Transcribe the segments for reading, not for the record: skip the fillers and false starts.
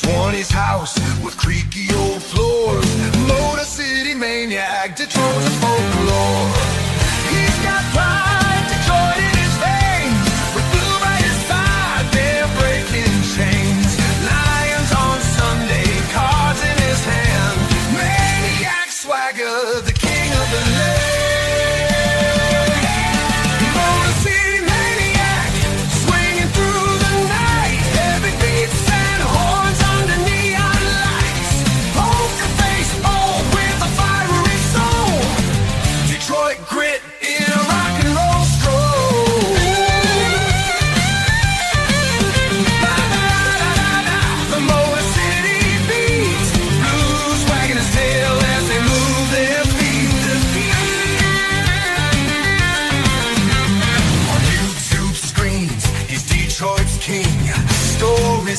20s house with creaky old floors. Motor City maniac, Detroit's folklore. He's got pride, Detroit in his veins. With blue by his side, they're breaking chains. Lions on Sunday, cards in his hand. Maniac swagger, the king of the land.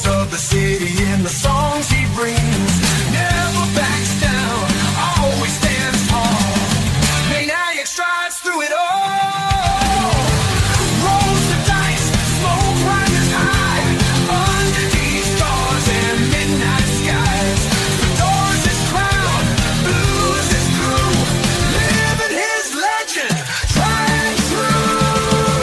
Of the city and the songs he brings, never backs down, always stands tall. Maniac strides through it all. Rolls the dice, smoke rises high underneath stars and midnight skies. Adores his crown, blues his crew, living his legend, trying true.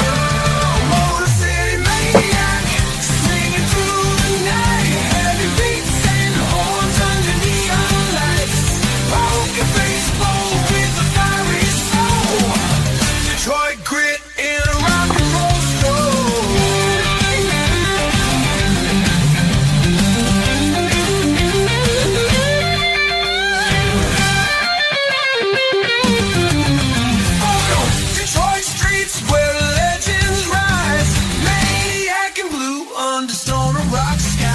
Motor City maniac, singing through. Heavy beats and horns under neon lights. Poker baseball with a fiery soul. Detroit grit in a rock and roll Detroit streets where legends rise. Maniac and blue under stone and rock sky.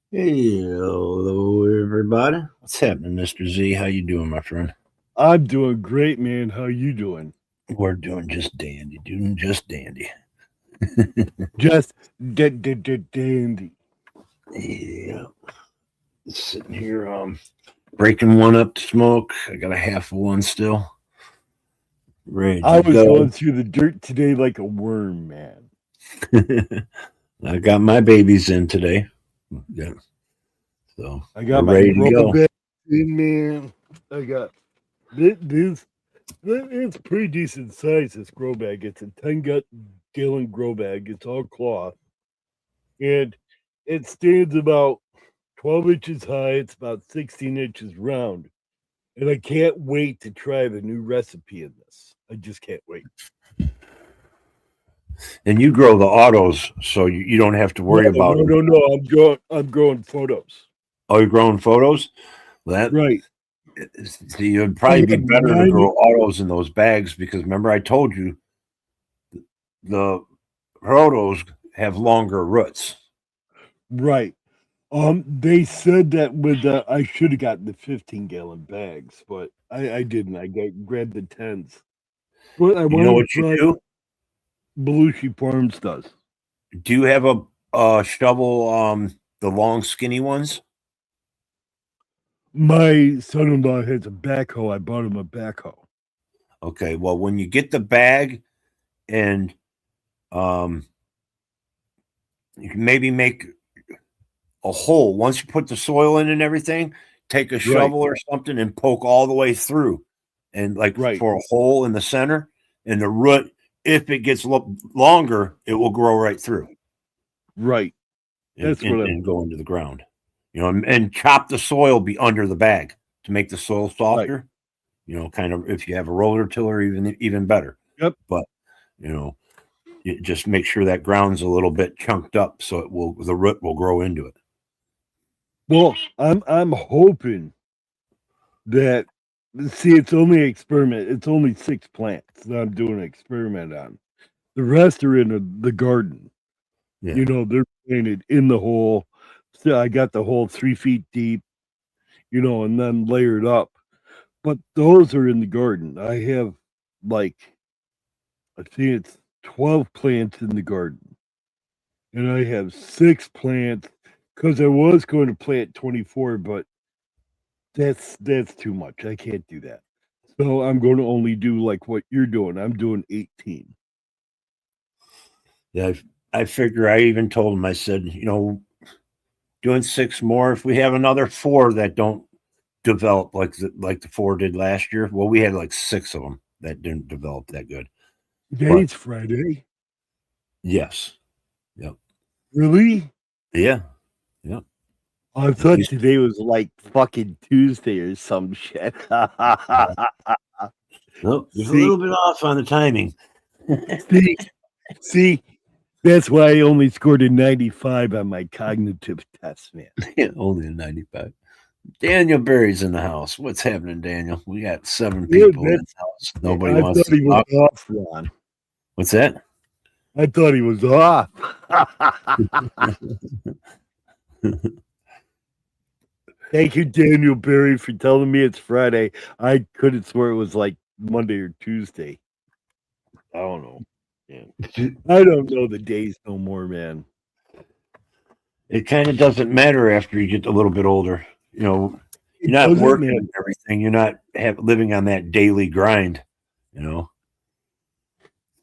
Hello, everybody. What's happening, Mr. Z? How you doing, my friend? I'm doing great, man. How you doing? We're doing just dandy, dude. Just dandy. Just dandy. Yeah. Sitting here, breaking one up to smoke. I got a half of one still. Ready to I was go. going through the dirt today like a worm, man. I got my babies in today. Yeah. So I got we're my ready to rubber go. band in, man. I got this. It's pretty decent size, this grow bag. It's a 10-gallon grow bag. It's all cloth. And it stands about 12 inches high. It's about 16 inches round. And I can't wait to try the new recipe in this. I just can't wait. And you grow the autos, so you don't have to worry about them. No. I'm growing photos. Oh, you're growing photos? Well, Right. See, it'd probably be better to grow autos in those bags because remember I told you the autos have longer roots. Right. They said that with I should have gotten the 15-gallon bags, but I didn't. I grabbed the 10s. But I You know what you do? Belushi Farms does. Do you have a shovel, the long skinny ones? My son-in-law has a backhoe. I bought him a backhoe. Okay, well, when you get the bag and you can maybe make a hole. Once you put the soil in and everything, take a shovel or something and poke all the way through and for a hole in the center, and the root, if it gets longer, it will grow right through. Right. That's and go into the ground. You know, and chop the soil be under the bag to make the soil softer. kind of if you have a roller tiller, even better. Yep. But you just make sure that ground's a little bit chunked up so the root will grow into it. Well, I'm hoping that see it's only an experiment. It's only 6 plants that I'm doing an experiment on. The rest are in the garden. Yeah. They're planted in the hole. So I got the hole 3 feet deep, and then layered up. But those are in the garden. I have I think it's 12 plants in the garden. And I have 6 plants because I was going to plant 24, but that's too much. I can't do that. So I'm going to only do like what you're doing. I'm doing 18. Yeah, I figure I even told him, I said, doing 6 more. If we have another 4 that don't develop like the 4 did last year, well, we had like 6 of them that didn't develop that good. Today's Friday. Yes. Yep. Really? Yeah. Yep. I thought today was like fucking Tuesday or some shit. Nope, just a little bit off on the timing. see, that's why I only scored a 95 on my cognitive test, man. Yeah, only a 95. Daniel Berry's in the house. What's happening, Daniel? We got 7 people in the house. Nobody wants to talk. He was off, Ron. What's that? I thought he was off. Thank you, Daniel Berry, for telling me it's Friday. I couldn't swear it was like Monday or Tuesday. I don't know. Yeah. I don't know the days no more, man. It kind of doesn't matter after you get a little bit older. You're not working and everything. You're not living on that daily grind.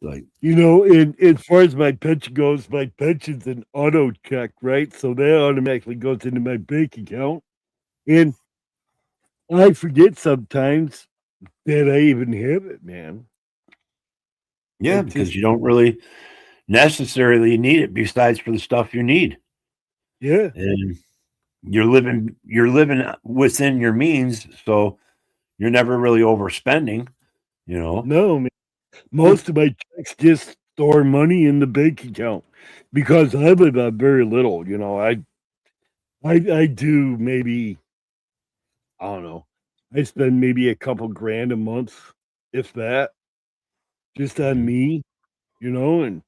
Like and as far as my pension goes, my pension's an auto check, right? So that automatically goes into my bank account. And I forget sometimes that I even have it, man. Yeah, because you don't really necessarily need it besides for the stuff you need. Yeah. And you're living within your means, so you're never really overspending, No, man. Most of my checks just store money in the bank account because I live on very little. I do maybe, I don't know. I spend maybe a couple grand a month, if that, just on me, and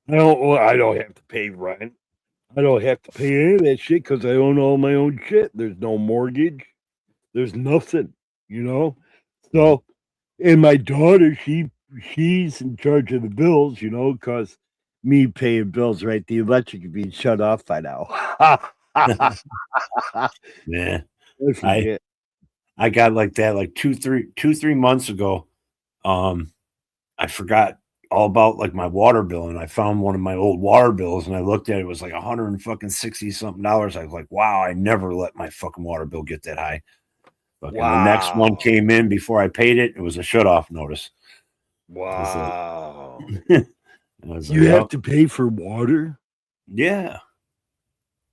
I don't have to pay rent. I don't have to pay any of that shit because I own all my own shit. There's no mortgage. There's nothing, So, and my daughter, she's in charge of the bills, because me paying bills, right? The electric is being shut off by now. Yeah. I got like that like 3 months ago. I forgot all about like my water bill, and I found one of my old water bills, and I looked at it, it was like $160 something. I was like, wow, I never let my fucking water bill get that high. Wow. The next one came in before I paid it. It was a shut off notice. Wow. You have to pay for water? Yeah.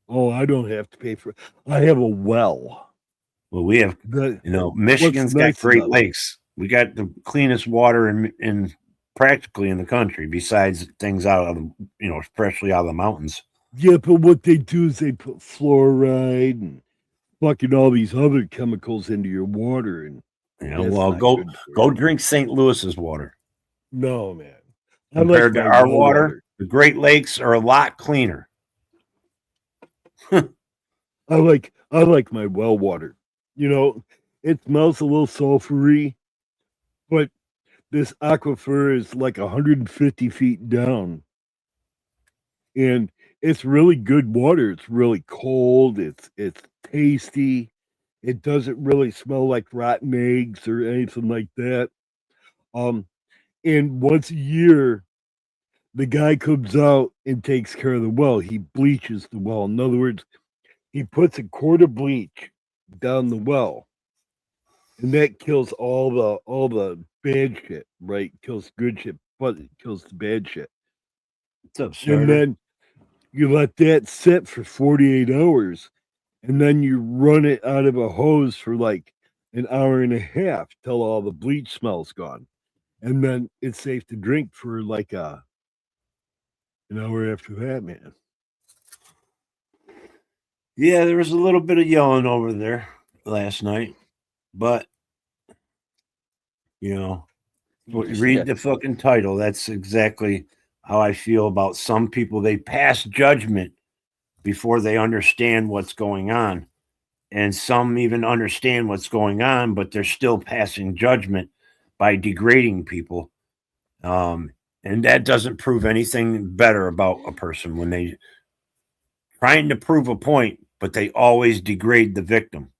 Oh, I don't have to pay for. I have a well. Well, we have, Michigan's got Great Lakes. We got the cleanest water in practically in the country, besides things out of the, especially out of the mountains. Yeah, but what they do is they put fluoride and fucking all these other chemicals into your water, and well, go drink St. Louis's water. No, man. Compared to our water, the Great Lakes are a lot cleaner. I like my well water. It smells a little sulfury, but this aquifer is like 150 feet down. And it's really good water. It's really cold. It's tasty. It doesn't really smell like rotten eggs or anything like that. And once a year, the guy comes out and takes care of the well. He bleaches the well. In other words, he puts a quart of bleach down the well, and that kills all the bad shit, right? Kills good shit, but it kills the bad shit. What's up, sir? And then you let that sit for 48 hours, and then you run it out of a hose for like an hour and a half till all the bleach smell's gone. And then it's safe to drink for like an hour after that, man. Yeah, there was a little bit of yelling over there last night, but you know, read the fucking title. That's exactly how I feel about some people. They pass judgment before they understand what's going on. And some even understand what's going on, but they're still passing judgment by degrading people. And that doesn't prove anything better about a person when they trying to prove a point, but they always degrade the victim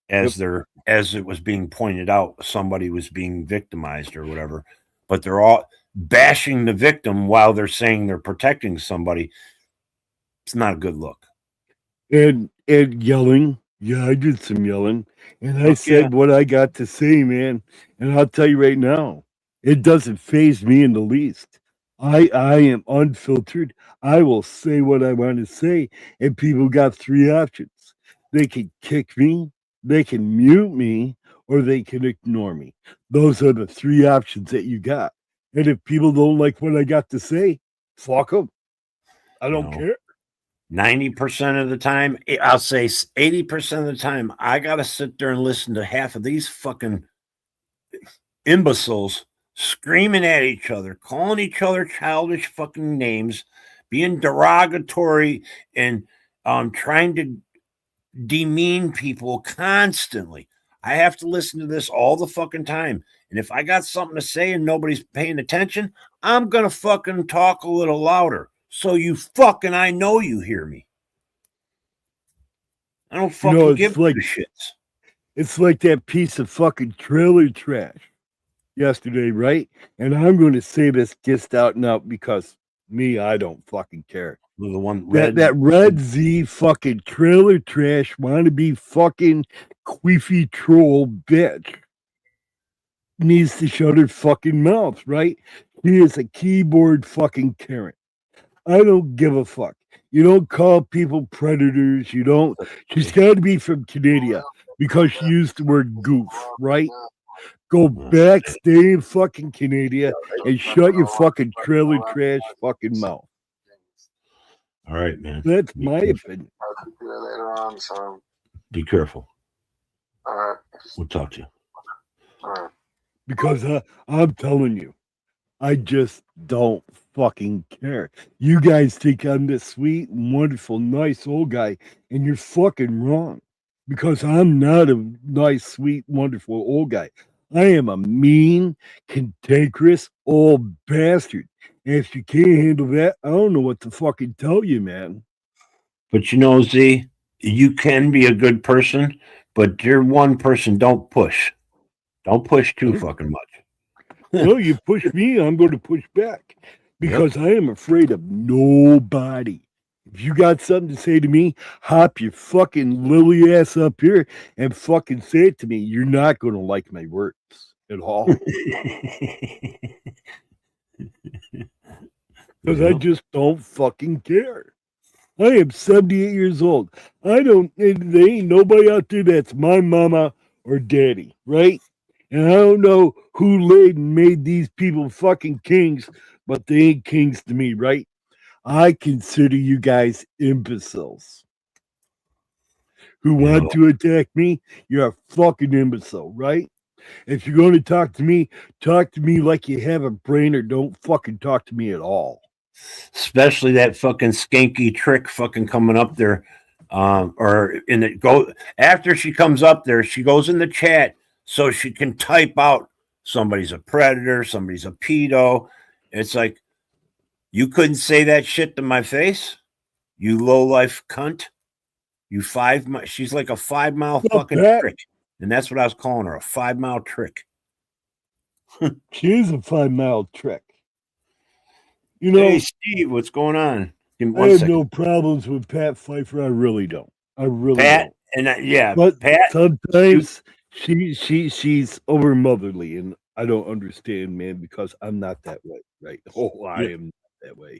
as as it was being pointed out, somebody was being victimized or whatever. But they're all bashing the victim while they're saying they're protecting somebody. It's not a good look. And yelling. Yeah, I did some yelling. And I said what I got to say, man. And I'll tell you right now, it doesn't faze me in the least. I am unfiltered. I will say what I want to say. And people got three options. They can kick me, they can mute me, or they can ignore me. Those are the three options that you got. And if people don't like what I got to say, fuck them. I don't care. 90% of the time, I'll say 80% of the time, I got to sit there and listen to half of these fucking imbeciles screaming at each other, calling each other childish fucking names, being derogatory, and trying to demean people constantly. I have to listen to this all the fucking time. And if I got something to say and nobody's paying attention, I'm going to fucking talk a little louder. So I know you hear me. I don't fucking give two shits. It's like that piece of fucking trailer trash yesterday, right? And I'm going to say this just out and out because I don't fucking care. The one that Red Z fucking trailer trash wannabe fucking queefy troll bitch needs to shut her fucking mouth, right? She is a keyboard fucking Karen. I don't give a fuck. You don't call people predators. You don't. She's got to be from Canada because she used the word goof, right? Go back, stay in fucking Canada, and shut your fucking trailer trash fucking mouth. All right, man. That's my opinion. I'll see you later on, so. Be careful. All right. We'll talk to you. All right. Because I'm telling you, I just don't fucking care. You guys think I'm this sweet, wonderful, nice old guy, and you're fucking wrong. Because I'm not a nice, sweet, wonderful old guy. I am a mean, cantankerous old bastard. And if you can't handle that, I don't know what to fucking tell you, man. But Z, you can be a good person, but you're one person. Don't push. Don't push too fucking much. No, you push me, I'm going to push back because I am afraid of nobody. If you got something to say to me, hop your fucking lily ass up here and fucking say it to me. You're not going to like my words at all. Because I just don't fucking care. I am 78 years old. There ain't nobody out there that's my mama or daddy, right? And I don't know who laid and made these people fucking kings, but they ain't kings to me, right? I consider you guys imbeciles who want to attack me. You're a fucking imbecile, right? If you're going to talk to me like you have a brain, or don't fucking talk to me at all. Especially that fucking skanky trick fucking coming up there. After she comes up there, she goes in the chat so she can type out somebody's a predator, somebody's a pedo. It's like, you couldn't say that shit to my face, you low life cunt. She's like a 5 mile fucking trick. And that's what I was calling her, a 5 mile trick. She is a 5 mile trick. You know, hey Steve, what's going on? I have no problems with Pat Pfeiffer. I really don't. I really don't. And but Pat, sometimes she's over motherly, and I don't understand, man, because I'm not that way, right? Oh, I am not that way.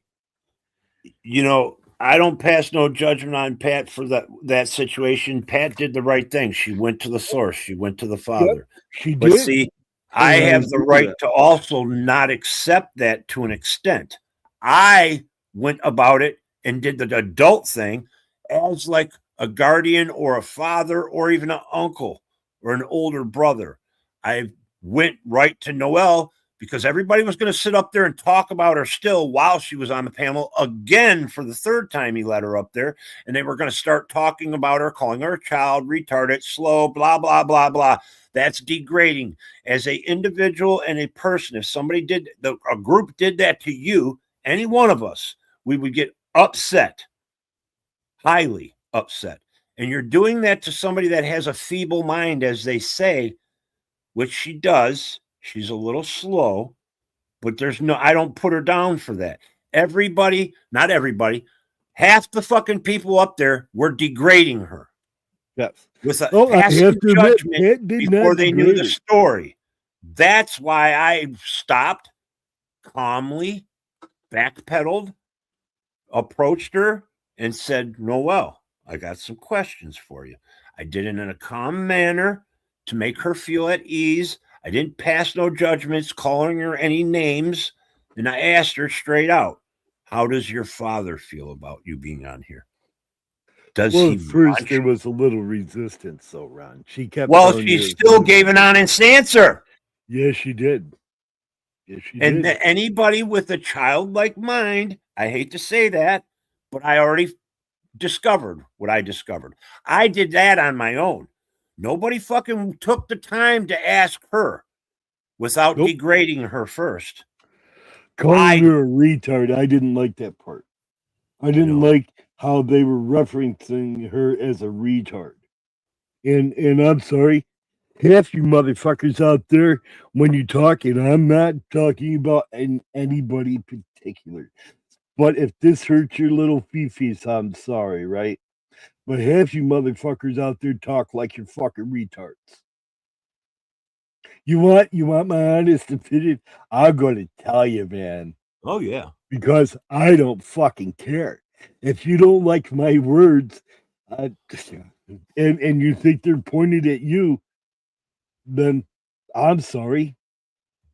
You know, I don't pass no judgment on Pat for that situation. Pat did the right thing. She went to the source. She went to the Father. She But did. see, I And I have the agree with right that. to also not accept that to an extent. I went about it and did the adult thing as like a guardian or a father or even an uncle or an older brother. I went right to Noelle because everybody was going to sit up there and talk about her still while she was on the panel again for the third time he let her up there. And they were going to start talking about her, calling her a child, retarded, slow, blah, blah, blah, blah. That's degrading as a individual and a person. If somebody a group did that to you, any one of us, we would get upset, highly upset. And you're doing that to somebody that has a feeble mind, as they say, which she does. She's a little slow, but I don't put her down for that. Everybody, not everybody, half the fucking people up there were degrading her. Yes. With a I passing have to admit, judgment Pat did before not they knew degrade the her. story. That's why I stopped, calmly backpedaled, approached her, and said, Noelle, I got some questions for you. I did it in a calm manner to make her feel at ease. I didn't pass no judgments, calling her any names. And I asked her straight out, how does your father feel about you being on here? Does Well, he at first want there you? was a little resistance, though, Ron. She kept Well, telling she you. still gave an honest answer. Yes, she did. Yes, she And did. anybody with a childlike mind, I hate to say that, but I already discovered what I discovered. I did that on my own. Nobody fucking took the time to ask her without Nope. degrading her first. Calling her a retard, I didn't like that part. I didn't like how they were referencing her as a retard. And I'm sorry, half you motherfuckers out there, when you talk, and I'm not talking about anybody in particular, but if this hurts your little fifis, I'm sorry, right? But half you motherfuckers out there talk like you're fucking retards. You want my honest opinion? I'm gonna tell you, man. Oh yeah. Because I don't fucking care. If you don't like my words, uh, and you think they're pointed at you, then I'm sorry.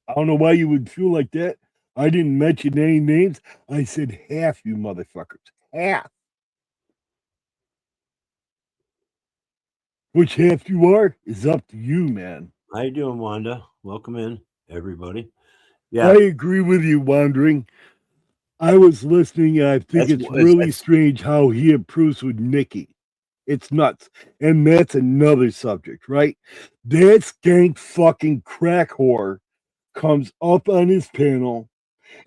I don't know why you would feel like that. I didn't mention any names. I said half you motherfuckers. Half. Which half you are is up to you, man. How you doing, Wanda? Welcome in, everybody. I agree with you, Wandering. I was listening, and I think it's really strange how he approves with Nikki. It's nuts. And that's another subject, right? That skank fucking crack whore comes up on his panel,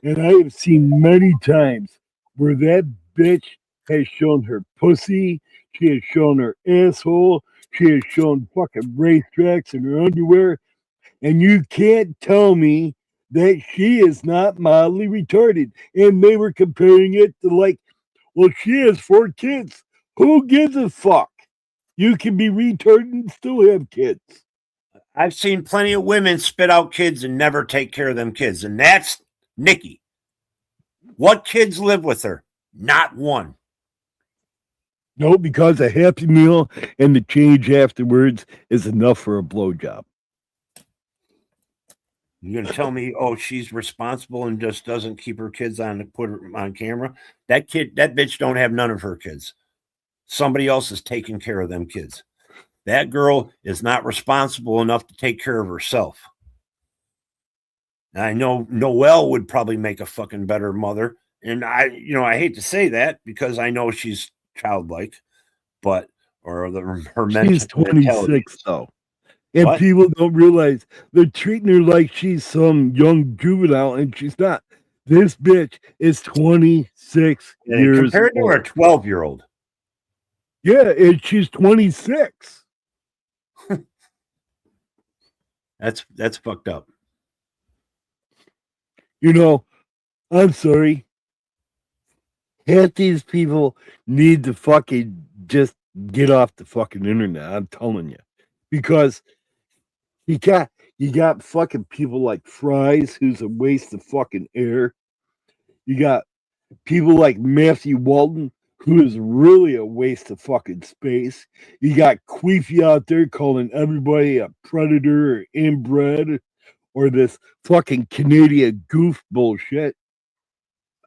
and I have seen many times where that bitch has shown her pussy, she has shown her asshole, she has shown fucking racetracks in her underwear, and you can't tell me that she is not mildly retarded. And they were comparing it to like, well, she has 4 kids. Who gives a fuck? You can be retarded and still have kids. I've seen plenty of women spit out kids and never take care of them kids, and that's Nikki. What kids live with her? Not one. No, because a Happy Meal and the change afterwards is enough for a blowjob. You're gonna tell me, oh, she's responsible and just doesn't keep her kids on, put her on camera? That bitch don't have none of her kids. Somebody else is taking care of them kids. That girl is not responsible enough to take care of herself. And I know Noelle would probably make a fucking better mother. And I hate to say that because I know she's childlike, but her She's 26 though. And what? People don't realize they're treating her like she's some young juvenile, and she's not. This bitch is 26 years compared to her 12-year-old. Yeah, and she's 26. That's fucked up. You know, I'm sorry. Half these people need to fucking just get off the fucking internet. I'm telling you, because you got fucking people like Fries, who's a waste of fucking air. You got people like Matthew Walton, who is really a waste of fucking space. You got Queefy out there calling everybody a predator or inbred or this fucking Canadian goof bullshit.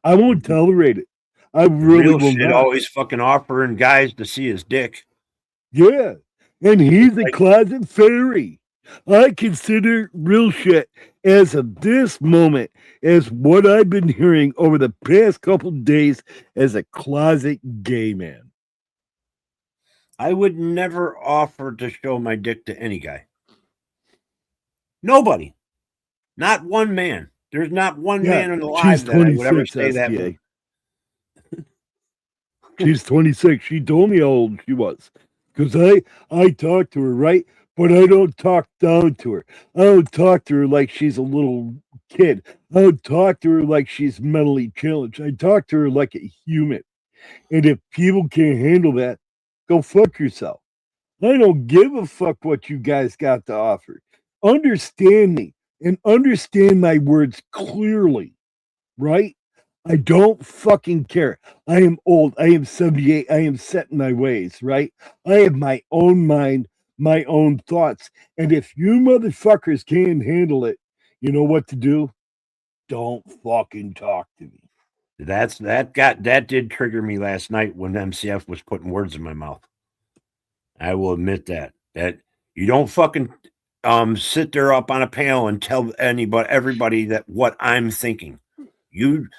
I won't tolerate it. I really Real will shit not. always fucking offering guys to see his dick. Yeah. And he's a closet fairy. I consider real shit as of this moment as what I've been hearing over the past couple days as a closet gay man. I would never offer to show my dick to any guy. Nobody. Not one man. There's not one man alive that I would ever say that. SBA. She's 26. She told me how old she was. Because I talked to her, right? But I don't talk down to her. I don't talk to her like she's a little kid. I don't talk to her like she's mentally challenged. I talk to her like a human. And if people can't handle that, go fuck yourself. I don't give a fuck what you guys got to offer. Understand me and understand my words clearly, right? I don't fucking care. I am old. I am 78. I am set in my ways, right? I have my own mind, my own thoughts. And if you motherfuckers can't handle it, you know what to do? Don't fucking talk to me. That did trigger me last night when MCF was putting words in my mouth. I will admit that you don't fucking sit there up on a panel and tell everybody that what I'm thinking. You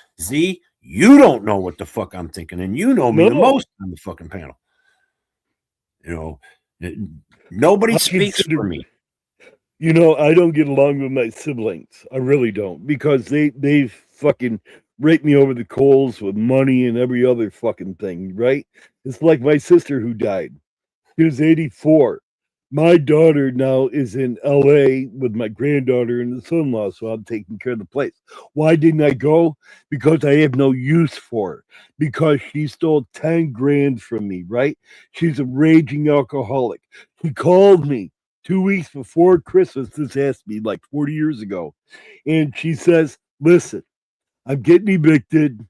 don't know what the fuck I'm thinking, and you know me the most on the fucking panel. You know, nobody speaks for me. You know, I don't get along with my siblings. I really don't, because they fucking rake me over the coals with money and every other fucking thing, right? It's like my sister who died. She was 84. My daughter now is in LA with my granddaughter and the son-in-law, so I'm taking care of the place. Why didn't I go? Because I have no use for her. Because she stole 10 grand from me, right? She's a raging alcoholic. She called me 2 weeks before Christmas. This has to be like 40 years ago. And she says, listen, I'm getting evicted.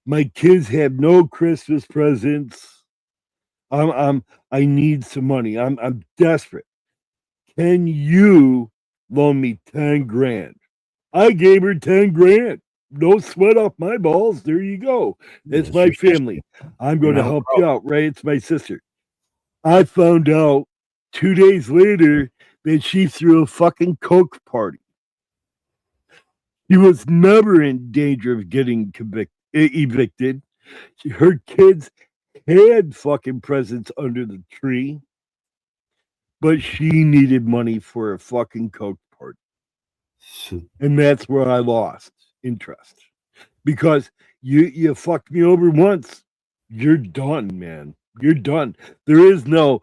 My kids have no Christmas presents. I need some money. I'm desperate. Can you loan me 10 grand? I gave her 10 grand. No sweat off my balls. There you go. It's my family. I'm going to help you out, right? It's my sister. I found out 2 days later that she threw a fucking coke party. She was never in danger of getting evicted. Her kids had fucking presents under the tree, but she needed money for a fucking coke party. And that's where I lost interest. Because you fucked me over once, you're done, man. You're done. There is no,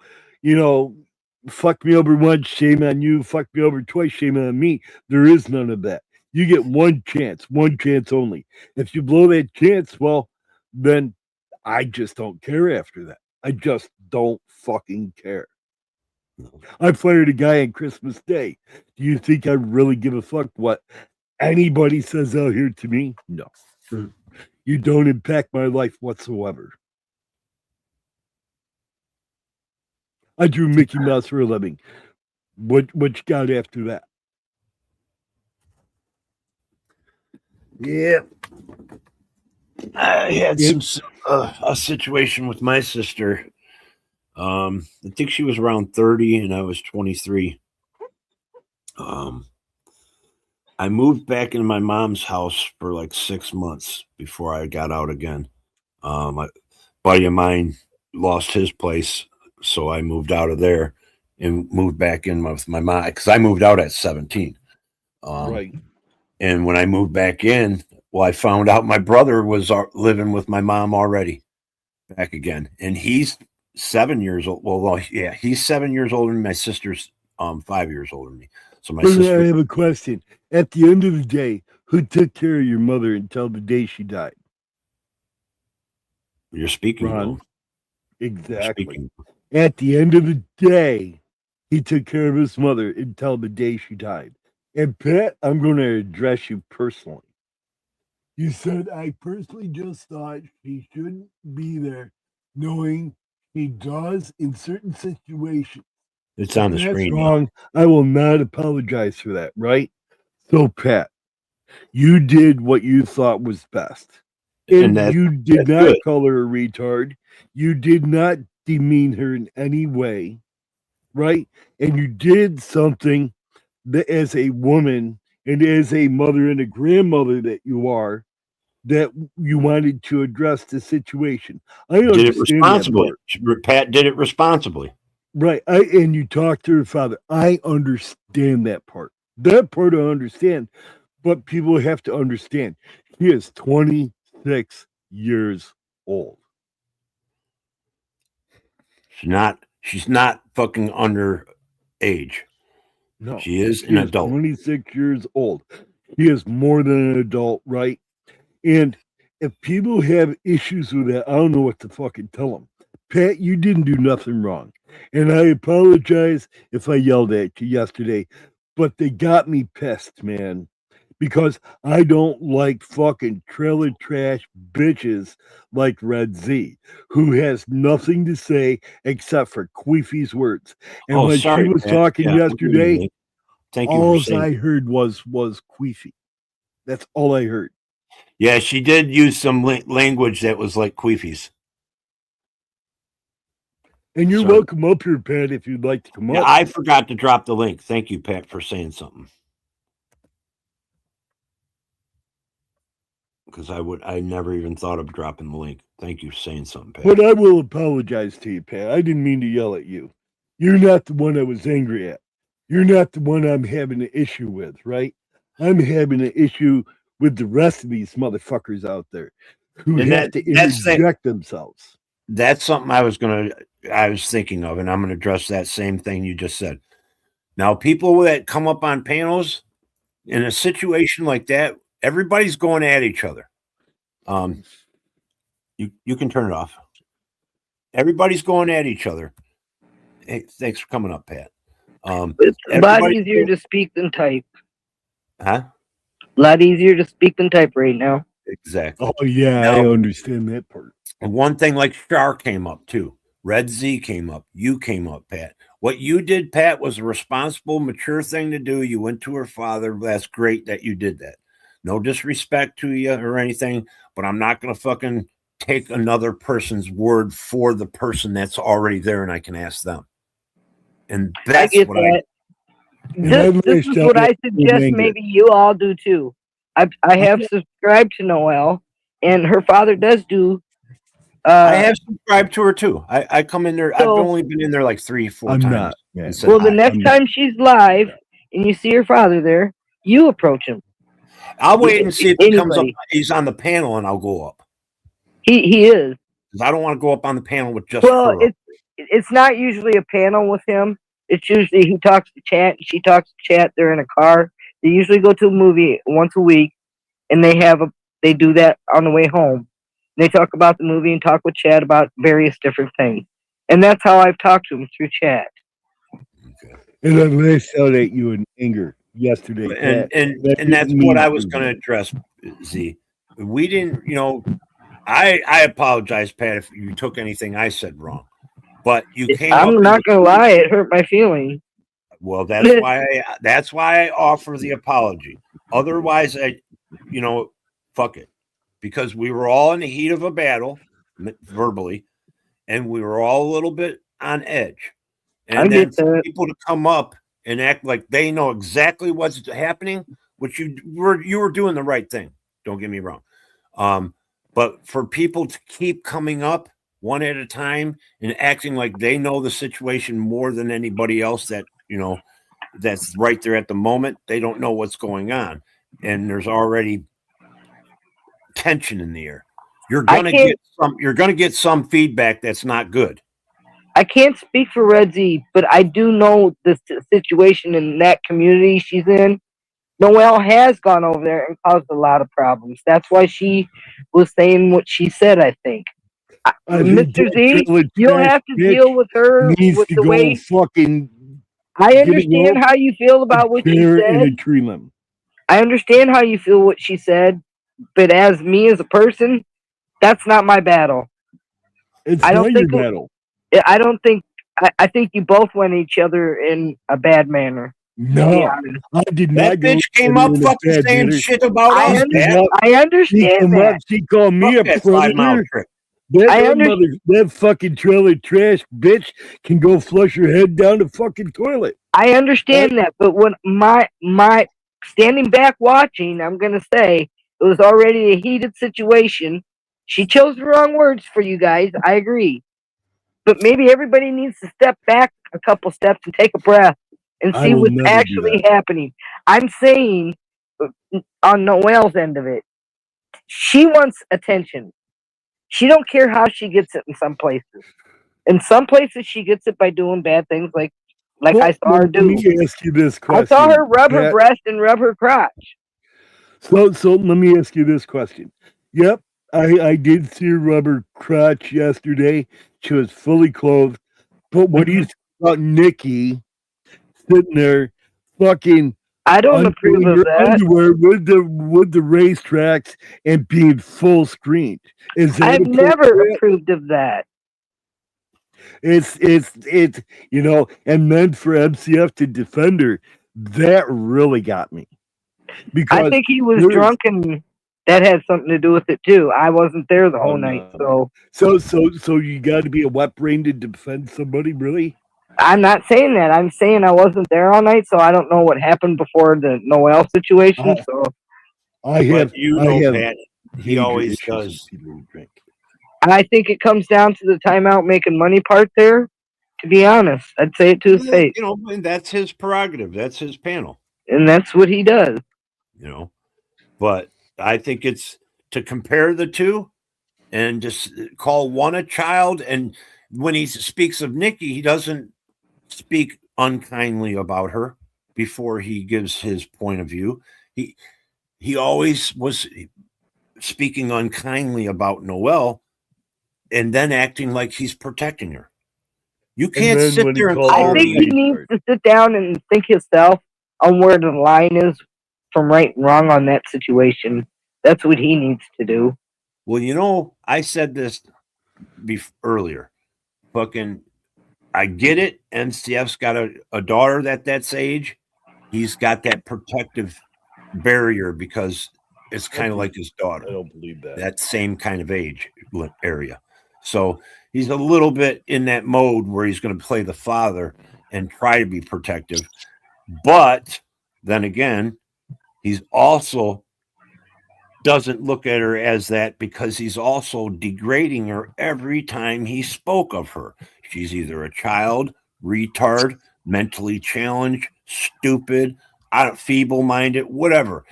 fuck me over once, shame on you. Fuck me over twice, shame on me. There is none of that. You get one chance only. If you blow that chance, well, then I just don't care after that. I just don't fucking care. I fired a guy on Christmas Day. Do you think I really give a fuck what anybody says out here to me? No. You don't impact my life whatsoever. I drew Mickey Mouse for a living. What you got after that? Yeah. I had a situation with my sister. I think she was around 30 and I was 23. I moved back into my mom's house for like 6 months before I got out again. A buddy of mine lost his place, so I moved out of there and moved back in with my mom because I moved out at 17. Right. And when I moved back in, well, I found out my brother was living with my mom already back again. And he's 7 years old. Well, yeah, he's 7 years older than my sister's 5 years older than me. So my sister. I have a question. At the end of the day, who took care of your mother until the day she died? You're speaking, Ron. Exactly. Speaking. At the end of the day, he took care of his mother until the day she died. And Pat, I'm going to address you personally. You said, I personally just thought she shouldn't be there, knowing she does in certain situations. It's on the That's screen. wrong. I will not apologize for that, right? So, Pat, you did what you thought was best. And you did not good. call her a retard. You did not demean her in any way, right? And you did something that, as a woman and as a mother and a grandmother that you are, that you wanted to address the situation. I Did it understand that responsibly. part. Pat did it responsibly. Right. And you talked to her father. I understand that part. That part I understand. But people have to understand he is 26 years old. She's not fucking under age. No. She is an adult. 26 years old. He is more than an adult, right? And if people have issues with that, I don't know what to fucking tell them. Pat, you didn't do nothing wrong. And I apologize if I yelled at you yesterday, but they got me pissed, man. Because I don't like fucking trailer trash bitches like Red Z, who has nothing to say except for Queefy's words. And when she was Pat. talking Yeah, yesterday, thank you all for saying I heard was Queefy. That's all I heard. Yeah, she did use some language that was like Queefy's. And you're welcome up here, Pat, if you'd like to come up. I forgot to drop the link. Thank you, Pat, for saying something. Because I never even thought of dropping the link. Thank you for saying something, Pat. But I will apologize to you, Pat. I didn't mean to yell at you. You're not the one I was angry at. You're not the one I'm having an issue with, right? I'm having an issue with the rest of these motherfuckers out there who have to interject themselves. That's something I was thinking of, and I'm going to address that same thing you just said. Now, people that come up on panels in a situation like that, everybody's going at each other. You can turn it off. Everybody's going at each other. Hey, thanks for coming up, Pat. It's a lot easier to speak than type. Huh? A lot easier to speak than type right now. Exactly. Oh, yeah, now, I understand that part. And one thing like Char came up too. Red Z came up. You came up, Pat. What you did, Pat, was a responsible, mature thing to do. You went to her father. That's great that you did that. No disrespect to you or anything, but I'm not going to fucking take another person's word for the person that's already there, and I can ask them. And that's what this is what I suggest maybe you all do too. I have subscribed to Noelle, and her father does do. I have subscribed to her too. I come in there. So, I've only been in there like 3-4 times. Well, the next time she's live and you see her father there, you approach him. I'll wait and see if he comes up. He's on the panel, and I'll go up. He is. I don't want to go up on the panel with just. Well, it's not usually a panel with him. It's usually he talks to chat, and she talks to chat. They're in a car. They usually go to a movie once a week, and they do that on the way home. They talk about the movie and talk with Chad about various different things. And that's how I've talked to him, through chat. Okay. And I lashed out at you in anger yesterday. And that's what I was going to address, Z. We didn't, I apologize, Pat, if you took anything I said wrong. But you came I'm not going to lie, it hurt my feelings. Well, that's why I offer the apology. Otherwise, fuck it. Because we were all in the heat of a battle, verbally, and we were all a little bit on edge. And then for people to come up and act like they know exactly what's happening, which you were doing the right thing. Don't get me wrong. But for people to keep coming up one at a time and acting like they know the situation more than anybody else that, that's right there at the moment, they don't know what's going on. And there's already tension in the air. You're gonna get some feedback that's not good. I can't speak for Red Z, but I do know the situation in that community she's in. Noelle has gone over there and caused a lot of problems. That's why she was saying what she said, I think. Mr. Z, you'll have to deal with her with the way fucking. I understand how you feel about what she said. I understand how you feel what she said, but as me as a person, that's not my battle. It's I don't not your think- battle. I don't think. I think you both went at each other in a bad manner. To be No, honest. I did That not go bitch came in up a fucking bad saying manner. shit about I us, understand. man. I She understand come that. up, she called me Fuck a that 5 mile predator. trip. That fucking trailer trash bitch can go flush her head down the fucking toilet. I understand that, but when my standing back watching, I'm gonna say it was already a heated situation. She chose the wrong words for you guys. I agree, but maybe everybody needs to step back a couple steps and take a breath and I see will what's never do actually happening. I'm saying on Noelle's end of it, she wants attention. She don't care how she gets it in some places. In some places, she gets it by doing bad things like I saw her Let do. me ask you this I question. saw her rub her Pat. breast and rub her crotch. So let me ask you this question. Yep, I did see her rub her crotch yesterday. She was fully clothed. But what do you think about Nikki sitting there fucking I don't approve undoing of her that. underwear with the racetracks and being full screened? Is that I've never appropriate? approved of that. It's you know, and then for MCF to defend her, that really got me. Because I think he was there's- drunk and that had something to do with it too. I wasn't there the whole Oh, night, no. so so you got to be a wet brain to defend somebody, really? I'm not saying that. I'm saying I wasn't there all night, so I don't know what happened before the Noelle situation. So I have, But you I know, have Pat, he major always issues with does. people who drink. I think it comes down to the timeout making money part there. To be honest, I'd say it to his face, You know, and that's his prerogative. That's his panel. and that's what he does. You know, but I think it's to compare the two and just call one a child. And when he speaks of Nikki, he doesn't speak unkindly about her before he gives his point of view. He always was speaking unkindly about Noelle and then acting like he's protecting her. You can't then sit when he there and called I call her think me. he needs to sit down and think himself on where the line is from right and wrong on that situation. That's what he needs to do. Well, you know, I said this earlier. Fucking, I get it. MCF's got a daughter that's age. He's got that protective barrier because it's kind of like his daughter. I don't believe that. That same kind of age area. So he's a little bit in that mode where he's going to play the father and try to be protective. But then again, he's also doesn't look at her as that because he's also degrading her every time he spoke of her. She's either a child, retard, mentally challenged, stupid, feeble-minded, whatever.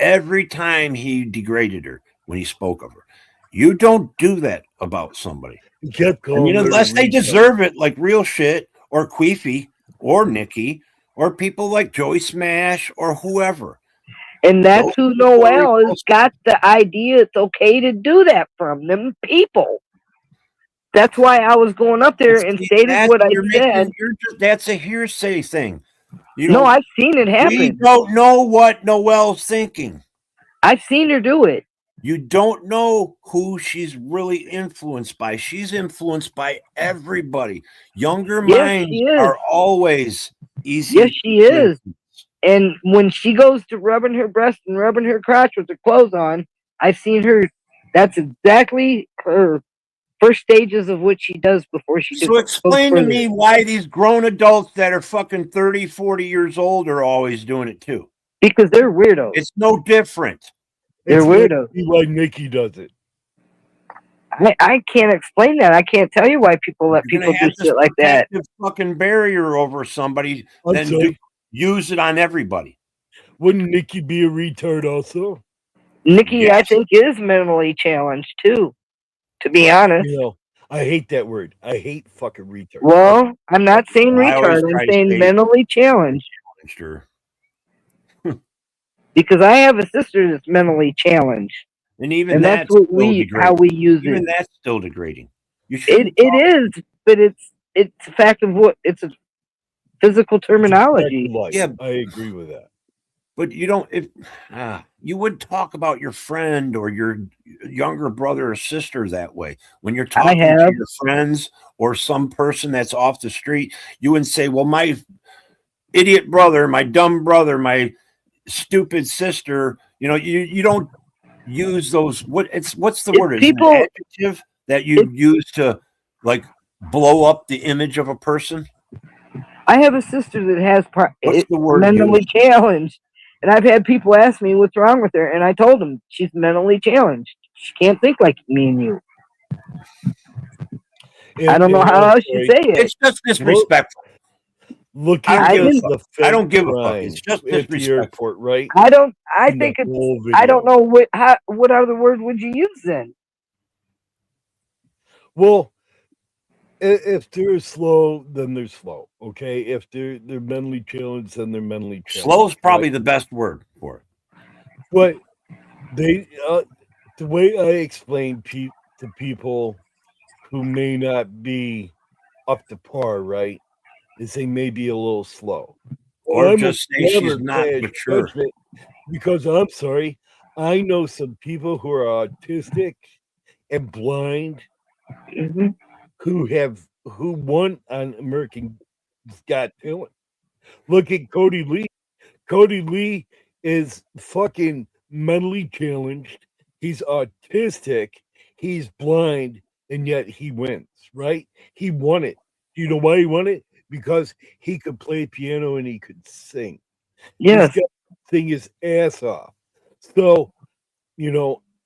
Every time he degraded her when he spoke of her. You don't do that about somebody. He kept I calling mean, her unless they retard. deserve it, like Real Shit or Queefy or Nikki or people like Joey Smash or whoever. And that's Those who people are Noelle has supposed got the idea it's okay to do that from them people. That's why I was going up there and stated what I said. That's a hearsay thing. You No, know, I've seen it we happen. don't know what Noelle's thinking. I've seen her do it. You don't know who she's really influenced by. She's influenced by everybody. Younger Yes, minds she is. are always easy. Yes, she is. And when she goes to rubbing her breast and rubbing her crotch with her clothes on, I've seen her. That's exactly her first stages of what she does before she So goes explain to further. me why these grown adults that are fucking 30, 40 years old are always doing it too. Because they're weirdos. It's no different. They're It's weirdos. maybe why Nikki does it. I can't explain that. I can't tell you why people let You're gonna people do have this shit like that. protective fucking barrier over somebody, I'm then sorry. use it on everybody. Wouldn't Nikki be a retard also? Nikki, I Yes. think, is mentally challenged too. To be honest. You know, I hate that word. I hate fucking retard. Well, I'm not saying I always retard. try I'm to saying say- mentally challenged. Sure. Because I have a sister that's mentally challenged, And even and that's that's what still we degrading. how we use Even it. that's still degrading. You should. It is, but it's a fact of what it's a physical terminology. Life. Yeah. I agree with that. but you don't. You would talk about your friend or your younger brother or sister that way when you're talking to have. your friends or some person that's off the street. You wouldn't say, "Well, my idiot brother, my dumb brother, my stupid sister." You don't use those. What's the word? Is it People- an adjective that you use to like blow up the image of a person? I have a sister that has What's the word mentally used? challenged, and I've had people ask me what's wrong with her, and I told them she's mentally challenged. She can't think like me and you. I don't know how else you say it. It's just disrespectful. Look I at don't I don't give a fuck. It's just at the disrespectful. airport, right? I don't. I In the think it's. whole I don't video. know what other word would you use then? Well, if they're slow, then they're slow. Okay, if they're mentally challenged, then they're mentally challenged. Slow's probably right? the best word for it. But they, the way I explain to people who may not be up to par, right, is they may be a little slow. Or I'm just say she's never not pass mature. judgment, because I'm sorry, I know some people who are autistic and blind Mm-hmm. who won on American Got Talent. Look at Cody Lee. Cody Lee is fucking mentally challenged. He's autistic. He's blind, and yet he wins. Right? He won it. You know why he won it? Because he could play piano and he could sing. Yes. This guy sing his ass off. So,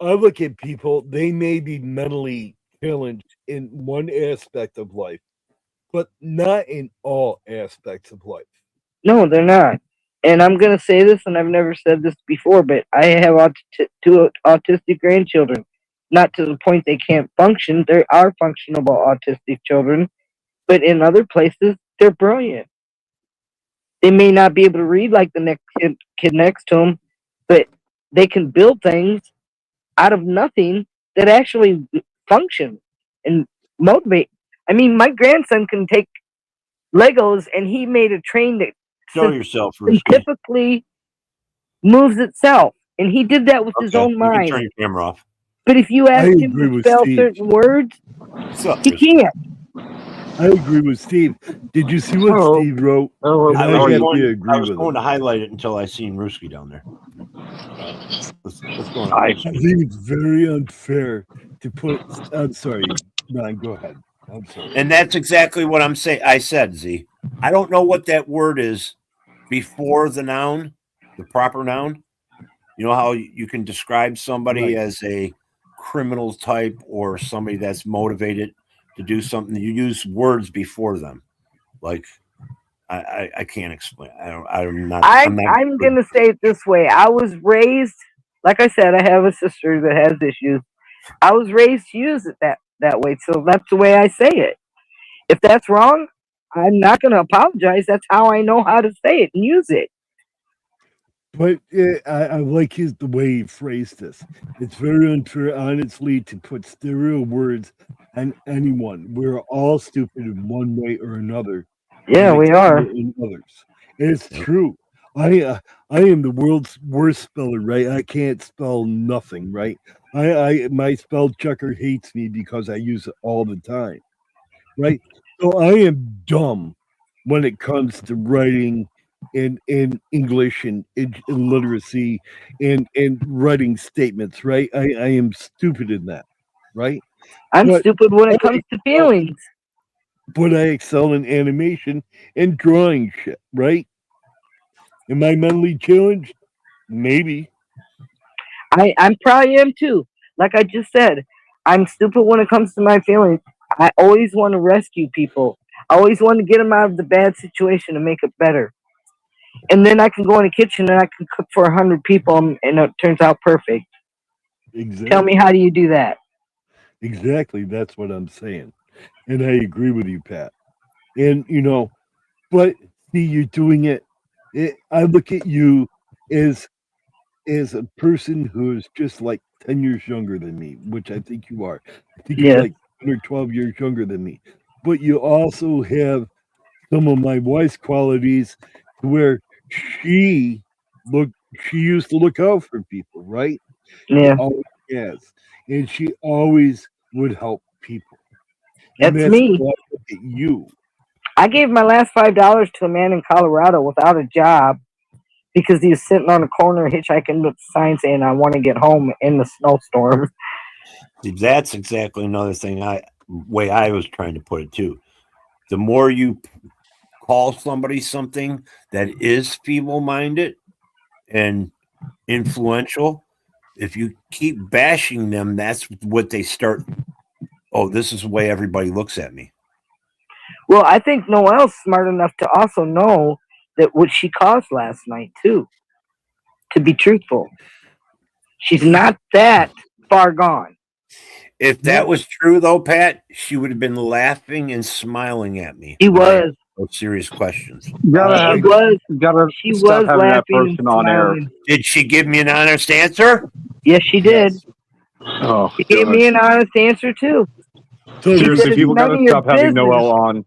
I look at people, they may be mentally challenged in one aspect of life, but not in all aspects of life. No, they're not. And I'm gonna say this, and I've never said this before, but I have two autistic grandchildren. Not to the point they can't function. There are functionable autistic children, but in other places they're brilliant. They may not be able to read like the next kid next to them, but they can build things out of nothing that actually function and motivate. I mean, my grandson can take Legos and he made a train that Show yourself, Rusky. typically moves itself, and he did that with his Okay, own you can mind. turn your camera off. But if you ask him agree to with spell Steve. certain words, What's up, he Rusky? can't. I agree with Steve. Did you see what Oh. Steve wrote? Oh, And I I was, have to going, agree I was with going him. to highlight it until I seen Rusky down there. What's going on? I Rusky? think it's very unfair to put. I'm sorry, Ron. Go ahead. I'm sorry. And that's exactly what I'm saying. I said, Z. I don't know what that word is before the noun, the proper noun. You know how you can describe somebody Right. as a criminal type or somebody that's motivated to do something. You use words before them. Like I can't explain. I'm not. I'm gonna say it this way. I was raised, like I said, I have a sister that has issues. I was raised to use it that way, so that's the way I say it. If that's wrong, I'm not gonna apologize. That's how I know how to say it and use it. But I like the way he phrased this. It's very unfair, honestly, to put stereo words on anyone. We're all stupid in one way or another. Yeah, we are. In others. And it's true. I am the world's worst speller, right? I can't spell nothing, right? My spell checker hates me because I use it all the time, right? So I am dumb when it comes to writing in English and in literacy and writing statements, right? I am stupid in that, right? I'm But- stupid when it comes to feelings. But I excel in animation and drawing shit, right? Am I mentally challenged? Maybe. I probably am too. Like I just said, I'm stupid when it comes to my feelings. I always want to rescue people. I always want to get them out of the bad situation and make it better. And then I can go in the kitchen and I can cook for 100 people and it turns out perfect. Exactly. Tell me, how do you do that? Exactly. That's what I'm saying. And I agree with you, Pat. And, but see, you're doing it. I look at you as a person who is just like 10 years younger than me, which I think you are. I think Yes. you're like 10 or 12 years younger than me. But you also have some of my wife's qualities where she she used to look out for people, right? Yeah, Always has. And she always would help people. And that's that's me. why I look at you. I gave my last $5 to a man in Colorado without a job because he was sitting on a corner hitchhiking with a sign saying, "I want to get home" in the snowstorm. That's exactly another thing way I was trying to put it too. The more you call somebody something that is feeble-minded and influential, if you keep bashing them, that's what they start. Oh, this is the way everybody looks at me. Well, I think Noelle's smart enough to also know that what she caused last night too. To be truthful, she's not that far gone. If that was true, though, Pat, she would have been laughing and smiling at me. He was. Those serious questions. You gotta, She was. you gotta She stop was having that laughing and person on air. smiling. Did she give me an honest answer? Yes, she did. Oh, She gave me an honest answer too. So seriously, it's people none gotta of your stop having business. Noelle on.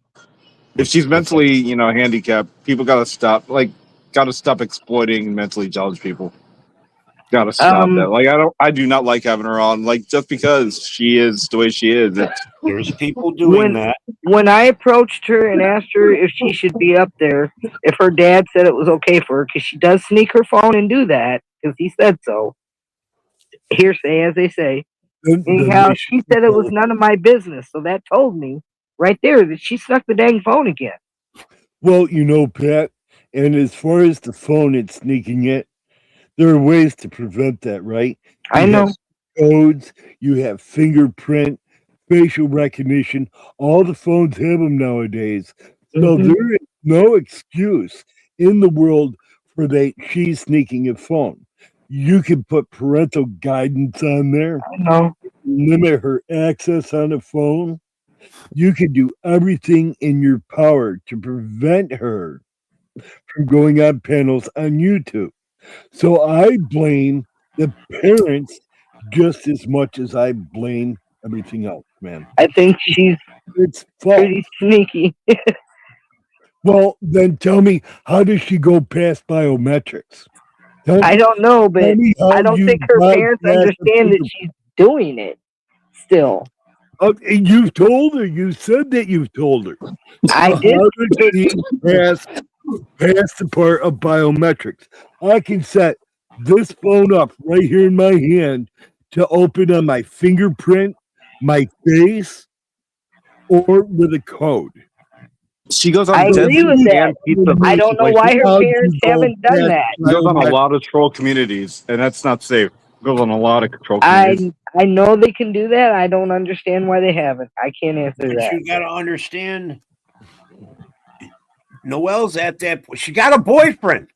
If she's mentally, handicapped, people gotta stop. Gotta stop exploiting mentally challenged people. Gotta stop that. I do not like having her on. Just because she is the way she is. There's people doing that. When I approached her and asked her if she should be up there, if her dad said it was okay for her, because she does sneak her phone and do that, because he said so. Hearsay, as they say. Anyhow, she said it was none of my business. So that told me right there that she snuck the dang phone again. Well, Pat, and as far as the phone and sneaking it, there are ways to prevent that, right? I know. Have codes, you have fingerprint, facial recognition. All the phones have them nowadays. So there is no excuse in the world for she's sneaking a phone. You can put parental guidance on there. I know. Limit her access on a phone. You can do everything in your power to prevent her from going on panels on YouTube. So I blame the parents just as much as I blame everything else, man. I think she's It's false. pretty sneaky. Well, then tell me, how does she go past biometrics? I don't know, but I don't think her parents understand that she's doing it still. You've told her. You said that you've told her. I did. How did she pass the part of biometrics? I can set this phone up right here in my hand to open on my fingerprint, my face, or with a code. She goes on. I agree with that. I don't know why her parents haven't done that. She goes on a lot of troll communities, and that's not safe. Goes on a lot of troll communities. I know they can do that. I don't understand why they haven't. I can't answer But that. you got to understand, Noelle's at that point. She got a boyfriend.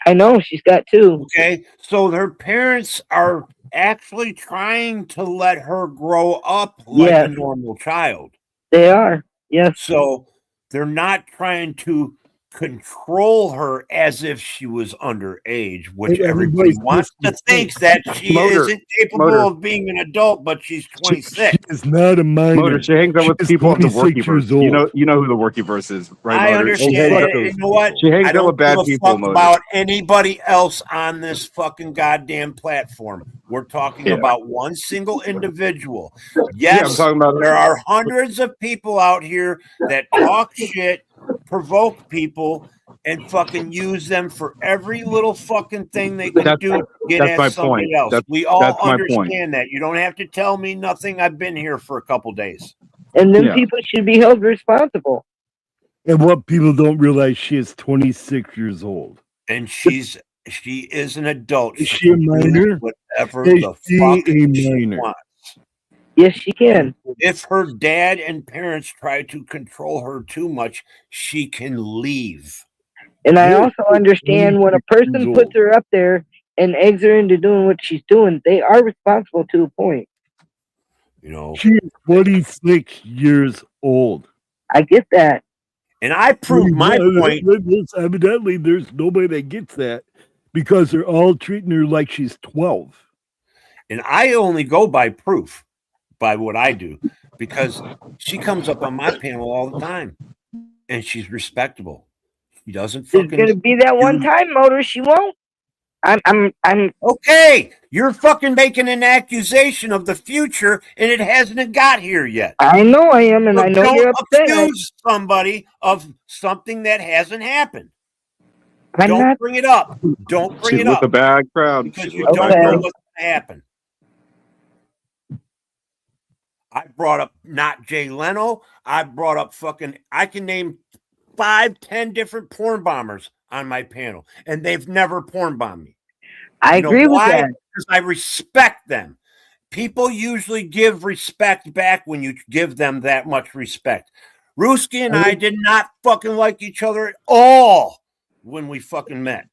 I know she's got two. Okay, so her parents are actually trying to let her grow up like a normal child. They are. Yes. So they're not trying to control her as if she was underage, which everybody wants to think that she isn't capable of being an adult, but she's 26. She is not a minor. She hangs out with people at the Workyverse. You know who the Workyverse is, right? I understand. You know what? She hangs out with bad people. About anybody else on this fucking goddamn platform. We're talking about one single individual. Yes, I'm talking about there are hundreds of people out here that talk shit, provoke people, and fucking use them for every little fucking thing they can do to get at somebody else. We all understand that. You don't have to tell me nothing. I've been here for a couple days. And then people should be held responsible. And what people don't realize, she is 26 years old. And she is an adult. Is she a minor? Whatever is the she fuck a she minor? wants. Yes, she can. If her dad and parents try to control her too much, she can leave. And I also understand when a person puts her up there and eggs her into doing what she's doing, they are responsible to a point. You know, she is 26 years old. I get that. And I proved my point. Evidently, there's nobody that gets that because they're all treating her like she's 12. And I only go by proof, by what I do, because she comes up on my panel all the time, and she's respectable. She doesn't fucking. There's gonna be that one time, Motor. She won't. I'm Okay, you're fucking making an accusation of the future, and it hasn't got here yet. I know I am, and So I know don't you're upset. accuse somebody of something that hasn't happened. I'm Don't not. bring it up. Don't bring She's it with up a bad crowd. because She's you with a don't bad know Okay. crowd. what's going to happen. I brought up not Jay Leno. I brought up fucking. I can name 5-10 different porn bombers on my panel, and they've never porn bombed me. I You know agree with why? that. Because I respect them. People usually give respect back when you give them that much respect. Ruski and I did not fucking like each other at all when we fucking met.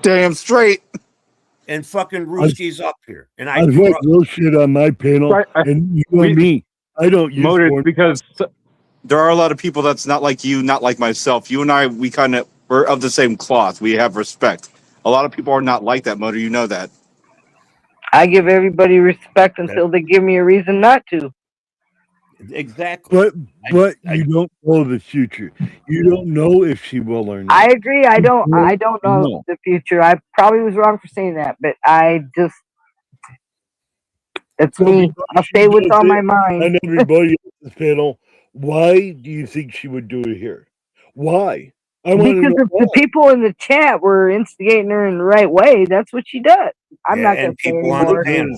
Damn straight. And fucking Ruski's up here. And I I've had real shit on my panel, Right, and you know we- me. I don't use Moted porn. because there are a lot of people that's not like you, not like myself. You and I, we're of the same cloth. We have respect. A lot of people are not like that, Motor. You know that. I give everybody respect until they give me a reason not to. Exactly. But I- you don't know the future. You don't know if she will or not. I agree. I don't know No. the future. I probably was wrong for saying that, but it's So me. because I'll she say what's does on it, my mind. And everybody else's panel, why do you think she would do it here? Why? I want to Because know if the why. people in the chat were instigating her in the right way, that's what she does. I'm Yeah, not going and to say people on the anymore. panel.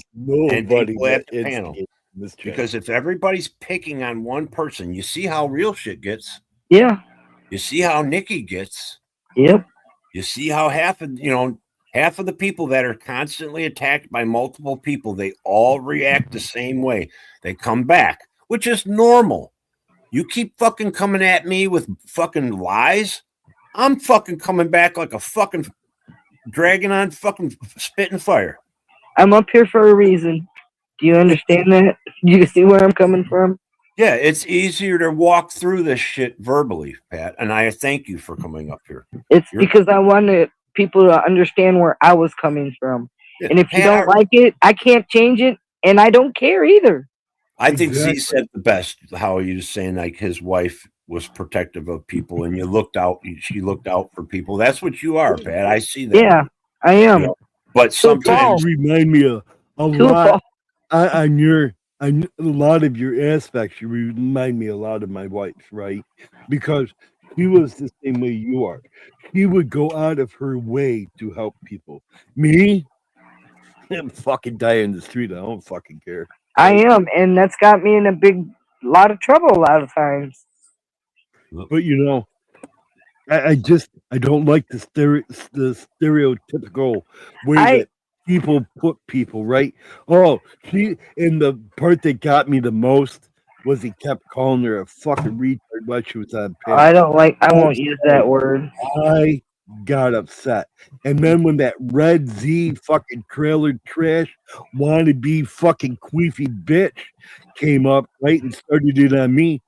And Nobody people at that the panel. instigates this chat. Because if everybody's picking on one person, you see how real shit gets. Yeah. You see how Nikki gets. Yep. You see how half of the people that are constantly attacked by multiple people, they all react the same way. They come back, which is normal. You keep fucking coming at me with fucking lies, I'm fucking coming back like a fucking dragon on fucking spitting fire. I'm up here for a reason. Do you understand that? You see where I'm coming from? Yeah, it's easier to walk through this shit verbally, Pat, and I thank you for coming up here. It's because I wanted people to understand where I was coming from. Yeah, And if you Pat, don't like it, I can't change it, and I don't care either. I think Exactly. Z said the best. How he was saying like his wife was protective of people, and you looked out. She looked out for people. That's what you are, Pat. I see that. Yeah, I am. You know, but So sometimes, You remind me a Too lot far. on a lot of your aspects. You remind me a lot of my wife, right? Because she was the same way you are. She would go out of her way to help people. Me, I'm fucking die in the street. I don't fucking care. I am, and that's got me in a lot of trouble a lot of times. But you know, I don't like the stereotypical way that people put people, right? Oh, and the part that got me the most was he kept calling her a fucking retard while she was on panel. I won't use that word. I got upset. And then when that Red Z fucking trailer trash wannabe fucking queefy bitch came up, right, and started it on me,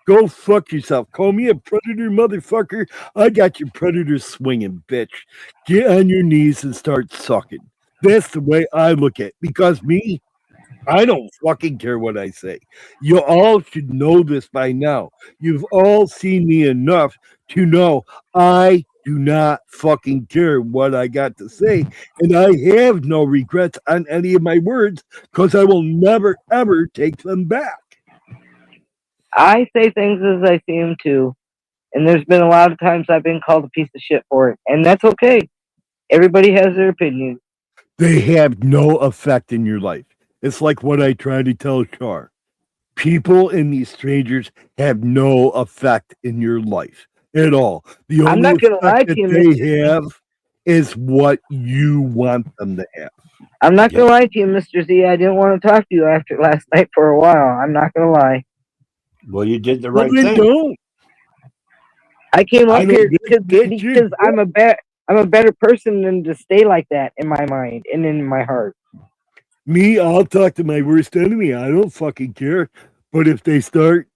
go fuck yourself. Call me a predator, motherfucker. I got your predator swinging, bitch. Get on your knees and start sucking. That's the way I look at it. Because me, I don't fucking care what I say. You all should know this by now. You've all seen me enough to know I do not fucking care what I got to say. And I have no regrets on any of my words because I will never, ever take them back. I say things as I see them too. And there's been a lot of times I've been called a piece of shit for it. And that's okay. Everybody has their opinion. They have no effect in your life. It's like what I try to tell Char. People and these strangers have no effect in your life at all. The I'm only not gonna lie effect to you, that they have is what you want them to have. I'm not going to lie to you, Mr. Z. I didn't want to talk to you after last night for a while. I'm not going to lie. well, you did the right But they thing. don't. I came I up know here this bitch because is- I'm a better person than to stay like that in my mind and in my heart. Me, I'll talk to my worst enemy. I don't fucking care. But if they start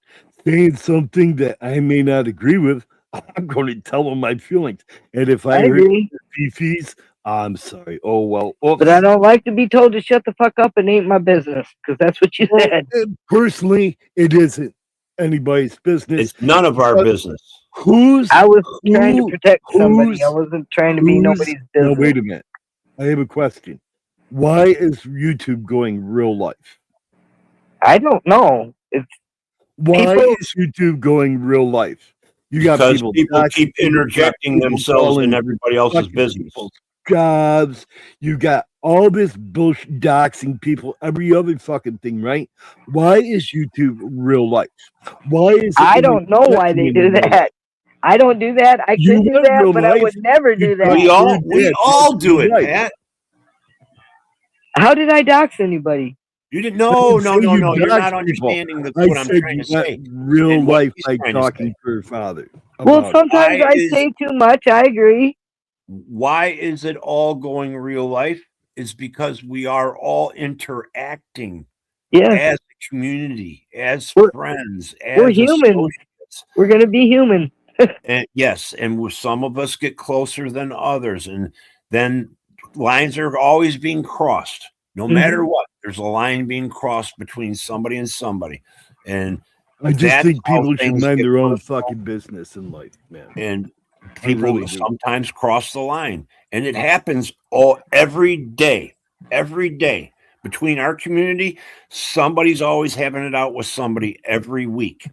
saying something that I may not agree with, I'm going to tell them my feelings. And if I, I hurt agree, Fifi's, I'm sorry. Oh, well. Oops. but I don't like to be told to shut the fuck up and ain't my business because that's what you Well, said. personally, it isn't anybody's business. It's none of our But- business. Who's I was trying to who- protect somebody. who's- I wasn't trying to be who's- nobody's No, business. wait a minute. I have a question. Why is YouTube going real life? I don't know. It's Why People- is YouTube going real life? You got Because people, people doxing keep people, interjecting people themselves calling in everybody else's fucking business. people's jobs. You got all this bullshit doxing people, every other fucking thing, right? Why is YouTube real life? Why is it I don't know why they do that. I don't do that. I You could do live that, real but I life. would never do You that. don't- We all do it, Right. Pat. How did I dox anybody? You didn't. No. say you You're not dox people. understanding I what I'm said trying you to got say. real and what life he's by trying to talking say. to her father. Well, about it. sometimes Why I is- say too much. I agree. Why is it all going real life? It's because we are all interacting Yes, as a community, as We're- friends, we're as humans. associates. we're gonna be human. And yes, and some of us get closer than others, and then lines are always being crossed. No Mhm. matter what, there's a line being crossed between somebody and somebody, and I just that's think how people should things mind get their own personal. fucking business in life, man. And I people really do. sometimes cross the line, and it happens every day between our community. Somebody's always having it out with somebody every week.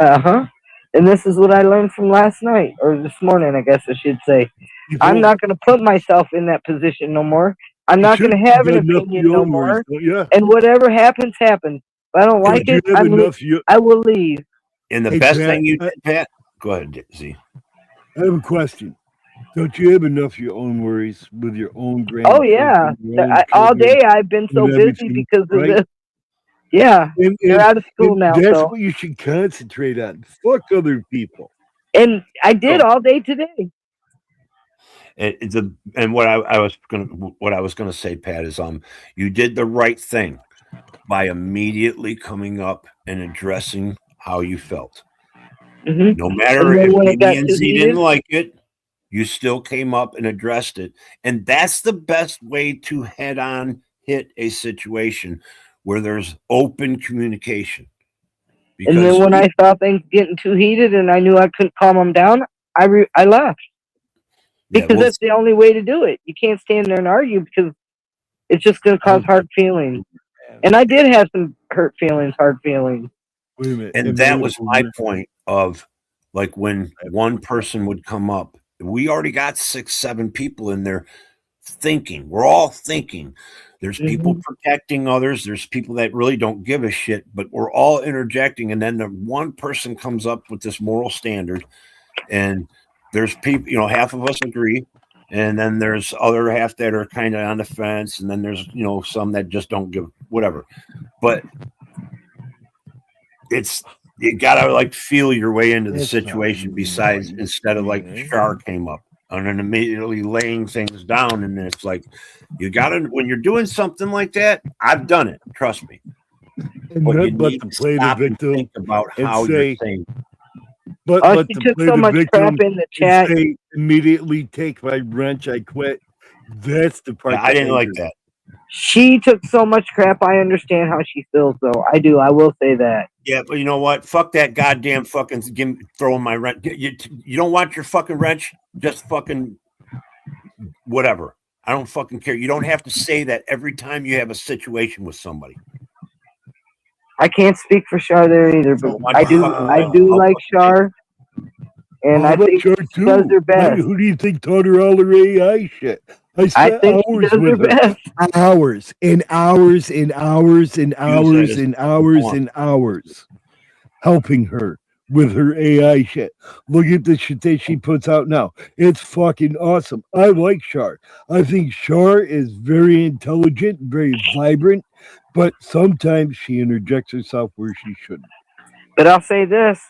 Uh-huh. And this is what I learned from last night, or this morning, I guess I should say. I'm not going to put myself in that position no more. I'm not going to have an opinion no more. Yeah. And whatever happens, happens. If I don't like Don't you it, have enough? I will leave. And the Hey, best Pat, thing you did, Pat, go ahead, Z. I have a question. Don't you have enough of your own worries with your own grand? Oh, yeah. All day I've been so and busy everything, because of right? this. Yeah. And, They're out of school now. That's So. what you should concentrate on. Fuck other people. And I did all day today. And what I was gonna say, Pat, is you did the right thing by immediately coming up and addressing how you felt. Mhm. No matter And then if when it got me and too Z heated- didn't like it, you still came up and addressed it. And that's the best way to head on hit a situation where there's open communication. And then when I saw things getting too heated and I knew I couldn't calm them down, I left. Yeah, Because that's the only way to do it. You can't stand there and argue because it's just going to cause hard feelings. And I did have some hard feelings. Wait a minute. and that was my point of like when one person would come up, we already got 6, 7 people in there thinking. We're all thinking. There's people protecting others. There's people that really don't give a shit, but we're all interjecting. And then the one person comes up with this moral standard, and there's people, half of us agree, and then there's other half that are kind of on the fence, and then there's some that just don't give whatever. But you gotta like feel your way into the It's situation. not Besides, right. instead of like Char came up and then immediately laying things down, and it's like you gotta, when you're doing something like that, I've done it. Trust me. And But not you but need to to play the stop and victim. think about and how say- you're saying. But Oh, but she to took play so the much victim crap in the and chat. say, immediately take my wrench, I quit. That's the part. I didn't like that. She took so much crap. I understand how she feels, though. I do. I will say that. Yeah, but you know what? Fuck that goddamn fucking throwing my wrench. You don't want your fucking wrench? Just fucking whatever. I don't fucking care. You don't have to say that every time you have a situation with somebody. I can't speak for Char there either, but So I do. I do like Char, and I think Char she does her best. Who do you think taught her all her AI shit? I I spent think she hours does her with her. best. Hours and hours and hours and hours and hours and hours helping her with her AI shit. Look at the shit that she puts out now. It's fucking awesome. I like Char. I think Char is very intelligent, very vibrant, but sometimes she interjects herself where she shouldn't. But I'll say this: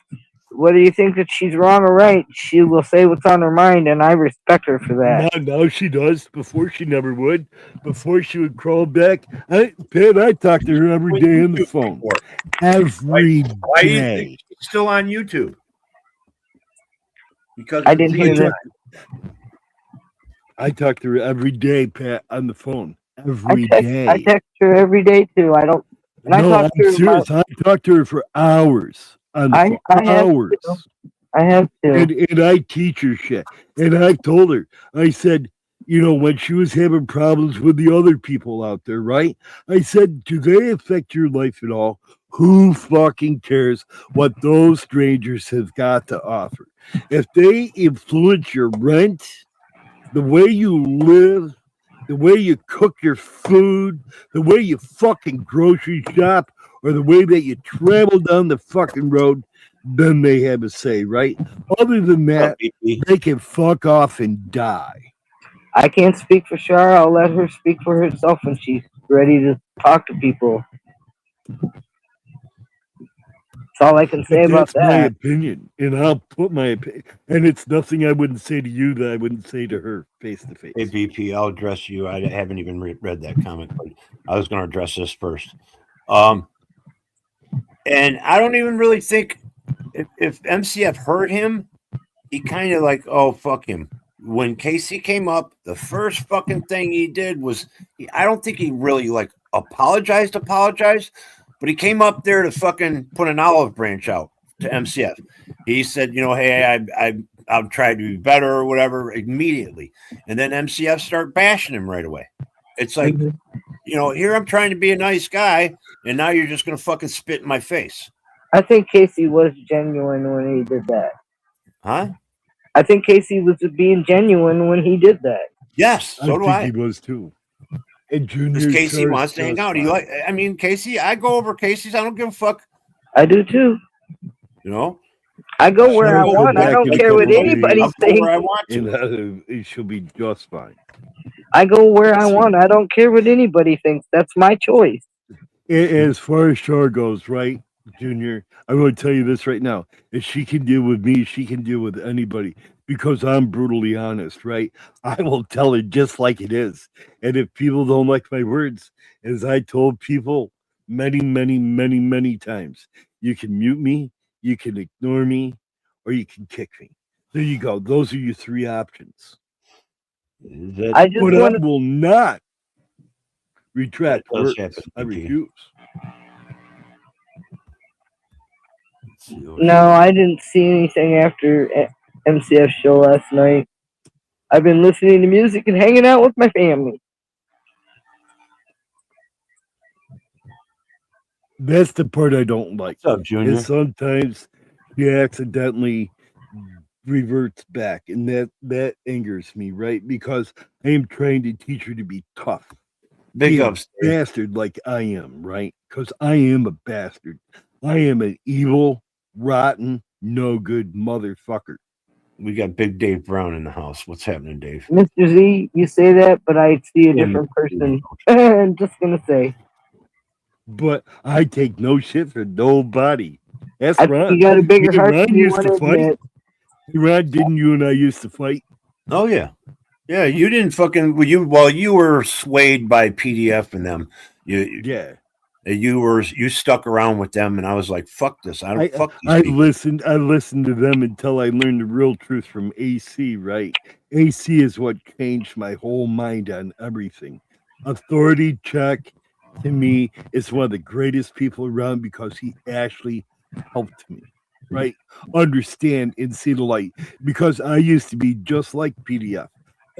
whether you think that she's wrong or right, she will say what's on her mind, and I respect her for that. Now she does. Before she never would. Before she would crawl back. I talk to her every day on the phone. Every Why do you day. think she's still on YouTube? Because I didn't hear that. I talk to her every day, Pat, on the phone. I Every text, day. I text her every day too. I don't. And I No, talk I'm to her serious. I talk to her for hours on the phone. I have Hours. I have to. And I teach her shit. And I told her, I said, when she was having problems with the other people out there, right? I said, do they affect your life at all? Who fucking cares what those strangers have got to offer? If they influence your rent, the way you live, the way you cook your food, the way you fucking grocery shop, or the way that you travel down the fucking road, then they have a say, right? Other than that, they can fuck off and die. I can't speak for Shar. I'll let her speak for herself when she's ready to talk to people. That's all I can say about That's my that. opinion, and I'll put my opinion. And it's nothing I wouldn't say to you that I wouldn't say to her face to face. Hey, BP, I'll address you. I haven't even read that comment, but I was going to address this first. And I don't even really think if MCF heard him, he kind of like, oh, fuck him. When Casey came up, the first fucking thing he did was, I don't think he really like apologized, but he came up there to fucking put an olive branch out to MCF. He said, hey, I'll try to be better or whatever immediately. And then MCF start bashing him right away. It's like, here I'm trying to be a nice guy, and now you're just going to fucking spit in my face. I think Casey was genuine when he did that. Huh? I think Casey was being genuine when he did that. Yes, so do I. He was too. And Junior, because Casey wants to hang out. Casey, I go over Casey's. I don't give a fuck. I do too. I go where I want. I don't care what anybody thinks. Where I want to. And it should be just fine. I go where I want. I don't care what anybody thinks. That's my choice. As far as Shar goes, right, Junior, I'm going to tell you this right now. If she can deal with me, she can deal with anybody because I'm brutally honest, right? I will tell it just like it is. And if people don't like my words, as I told people many, many, many, many times, you can mute me, you can ignore me, or you can kick me. There you go. Those are your three options. I will not retract words. I refuse. No, I didn't see anything after MCF show last night. I've been listening to music and hanging out with my family. That's the part I don't like. What's up, Junior? And sometimes he accidentally reverts back, and that angers me, right? Because I am trying to teach her to be tough. Big ups, bastard like I am, right? Because I am a bastard. I am an evil, rotten, no good motherfucker. We got Big Dave Brown in the house. What's happening, Dave? Mr. Z, you say that, but I see a different person. I'm just gonna say. But I take no shit for nobody. That's Ron. You got a bigger heart Ron than you used to fight. Ron, didn't you and I used to fight? Oh yeah, yeah. You didn't fucking you were swayed by PDF and them. You stuck around with them, and I was like, "Fuck this! I don't fuck these people." I listened to them until I learned the real truth from AC. Right? AC is what changed my whole mind on everything. Authority Check to me is one of the greatest people around because he actually helped me. Right? Understand and see the light. Because I used to be just like PDF.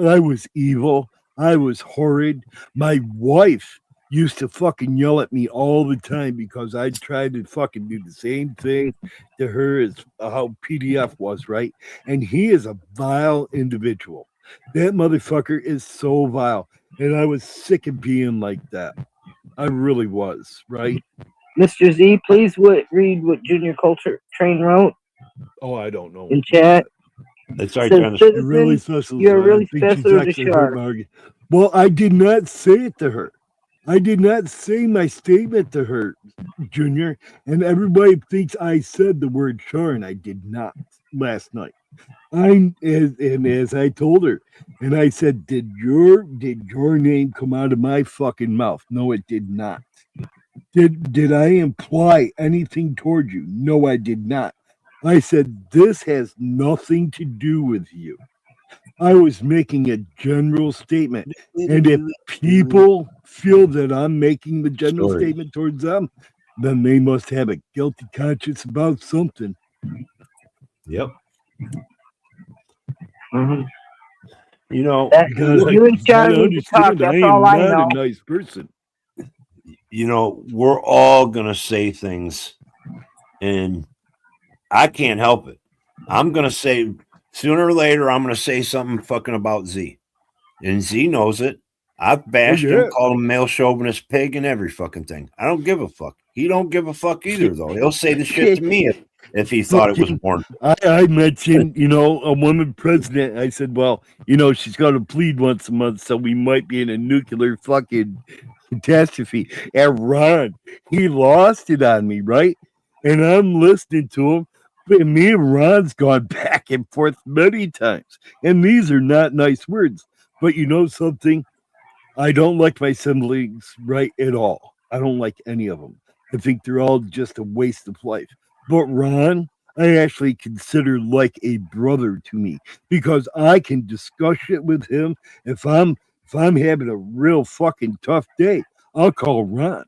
I was evil. I was horrid. My wife used to fucking yell at me all the time because I tried to fucking do the same thing to her as how PDF was, right? And he is a vile individual. That motherfucker is so vile. And I was sick of being like that. I really was, right? Mr. Z, please read what Junior Culture Train wrote. Oh, I don't know. In chat. That's right. You're really special. You're really special to Shark. Well, I did not say it to her. I did not say my statement to her, Junior. And everybody thinks I said the word Char, and I did not last night. As I told her, and I said, did your name come out of my fucking mouth? No, it did not. Did I imply anything toward you? No, I did not. I said, this has nothing to do with you. I was making a general statement. And if people feel that I'm making the general statement towards them, then they must have a guilty conscience about something. Yep. Mm-hmm. You know, That, gotta- you and John gotta need to talk. understand, I That's am all I not know. a nice person. you know, we're all gonna say things, and I can't help it. I'm gonna say sooner or later, I'm gonna say something fucking about Z, and Z knows it. I've bashed yeah. him, called him male chauvinist pig, and every fucking thing. I don't give a fuck. He don't give a fuck either, though. He'll say the shit to me if he thought it was born. I mentioned, a woman president. I said, well, she's got to plead once a month, so we might be in a nuclear fucking catastrophe. And Ron, he lost it on me, right? And I'm listening to him. But me and Ron's gone back and forth many times. And these are not nice words. But you know something? I don't like my siblings, right, at all. I don't like any of them. I think they're all just a waste of life. But Ron, I actually consider like a brother to me because I can discuss it with him. If I'm having a real fucking tough day, I'll call Ron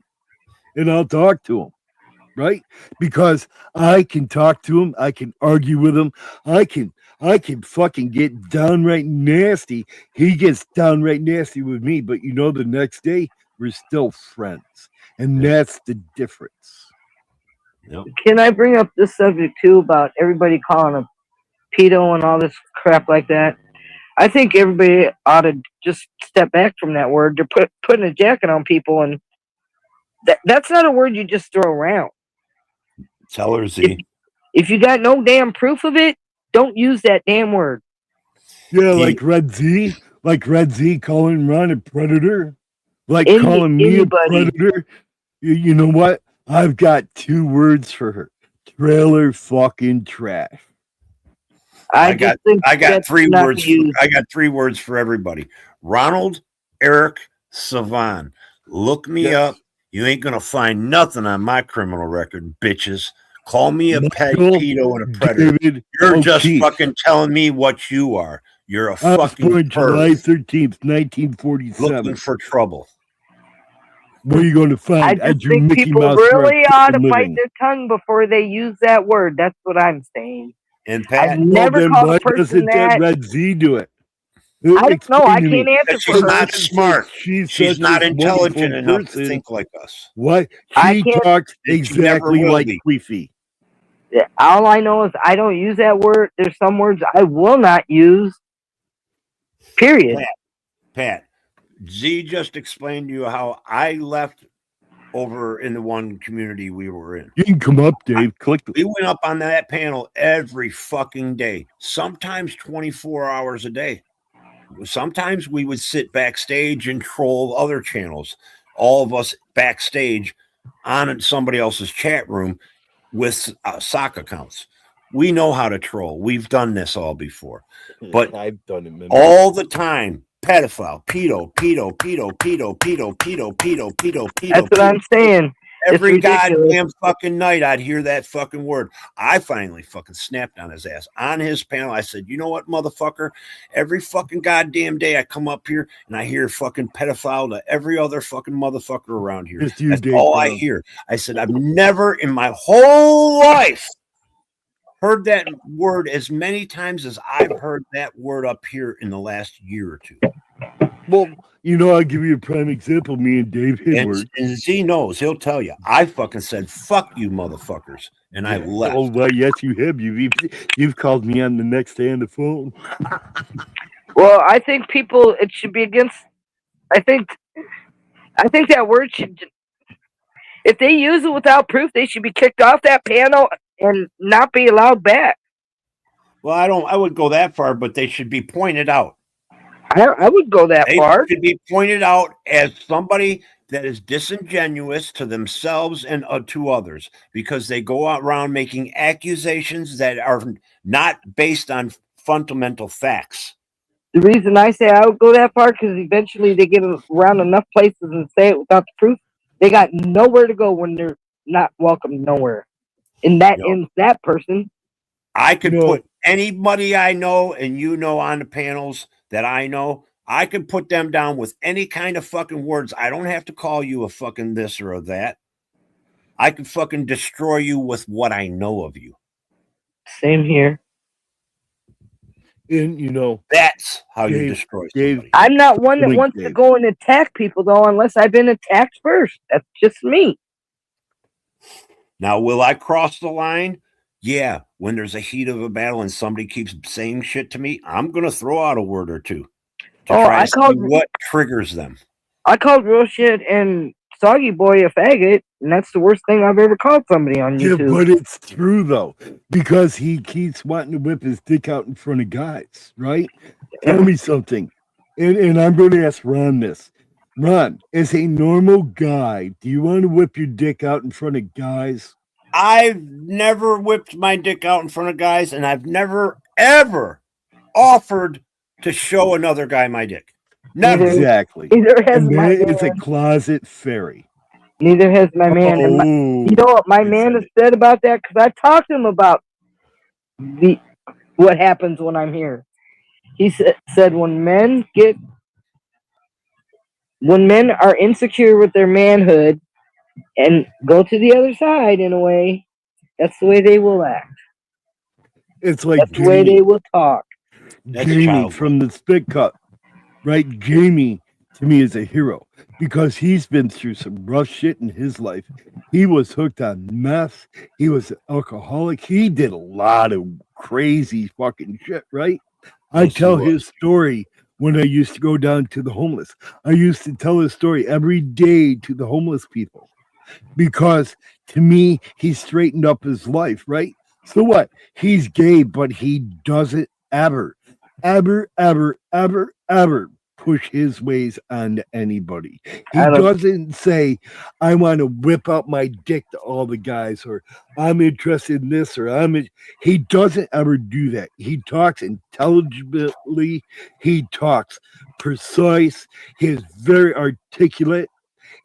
and I'll talk to him, right? Because I can talk to him, I can argue with him, I can fucking get downright nasty. He gets downright nasty with me, but the next day we're still friends. And that's the difference. Yep. Can I bring up this subject too about everybody calling him pedo and all this crap like that? I think everybody ought to just step back from that word. They're putting a jacket on people, and that's not a word you just throw around. Tell her, Z. If you got no damn proof of it, don't use that damn word. Yeah, like Red Z calling Ron a predator, like Any- calling me anybody. a predator. You know what? I've got 2 words for her: trailer fucking trash. I got that's 3 not words. used. I got 3 words for everybody. Ronald, Eric, Savan. Look me Yes. up. You ain't gonna find nothing on my criminal record, bitches. Call me a Michael, pedo and a predator. David, You're just O'Keefe. fucking telling me what you are. You're a I was fucking born July perv 13th, 1947. looking for trouble. What are you going to find? I just drew think Mickey people Mouse for a really ought to fucking bite living. their tongue before they use that word. That's what I'm saying. And I've Pat, never then called why a person doesn't that. Red Z do it? I don't know. I Explain to me. can't answer that for she's her. not smart. She's She's such not a intelligent wonderful enough to person. think like us. What? I She can't- talks And she never exactly will like be. Queefy. All I know is I don't use that word. There's some words I will not use. Period. Pat, Z just explained to you how I left over in the one community we were in. You can come up, Dave. Click. We went up on that panel every fucking day, sometimes 24 hours a day. Sometimes we would sit backstage and troll other channels, all of us backstage on somebody else's chat room with sock accounts. We know how to troll. We've done this all before. But I've done it many all the time. Pedophile, pedo, pedo, pedo, pedo, pedo, pedo, pedo, pedo, pedo. That's what I'm saying. Every It's ridiculous. goddamn fucking night I'd hear that fucking word. I finally fucking snapped on his ass on his panel. I said, you know what, motherfucker? Every fucking goddamn day I come up here and I hear fucking pedophile to every other fucking motherfucker around here. Just you, That's Dave all I Brown. hear. I said, I've never in my whole life heard that word as many times as I've heard that word up here in the last year or two. Well, I'll give you a prime example. Me and Dave Hidward. And Z knows, he'll tell you. I fucking said, fuck you, motherfuckers. And I left. Oh, well, yes, you have. You've called me on the next day on the phone. Well, I think it should be against. I think that word should. If they use it without proof, they should be kicked off that panel and not be allowed back. Well, I would go that far, but they should be pointed out. I would go that They far. should be pointed out as somebody that is disingenuous to themselves and to others because they go out around making accusations that are not based on fundamental facts. The reason I say I would go that far because eventually they get around enough places and say it without the proof. They got nowhere to go when they're not welcome nowhere. And that ends that person. I could put anybody I know and on the panels that I know, I can put them down with any kind of fucking words. I don't have to call you a fucking this or a that. I can fucking destroy you with what I know of you. Same here. And That's how you Dave- destroy Dave- somebody. I'm not one that Wait, wants to Dave. go and attack people though, unless I've been attacked first. That's just me. Now, will I cross the line? Yeah, when there's a heat of a battle and somebody keeps saying shit to me, I'm going to throw out a word or two to Oh, try I to see called- what triggers them. I called Real Shit and Soggy Boy a faggot, and that's the worst thing I've ever called somebody on Yeah, YouTube. but it's true though, because he keeps wanting to whip his dick out in front of guys, right? Tell me something. And I'm going to ask Ron this. Ron, as a normal guy, do you want to whip your dick out in front of guys? I've never whipped my dick out in front of guys, and I've never, ever offered to show another guy my dick. Never. Exactly. Neither has And my that is a man. closet fairy. Neither has my man. And Oh, you know what my you man said has it. said about that? Because I talked to him about what happens when I'm here. He said when men are insecure with their manhood and go to the other side in a way, that's the way they will act. It's like That's the way they Jamie, will talk. That's Jamie childlike. from the Spit Cup, right? Jamie to me is a hero because he's been through some rough shit in his life. He was hooked on meth. He was an alcoholic. He did a lot of crazy fucking shit, right? I Yes, he tell was. his story when I used to go down to the homeless. I used to tell his story every day to the homeless people because to me, he straightened up his life, right? So what? He's gay, but he doesn't ever push his ways on anybody. He I don't- doesn't say, I want to whip out my dick to all the guys, or I'm interested in this, or he doesn't ever do that. He talks intelligently, he talks precise, he is very articulate,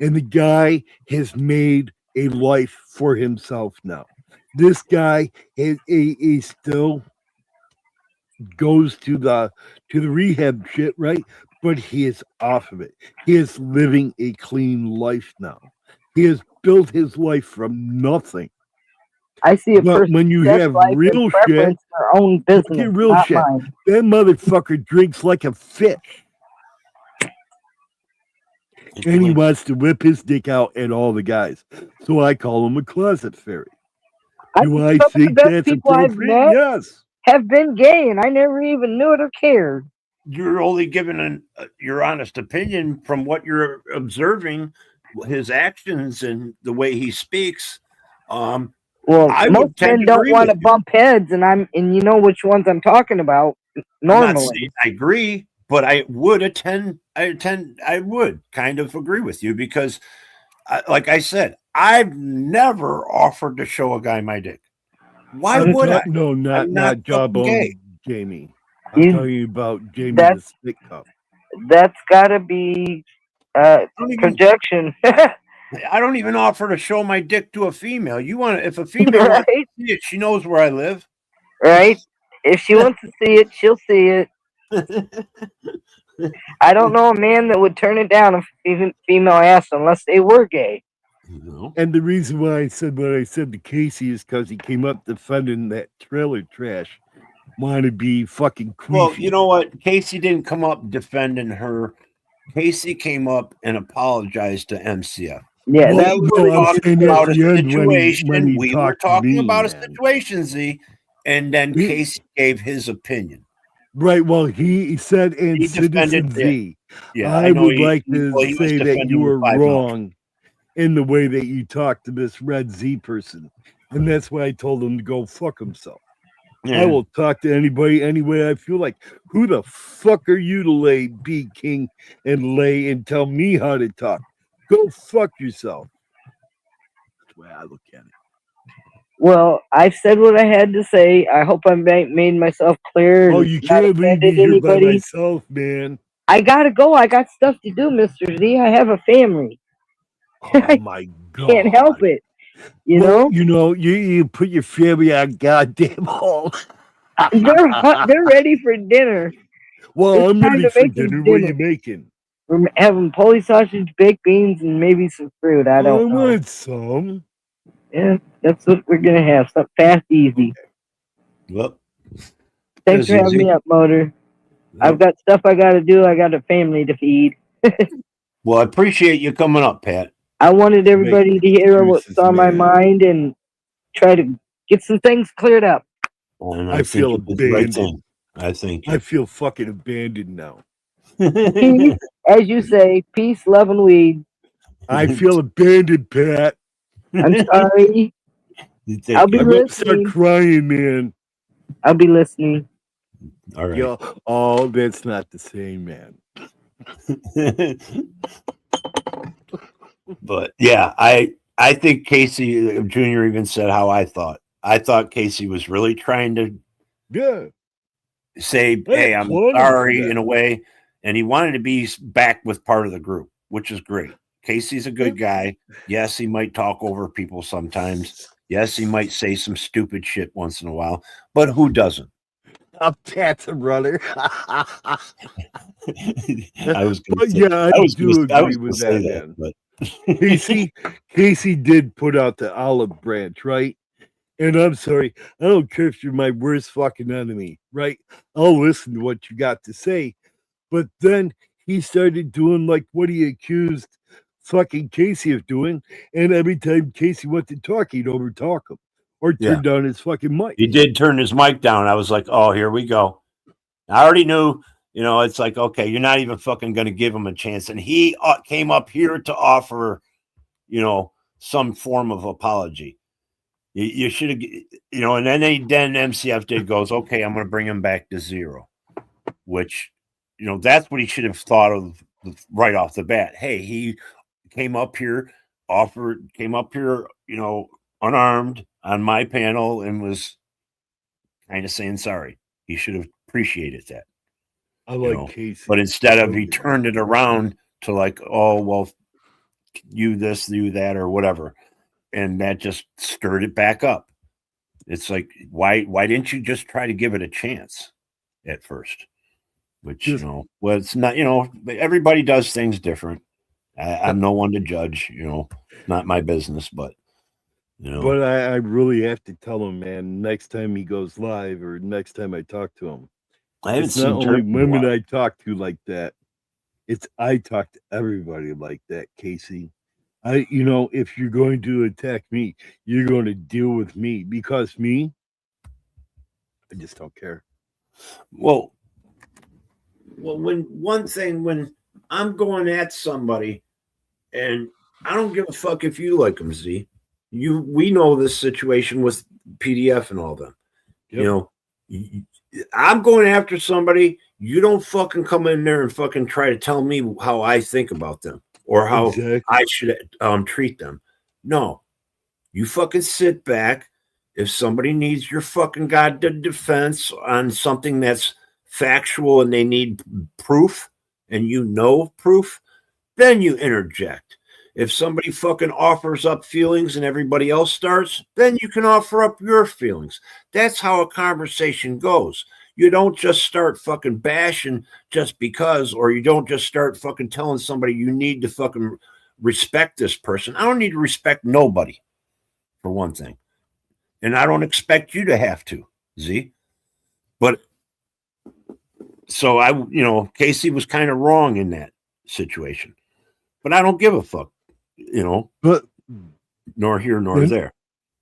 and the guy has made a life for himself now. This guy is he still goes to the rehab shit, right? But he is off of it. He is living a clean life now. He has built his life from nothing. I see a But person when you that's have life real and shit, preference their own business, at real not shit. mine. that motherfucker drinks like a fish. It's And he like- wants to whip his dick out at all the guys. So I call him a closet fairy. Do I some of the think best that's people I've appropriate? met Yes. have been gay, and I never even knew it or cared. You're only giving your honest opinion from what you're observing, his actions and the way he speaks. Well, I would most tend men to don't agree want to with you. bump heads, and you know which ones I'm talking about. I'm not Normally, saying I agree, but I would I would kind of agree with you because, like I said, I've never offered to show a guy my dick. Why I'm would I? No, I'm not not fucking Jawbone gay. Jamie. I'm You- talking about Jamie that's- the Spit Cup. that's got to be I don't even, projection, I don't even offer to show my dick to a female. You want to, if a female wants right? to see it, she knows where I live. Right? If she wants to see it, she'll see it. I don't know a man that would turn it down if even female asked unless they were gay. No. And the reason why I said what I said to Casey is because he came up defending that trailer trash. Want to be fucking queefy. Well, you know what? Casey didn't come up defending her. Casey came up and apologized to MCF. Yeah, Well, that We was were no, I'm talking saying at about a the end situation. when he We were talked to talking me, about a man. situation, Z, and then He- Casey gave his opinion. Right. Well, he said in He Citizen defended Z, Yeah, I know would he- like he- to well, he was say that defending you the were 5-0. wrong in the way that you talked to this Red Z person. And that's why I told him to go fuck himself. Yeah. I will talk to anybody any way I feel like. Who the fuck are you to lay, be king, and lay and tell me how to talk? Go fuck yourself. That's the way I look at it. well. I've said what I had to say. I hope I made myself clear. Oh, and you not can't leave me offended here by anybody. myself, man. I gotta go. I got stuff to do, Mr. Z. I have a family. Oh my god. Can't help it. You Well, know, you put your family on goddamn hold. they're ready for dinner. Well, It's I'm time ready to for make them dinner. What are you dinner. making? We're having pulley sausage, baked beans, and maybe some fruit. I don't know. want some. Yeah, that's what we're gonna have. Something fast, easy. Well, Thanks for having me up, Motor. I've got stuff I got to do. I got a family to feed. Well, I appreciate you coming up, Pat. I wanted everybody to hear what's on my mind and try to get some things cleared up. And I feel think you did the right abandoned. thing. I think I feel fucking abandoned now. As you say, peace, love, and weed. I feel abandoned, Pat. I'm sorry. I'll be I'm gonna start listening. crying, man. I'll be listening. All right. Yo, oh, that's not the same, man. But yeah, I think Casey Jr. even said how I thought. I thought Casey was really trying to say, "Hey, I'm sorry" in a way, and he wanted to be back with part of the group, which is great. Casey's a good guy. Yes, he might talk over people sometimes. Yes, he might say some stupid shit once in a while, but who doesn't? Pat's a brother. I was But gonna say, yeah, I do agree with that, man. but Casey did put out the olive branch, right? And I'm sorry, I don't care if you're my worst fucking enemy, right? I'll listen to what you got to say. But then he started doing like what he accused fucking Casey of doing, and every time Casey went to talk, he'd overtalk him or turn down his fucking mic. He did turn his mic down. I was like, oh, here we go. I already knew, it's like, okay, you're not even fucking going to give him a chance. And he came up here to offer, some form of apology. You should have, and then MCF goes, okay, I'm going to bring him back to 0, which, that's what he should have thought of right off the bat. Hey, he came up here, unarmed on my panel and was kind of saying sorry. He should have appreciated that. I like Casey. But instead of he turned it around to like, oh, well, you this, you that, or whatever. And that just stirred it back up. It's like, why didn't you just try to give it a chance at first? Which, it's not, everybody does things different. I'm no one to judge, not my business, but, But I really have to tell him, man, next time he goes live or next time I talk to him, I haven't it's not seen only women I talk to like that. It's I talk to everybody like that, Casey. If you're going to attack me, you're going to deal with me because I just don't care. Well, when I'm going at somebody and I don't give a fuck if you like them, Z. We know this situation with PDF and all them. Yep. I'm going after somebody. You don't fucking come in there and fucking try to tell me how I think about them or how I should treat them. No, you fucking sit back. If somebody needs your fucking goddamn defense on something that's factual and they need proof and proof, then you interject. If somebody fucking offers up feelings and everybody else starts, then you can offer up your feelings. That's how a conversation goes. You don't just start fucking bashing just because, or you don't just start fucking telling somebody you need to fucking respect this person. I don't need to respect nobody, for one thing. And I don't expect you to have to, Z. But so Casey was kind of wrong in that situation. But I don't give a fuck. But nor here nor there.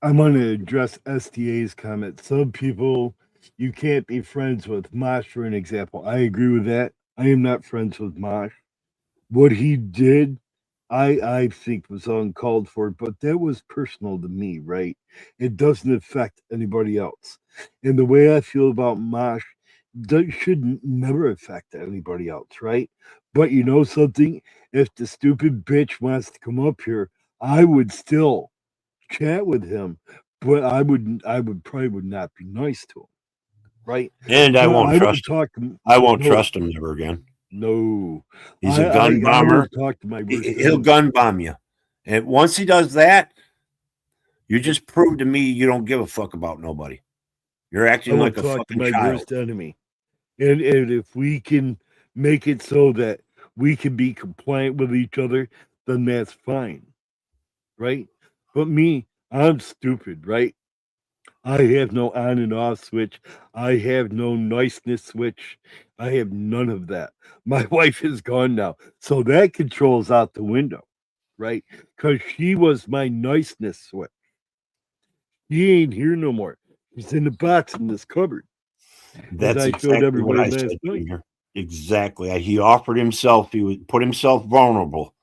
I'm going to address STA's comment. Some people you can't be friends with. Mosh, for an example. I agree with that. I am not friends with Mosh. What he did, I think was uncalled for, but that was personal to me, right? It doesn't affect anybody else. And the way I feel about Mosh should never affect anybody else, right? But you know something? If the stupid bitch wants to come up here, I would still chat with him, but I would probably not be nice to him, right? And I won't trust him. I won't trust him ever again. No, he's a gun bomber. He'll gun bomb you, and once he does that, you just prove to me you don't give a fuck about nobody. You're acting like a fucking child. Worst enemy. And if we can make it so that we can be compliant with each other, then that's fine, right? But me, I'm stupid, right? I have no on and off switch. I have no niceness switch. I have none of that. My wife is gone now. So that control's out the window, right? Because she was my niceness switch. He ain't here no more. He's in the box in this cupboard. That's I showed exactly what everybody I last said. night. Junior. Exactly. He offered himself. He would put himself vulnerable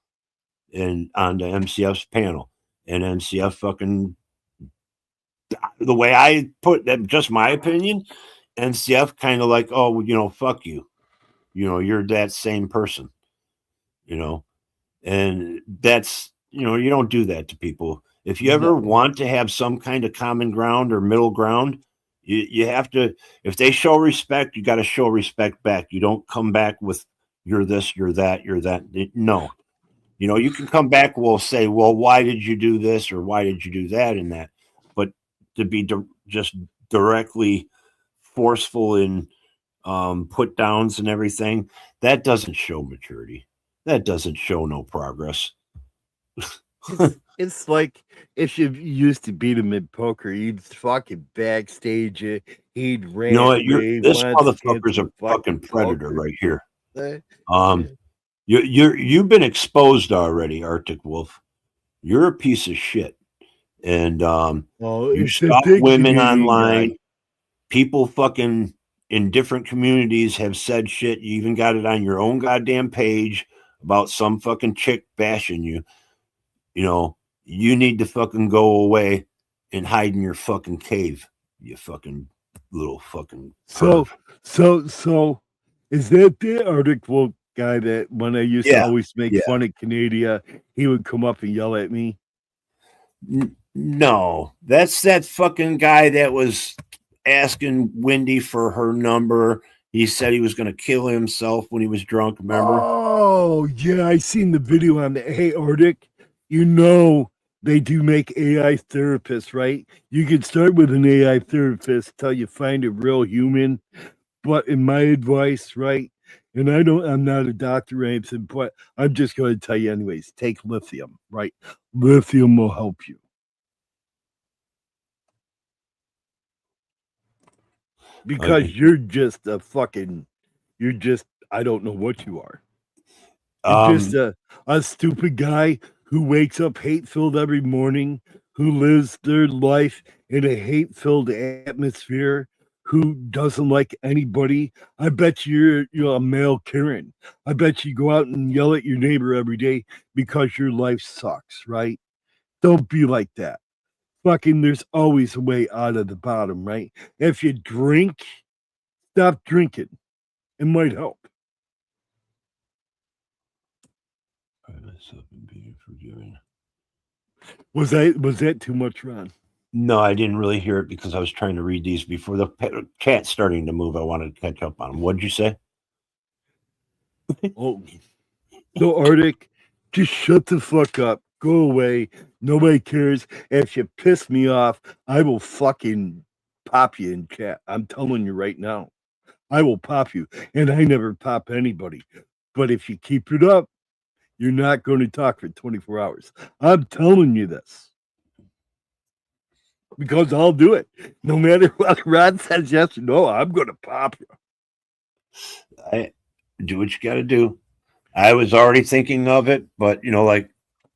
on the MCF's panel, and MCF fucking. The way I put that, just my opinion, MCF kind of like, oh, fuck you. You're that same person. And that's you don't do that to people. If you ever want to have some kind of common ground or middle ground, you have to, if they show respect, you got to show respect back. You don't come back with you're this, you're that, you're that. No. You can come back, we'll say, well, why did you do this or why did you do that and that? But to be just directly forceful in put downs and everything, that doesn't show maturity. That doesn't show no progress. It's like if you used to beat him in poker, he'd fucking backstage it. He'd rant. You know what? This motherfucker's a fucking predator right here. You've been exposed already, Arctic Wolf. You're a piece of shit, and you stalk women online. Guy. People fucking in different communities have said shit. You even got it on your own goddamn page about some fucking chick bashing you. You need to fucking go away and hide in your fucking cave. You fucking little fucking. So is that the Arctic Wolf guy that when I used to always make fun of Canada, he would come up and yell at me? No, that's that fucking guy that was asking Wendy for her number. He said he was going to kill himself when he was drunk. Remember? Oh yeah, I seen the video on the. Hey Arctic, they do make AI therapists, right? You can start with an AI therapist till you find a real human. But in my advice, right? And I'm not a doctor or anything, but I'm just going to tell you anyways, take lithium, right? Lithium will help you. Because you're just I don't know what you are. You're just a stupid guy who wakes up hate-filled every morning, who lives their life in a hate-filled atmosphere, who doesn't like anybody. I bet you're a male Karen. I bet you go out and yell at your neighbor every day because your life sucks, right? Don't be like that. Fucking there's always a way out of the bottom, right? If you drink, stop drinking. It might help. Was that too much, Ron? No, I didn't really hear it because I was trying to read these before the chat's starting to move. I wanted to catch up on them. What did you say? So Arctic, just shut the fuck up. Go away. Nobody cares. If you piss me off, I will fucking pop you in chat. I'm telling you right now. I will pop you. And I never pop anybody. But if you keep it up, you're not going to talk for 24 hours. I'm telling you this. Because I'll do it. No matter what Rod says yes or no, I'm going to pop you. I do what you got to do. I was already thinking of it, but, like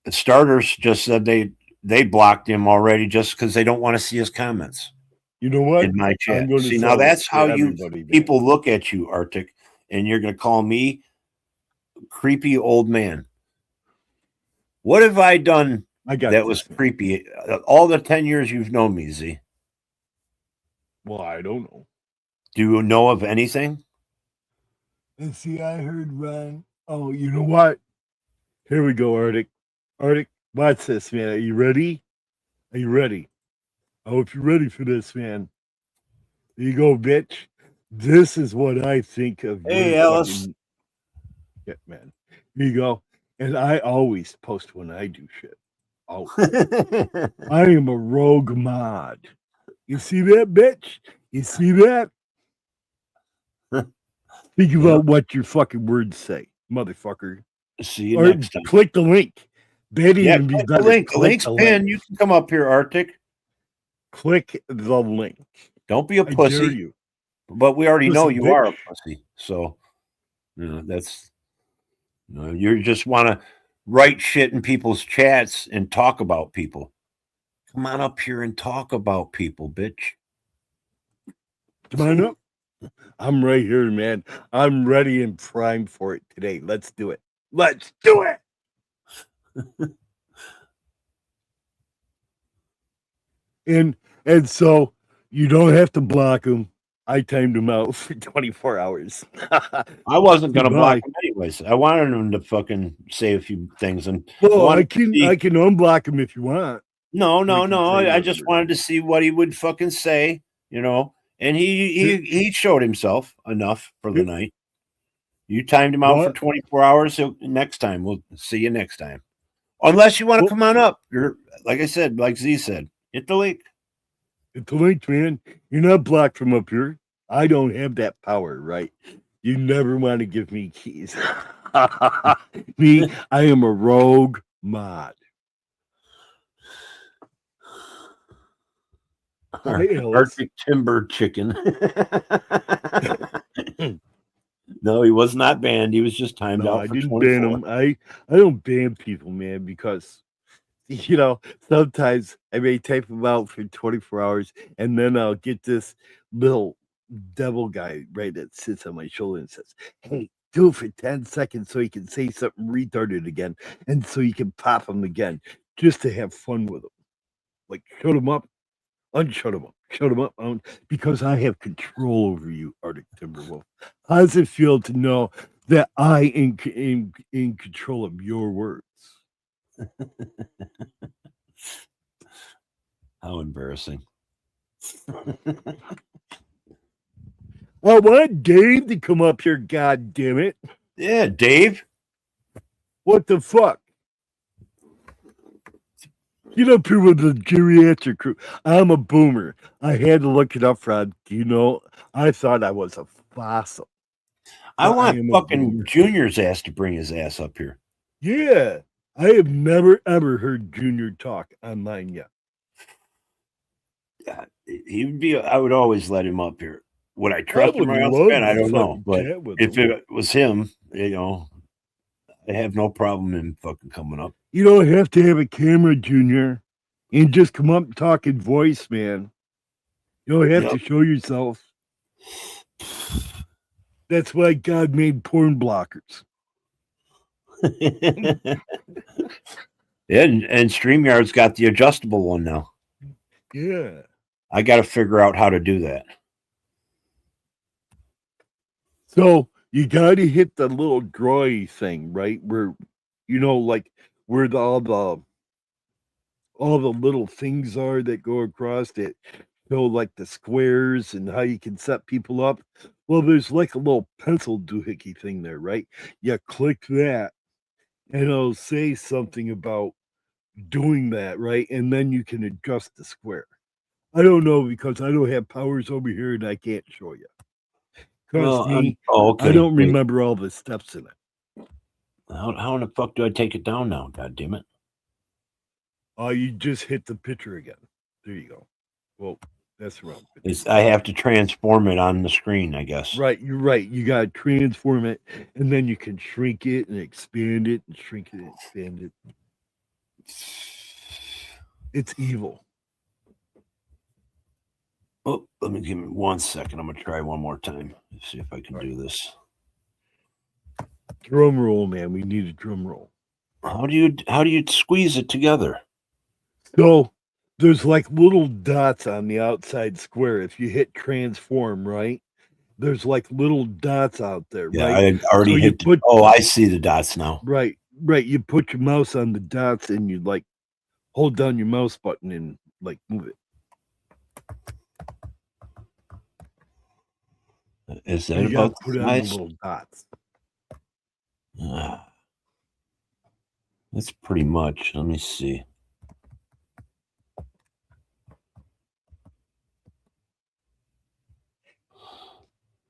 the starters just said they blocked him already just because they don't want to see his comments. You know what? In my chat. See, now that's how people look at you, Arctic, and you're going to call me creepy old man. What have I done that was creepy? All the 10 years you've known me, Z. Well, I don't know. Do you know of anything? And see, I heard Ron. Oh, you know what? Here we go, Arctic. Arctic, watch this, man. Are you ready? Are you ready? I hope you're ready for this, man. There you go, bitch. This is what I think of. Hey, Ellis. Yeah, man. Here you go. And I always post when I do shit. Always. I am a rogue mod. You see that, bitch? You see that? Think about what your fucking words say, motherfucker. See you next time. Click the link. Betty click the link. The link's pinned. You can come up here, Arctic. Click the link. Don't be a I dare pussy. you. But we already know Listen, you are a pussy. So, that's, you just want to write shit in people's chats and talk about people. Come on up here and talk about people, bitch. Come on up. I'm right here, man. I'm ready and primed for it today. Let's do it. Let's do it. and so you don't have to block them. I timed them out for 24 hours. I wasn't going to block Goodbye. him anyways. I wanted him to fucking say a few things. And Well, I wanted to can see- unblock them if you want. no. can say I just whatever. wanted to see what he would fucking say, And he showed himself enough for the Yeah. night. You timed him out for What? 24 hours. So next time, we'll see you next time. Unless you want to Well- come on up. You're, like I said, like Z said, hit the link. It's a link, man. You're not blocked from up here. I don't have that power, right? You never want to give me keys. Me, I am a rogue mod. Hey, Ellis. Arctic Timber Chicken. No, he was not banned. He was just timed No, out I for didn't 24. ban them. I don't ban people, man, because sometimes I may type them out for 24 hours and then I'll get this little devil guy right that sits on my shoulder and says, "Hey, do it for 10 seconds so he can say something retarded again, and so you can pop him again just to have fun with him. Like shut him up, unshut him up, shut him up, because I have control over you, Arctic Timberwolf. How does it feel to know that I in control of your words?" How embarrassing. I want Dave to come up here, god damn it. Yeah, Dave. What the fuck? Get up here with the geriatric crew. I'm a boomer. I had to look it up, Rod. I thought I was a fossil. I Well, I want am a fucking boomer. Junior's ass to bring his ass up here. Yeah. I have never ever heard Junior talk online yet. He would be. I would always let him up here. Would I trust him would right off love the bat? I to don't know. fucking But chat with if him. it was him, I have no problem in fucking coming up. You don't have to have a camera, Junior. You can just come up and talk in voice, man. You don't have to Yep. show yourself. That's why God made porn blockers. Yeah, and StreamYard's got the adjustable one now. Yeah. I got to figure out how to do that. So you got to hit the little drawy thing, right? Where, like where all the little things are that go across it. Like the squares and how you can set people up. Well, there's like a little pencil doohickey thing there, right? You click that and it'll say something about doing that, right? And then you can adjust the square. I don't know because I don't have powers over here and I can't show you. Trust me, okay. I don't Wait. remember all the steps in it. How in the fuck do I take it down now? God damn it. You just hit the picture again. There you go. Well, that's wrong. I have to transform it on the screen, I guess. Right, you're right. You got to transform it, and then you can shrink it and expand it and shrink it and expand it. It's evil. Oh, give me 1 second. I'm gonna try one more time. Let's see if I can do this. Drum roll, man. We need a drum roll. How do you squeeze it together? So there's like little dots on the outside square. If you hit transform, right? There's like little dots out there, Yeah, right? I had already So you hit. put- I see the dots now. Right. You put your mouse on the dots and you like hold down your mouse button and like move it. Is that You got about to put it the on the size? little dots. That's pretty much. Let me see.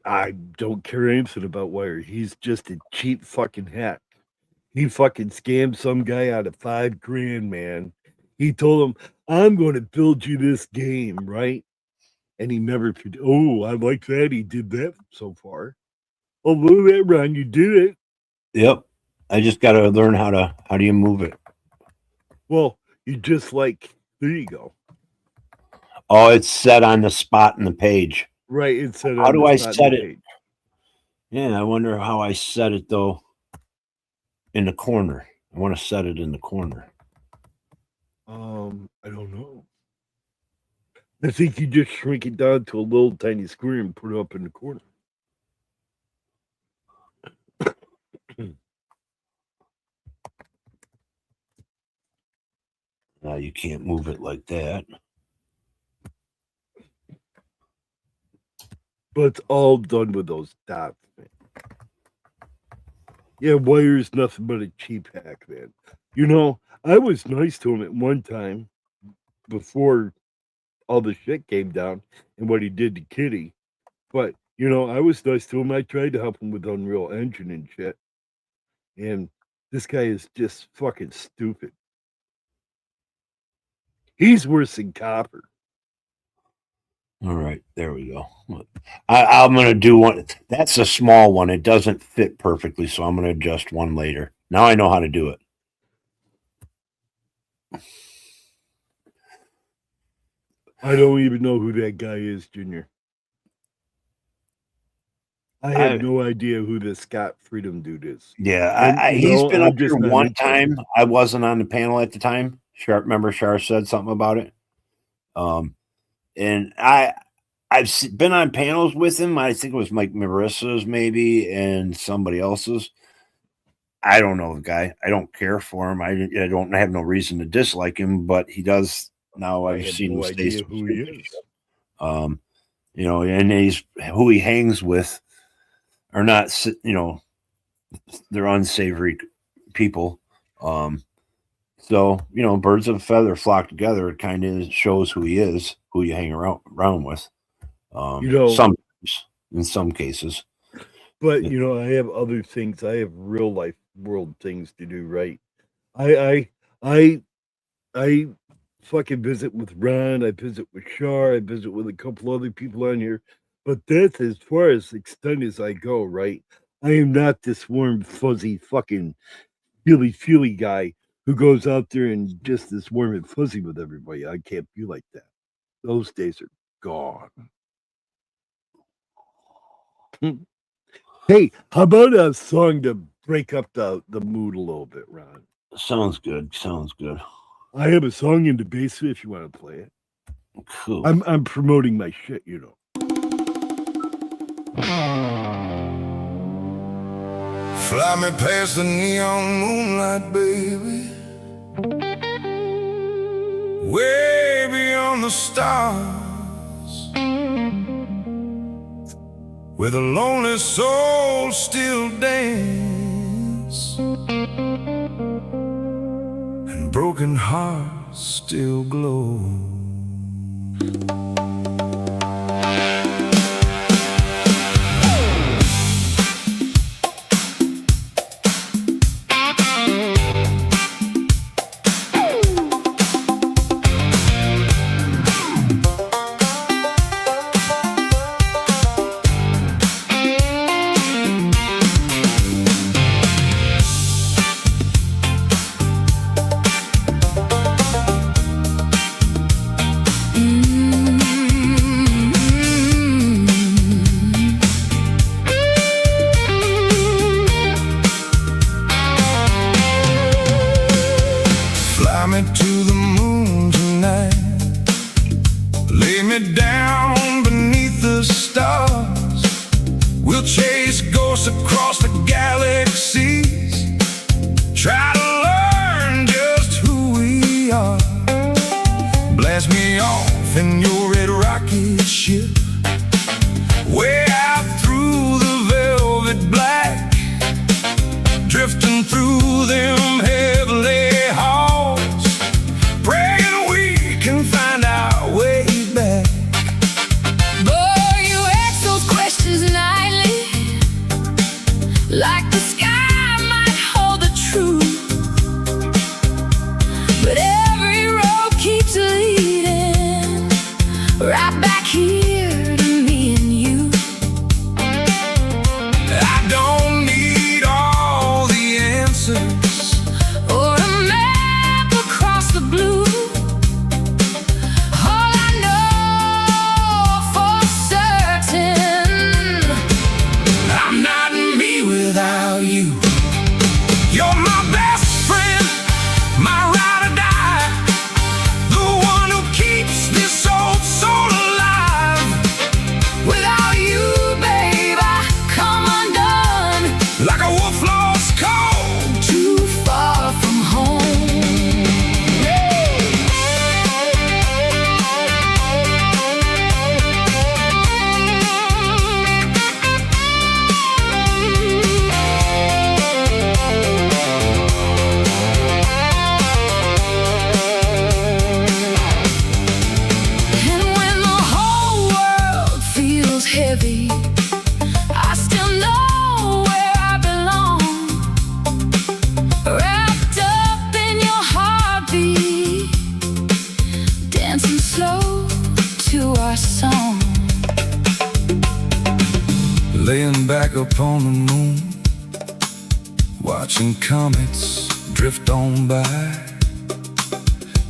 I don't care anything about Wire. He's just a cheap fucking hack. He fucking scammed some guy out of $5,000, man. He told him, I'm going to build you this game, right? And he never could. Oh, I like that. He did that so far. Oh, move it, Ron. You did it. Yep. I just got to learn how do you move it? Well, you just like, there you go. Oh, it's set on the spot in the page. Right. It's set How do I spot set in the it? page. Yeah, I wonder how I set it though. In the corner. I want to set it in the corner. I don't know. I think you just shrink it down to a little tiny square and put it up in the corner. Now you can't move it like that. But it's all done with those dots, man. Yeah, wire's nothing but a cheap hack, man. You know, I was nice to him at one time before all the shit came down and what he did to Kitty. But, you know, I was nice to him. I tried to help him with Unreal Engine and shit. And this guy is just fucking stupid. He's worse than Copper. All right, there we go. I'm going to do one. That's a small one. It doesn't fit perfectly, so I'm going to adjust one later. Now I know how to do it. I don't even know who that guy is, Junior. I have no idea who this Scott Freedom dude is. Yeah, he's been up here one time. I wasn't on the panel at the time. Remember Shar said something about it. And I've been on panels with him. I think it was Mike Marissa's maybe and somebody else's. I don't know the guy. I don't care for him. I don't have no reason to dislike him, but he does now. I've seen him stay who he is. You know, and he's who he hangs with are not, you know, they're unsavory people. So, you know, birds of a feather flock together. It kind of shows who he is, who you hang around with. You know, sometimes, in some cases. But, you know, I have other things. I have real life world things to do, right? I fucking visit with Ron. I visit with Shar. I visit with a couple other people on here. But that's as far as extent as I go, right? I am not this warm, fuzzy, fucking feely guy who goes out there and just is warm and fuzzy with everybody. I can't be like that. Those days are gone. Hey, how about a song to break up the mood a little bit, Ron? Sounds good. Sounds good. I have a song in the basement if you want to play it. Cool. I'm promoting my shit, you know. Fly me past the neon moonlight, baby, way beyond the stars, where the lonely souls still dance and broken hearts still glow. But every road keeps leading. song. Laying back upon the moon, watching comets drift on by.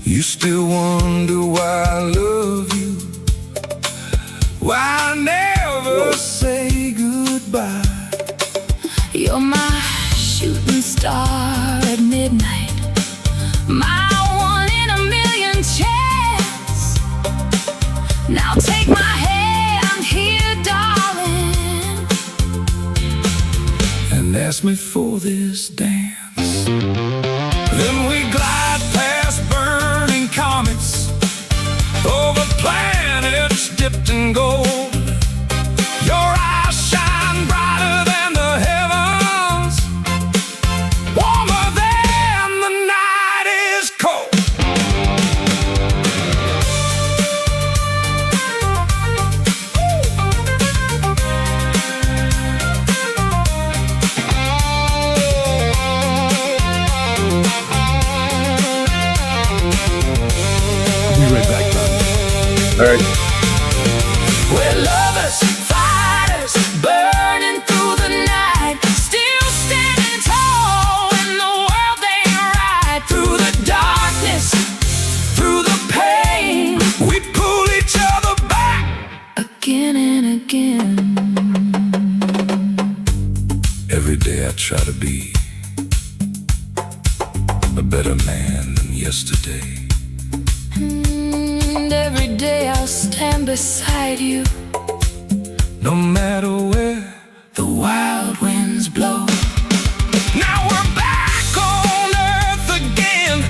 You still wonder why I love you, why I never say goodbye. You're my shooting star at midnight, my 1 in a million chance. Now take my hand here, darling, and ask me for this dance. Then we glide past burning comets, over planets dipped in gold. Your eyes shine brighter than the heavens, warmer than the night is cold. Be right back, Tom. All right. We're lovers, fighters, burning through the night, still standing tall when the world ain't right. Through the darkness, through the pain, we pull each other back again and again. Every day I try to be a better man than yesterday. And every day I'll stand beside you, no matter where the wild winds blow. Now we're back on earth again,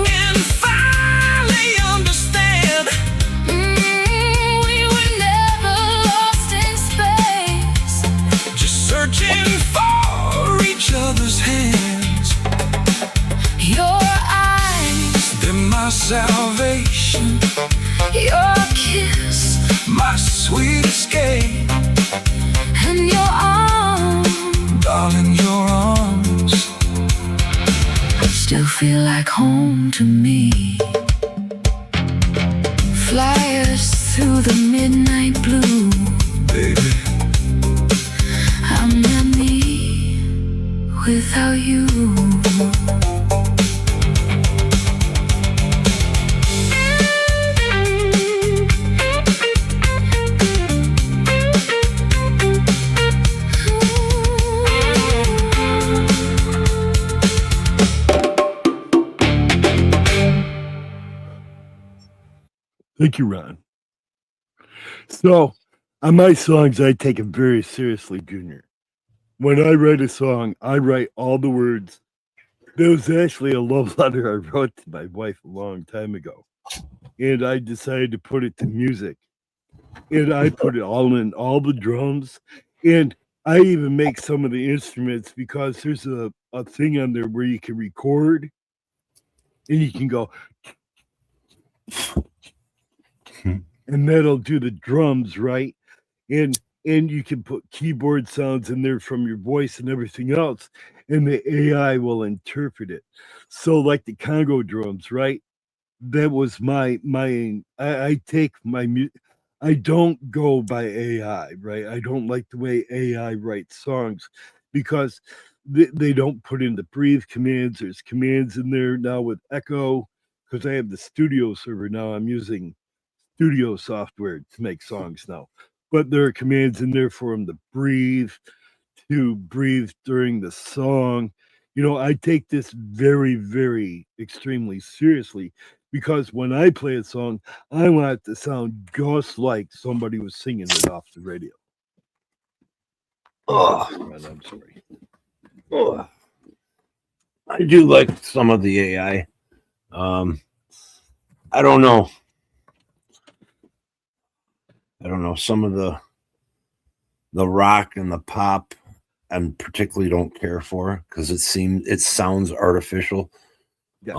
and finally understand, we were never lost in space, just searching for each other's hands. Your eyes, they're my salvation. Your kiss, my sweet escape. And your arms, darling, your arms still feel like home to me. Fly us through the midnight blue, baby. I'm not me without you. Thank you, Ron. So, on my songs, I take it very seriously, Junior. When I write a song, I write all the words. There was actually a love letter I wrote to my wife a long time ago, and I decided to put it to music. And I put it all in, all the drums, and I even make some of the instruments because there's a thing on there where you can record, and you can go, and that'll do the drums, right? And you can put keyboard sounds in there from your voice and everything else, and the AI will interpret it. So like the Congo drums, right? That was I take my music. I don't go by AI, right? I don't like the way AI writes songs because they don't put in the breathe commands. There's commands in there now with Echo because I have the studio server now. I'm using studio software to make songs now, but there are commands in there for them to breathe during the song. You know, I take this very, very extremely seriously because when I play a song, I want it to sound just like somebody was singing it off the radio. Oh, I'm sorry. oh. I do like some of the AI. I don't know. Some of the rock and the pop, I particularly don't care for because it sounds artificial. Yes.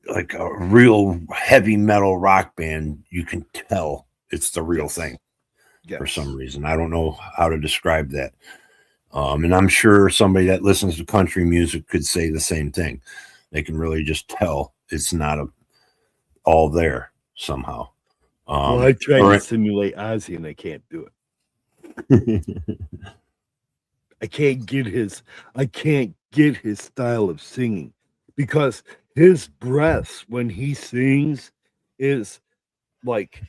Like a real heavy metal rock band, you can tell it's the real thing for some reason. I don't know how to describe that. And I'm sure somebody that listens to country music could say the same thing. They can really just tell it's not all there. somehow. Well, I tried or- to simulate Ozzy and I can't do it. I can't get his style of singing because his breaths when he sings is like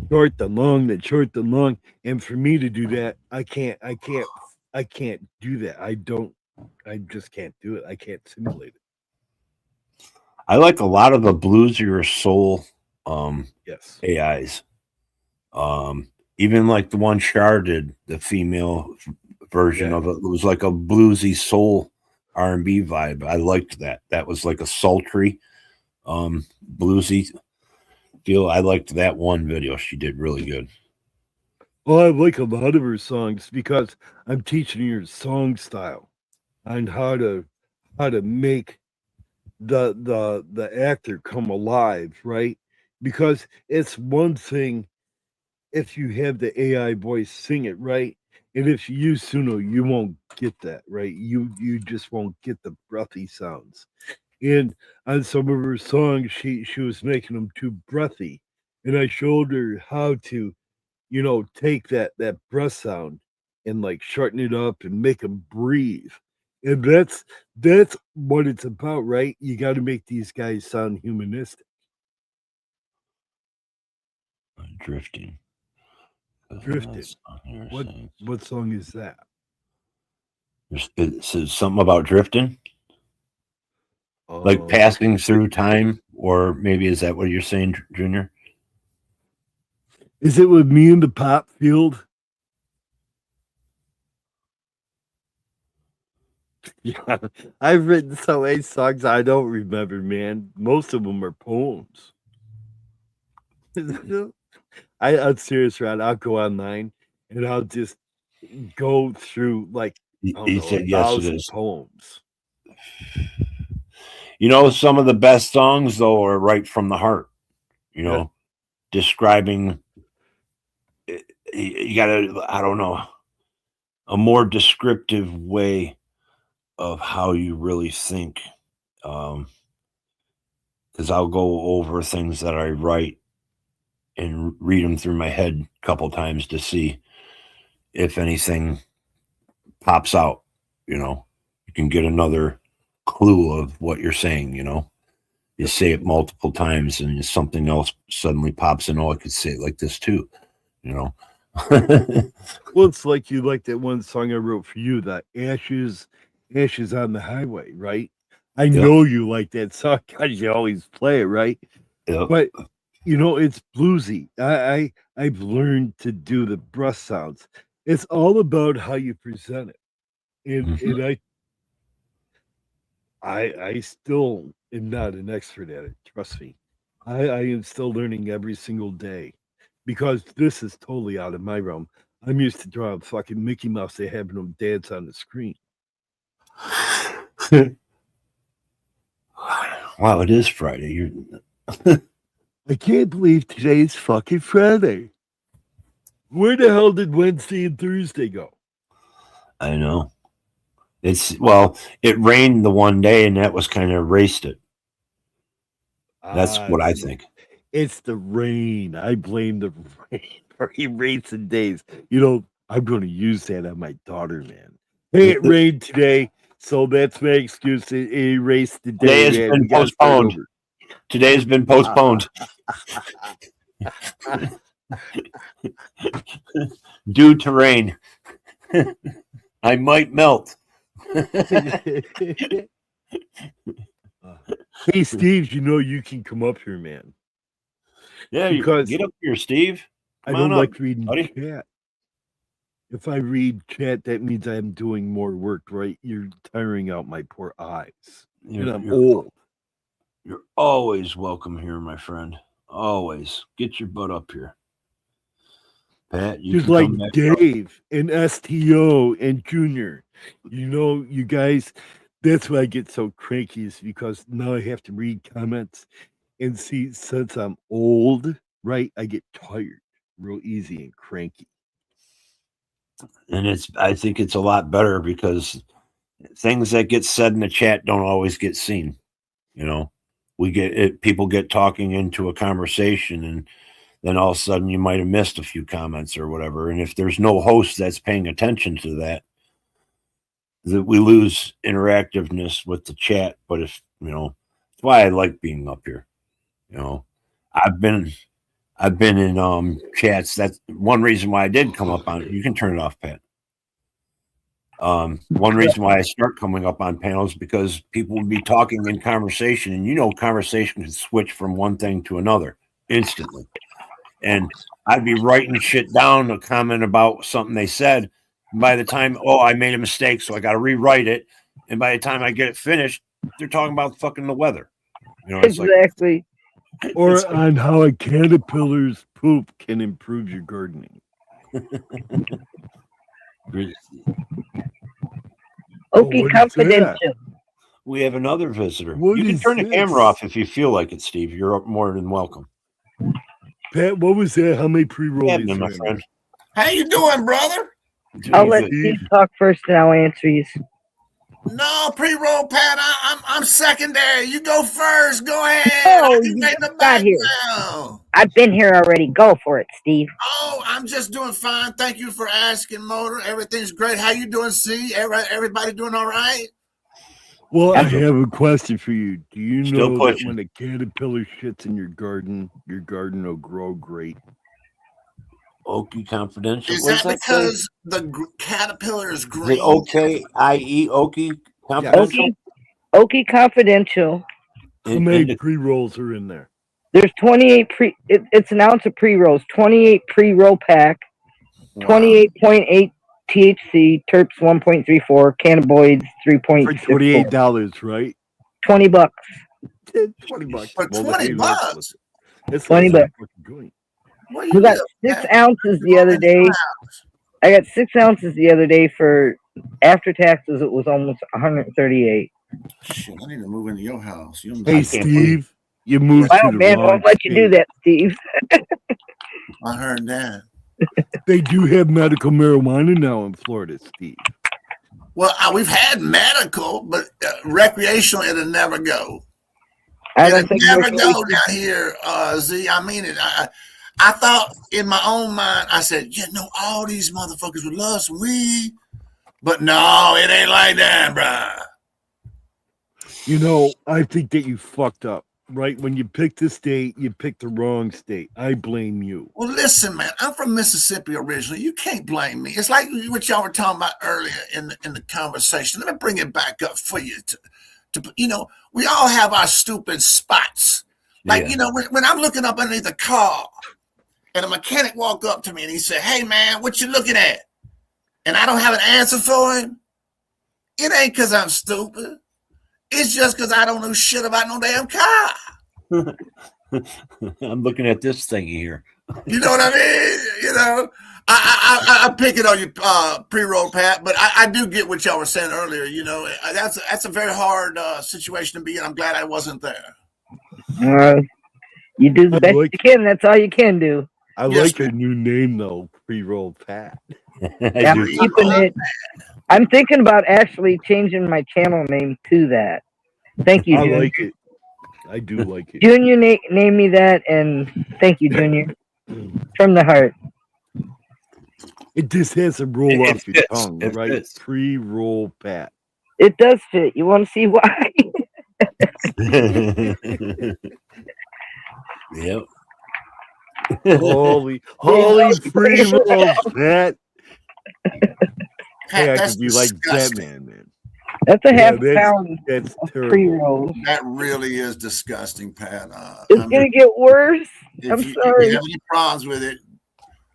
short and long, then short and long. And for me to do that, I can't do that. I just can't do it. I can't simulate it. I like a lot of the bluesier soul Yes. AIs. Even like the one Char did, the female version of it was like a bluesy soul R&B vibe. I liked that. That was like a sultry bluesy feel. I liked that one video. She did really good. Well, I like a lot of her songs because I'm teaching her song style and how to make the actor come alive, right? Because it's one thing if you have the AI voice sing it, right? And if you use Suno, you won't get that, right? You just won't get the breathy sounds. And on some of her songs, she was making them too breathy, and I showed her how to, take that breath sound and like shorten it up and make them breathe. And that's what it's about, right? You got to make these guys sound humanistic. Drifting. What song is that? It's something about drifting, like passing through time, or maybe is that what you're saying, Junior? Is it with me in the pop field? Yeah, I've written so many songs I don't remember, man. Most of them are poems. I'm serious, Rod. I'll go online and I'll just go through like He said yes, it is. Poems. Some of the best songs though are right from the heart. Describing. You gotta, I don't know, a more descriptive way of how you really think. Because I'll go over things that I write and read them through my head a couple times to see if anything pops out. You can get another clue of what you're saying. You say it multiple times and something else suddenly pops in. Oh, I could say it like this too. Well, it's like you like that one song I wrote for you, that ashes on the highway, right? I know you like that song because you always play it, right? Yep. But it's bluesy. I've learned to do the breath sounds. It's all about how you present it, and I still am not an expert at it. Trust me, I am still learning every single day. Because this is totally out of my realm. I'm used to drawing fucking Mickey Mouse and having them dance on the screen. Wow, it is Friday. I can't believe today's fucking Friday. Where the hell did Wednesday and Thursday go? I know. It rained the one day and that was kind of erased it. That's what I think. It's the rain. I blame the rain for erasing days. I'm going to use that on my daughter, man. Hey, it rained today, so that's my excuse to erase the day. Today has been postponed. Today's been postponed. Due to rain. I might melt. Hey, Steve, you can come up here, man. Yeah, because get up here, Steve. I don't like reading chat. If I read chat, that means I'm doing more work, right? You're tiring out my poor eyes. And I'm old. You're always welcome here, my friend. Always. Get your butt up here. Pat, you just like Dave and STO and Junior. You guys, that's why I get so cranky, is because now I have to read comments. And see, since I'm old, right, I get tired real easy and cranky. And I think it's a lot better because things that get said in the chat don't always get seen, we get it. People get talking into a conversation, and then all of a sudden you might have missed a few comments or whatever. And if there's no host that's paying attention to that, we lose interactiveness with the chat. But if that's why I like being up here. I've been in chats. That's one reason why I did come up on it. You can turn it off, Pat. One reason why I start coming up on panels because people would be talking in conversation, and conversation can switch from one thing to another instantly. And I'd be writing shit down, a comment about something they said. And by the time, I made a mistake, so I got to rewrite it. And by the time I get it finished, they're talking about fucking the weather. It's exactly. Or on how a caterpillar's poop can improve your gardening. Okay, confidential. We have another visitor. What you can is turn the this? camera off if you feel like it, Steve. You're more than welcome. Pat, what was that? How many pre-rolls? Happening, my friend. How you doing, brother? I'll let Steve talk first, and I'll answer you. No, pre-roll, Pat. I'm secondary. You go first. Go ahead. Oh, You made the got here. background. I've been here already. Go for it, Steve. Oh, I'm just doing fine. Thank you for asking, Motor. Everything's great. How you doing, C? Everybody doing all right? Well, I have a question for you. Do you Still know pushing. that when a caterpillar shits in your garden will grow great? Okie Confidential. Is What's that say? because the caterpillar is Is green? it OKIE Okie Confidential? Okie Confidential. How many pre-rolls are in there? There's 28 it's an ounce of pre-rolls, 28 pre-roll pack, 28.8 THC, terps 1.34, cannabinoids For 3.64. $28, right? $20. $20. For $20? That's 20 bucks. joint. What We got 6 ounces the other day. I got 6 ounces the other day for after taxes. It was almost 138. Shit, I need to move into your house. Hey, Steve, you moved Wow, to the man, wrong won't let you do state. that, Steve. I heard that. They do have medical marijuana now in Florida, Steve. Well, we've had medical, but recreational, it'll never go. I It'll don't think never recreation- go down here, Z. I mean it. I thought in my own mind, I said, all these motherfuckers would love some weed. But no, it ain't like that, bruh. I think that you fucked up. Right? When you picked the state, you picked the wrong state. I blame you. Well, listen, man, I'm from Mississippi originally. You can't blame me. It's like what y'all were talking about earlier in the conversation. Let me bring it back up for you. We all have our stupid spots. Like, when I'm looking up underneath a car and a mechanic walk up to me and he said, "Hey, man, what you looking at?" And I don't have an answer for him. It ain't because I'm stupid. It's just because I don't know shit about no damn car. I'm looking at this thingy here. You know what I mean? I pick it on you pre-roll, Pat, but I do get what y'all were saying earlier. That's a very hard situation to be in. I'm glad I wasn't there. You do the best you can. That's all you can do. I like your new name though, pre-roll Pat. I'm keeping it. I'm thinking about actually changing my channel name to that. Thank you, I Junior. like it. I do like it. Junior named me that, and thank you, Junior. From the heart. It just has to roll It off your fits. tongue, It right? fits. Pre-roll Pat. It does fit. You want to see why? Yep. Holy pre-rolls, Pat. Hey, I That's could be like disgusting. Batman, man. That's a half that's- pound That's of terrible. pre-rolls. That really is disgusting, Pat. It's gonna get worse. I'm if you sorry. have any problems with it,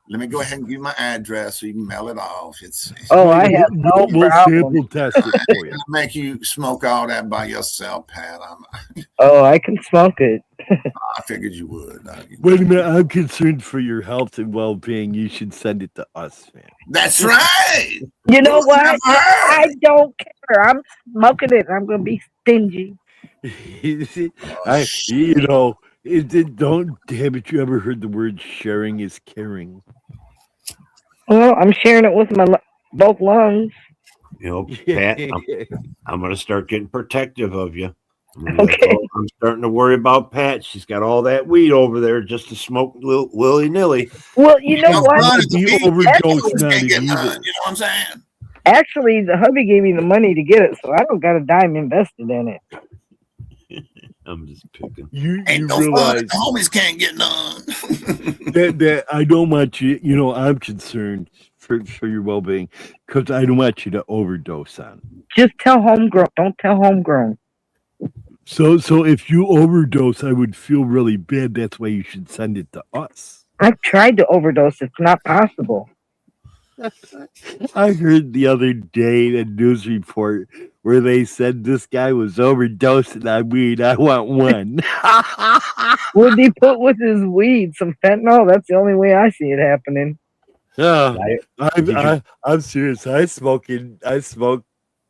let me go ahead and give you my address so you can mail it off. It's Oh, I have no We'll problem. sample test it for you. gonna make you smoke all that by yourself, Pat. Oh, I can smoke it. I figured you would. Wait a minute, I'm concerned for your health and well-being. You should send it to us, man. That's right. You know what? Never heard. I don't care. I'm smoking it. I'm gonna be stingy. Don't. Haven't you ever heard the word "sharing is caring"? Well, I'm sharing it with my both lungs. Pat, I'm going to start getting protective of you. Okay. I'm starting to worry about Pat. She's got all that weed over there just to smoke willy nilly. Well, you know No what? fun is The the weed. overdose Can't not get either. none. You know what I'm saying? Actually, the hubby gave me the money to get it, so I don't got a dime invested in it. I'm just picking. You Ain't no realize fun. The homies can't get none. that I don't want you. You know, I'm concerned for your well being because I don't want you to overdose on it. Just tell homegrown. Don't tell homegrown. So if you overdose, I would feel really bad. That's why you should send it to us. I've tried to overdose. It's not possible. I heard the other day a news report where they said this guy was overdosing on weed. I want one. What did he put with his weed? Some fentanyl? That's the only way I see it happening. I'm serious. I smoke.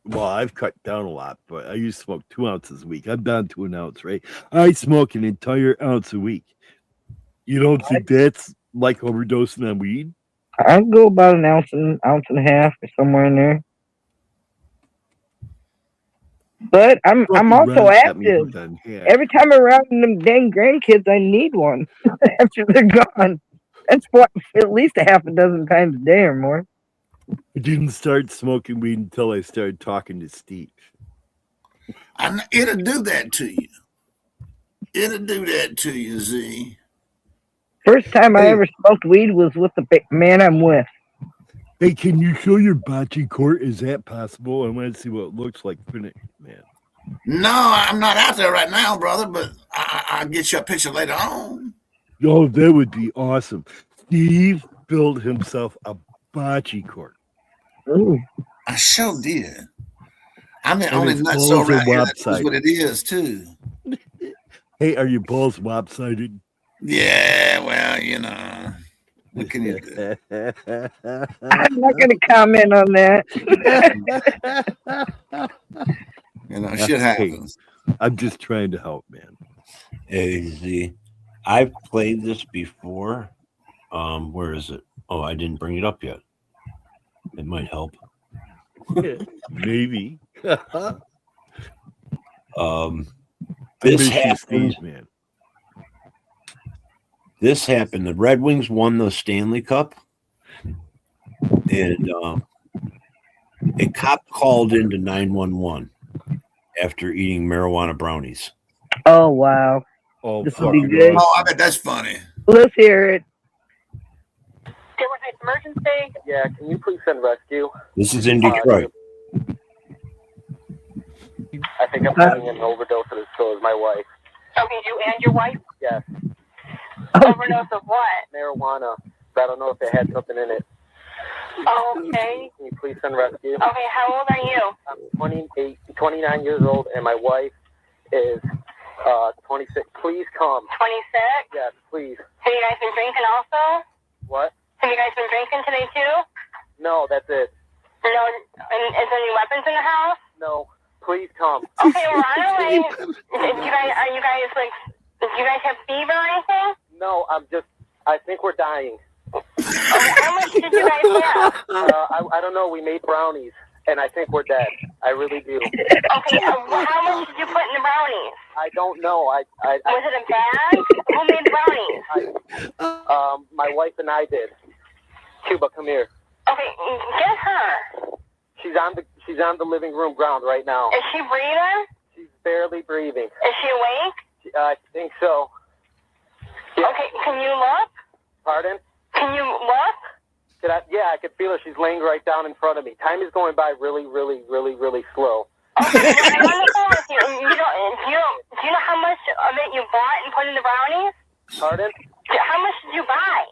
Well, I've cut down a lot, but I used to smoke 2 ounces a week. I'm down to an ounce, right? I smoke an entire ounce a week. You don't think that's like overdosing on weed? I'd go about an ounce and a half or somewhere in there. But I'm also active. Every time I'm around them dang grandkids, I need one after they're gone. That's what, at least a half a dozen times a day or more. I didn't start smoking weed until I started talking to Steve. It'll do that to you. It'll do that to you, Z. First time I ever smoked weed was with the man I'm with. Hey, can you show your bocce court? Is that possible? I want to see what it looks like. Man. No, I'm not out there right now, brother, but I'll get you a picture later on. Oh, that would be awesome. Steve built himself a bocce court. Ooh. I sure did. I'm the And only his nutso balls are around here that knows lopsided. what it is, too. Hey, are your balls lopsided? Yeah, well, you know. What can you do? I'm not going to comment on that. You know, shit happens. I'm just trying to help, man. Hey, Z, I've played this before. Where is it? Oh, I didn't bring it up yet. It might help. Maybe. This happened. Man. This happened. The Red Wings won the Stanley Cup, and a cop called into 911 after eating marijuana brownies. Oh, wow. Oh, This would be good. Oh, I bet that's funny. Let's hear it. There was an emergency. Yeah, can you please send rescue? This is in Detroit. I think I'm having an overdose, and so is my wife. Okay, you and your wife? Yes. Overdose of what? Marijuana. I don't know if it had something in it. Okay. Can you please send rescue? Okay, how old are you? I'm 29 years old, and my wife is 26. Please come. 26? Yes, please. Have you guys been drinking also? What? Have you guys been drinking today too? No, that's it. No, and is there any weapons in the house? No. Please come. Okay, we're on our way. Do you guys have fever or anything? No, I think we're dying. Okay, how much did you guys have? I don't know. We made brownies, and I think we're dead. I really do. Okay, how much did you put in the brownies? I don't know. Was it a bag? Who made the brownies? My wife and I did. Cuba, come here. Okay, get her. She's on the living room ground right now. Is she breathing? She's barely breathing. Is she awake? I think so. Yeah. Okay, can you look? Pardon? Can you look? I could feel her. She's laying right down in front of me. Time is going by really, really, really, really slow. Okay, I'm on the phone with you. Do you know how much of it you bought and put in the brownies? Pardon? How much did you buy?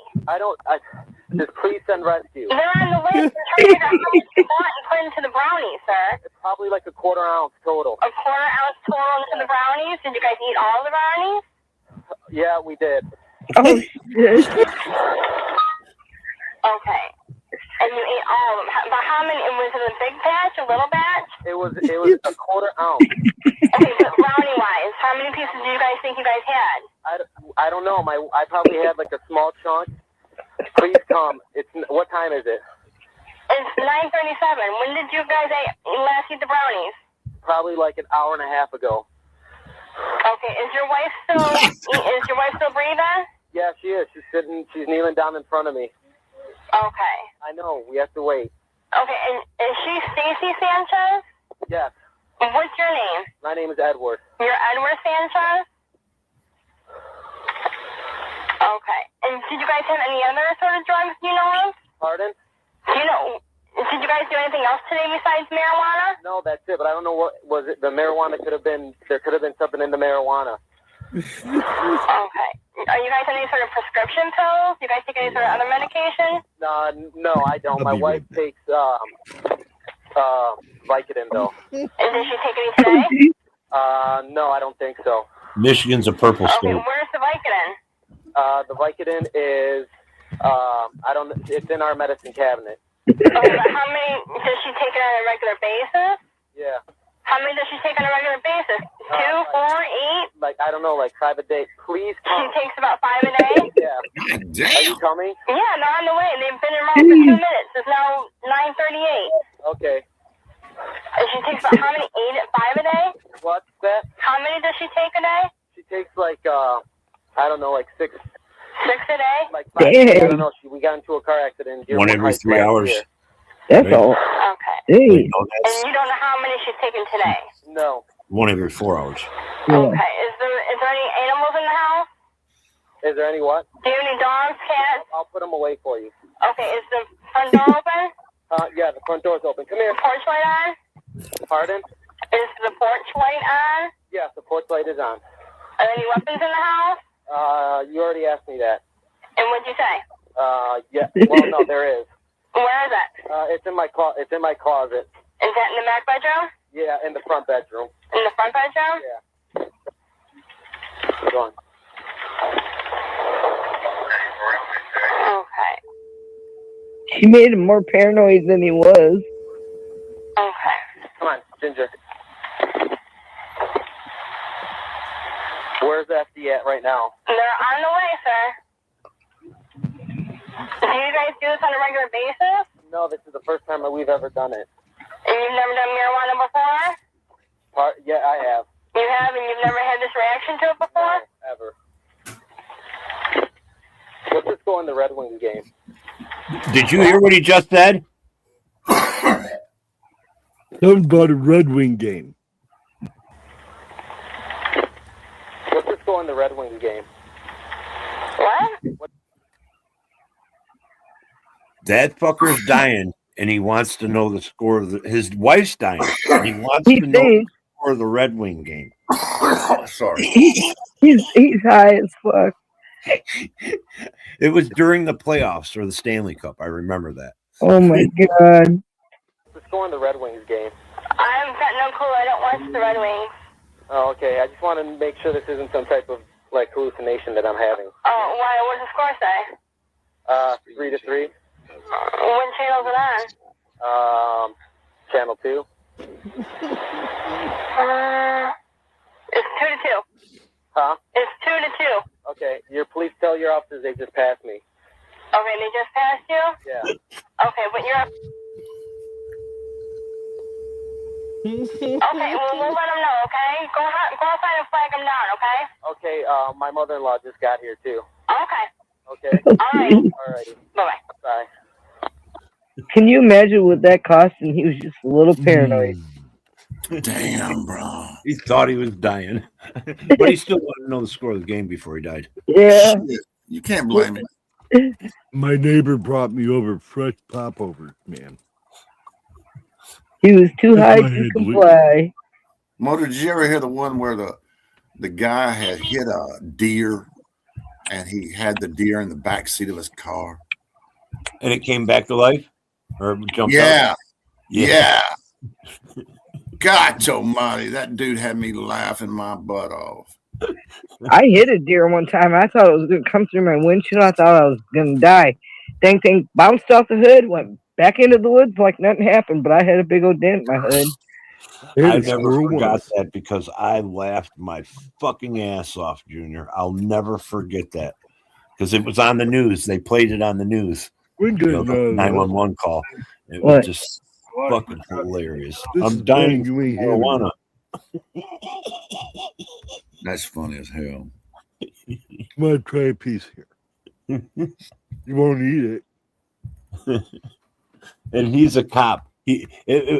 Just please send rescue. They're on the list. I'm trying to figure out how much you bought and put into the brownies, sir. It's probably like a quarter ounce total. A quarter ounce total into the brownies? Did you guys eat all the brownies? Yeah, we did. Oh, shit. Okay. And you ate all of them. But how many? Was it a big batch, a little batch? It was a quarter ounce. Okay, but brownie-wise, how many pieces do you guys think you guys had? I don't know. I probably had like a small chunk. Please come. What time is it? It's 9:37. When did you guys last eat the brownies? Probably like an hour and a half ago. Okay, is your wife still breathing? Yeah, she is. She's kneeling down in front of me. Okay. I know, we have to wait. Okay, and is she Stacy Sanchez? Yes. What's your name? My name is Edward. You're Edward Sanchez? Okay. And did you guys have any other sort of drugs you know of? Pardon? Did you guys do anything else today besides marijuana? No, that's it, but I don't know what was it. The marijuana there could have been something in the marijuana. Okay. Are you guys on any sort of prescription pills? Do you guys take any sort of other medication? No, I don't. My wife takes Vicodin though. And does she take any today? No, I don't think so. Michigan's a purple state. Okay, where's the Vicodin? The Vicodin is it's in our medicine cabinet. Okay, but how many does she take it on a regular basis? Yeah. How many does she take on a regular basis? 2, 4, 8? Like, I don't know, like 5 a day. Please come. She takes about 5 a day? Yeah. God damn. Are you coming? Yeah, they're on the way. They've been around for 2 minutes. It's now 9:38. Okay. And she takes about how many? 8 at 5 a day? What's that? How many does she take a day? She takes like, I don't know, like 6. 6 a day? Like 5 a day. I don't know. We got into a car accident. One every 3 hours. That's all. Okay. Hey. And you don't know how many she's taken today? No. One every 4 hours. Yeah. Okay. Is there any animals in the house? Is there any what? Do you have any dogs, cats? I'll put them away for you. Okay. Is the front door open? Yeah, the front door's open. Come here. Porch light on? Pardon? Is the porch light on? Yes, the porch light is on. Are there any weapons in the house? You already asked me that. And what'd you say? Yeah. Well, no, there is. Where is it? It's in my closet. Is that in the back bedroom? Yeah, in the front bedroom. In the front bedroom? Yeah. Go on. Okay. She made him more paranoid than he was. Okay. Come on, Ginger. Where's FD at right now? They're on the way, sir. Do you guys do this on a regular basis? No, this is the first time that we've ever done it. And you've never done marijuana before? Yeah, I have. You have, and you've never had this reaction to it before? No, ever. Let's just go in the Red Wings game. Did you hear what he just said? Something about a Red Wing game. Let's just go in the Red Wings game. What? That fucker's dying, and he wants to know the score of his wife's dying, and he wants to know the score of the Red Wing game. Sorry. He's high as fuck. It was during the playoffs or the Stanley Cup. I remember that. Oh my god. Let's go in the Red Wings game. I've got no clue. I don't watch the Red Wings. Oh, okay. I just want to make sure this isn't some type of like hallucination that I'm having. Oh, why? What does the score say? 3-3. What channel is it on? Channel 2. It's 2-2. Huh? It's 2-2. Okay. Please tell your officers they just passed me. Okay, they just passed you? Yeah. Okay, but you're. Okay, well, we'll let them know, okay? Go outside and flag them down, okay? Okay, my mother-in-law just got here, too. Okay. Okay. All right. All righty. Bye-bye. Bye. Can you imagine what that cost? And he was just a little paranoid. Damn, bro. He thought he was dying, but he still wanted to know the score of the game before he died. Yeah. Shit. You can't blame him. My neighbor brought me over fresh popovers, man. He was too That's high my to head, comply. Motor, did you ever hear the one where the guy had hit a deer and he had the deer in the back seat of his car? And it came back to life? Or jumped Yeah. out? Yeah. God almighty, that dude had me laughing my butt off. I hit a deer one time. I thought it was going to come through my windshield. I thought I was going to die. Thing bounced off the hood, went back into the woods like nothing happened, but I had a big old dent in my hood. I never forgot that because I laughed my fucking ass off, Junior. I'll never forget that because it was on the news. They played it on the news. We're good. 911 call. It was just fucking hilarious. I'm dying from marijuana. That's funny as hell. I'm gonna try a piece here. You won't eat it. And he's a cop.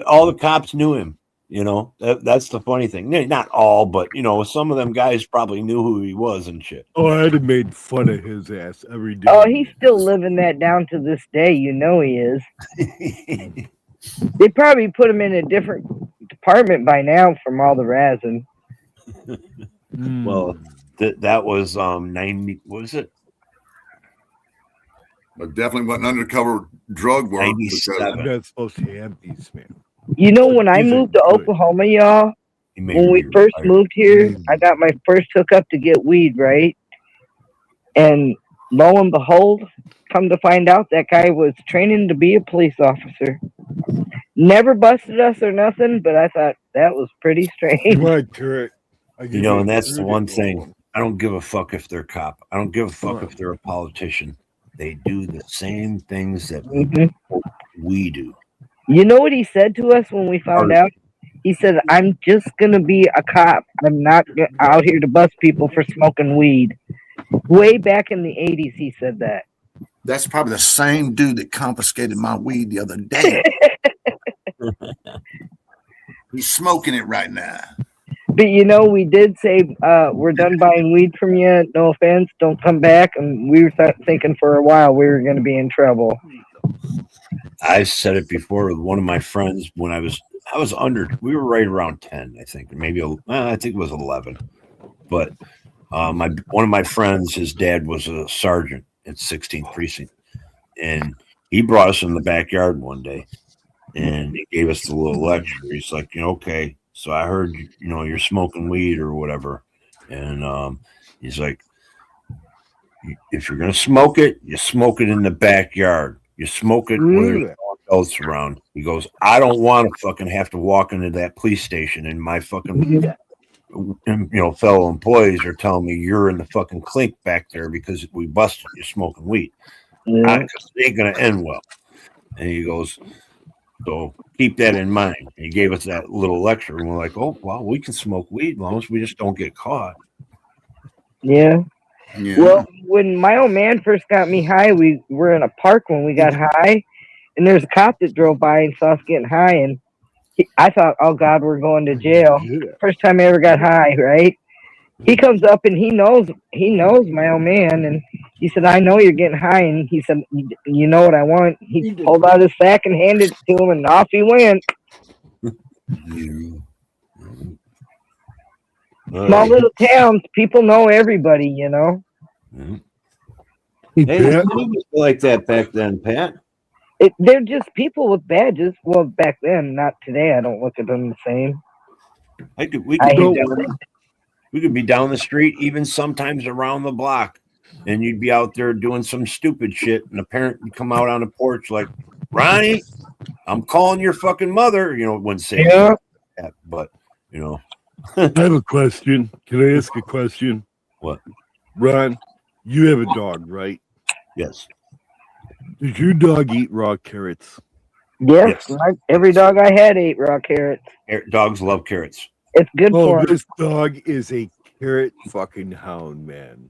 All the cops knew him. You know, that's the funny thing. Not all, but you know, some of them guys probably knew who he was and shit. Oh, I'd have made fun of his ass every day. Oh, he's still living that down to this day. You know he is. They probably put him in a different department by now from all the razzing. Well, that was 90. What was it? But definitely wasn't undercover drug work. 97. I'm not supposed to have these, man. You know, when I These are moved to good. Oklahoma, y'all, when we first moved here, I got my first hookup to get weed, right? And lo and behold, come to find out that guy was training to be a police officer. Never busted us or nothing, but I thought that was pretty strange. Right, correct. You know, and that's the one thing. I don't give a fuck if they're a cop. I don't give a fuck if they're a politician. They do the same things that we do. You know what he said to us when we found out? He said, I'm just going to be a cop. I'm not out here to bust people for smoking weed. Way back in the 80s, he said that. That's probably the same dude that confiscated my weed the other day. He's smoking it right now. But you know, we did say, we're done buying weed from you. No offense. Don't come back. And we were thinking for a while we were going to be in trouble. I said it before with one of my friends when I was we were right around 10, I think, maybe I think it was 11. But one of my friends, his dad was a sergeant at 16th Precinct, and he brought us in the backyard one day, and he gave us the little lecture. He's like, okay, so I heard you're smoking weed or whatever, and he's like, if you're gonna smoke it, you smoke it in the backyard. You smoke it when there's no one else around. He goes, I don't want to fucking have to walk into that police station and my fucking fellow employees are telling me you're in the fucking clink back there because we busted you smoking weed. It ain't gonna end well. And he goes, so keep that in mind. And he gave us that little lecture, and we're like, oh well, we can smoke weed as long as we just don't get caught. Yeah. Well, when my old man first got me high, we were in a park when we got high, and there's a cop that drove by and saw us getting high, and I thought, oh God, we're going to jail. First time I ever got high, right? He comes up and he knows my old man, and he said, I know you're getting high, and he said, you know what I want? He pulled out his sack and handed it to him, and off he went. Small little towns, people know everybody, Mm-hmm. Hey, it was like that back then, Pat. They're just people with badges. Well, back then, not today. I don't look at them the same. We could be down the street, even sometimes around the block, and you'd be out there doing some stupid shit, and a parent would come out on the porch like, Ronnie, I'm calling your fucking mother. Wouldn't say that, but I have a question. Can I ask a question? What? Ron, you have a dog, right? Yes. Does your dog eat raw carrots? Yes. Every dog I had ate raw carrots. Dogs love carrots. It's good for them. This dog is a carrot fucking hound, man.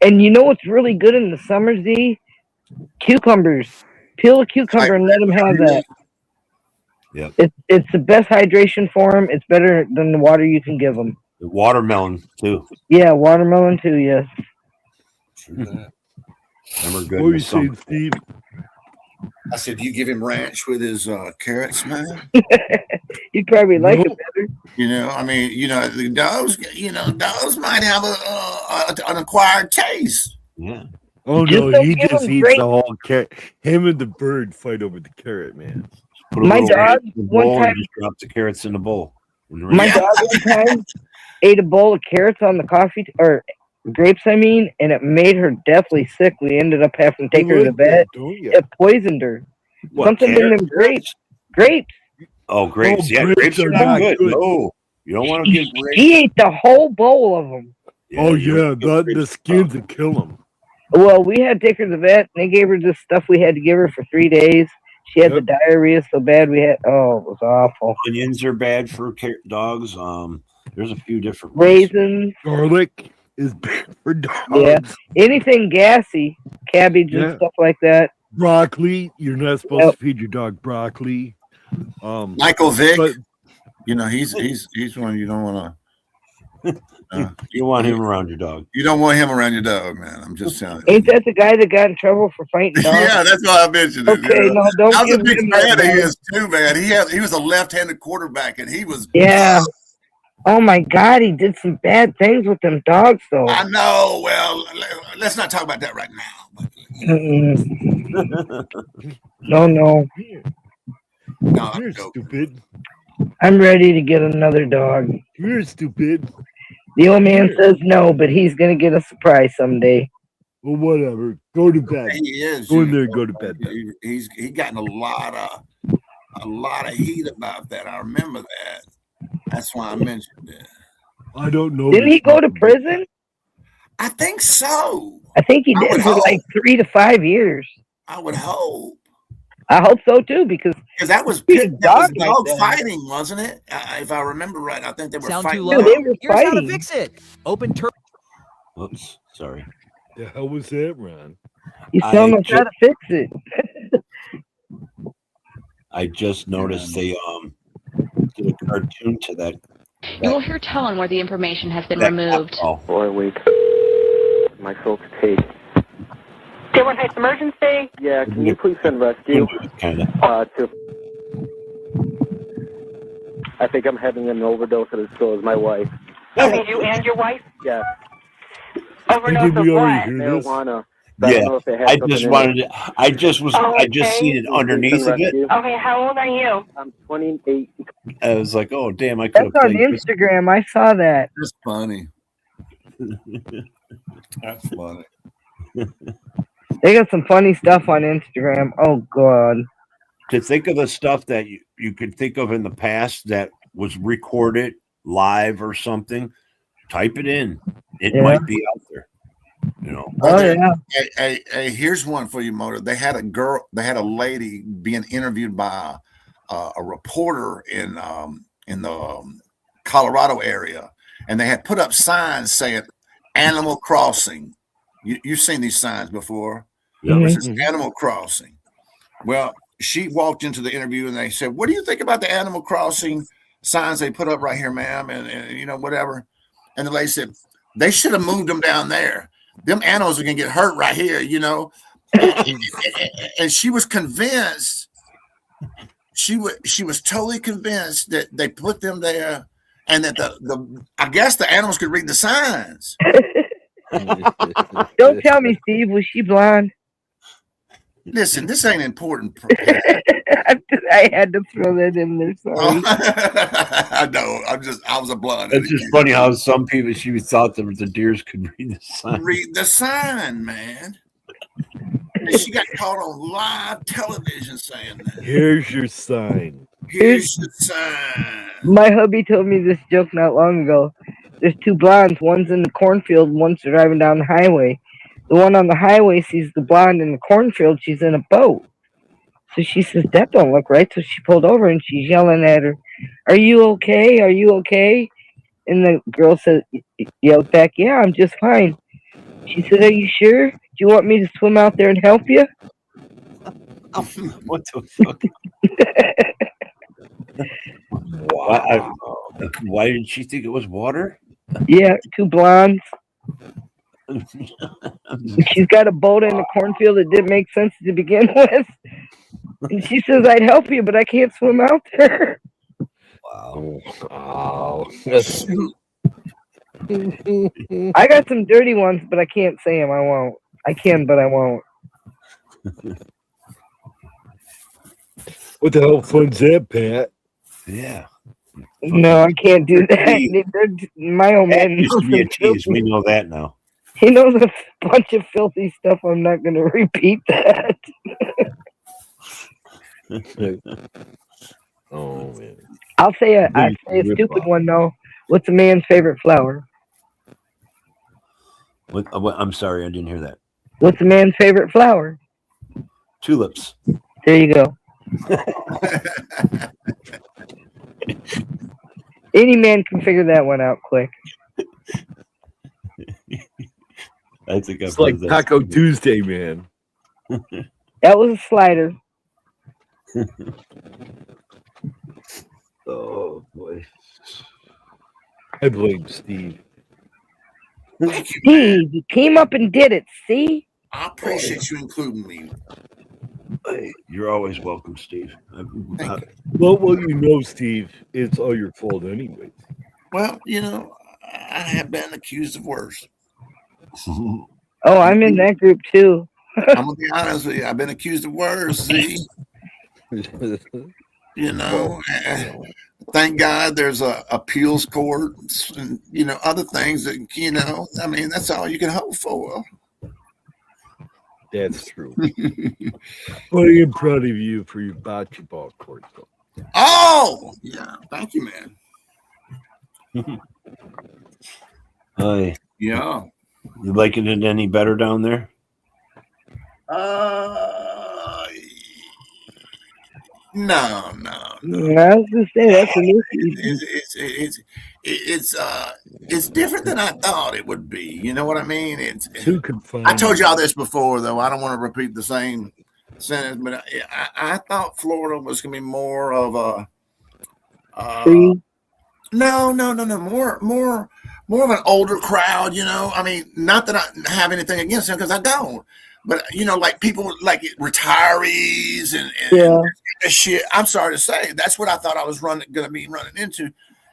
And you know what's really good in the summer, Z? Cucumbers. Peel a cucumber and let them have that. Yeah. It's the best hydration for them. It's better than the water you can give them. The watermelon too. Yeah, watermelon too. Yes. What were you saying, Steve? I said, you give him ranch with his carrots, man. You'd probably like it better. The dogs might have an acquired taste. Yeah. Oh no, he just eats the whole carrot. Him and the bird fight over the carrot, man. My dog one time just dropped the carrots in the bowl. My dog one time ate a bowl of carrots on the coffee or grapes, and it made her deathly sick. We ended up having to take her to the vet. It poisoned her. What, something in them grapes. Oh, grapes. Yeah, grapes are not good. No, you don't want to give grapes. He ate the whole bowl of them. Yeah, the skins would kill them. Well, we had to take her to the vet, and they gave her this stuff we had to give her for 3 days. She had the diarrhea so bad it was awful. Onions are bad for dogs. There's a few different ones. Raisins. Garlic is big for dogs. Yeah. Anything gassy, cabbage and stuff like that. Broccoli. You're not supposed to feed your dog broccoli. Michael Vick. but- You know, he's one you don't want to. You want him around your dog. You don't want him around your dog, man. I'm just telling you. Ain't that the guy that got in trouble for fighting dogs? Yeah, that's why I mentioned it. Okay, you know. no, don't I was a give big him fan of that, his too, man. He was a left-handed quarterback, and he was. Yeah. Oh my God, he did some bad things with them dogs, though. I know. Well, let's not talk about that right now. No. No, You're stupid. I'm ready to get another dog. You're stupid. The old man says no, but he's gonna get a surprise someday. Well, whatever. Go to bed. He is. Go in there and go to bed. He's gotten a lot of heat about that. I remember that. That's why I mentioned it. I don't know. Didn't he go to prison? I think so. I think he I did would for hope. like 3 to 5 years. I would hope. I hope so too, because that was Big dog dog like that. fighting, wasn't it? If I remember right, I think they were Sound fighting. too low? they were Here's how to fighting. fix it. Open turn. Whoops, sorry. The hell was that, Ron? He's I telling us how to fix it. I just noticed they did a cartoon to that. You will hear tone where the information has been that removed. Oh, Boy, wait. My folks take. Dearborn Heights emergency. Yeah, can you please send rescue kind of. to. I think I'm having an overdose at the store with my wife. Okay, you and your wife? Yeah, Overdose Did of we already what? hear this? marijuana. I don't know if they had I something just in it. wanted to. I just seen it Can you please underneath send of it. rescue? Okay, how old are you? I'm 28. I was like, oh damn, I could That's have on played this. Instagram. I saw that. That's funny. That's funny. They got some funny stuff on Instagram. Oh God. To think of the stuff that you could think of in the past that was recorded live or something, type it in. It Yeah. might be out there. You know. Oh yeah. Hey, here's one for you, Motor. They had a lady being interviewed by a reporter in the Colorado area, and they had put up signs saying "Animal Crossing." You've seen these signs before. Yeah. It says Animal Crossing. Well, she walked into the interview and they said, "What do you think about the Animal Crossing signs they put up right here, ma'am?" And you know, whatever. And the lady said, "They should have moved them down there. Them animals are gonna get hurt right here, you know." And she was convinced. She was totally convinced that they put them there, and that the I guess the animals could read the signs. Don't tell me, Steve. Was she blonde? Listen, this ain't important. I had to throw that in there. Sorry. I know. I was a blonde. It's just funny how some people she thought that the deers could read the sign. Read the sign, man. And she got caught on live television saying that. Here's your sign. Here's the sign. My hubby told me this joke not long ago. There's two blondes. One's in the cornfield. One's driving down the highway. The one on the highway sees the blonde in the cornfield. She's in a boat. So she says, "That don't look right." So she pulled over and she's yelling at her, "Are you okay? Are you okay?" And the girl said, yelled back, "Yeah, I'm just fine." She said, "Are you sure? Do you want me to swim out there and help you?" What the fuck? Why did she think it was water? Yeah, two blondes. She's got a boat in a cornfield that didn't make sense to begin with. And she says, "I'd help you, but I can't swim out there." Wow. Oh. I got some dirty ones, but I can't say them. I won't. I can, but I won't. What the hell fun's that, Pat? Yeah. No, I can't do that. My old That man used to knows be a some tease. We know that now. He knows a bunch of filthy stuff. I'm not going to repeat that. Oh man. I'll say a stupid one though. What's a man's favorite flower? What, I'm sorry, I didn't hear that. What's a man's favorite flower? Tulips. There you go. Any man can figure that one out quick. I think I've It's like heard that. Taco Tuesday, man. That was a slider. Oh boy. I blame Steve. Thank you. Steve, you came up and did it. See? I appreciate you including me. Hey, you're always welcome, Steve. Thank you. Well, you know, Steve, it's all your fault anyways. Well, you know, I have been accused of worse. Oh, I'm in that group too. I'm gonna be honest with you. I've been accused of worse. See, you know. Thank God there's a appeals court and other things that I mean, that's all you can hope for. That's true. But I am proud of you for your bocce ball court, though. Oh, yeah. Thank you, man. Hi. Yeah. You liking it any better down there? No. I was gonna say that's an issue. It's different than I thought it would be. You know what I mean? Too confined. I told y'all this before, though. I don't want to repeat the same sentence, but I thought Florida was going to be more of a no, more of an older crowd. I mean, not that I have anything against them because I don't. But like people like retirees and shit. I'm sorry to say, that's what I thought I was going to be running into,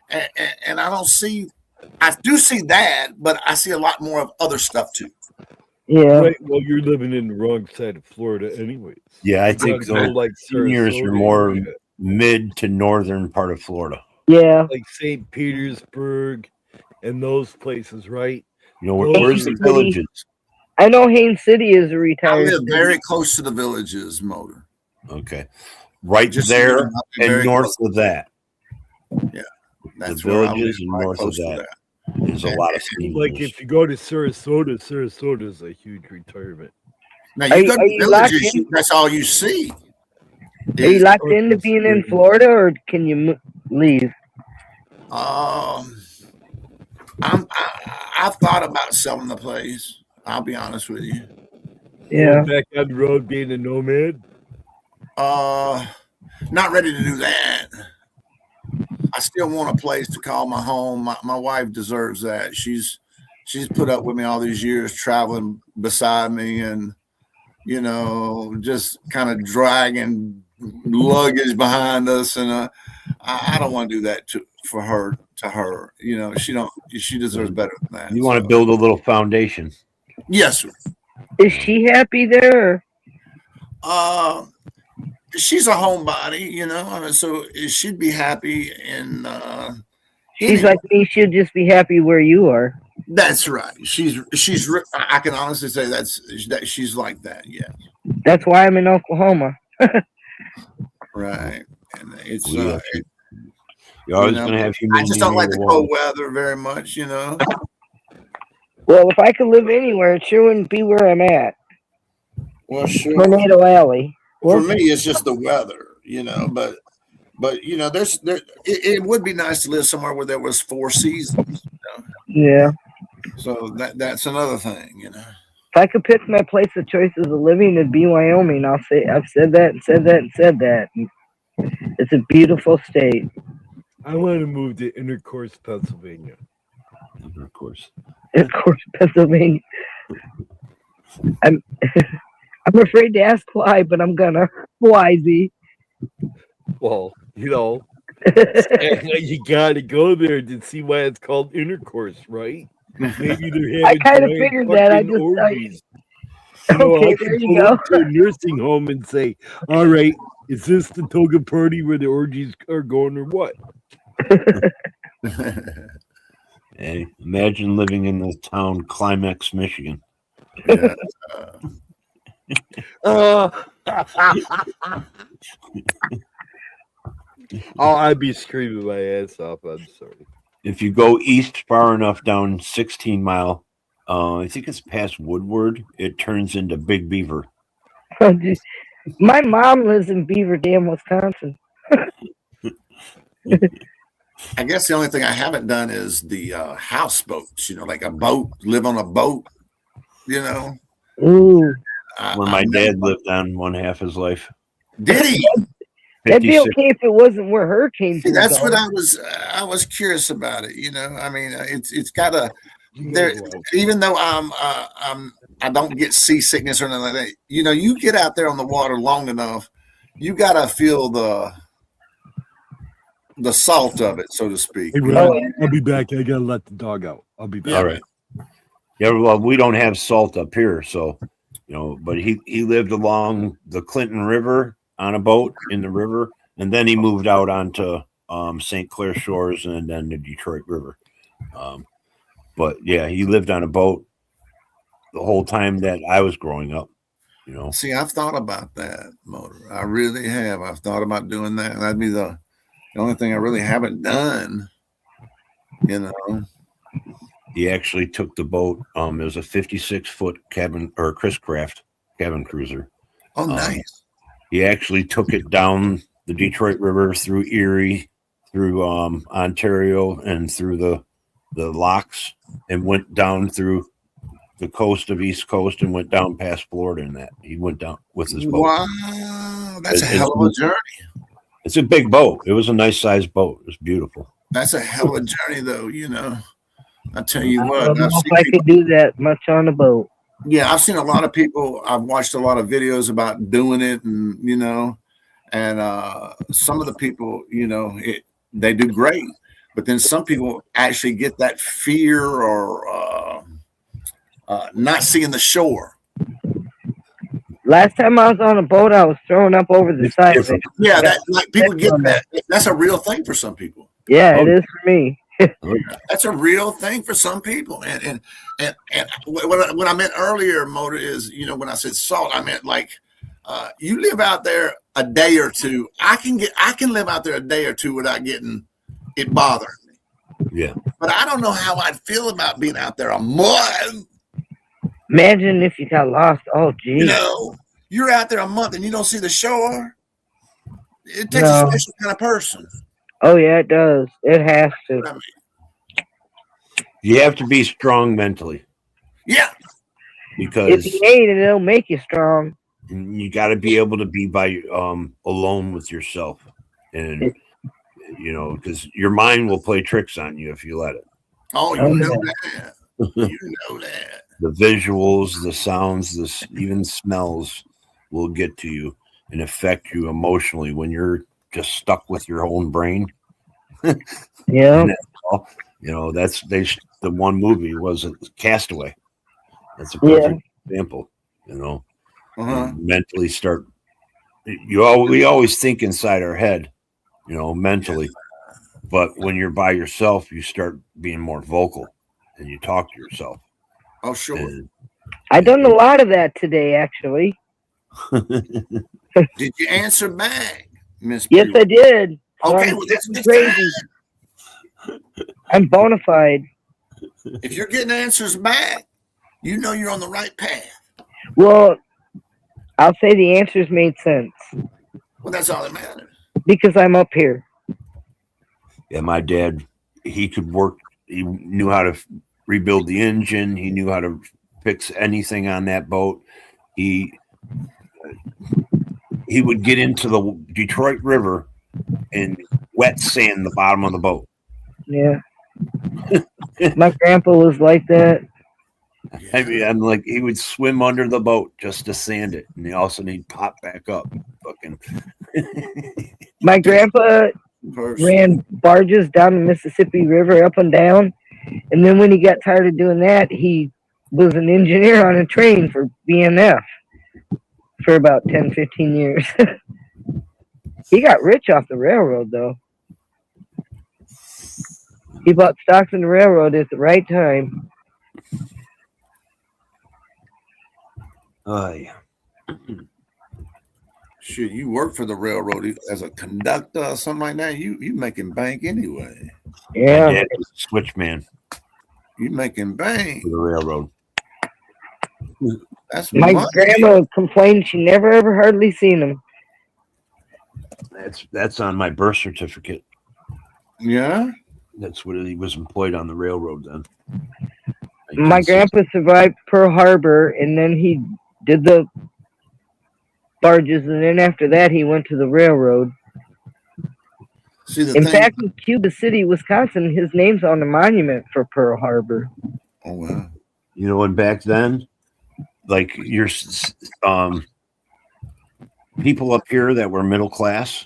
and I don't see. I do see that, but I see a lot more of other stuff too. Yeah. Right. Well, you're living in the wrong side of Florida, anyways. Yeah, I think so. Like seniors are more mid to northern part of Florida. Yeah, like St. Petersburg and those places, right? Where's the villages? I know Haines City is a I retired. live very close to the villages, Motor. Okay, right Just there and and north of that. Yeah, that's the villages and north of that. There's a lot of seniors. Like if you go to Sarasota is a huge retirement. Now you go to villages, that's all you see. Are you locked into being in Florida, or can you leave? I've thought about selling the place. I'll be honest with you. Yeah. Back on the road being a nomad? Not ready to do that. I still want a place to call my home. My wife deserves that. She's put up with me all these years, traveling beside me and, just kind of dragging luggage behind us. And I don't want to do that for her, to her. She deserves better than that. You want to build a little foundation. Yes, sir. Is she happy there? She's a homebody, I mean, so she'd be happy. And she's like me. She'll just be happy where you are. That's right. I can honestly say that she's like that. Yeah. That's why I'm in Oklahoma. Right. And it's you're always going to have humidity. I just don't like the cold weather very much. Well, if I could live anywhere, it sure wouldn't be where I'm at. Well, sure. Tornado Alley. For me, it's just the weather, but it would be nice to live somewhere where there was 4 seasons. Yeah. So that's another thing, If I could pick my place of choice as a living, it'd be Wyoming. I've said that and said that and said that. It's a beautiful state. I want to move to Intercourse, Pennsylvania. Intercourse, Pennsylvania. I'm afraid to ask why, but I'm gonna. Why, Z? Well, you gotta go there to see why it's called intercourse, right? Maybe they're having I kind of figured that. I just orgies. okay, there you go. To a nursing home and say, "All right, is this the toga party where the orgies are going, or what?" Hey, imagine living in the town Climax, Michigan. Yeah. I'd be screaming my ass off. I'm sorry. If you go east far enough down 16 Mile, I think it's past Woodward, it turns into Big Beaver. My mom lives in Beaver Dam, Wisconsin. I guess the only thing I haven't done is the houseboats. Like a boat, live on a boat. Ooh, Where my dad lived on one half his life. Did he? that'd be 56 okay if it wasn't where hurricanes See, were that's what going. I was curious about it. I mean, it's got a You there. gotta go out. Even though I don't get seasickness or anything like that. You get out there on the water long enough, you gotta feel the salt of it, so to speak. Hey, Ron, I'll be back. I gotta let the dog out. I'll be back. All right. Yeah, well, we don't have salt up here, so but he lived along the Clinton River on a boat in the river, and then he moved out onto St. Clair Shores and then the Detroit River. But yeah, he lived on a boat the whole time that I was growing up. See, I've thought about that, Motor. I really have. I've thought about doing that. That'd be the only thing I really haven't done. He actually took the boat. It was a 56-foot cabin or Chris Craft cabin cruiser. Oh, nice. He actually took it down the Detroit River through Erie, through Ontario, and through the locks, and went down through the coast of East Coast and went down past Florida. And that he went down with his boat. Wow, that's a hell of a journey. It's a big boat. It was a nice sized boat. It was beautiful. That's a hell of a journey, though. I tell you I what. don't know I've if seen I people- could do that much on a boat. Yeah, I've seen a lot of people. I've watched a lot of videos about doing it, and some of the people, they do great, but then some people actually get that fear or not seeing the shore. Last time I was on a boat, I was thrown up over the side of it. Yeah, people get that. That's a real thing for some people. Yeah, it is for me. That's a real thing for some people. And what I meant earlier, Motor, is when I said salt, I meant like you live out there a day or two. I can live out there a day or two without getting it bothering me. Yeah. But I don't know how I'd feel about being out there a month. Imagine if you got lost. Oh, geez. You're out there a month and you don't see the shore. It takes No. a special kind of person. Oh, yeah, it does. It has to. I mean, You have to be strong mentally yeah. because If you ain't, it'll make you strong. you got to be able to be by alone with yourself, and because your mind will play tricks on you if you let it. Oh, you Oh, know yeah. that. You know that. The visuals, the sounds, even smells will get to you and affect you emotionally when you're just stuck with your own brain. Yeah. That's the one movie was Castaway. That's a perfect example. Uh-huh. Mentally start. We always think inside our head, mentally, but when you're by yourself, you start being more vocal and you talk to yourself. Oh, sure. And I done a lot of that today, actually. Did you answer back, Miss? Yes, I did. Okay, I'm well, that's crazy. I'm bona fide. If you're getting answers back, you're on the right path. Well, I'll say the answers made sense Well, that's all that matters. because I'm up here. Yeah, my dad, he could work. He knew how to rebuild the engine. He knew how to fix anything on that boat. He would get into the Detroit River and wet sand the bottom of the boat. Yeah. My grandpa was like that. I mean, I'm like, he would swim under the boat just to sand it, and all of a sudden he'd pop back up. Fucking. My grandpa ran barges down the Mississippi River up and down. And then when he got tired of doing that, he was an engineer on a train for BNF for about 10, 15 years. He got rich off the railroad, though. He bought stocks in the railroad at the right time. Yeah. Shit, you work for the railroad as a conductor or something like that. You making bank anyway. Yeah. My dad was a switchman You making bank. for the railroad. That's My money. grandma complained she never ever hardly seen him. That's on my birth certificate. Yeah. That's what he was employed on the railroad then. My grandpa survived Pearl Harbor, and then he did the barges, and then after that, he went to the railroad. See, the In thing. fact, in Cuba City, Wisconsin, his name's on the monument for Pearl Harbor. Oh wow. You know, and back then, like people up here that were middle class,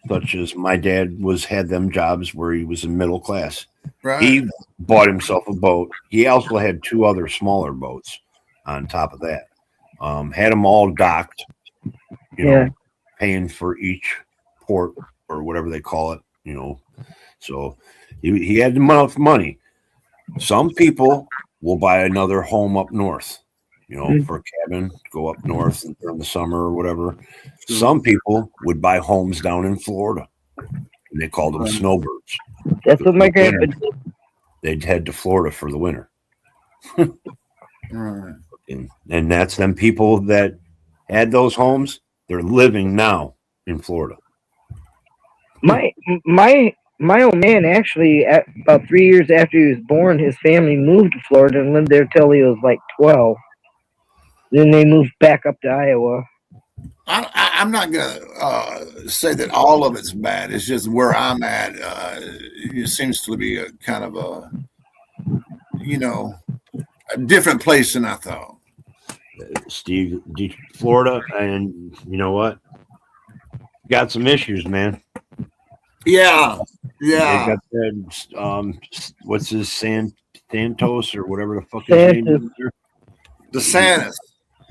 such as my dad had them jobs where he was in middle class. Right. He bought himself a boat. He also had 2 other smaller boats on top of that. Had them all docked, you know, paying for each port or whatever they call it, you know. So he had enough money. Some people will buy another home up north, you know, for a cabin, go up north during the summer or whatever. Some people would buy homes down in Florida, and they called them snowbirds. That's what my grandpa did. They'd head to Florida for the winter. Right. And that's them people that had those homes. They're living now in Florida. My old man actually, about 3 years after he was born, his family moved to Florida and lived there till he was like 12. Then they moved back up to Iowa. I'm not gonna say that all of it's bad. It's just where I'm at. It seems to be a kind of a, you know, a different place than I thought. Steve, Florida, and you know what? Got some issues, man. Yeah, They yeah. got that, what's his Santos or whatever the fuck his name is there? DeSantis.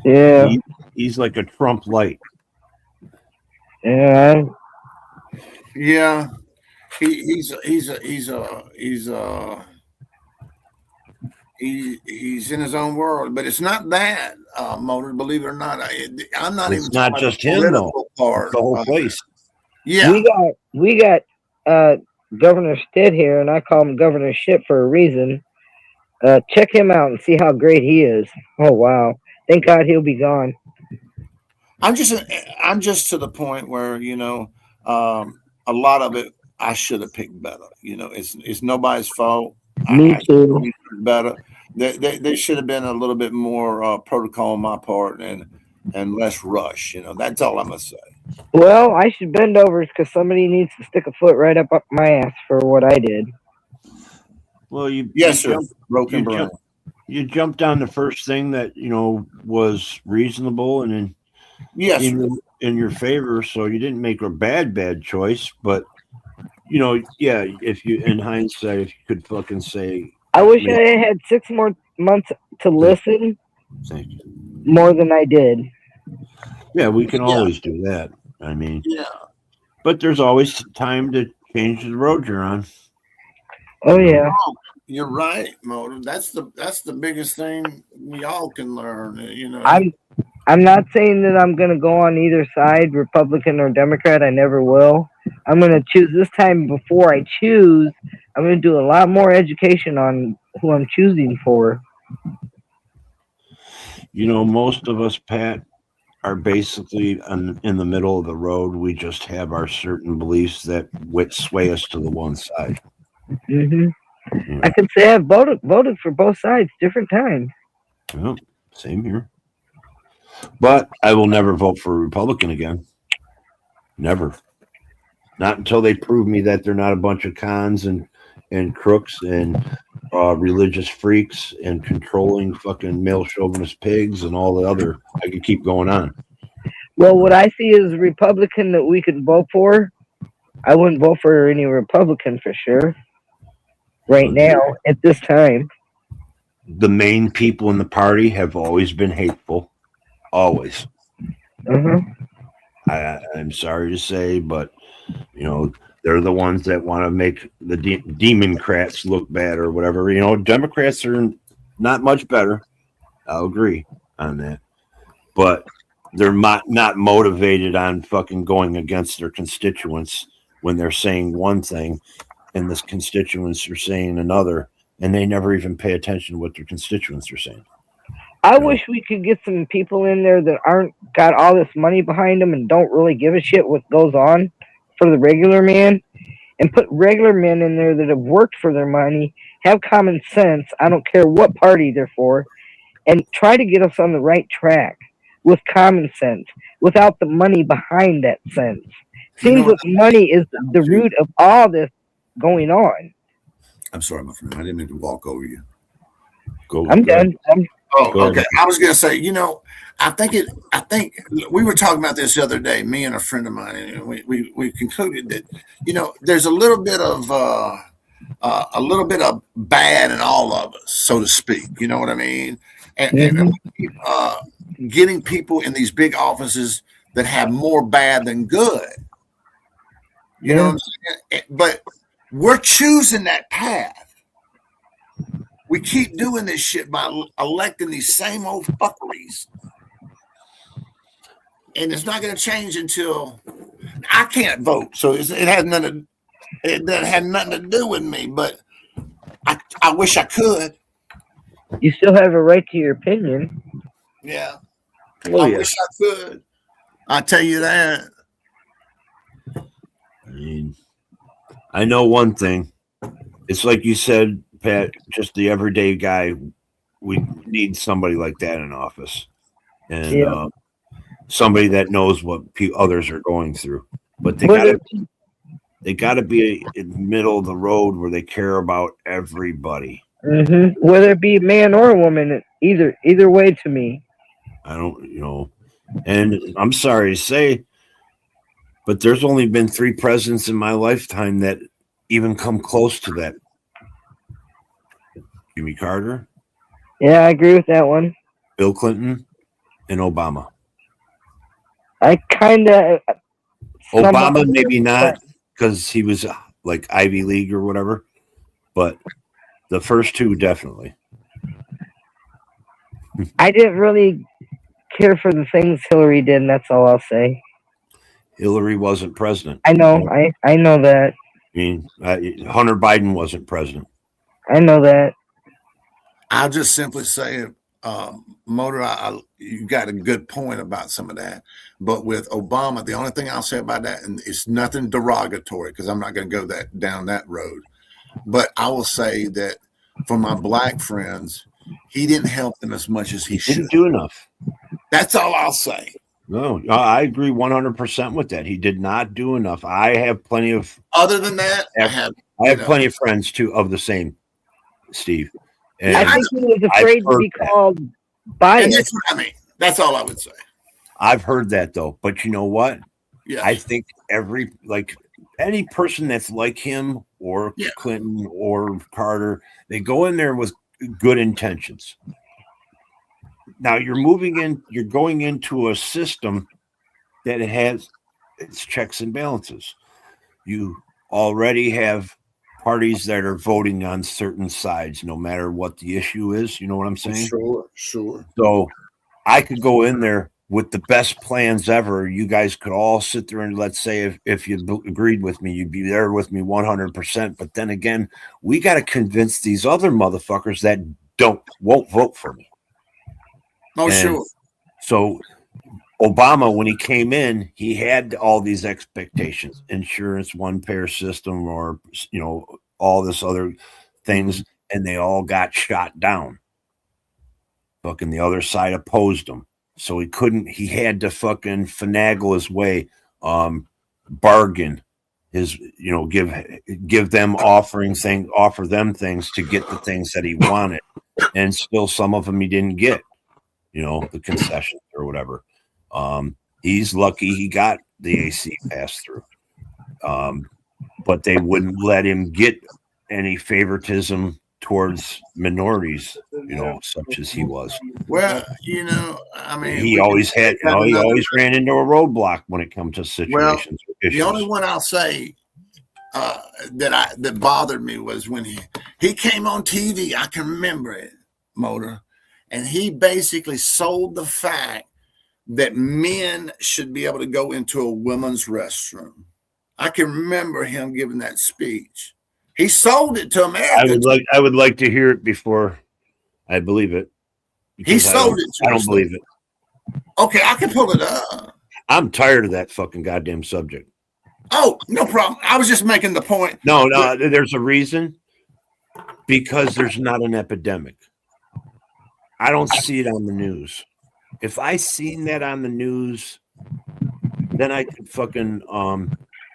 Yeah, He's like a Trump light. yeah. Yeah. He's in his own world, but it's not bad, Motor. Believe it or not, I'm not It's even not talking just about him, the though. political part. It's the whole place. Yeah, We got Governor Stitt here, and I call him Governor Shit for a reason. Check him out and see how great he is. Oh wow! Thank God he'll be gone. I'm just to the point where, you know, a lot of it I should have picked better. You know, it's nobody's fault. Me too. Better. There should have been a little bit more protocol on my part and less rush. You know, that's all I'm gonna say. Well, I should bend over because somebody needs to stick a foot right up my ass for what I did. Well, Yes, sir. Broken brain. You jumped on the first thing that, you know, was reasonable and Yes, in your favor, so you didn't make a bad choice. But you know, yeah, if you, in hindsight, if you could fucking say, I wish I had 6 more months to listen thank you. more than I did. Yeah, we can always do that. I mean, yeah. but there's always time to change the road you're on. Oh yeah. You're right, Motor. That's the biggest thing we all can learn. You know, I'm not saying that I'm gonna go on either side, Republican or Democrat. I never will. I'm gonna choose this time. Before I choose, I'm gonna do a lot more education on who I'm choosing for. You know, most of us, Pat, are basically in the middle of the road. We just have our certain beliefs that sway us to the one side. Hmm. Yeah. I can say I've voted for both sides, different times. Well, same here. But I will never vote for a Republican again. Never. Not until they prove me that they're not a bunch of cons and crooks and religious freaks and controlling fucking male chauvinist pigs and all the other. I could keep going on. Well, what I see is a Republican that we could vote for. I wouldn't vote for any Republican for sure. Right now, at this time. The main people in the party have always been hateful. Always. Uh-huh. I'm sorry to say, but you know, they're the ones that want to make the Democrats look bad or whatever. You know, Democrats are not much better. I'll agree on that. But they're not motivated on fucking going against their constituents when they're saying one thing and the constituents are saying another, and they never even pay attention to what their constituents are saying. I wish we could get some people in there that aren't got all this money behind them and don't really give a shit what goes on for the regular man, and put regular men in there that have worked for their money, have common sense. I don't care what party they're for, and try to get us on the right track with common sense, without the money behind that sense. Seems that money is the root of all this going on. I'm sorry, my friend. I didn't mean to walk over you. I'm done. Okay. I was gonna say, I think we were talking about this the other day, me and a friend of mine, and we concluded that, there's a little bit of bad in all of us, so to speak. You know what I mean? And getting people in these big offices that have more bad than good. You know what I'm saying? But we're choosing that path. We keep doing this shit by electing these same old fuckeries. And it's not going to change until I can't vote. So it has nothing. It had nothing to do with me. But I wish I could. You still have a right to your opinion. Yeah. Oh, I yeah. wish I could. I tell you that. I mean, I know one thing. It's like you said, Pat, just the everyday guy. We need somebody like that in office, and somebody that knows what others are going through. But they got to be in the middle of the road where they care about everybody. Mm-hmm. Whether it be a man or a woman, either way to me. I don't, and I'm sorry to say, but there's only been 3 presidents in my lifetime that even come close to that. Jimmy Carter. Yeah, I agree with that one. Bill Clinton and Obama. I kind of. Obama, maybe not, because he was like Ivy League or whatever, but the first 2 definitely. I didn't really care for the things Hillary did, and that's all I'll say. Hillary wasn't president. I know. I know that. I mean, Hunter Biden wasn't president. I know that. I'll just simply say, Motor, you got a good point about some of that. But with Obama, the only thing I'll say about that, and it's nothing derogatory because I'm not going to go down that road. But I will say that for my black friends, he didn't help them as much as he should. Didn't do enough. That's all I'll say. No, I agree 100% with that. He did not do enough. I have plenty of. Other than that, I have plenty of friends too of the same, Steve. And I think he was afraid to be called biased. And that's what I mean. That's all I would say. I've heard that though, but you know what? Yeah. I think any person that's like him or Clinton or Carter, they go in there with good intentions. Now you're going into a system that has its checks and balances. You already have parties that are voting on certain sides, no matter what the issue is. You know what I'm saying? Sure. So I could go in there with the best plans ever. You guys could all sit there and let's say if you agreed with me, you'd be there with me 100%. But then again, we got to convince these other motherfuckers that won't vote for me. Oh, sure. So Obama, when he came in, he had all these expectations, insurance, one-payer system, or, all this other things, and they all got shot down. Fucking the other side opposed him. So he had to fucking finagle his way, bargain his, give them offer them things to get the things that he wanted. And still some of them he didn't get, the concessions or whatever. He's lucky he got the AC pass through. But they wouldn't let him get any favoritism towards minorities, such as he was. Well, I mean, he always ran into a roadblock when it comes to situations. Well, the only one I'll say that bothered me was when he came on TV. I can remember it, Motor, and he basically sold the fact that men should be able to go into a women's restroom. I can remember him giving that speech. He sold it to America. I would like to hear it before I believe it. He sold it to I don't believe it. Okay, I can pull it up. I'm tired of that fucking goddamn subject. Oh, no problem. I was just making the point. No, there's a reason. Because there's not an epidemic. I don't see it on the news. If I seen that on the news, then I could fucking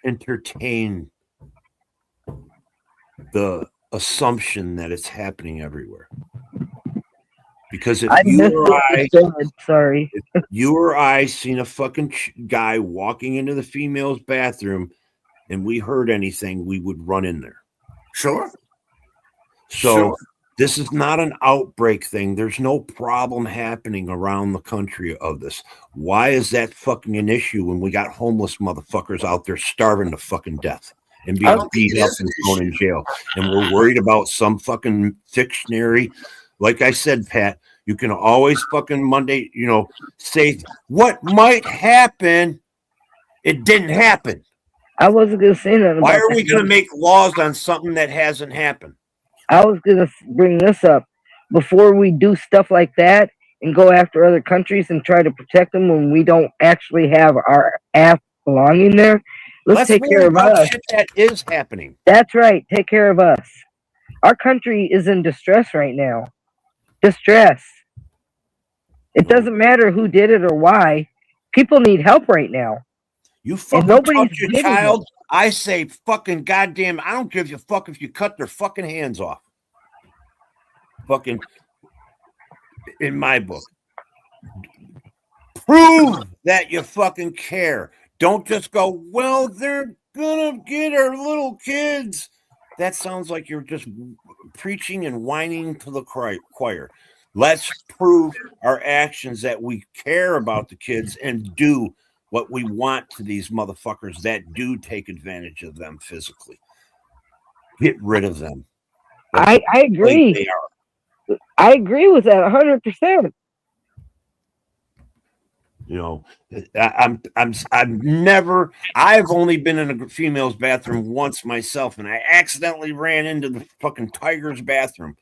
entertain the assumption that it's happening everywhere. Because if you or I seen a fucking guy walking into the female's bathroom and we heard anything, we would run in there. Sure. So this is not an outbreak thing. There's no problem happening around the country of this. Why is that fucking an issue when we got homeless motherfuckers out there starving to fucking death and being beat up and thrown in jail? And we're worried about some fucking fictionary. Like I said, Pat, you can always fucking Monday, say what might happen. It didn't happen. I wasn't going to say that. Why are we going to make laws on something that hasn't happened? I was going to bring this up. Before we do stuff like that and go after other countries and try to protect them when we don't actually have our ass belonging there, let's take care of us. Shit that is happening. That's right. Take care of us. Our country is in distress right now. Distress. It doesn't matter who did it or why. People need help right now. You fucking touch your child. I say fucking goddamn, I don't give a fuck if you cut their fucking hands off. Fucking, in my book. Prove that you fucking care. Don't just go, well, they're gonna get our little kids. That sounds like you're just preaching and whining to the choir. Let's prove our actions that we care about the kids and do what we want to these motherfuckers that do take advantage of them physically. Get rid of them. I agree. I agree with that 100%. I've only been in a female's bathroom once myself, and I accidentally ran into the fucking tiger's bathroom.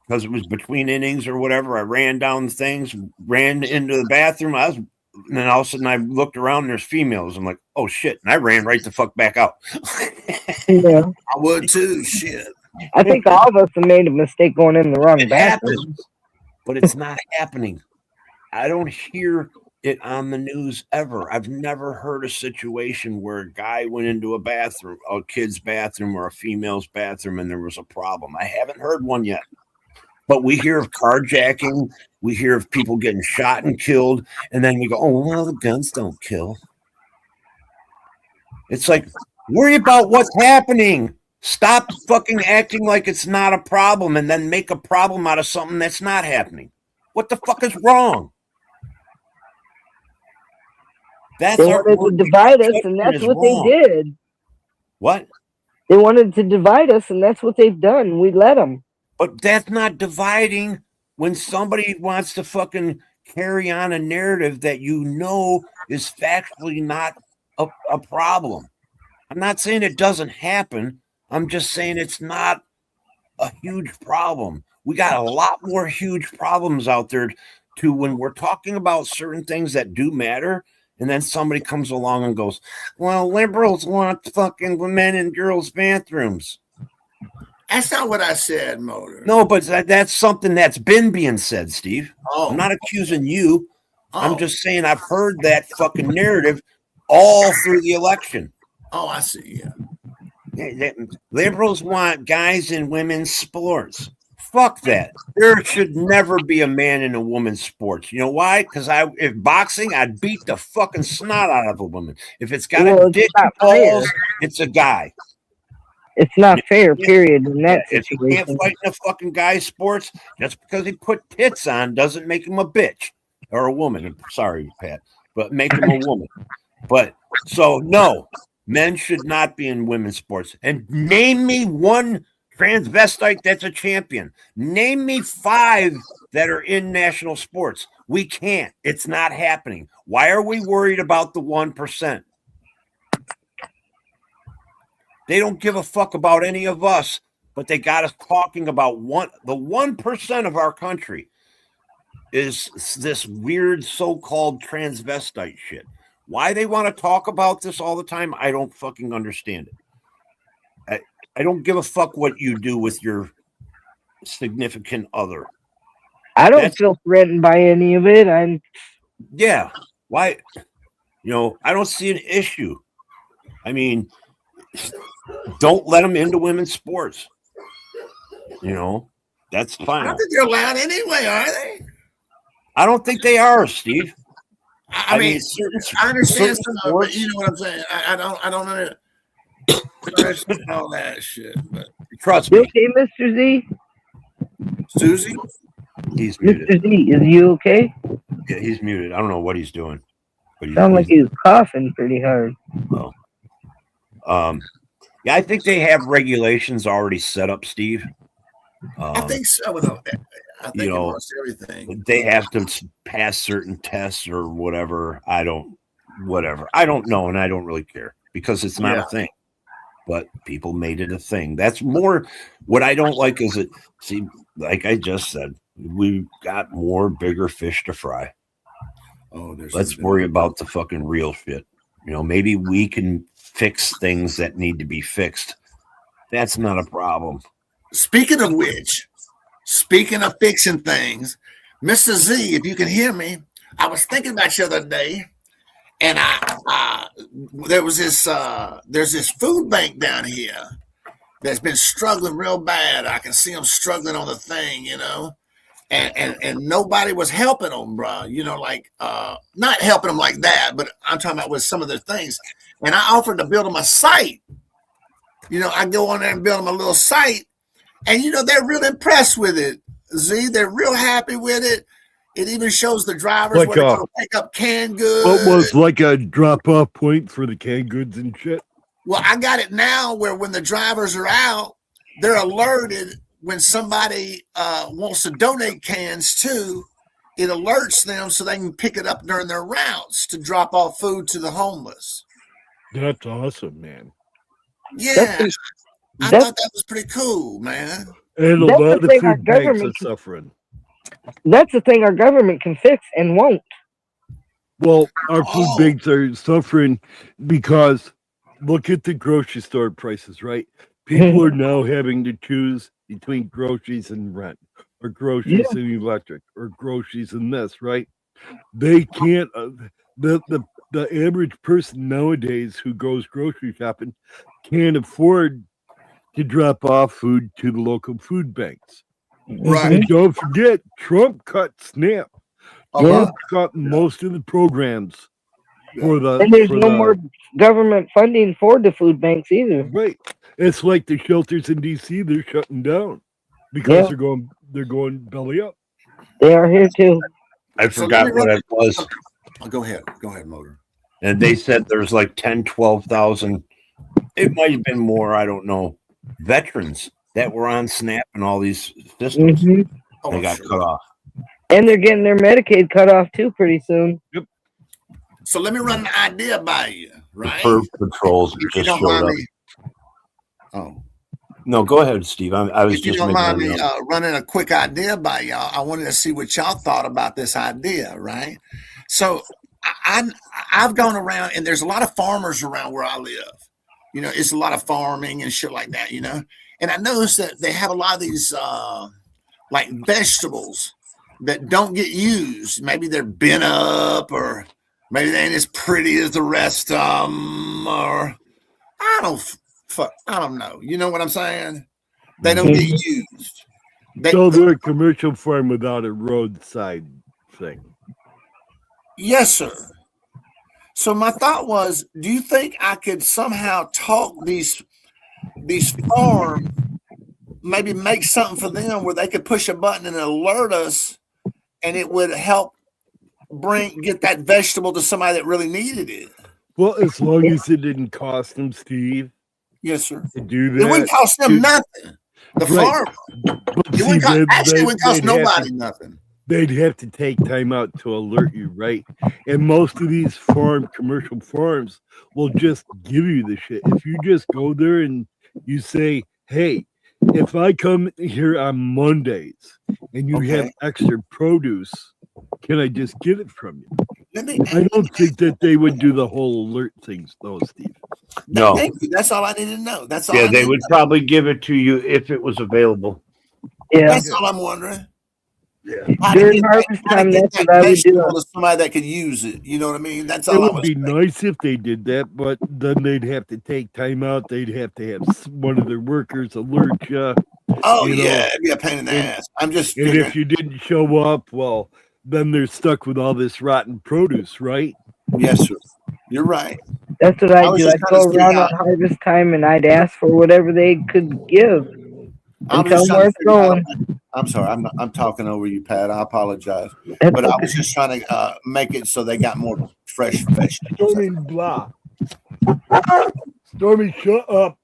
Because it was between innings or whatever. I ran down things, ran into the bathroom. And then all of a sudden I looked around and there's females. I'm like, oh shit. And I ran right the fuck back out. Yeah. I would too. Shit. I think all of us have made a mistake going in the wrong bathroom. Happens, but it's not happening. I don't hear it on the news ever. I've never heard a situation where a guy went into a bathroom, a kid's bathroom or a female's bathroom, and there was a problem. I haven't heard one yet. But we hear of carjacking, we hear of people getting shot and killed, and then we go, oh, well, the guns don't kill. It's like, worry about what's happening. Stop fucking acting like it's not a problem and then make a problem out of something that's not happening. What the fuck is wrong? They wanted to divide us, and that's what they did. What? They wanted to divide us, and that's what they've done. We let them. But that's not dividing when somebody wants to fucking carry on a narrative that is factually not a problem. I'm not saying it doesn't happen. I'm just saying it's not a huge problem. We got a lot more huge problems out there when we're talking about certain things that do matter. And then somebody comes along and goes, well, liberals want fucking men in girls' bathrooms. That's not what I said, Motor. No, but that's something that's been being said, Steve. Oh. I'm not accusing you. I'm just saying I've heard that fucking narrative all through the election. Oh, I see. Yeah. Liberals want guys in women's sports. Fuck that. There should never be a man in a woman's sports. You know why? Because if boxing, I'd beat the fucking snot out of a woman. If it's got a dick and balls, it's a guy. It's not fair, period. In that if you can't fight in a fucking guy's sports, just because he put tits on doesn't make him a bitch or a woman. Sorry, Pat, but make him a woman. But so no, men should not be in women's sports. And name me one transvestite that's a champion. Name me 5 that are in national sports. We can't. It's not happening. Why are we worried about the 1%? They don't give a fuck about any of us, but they got us talking about the 1% of our country is this weird so-called transvestite shit. Why they want to talk about this all the time, I don't fucking understand it. I don't give a fuck what you do with your significant other. I don't feel threatened by any of it. Yeah. Why? I don't see an issue. I mean, don't let them into women's sports. That's fine. I don't think they're allowed anyway, are they? I don't think they are, Steve. I mean, I understand some of it, but you know what I'm saying. I don't understand all that shit. But trust You me. okay, Mr. Z? Susie, He's muted. Mr. Z, is you okay? Yeah, he's muted. I don't know what he's doing. But Sound like he was coughing pretty hard. Well, yeah, I think they have regulations already set up, Steve. I think so. I think almost everything. They have to pass certain tests or whatever. I don't know, and I don't really care because it's not a thing. But people made it a thing. That's more what I don't like is like I just said, we got more bigger fish to fry. Let's worry about the fucking real shit. Maybe we can fix things that need to be fixed. That's not a problem. Speaking of which, speaking of fixing things, Mr. Z, if you can hear me, I was thinking about you the other day, and there's this food bank down here that's been struggling real bad. I can see them struggling on the thing, and nobody was helping them, bro. Not helping them like that, but I'm talking about with some of their things. And I offered to build them a site. I go on there and build them a little site. And, they're real impressed with it, Z. They're real happy with it. It even shows the drivers where they're going to pick up canned goods. What was like a drop-off point for the canned goods and shit? Well, I got it now where when the drivers are out, they're alerted when somebody wants to donate cans too. It alerts them so they can pick it up during their routes to drop off food to the homeless. That's awesome, man. Yeah. I thought that was pretty cool, man. And a lot of food banks are suffering. That's the thing our government can fix and won't. Well, our food banks are suffering because look at the grocery store prices, right? People are now having to choose between groceries and rent, or groceries and electric, or groceries and this, right? They can't. The average person nowadays who goes grocery shopping can't afford to drop off food to the local food banks. Right. And don't forget, Trump cut SNAP. Trump cut most of the programs for the. And there's no more government funding for the food banks either. Right. It's like the shelters in DC, they're shutting down because they're going belly up. They are here too. I forgot what it was. Oh, go ahead, Motor. And they said there's like 10, 12,000. It might have been more. I don't know. Veterans that were on SNAP and all these systems, they got cut off. And they're getting their Medicaid cut off too pretty soon. Yep. So let me run an idea by you, right? The perp patrols just showed up. Oh. No, go ahead, Steve. I was if you just don't mind me making running a quick idea by y'all, I wanted to see what y'all thought about this idea, right? So I've gone around, and there's a lot of farmers around where I live. It's a lot of farming and shit like that, And I noticed that they have a lot of these like vegetables that don't get used. Maybe they're bent up, or maybe they ain't as pretty as the rest of them, or I don't know. You know what I'm saying? They don't get used. So they're a commercial farm without a roadside thing. Yes, sir. So my thought was, do you think I could somehow talk these farms, maybe make something for them where they could push a button and alert us, and it would help get that vegetable to somebody that really needed it? Well, as long as it didn't cost them, Steve. Yes, sir. To do that, it wouldn't cost them nothing. The farmer. It wouldn't cost nobody nothing. They'd have to take time out to alert you, right? And most of these commercial farms will just give you the shit. If you just go there and you say, hey, if I come here on Mondays and you have extra produce, can I just get it from you? I don't think that they would do the whole alert things, though, Steve. No. Thank you. That's all I need to know. That's all. Yeah, I they need would to know. probably give it to you if it was available. Yeah. That's all I'm wondering. Yeah. How to During get harvest that- how to time, get that's that what I would do. vegetable to somebody that could use it. You know what I mean? That's It all I would was be saying. nice if they did that, but then they'd have to take time out. They'd have to have one of their workers alert you. Oh you know, yeah, it'd be a pain in the and- ass. I'm just And figuring. if you didn't show up, well, then they're stuck with all this rotten produce, right? Yes, sir. You're right. That's what I I was do. just I'd trying go to see around how- on harvest time and I'd ask for whatever they could give. I And was tell just them trying where to it's figure out. going. I'm sorry. I'm talking over you, Pat. I apologize. That's But I okay. was just trying to make it so they got more fresh vegetables. Stormy, blah. Stormy, shut up.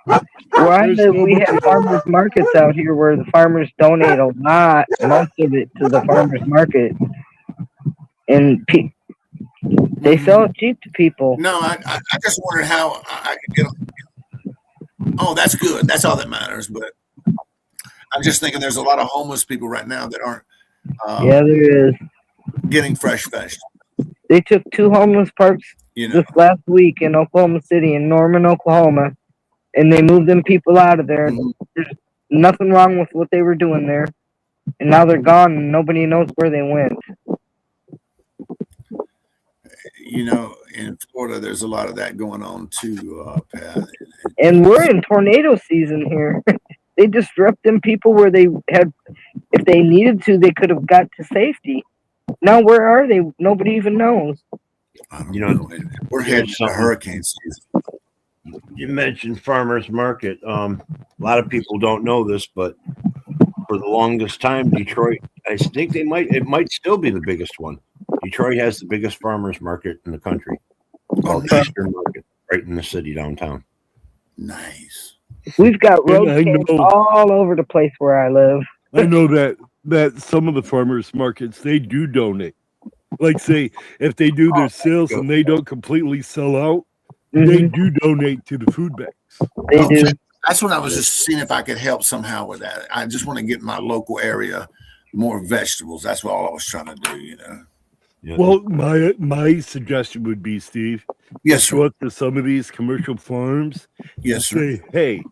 Where I There's live, no we more- have farmers markets out here where the farmers donate a lot, most of it to the farmers market, and they sell it cheap to people. No, I just wondered how I could get them. Oh, that's good. That's all that matters. But I'm just thinking there's a lot of homeless people right now that aren't Yeah, there is. getting fresh vegetables. They took 2 homeless parks You know, this last week in Oklahoma City, in Norman, Oklahoma, and they moved them people out of there. Mhm. There's nothing wrong with what they were doing there, and now they're gone, and nobody knows where they went. you know, in Florida, there's a lot of that going on too, Pat. And we're in tornado season here. They disrupt them people where they had, if they needed to, they could have got to safety. Now where are they? Nobody even knows. I don't You know, we're heading to something- hurricane season. You mentioned farmers market. A lot of people don't know this, but for the longest time, Detroit, I think it might still be the biggest one. Detroit has the biggest farmers market in the country, called nice. Eastern Market, right in the city downtown. Nice. We've got road I camps know. all over the place where I live. I know that some of the farmers markets, they do donate. Like, say, if they do their sales and they don't completely sell out, they do donate to the food banks. They do. Okay. That's what I was just seeing if I could help somehow with that. I just want to get my local area more vegetables. That's all I was trying to do, you know. Yeah. Well, my suggestion would be, Steve, Yes, sir. go up to some of these commercial farms Yes, sir. say, hey,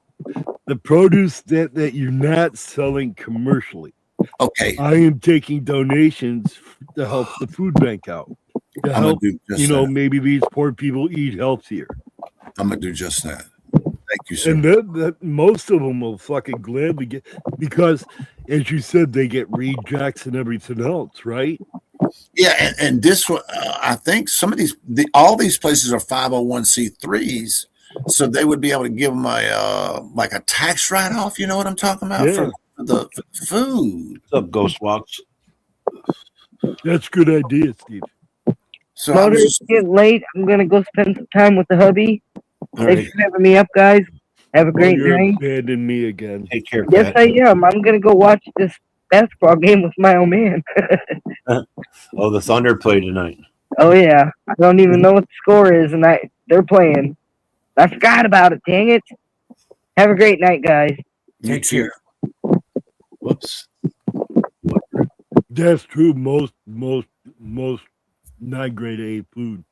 the produce that you're not selling commercially, Okay. I am taking donations to help the food bank out. To I'm gonna help, do just you know, that. maybe these poor people eat healthier. I'm gonna do just that. Thank you, sir. And that most of them will fucking gladly get, because, as you said, they get rejects and everything else, right? Yeah, and this one, I think some of all these places are 501c3s, so they would be able to give them a like a tax write off. You know what I'm talking about Yeah. for the food. What's up, Ghost Walks? That's a good idea, Steve. So I Motor, was it's just, getting late. I'm gonna go spend some time with the hubby. All Thanks right. for having me up, guys. Have a great You're night. abandoning me again. Take care, Yes, Pat. I am. I'm gonna go watch this basketball game with my old man. Oh, the Thunder play tonight. Oh yeah, I don't even know what the score is, and they're playing. I forgot about it. Dang it! Have a great night, guys. you Take too. care. Whoops. That's true. Most non-grade A food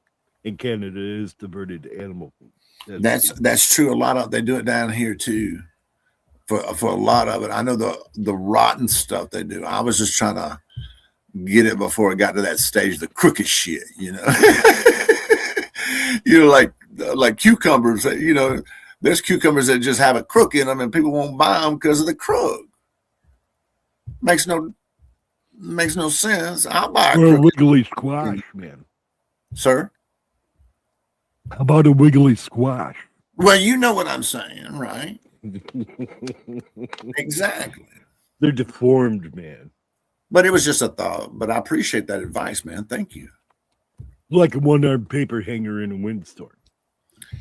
in Canada is diverted to animal food. That's true. A lot of they do it down here too. For a lot of it, I know the rotten stuff they do. I was just trying to get it before it got to that stage, the crooked shit, you know. You know, like cucumbers. You know, there's cucumbers that just have a crook in them, and people won't buy them because of the crook. Makes no sense. I'll buy a Or a crook, wiggly squash, man. sir. How about a wiggly squash? Well, you know what I'm saying, right? Exactly. They're deformed, man. But it was just a thought. But I appreciate that advice, man. Thank you. Like a one-armed paper hanger in a windstorm.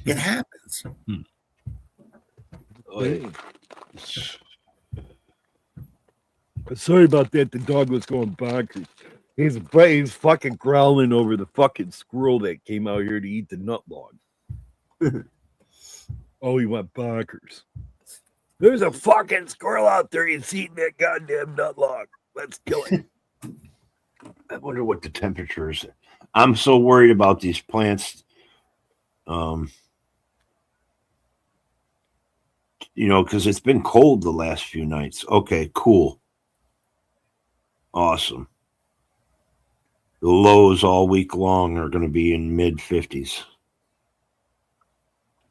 It happens. Hey. Sorry about that. The dog was going bonkers. He's fucking growling over the fucking squirrel that came out here to eat the nut log. Oh, he went bonkers. There's a fucking squirrel out there. He's eating that goddamn nut log. Let's kill it. I wonder what the temperature is. I'm so worried about these plants. Because it's been cold the last few nights. Okay, cool. Awesome. The lows all week long are going to be in mid 50s.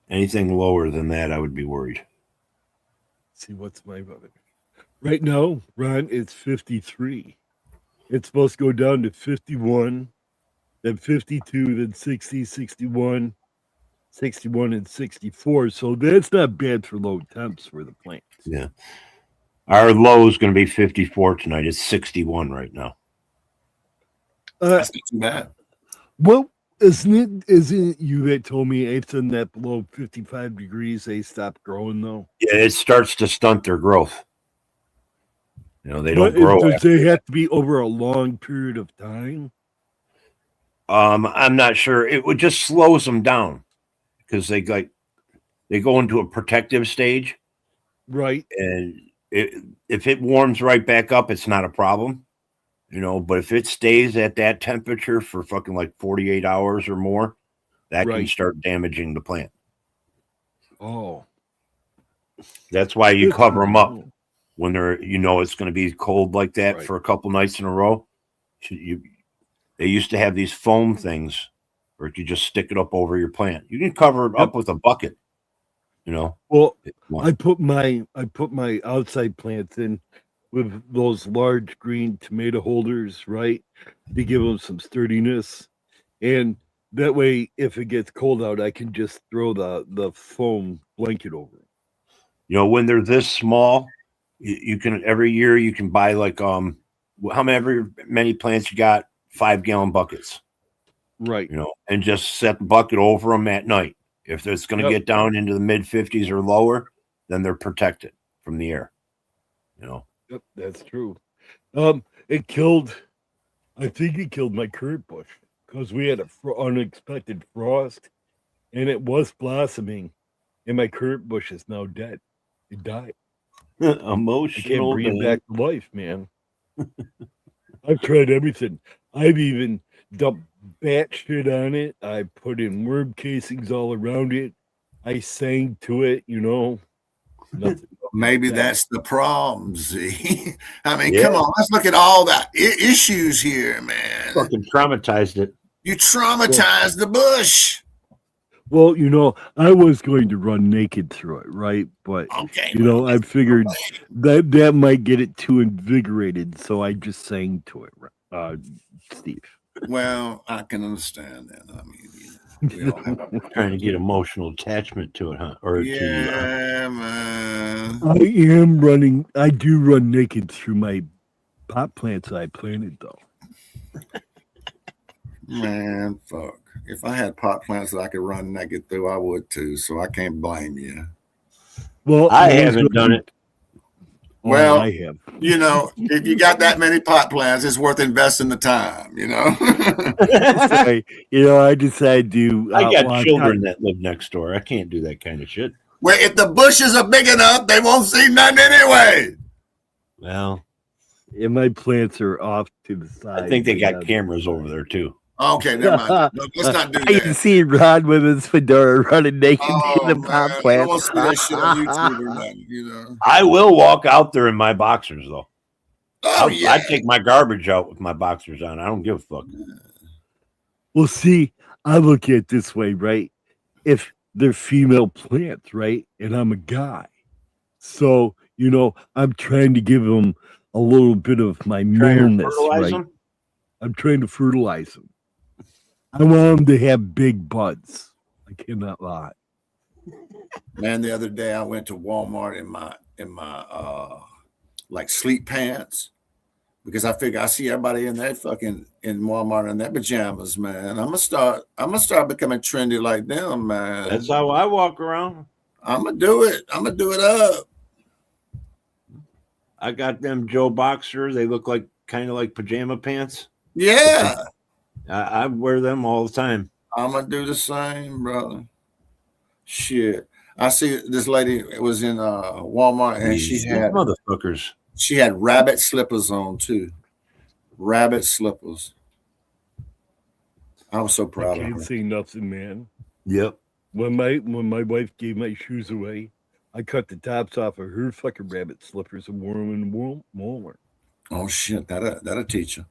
Anything lower than that, I would be worried. See what's my brother. Right now, Ron, it's 53. It's supposed to go down to 51, then 52, then 60, 61, 61, and 64. So that's not bad for low temps for the plants. Yeah. Our low is going to be 54 tonight. It's 61 right now. That's not too bad. Well, isn't it you that told me anything that below 55 degrees they stop growing though? Yeah, it starts to stunt their growth. They don't grow. Does they have to be over a long period of time? I'm not sure. It would just slows them down because they go into a protective stage, right? And if it warms right back up, it's not a problem, But if it stays at that temperature for fucking like 48 hours or more, that can start damaging the plant. Oh, that's why you cover them up when they're it's going to be cold like that for a couple nights in a row. They used to have these foam things where you just stick it up over your plant. You can cover it up with a bucket, Well, I put my outside plants in with those large green tomato holders, right, to give them some sturdiness, and that way, if it gets cold out, I can just throw the foam blanket over it. When they're this small, you can every year you can buy like how many plants you got, 5-gallon buckets, right? And just set the bucket over them at night. If it's going to get down into the mid 50s or lower, then they're protected from the air. Yep, that's true. I think it killed my currant bush because we had an unexpected frost, and it was blossoming, and my currant bush is now dead. It died. Emotional. I can't bring it back to life, man. I've tried everything. I've even dumped bat shit on it. I put in worm casings all around it. I sang to it, Nothing. Maybe that's the problem, Z. I mean, come on, let's look at all the issues here, man. Fucking traumatized it. You traumatized the bush. Well, I was going to run naked through it, right? But I figured that might get it too invigorated, so I just sang to it, Steve. Well, I can understand that. I mean, we all have trying to get emotional attachment to it, huh? Or man. I do run naked through my pot plants I planted, though. Man, fuck. If I had pot plants that I could run naked through, I would too. So I can't blame you. Well, I haven't done it. Well, I have. If you got that many pot plants, it's worth investing the time. I decided to. I got children that live next door. I can't do that kind of shit. Well, if the bushes are big enough, they won't see nothing anyway. Well, and my plants are off to the side. I think they got cameras over there too. Okay, never mind. No, let's not do that. I can see Rod with his fedora running naked in the pot I plant. don't see that shit on YouTube or nothing, I will walk out there in my boxers though. Oh, I take my garbage out with my boxers on. I don't give a fuck. Well, see, I look at it this way, right? If they're female plants, right, and I'm a guy, so I'm trying to give them a little bit of my maleness, right? I'm trying to fertilize them. I want them to have big buds. I cannot lie. Man, the other day I went to Walmart in my like sleep pants because I figure I see everybody in that fucking in Walmart in their pajamas, man. I'm gonna start becoming trendy like them, man. That's how I walk around. I'm gonna do it. I'm gonna do it up. I got them Joe boxers. They look like kind of like pajama pants. Yeah. I wear them all the time. I'm gonna do the same, brother. Shit. I see this lady was in Walmart and she had motherfuckers. She had rabbit slippers on too. rabbit slippers. I was so I proud of can't her. say nothing, man. Yep. When my wife gave my shoes away, I cut the tops off of her fucking rabbit slippers and wore them in Walmart. Oh shit, that'll teach you.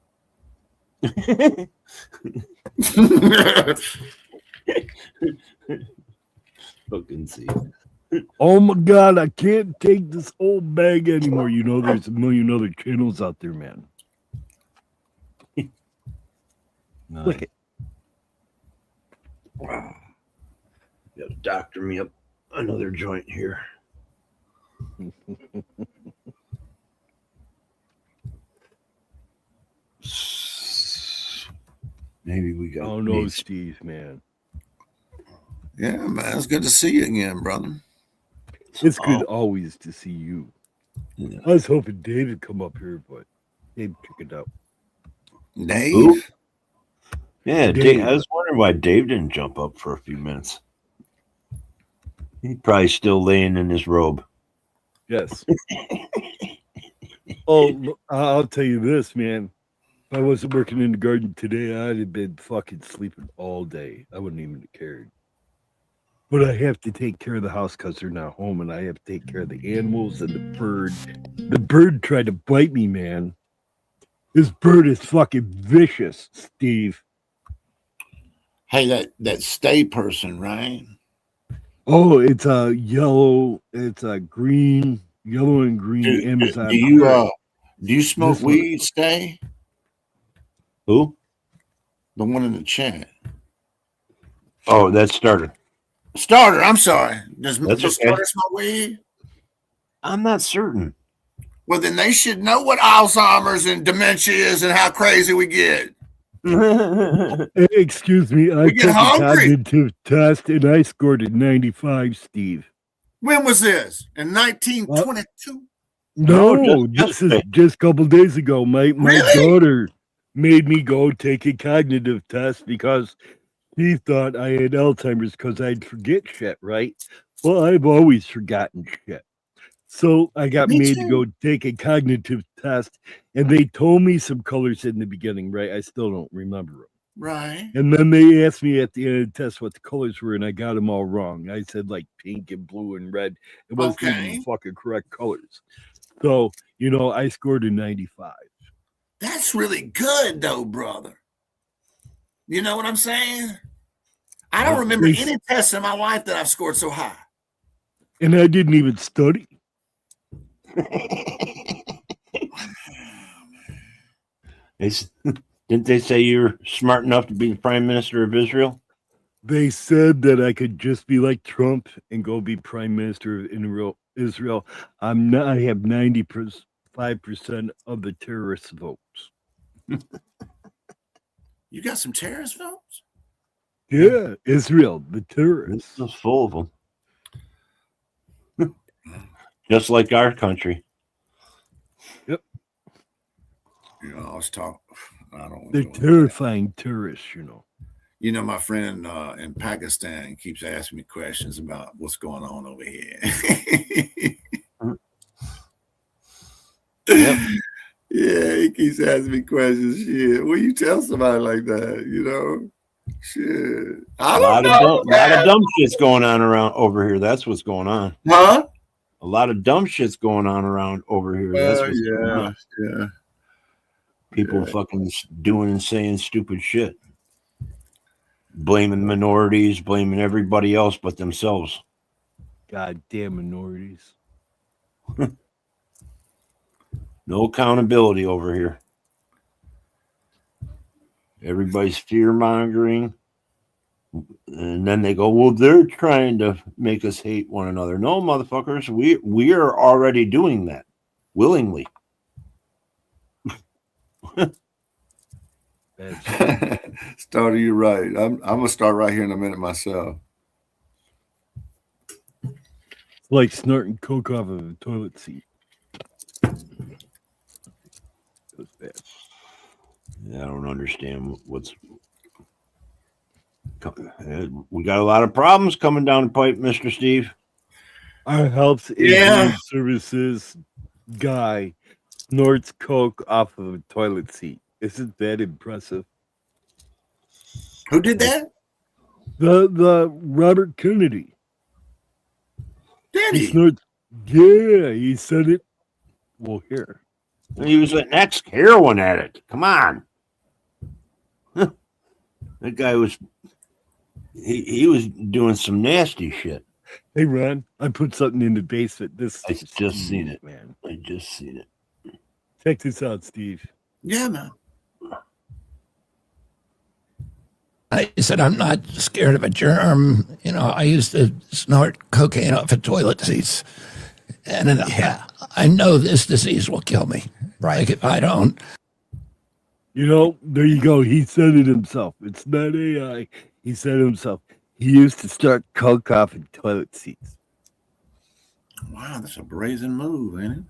Fucking see. Oh my god, I can't take this old bag anymore. You know, there's a million other channels out there, man. Look at Wow. Got to doctor me up another joint here. Maybe we got. oh no, Steve, man. Yeah, man, it's good to see you again, brother. It's good always to see you. Yeah. I was hoping Dave would come up here, but Dave took it out. Dave. Who? Yeah, Dave. I was wondering why Dave didn't jump up for a few minutes. He's probably still laying in his robe. Yes. Oh, I'll tell you this, man. If I wasn't working in the garden today, I'd have been fucking sleeping all day. I wouldn't even have cared. But I have to take care of the house because they're not home, and I have to take care of the animals and the bird. The bird tried to bite me, man. This bird is fucking vicious, Steve. Hey, that stay person, right? Oh, it's a yellow, it's a green, yellow and green Amazon. Do you smoke This one. weed, Stay? Who? The one in the chat. Oh, that's Starter. Starter, I'm sorry. Does That's okay. Starter smoke weed? I'm not certain. Well, then they should know what Alzheimer's and dementia is and how crazy we get. Excuse me, I We get took a hungry. cognitive test and I scored a 95, Steve. When was this? In 1922? No, No, this just is yesterday. just a couple days ago. My Really? daughter made me go take a cognitive test because she thought I had Alzheimer's because I'd forget shit, right? Well, I've always forgotten shit. So I got Me made too. to go take a cognitive test, and they told me some colors in the beginning, right? I still don't remember them. Right. And then they asked me at the end of the test what the colors were, and I got them all wrong. I said like pink and blue and red. It wasn't even Okay. the fucking correct colors. So, you know, I scored a 95. That's really good, though, brother. You know what I'm saying? I don't remember Yes. any tests in my life that I've scored so high. And I didn't even study. Didn't they say you're smart enough to be the prime minister of Israel? They said that I could just be like Trump and go be prime minister of Israel. I'm not. I have 95% of the terrorist votes. You got some terrorist votes? Yeah, Israel, the terrorists. It's full of them. Just like our country. You know, I was talking. I don't. They're know. terrifying terrorists, you know. You know, my friend in Pakistan keeps asking me questions about what's going on over here. Yep. Yeah, he keeps asking me questions. Shit, will you tell somebody like that? You know, shit. I A don't know. lot of dumb shit's going on around over here. That's what's going on. Huh? A lot of dumb shit's going on around over here. That's what's going on. Yeah. People Yeah. fucking doing and saying stupid shit. Blaming minorities, blaming everybody else but themselves. Goddamn minorities. No accountability over here. Everybody's fear mongering. And then they go, well, they're trying to make us hate one another. No, motherfuckers, we are already doing that willingly. Starter, you're right. I'm gonna start right here in a minute myself. It's like snorting coke off of a toilet seat. It was bad. Yeah, I don't understand what's. We got a lot of problems coming down the pipe, Mr. Steve. Our health Yeah. services guy snorts coke off of a toilet seat. Isn't that impressive? Who did that? The Robert Kennedy. Did He he? snorts. Yeah, he said it. Well, here. He was an ex-heroin addict. Come on. That guy was he was doing some nasty shit. Hey, Ron, I put something in the basement. This I just seen it. man. I just seen it. Check this out, Steve. Yeah, man. I said, I'm not scared of a germ. You know, I used to snort cocaine off of toilet seats. And I know this disease will kill me. Right. Like if I don't. You know, there you go. He said it himself. It's not AI. He said it himself. He used to start coke off in toilet seats. Wow, that's a brazen move, ain't it?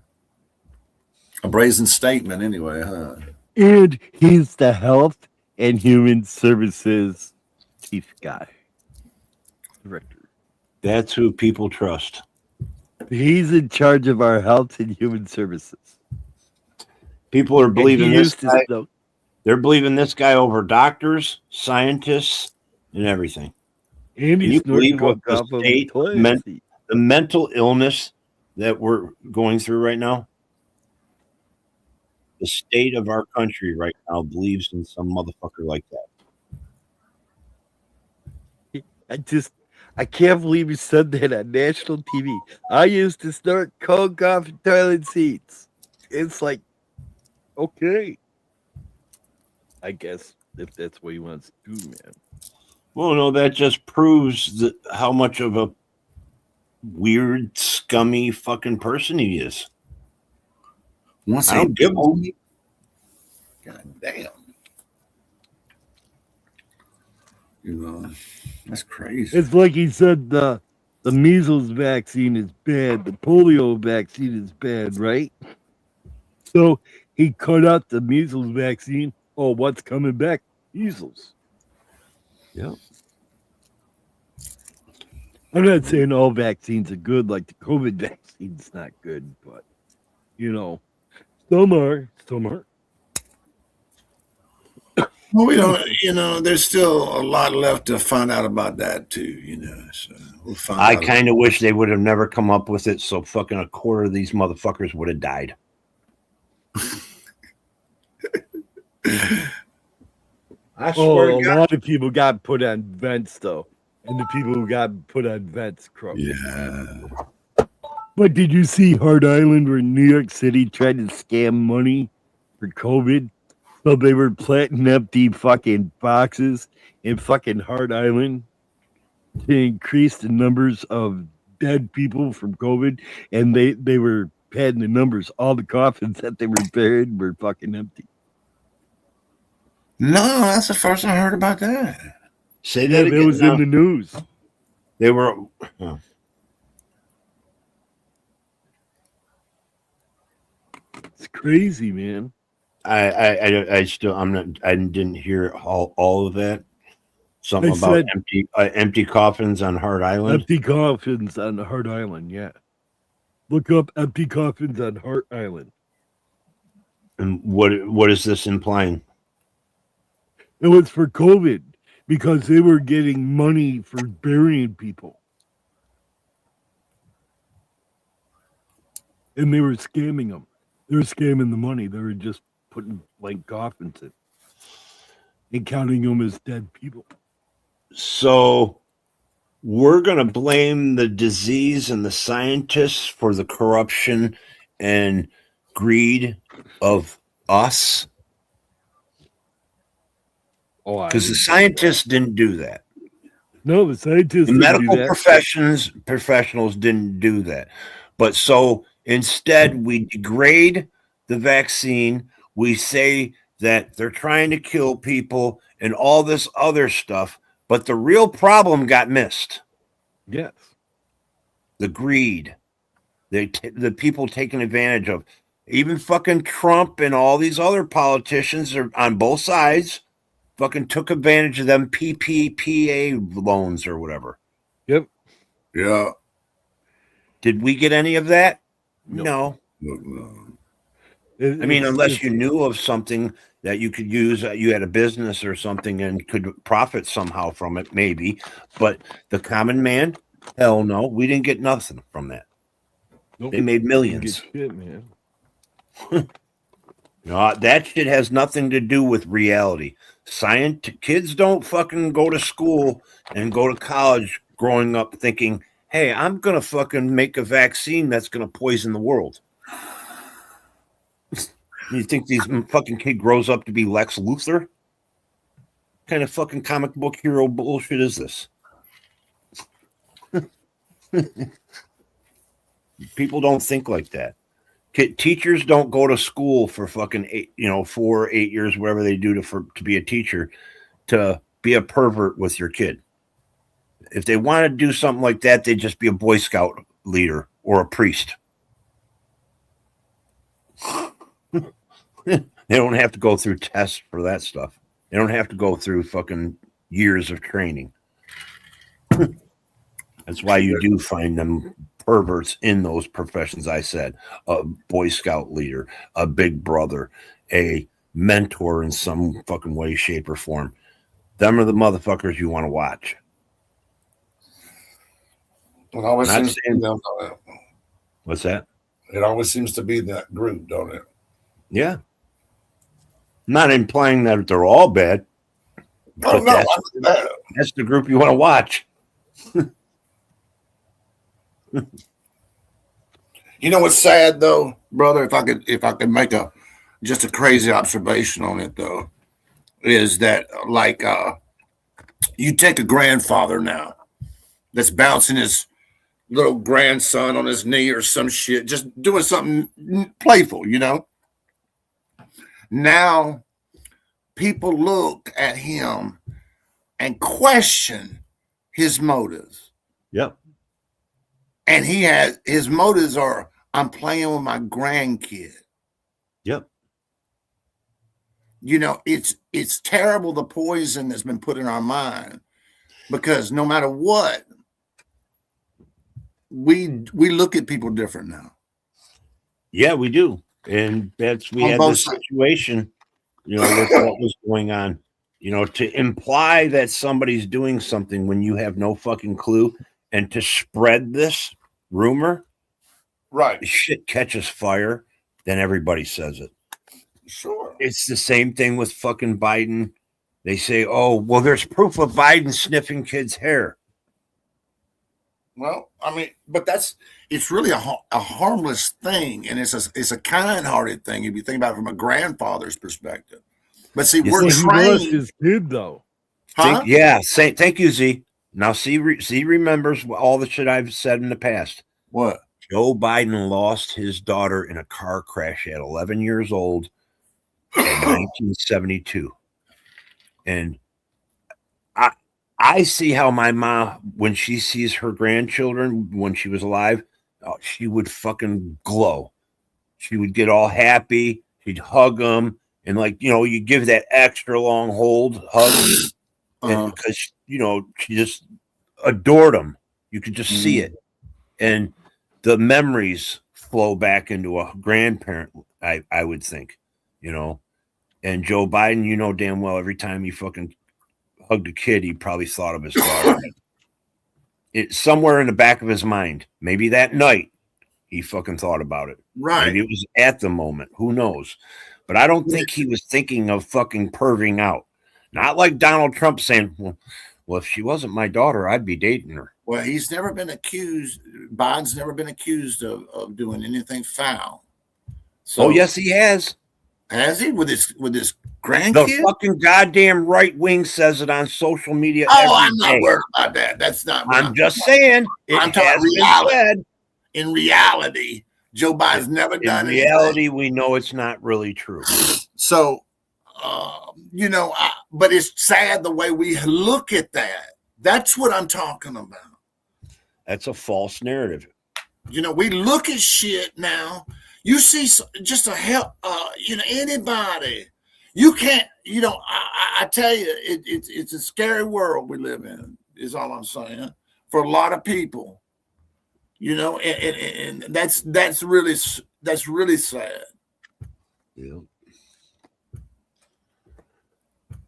A brazen statement, anyway, huh? And he's the Health and Human Services chief guy. Director. That's who people trust. He's in charge of our health and human services. People are believing this guy. know- They're believing this guy over doctors, scientists, and everything. And Can he's you believe what snorting the coke off of state toilet meant? seat. The mental illness that we're going through right now? The state of our country right now believes in some motherfucker like that. I can't believe you said that on national TV. I used to snort coke off toilet seats. It's like, okay. I guess if that's what he wants to do, man. Well, no, that just proves how much of a weird, scummy fucking person he is. Once I don't give a God damn. You know, that's crazy. It's like he said the measles vaccine is bad, the polio vaccine is bad, right? So he cut out the measles vaccine. Oh, what's coming back? Measles. Yeah. I'm not saying all vaccines are good, like the COVID vaccine's not good, but you know, some are, some aren't. Well, we don't, you know, there's still a lot left to find out about that, too, you know. So we'll find I out. kind of wish they would have never come up with it, so fucking a quarter of these motherfuckers would have died. I swear Oh, to a God. lot of people got put on vents, though. And the people who got put on vents, croaked. Yeah. But did you see Hard Island where New York City tried to scam money for COVID? So they were planting empty fucking boxes in fucking Hard Island to increase the numbers of dead people from COVID. And they were padding the numbers. All the coffins that they were buried were fucking empty. No, that's the first I heard about that. Say Yeah, that that again was now. in the news. They were. Oh. It's crazy, man. I still I'm not I didn't hear all of that. Something I about said- empty coffins on Hard Island. Empty coffins on Hard Island, yeah. Look up empty coffins on Hard Island. And what is this implying? It was for COVID because they were getting money for burying people. And they were scamming them. They were scamming the money. They were just putting blank coffins in and counting them as dead people. So we're going to blame the disease and the scientists for the corruption and greed of us? Oh, Because the scientists didn't do that. No, the scientists The didn't medical do that. professionals didn't do that. But so instead, we degrade the vaccine. We say that they're trying to kill people and all this other stuff. But the real problem got missed. Yes. The greed. The people taking advantage of. Even fucking Trump and all these other politicians are on both sides. Fucking took advantage of them PPPA loans or whatever. Yep. Yeah. Did we get any of that? No. No. No. I mean, unless you knew of something that you could use. You had a business or something and could profit somehow from it, maybe. But the common man, hell no, we didn't get nothing from that. Nope. They made Didn't millions. get shit, man. No, that shit has nothing to do with reality. Kids don't fucking go to school and go to college growing up thinking, hey, I'm going to fucking make a vaccine that's going to poison the world. You think these fucking kid grows up to be Lex Luthor? What kind of fucking comic book hero bullshit is this? People don't think like that. Teachers don't go to school for fucking 4 or 8 years, whatever they do to be a teacher, to be a pervert with your kid. If they want to do something like that, they'd just be a Boy Scout leader or a priest. They don't have to go through tests for that stuff. They don't have to go through fucking years of training. That's why you do find them perverts in those professions. I said a Boy Scout leader, a big brother, a mentor in some fucking way, shape, or form. Them are the motherfuckers you want to watch. It always Not seems to be saying- them, don't it? What's that? It always seems to be that group, don't it? Yeah. Not implying that they're all bad. Oh, But no, that's the group you want to watch. You know what's sad though, brother? If I could make just a crazy observation on it though, is that like you take a grandfather now that's bouncing his little grandson on his knee or some shit, just doing something playful, you know. Now people look at him and question his motives. Yep. And his motives are, I'm playing with my grandkid. Yep. You know, it's terrible, the poison that's been put in our mind, because no matter what, we look at people different now. Yeah, we do. And we On had both this sides. situation, with what was going on. To imply that somebody's doing something when you have no fucking clue, and to spread this rumor, right? Shit catches fire, then everybody says it. Sure. It's the same thing with fucking Biden. They say, oh, well, there's proof of Biden sniffing kids' hair. Well, I mean, but it's really a harmless thing, and it's a kind-hearted thing if you think about it from a grandfather's perspective. But see, we're He trained. lost his kid though. Huh? Thank you, Z. Now, Z remembers all the shit I've said in the past. What? Joe Biden lost his daughter in a car crash at 11 years old in 1972. And I see how my mom, when she sees her grandchildren when she was alive, she would fucking glow. She would get all happy. She'd hug them. And you give that extra long hug. And because, she just adored them. You could just see it. And the memories flow back into a grandparent, I would think, And Joe Biden, damn well, every time he fucking hugged a kid, he probably thought of his daughter. It's somewhere in the back of his mind. Maybe that night he fucking thought about it. Right. Maybe it was at the moment. Who knows? But I don't think he was thinking of fucking perving out. Not like Donald Trump saying, well, if she wasn't my daughter, I'd be dating her. Well, he's never been accused. Biden's never been accused of doing anything foul. So, yes, he has. Has he with his grandkid? The fucking goddamn right wing says it on social media. I'm not worried about that. That's not. I'm just saying. I'm talking reality. In reality, Joe Biden's never done anything. In reality, we know it's not really true. So, but it's sad the way we look at that. That's what I'm talking about. That's a false narrative. We look at shit now. You see just anybody. You can't, I tell you, it's a scary world we live in, is all I'm saying, for a lot of people. And that's really sad. Yeah.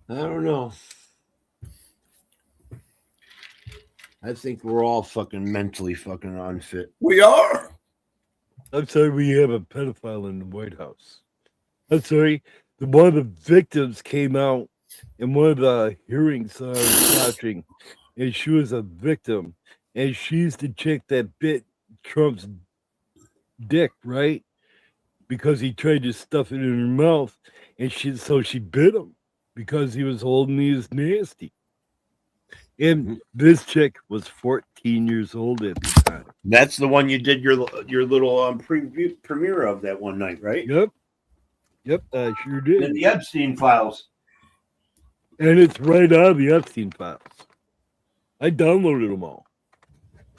I don't know. I think we're all fucking mentally fucking unfit. We are. I'm sorry, we have a pedophile in the White House. I'm sorry. One of the victims came out in one of the hearings I was watching, and she was a victim, and she's the chick that bit Trump's dick, right? Because he tried to stuff it in her mouth, and she bit him because he was holding his nasty. And this chick was 14 years old at the time. That's the one you did your little premiere of that one night, right? Yep, I sure did. And the Epstein files. And it's right out of the Epstein files. I downloaded them all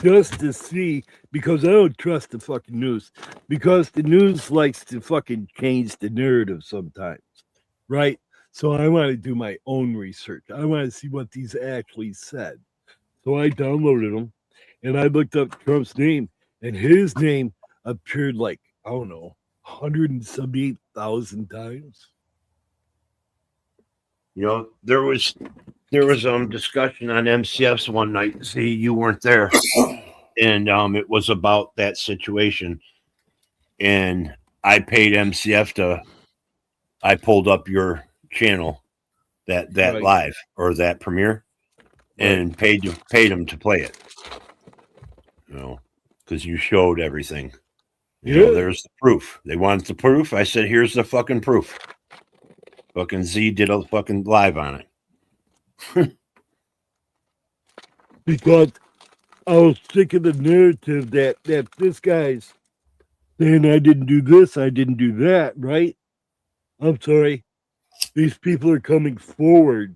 just to see, because I don't trust the fucking news, because the news likes to fucking change the narrative sometimes, right? So I want to do my own research. I want to see what these actually said. So I downloaded them, and I looked up Trump's name, and his name appeared like, I don't know, 178,000 times. You know, there was discussion on MCF's one night. See, you weren't there, and it was about that situation. And I paid MCF I pulled up your channel, that Right. live or that premiere, and paid him to play it. You know, because you showed everything. You know, there's the proof. They wanted the proof. I said, here's the fucking proof. Fucking Z did a fucking live on it. Because I was sick of the narrative that this guy's saying I didn't do this, I didn't do that, right? I'm sorry. These people are coming forward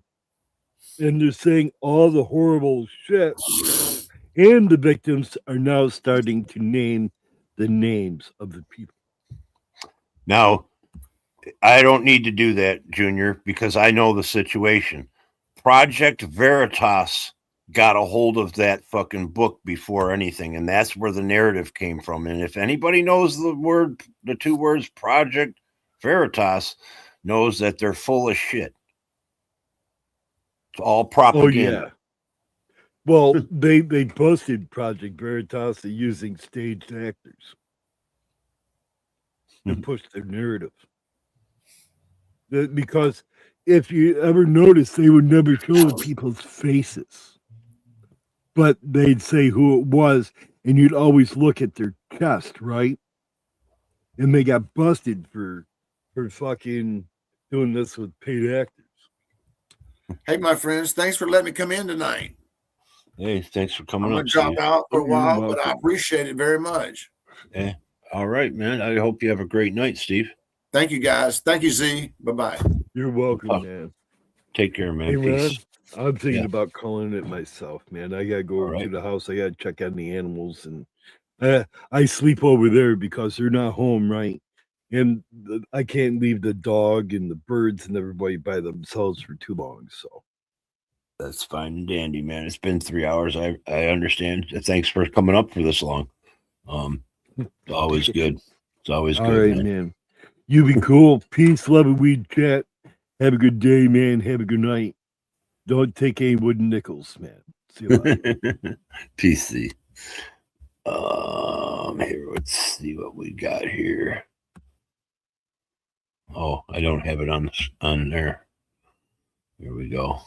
and they're saying all the horrible shit. And the victims are now starting to name the names of the people. Now, I don't need to do that, Junior, because I know the situation. Project Veritas got a hold of that fucking book before anything, and that's where the narrative came from. And if anybody knows the two words Project Veritas, knows that they're full of shit. It's all propaganda. Oh, yeah. Well, they busted Project Veritas using staged actors to push their narrative. Because if you ever notice, they would never show the people's faces, but they'd say who it was, and you'd always look at their chest, right? And they got busted for fucking doing this with paid actors. Hey, my friends, thanks for letting me come in tonight. Hey, thanks for coming I'm up. gonna drop Steve. out for a You're while, but I welcome. appreciate it very much. Yeah. All right, man. I hope you have a great night, Steve. Thank you, guys. Thank you, Z. Bye-bye. You're welcome, Oh, man. Take care, man. Hey, Ron, Peace. I'm thinking Yeah. about calling it myself, man. I gotta go All over right. to the house. I gotta check on the animals, and I sleep over there because they're not home, right? And I can't leave the dog and the birds and everybody by themselves for too long. So That's fine and dandy, man. It's been 3 hours. I understand. Thanks for coming up for this long. It's always good. It's always all good, right, man. man. You be cool. Peace, love, and weed chat. Have a good day, man. Have a good night. Don't take any wooden nickels, man. See you later. Peace. Z. Here, let's see what we got here. Oh, I don't have it on there. Here we go.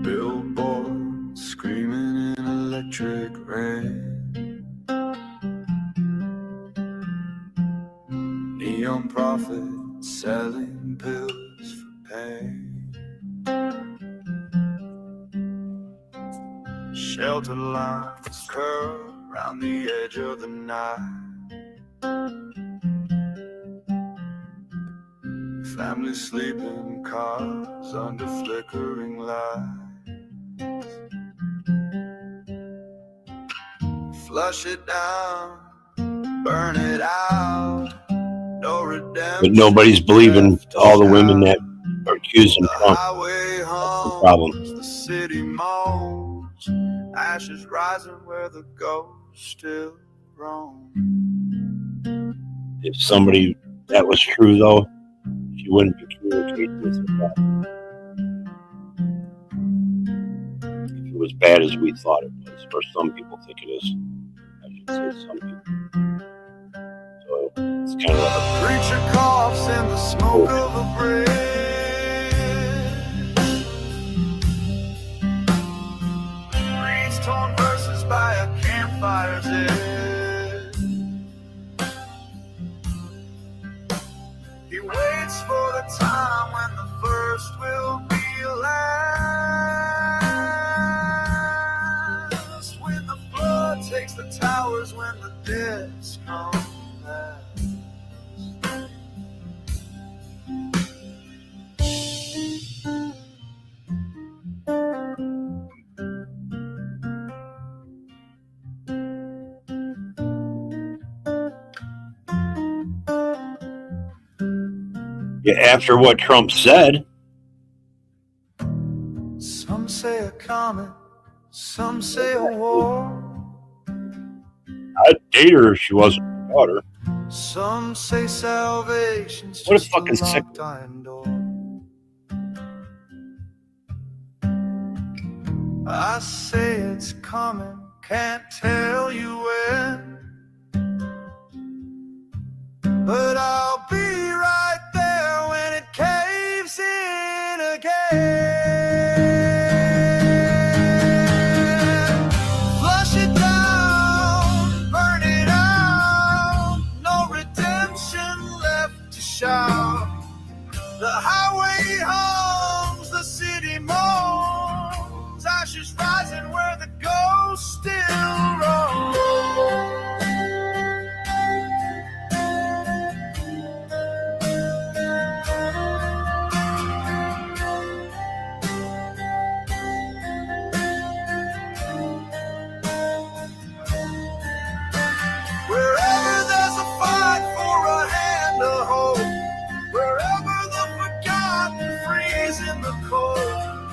Billboard screaming in electric rain. Neon prophets selling pills for pain. Shelter lines curl around the edge of the night. Family sleeping in cars under flickering lights. Flush it down, burn burn it out. No redemption. But nobody's believing all the women that are accusing Trump. Highway That's the hums, problem. the city moans, ashes rising where the ghosts still roam. If somebody that was true, though, she wouldn't be communicating with her. If it was bad as we thought it was, or some people think it is. I should say some people. So it's kind of like A preacher coughs in the smoke of a bridge. Reads torn verses by a campfire's edge. He waits for the time when the first will be last. When the flood takes the towers, when the dead's come back. yeah, after what Trump said. Some say a comet, some say a war. I'd date her if she wasn't my daughter. Some say salvation's What a just fucking sick. locked iron door. I say it's coming, can't tell you when, but I'll be right there when it caves in again. Flush it down, burn it out, no redemption left to shout. The highway hums, the city moans, ashes rising where the ghosts still roam. Wherever there's a fight for a hand of hope, wherever the forgotten freeze in the cold,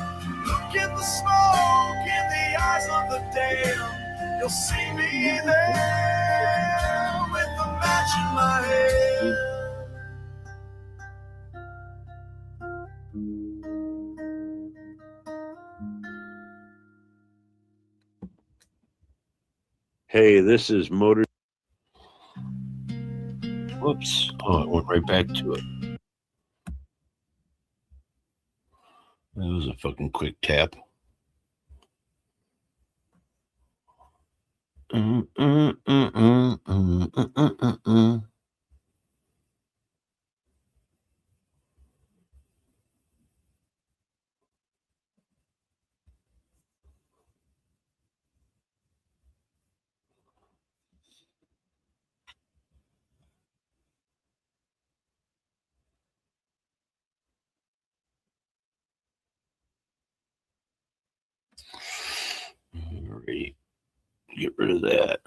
look in the smoke in the eyes of the damned. You'll see me there with the match in my hand. Hey, this is Motor. Whoops. Oh, it went right back to it. That was a fucking quick tap. Alright. Get rid of that.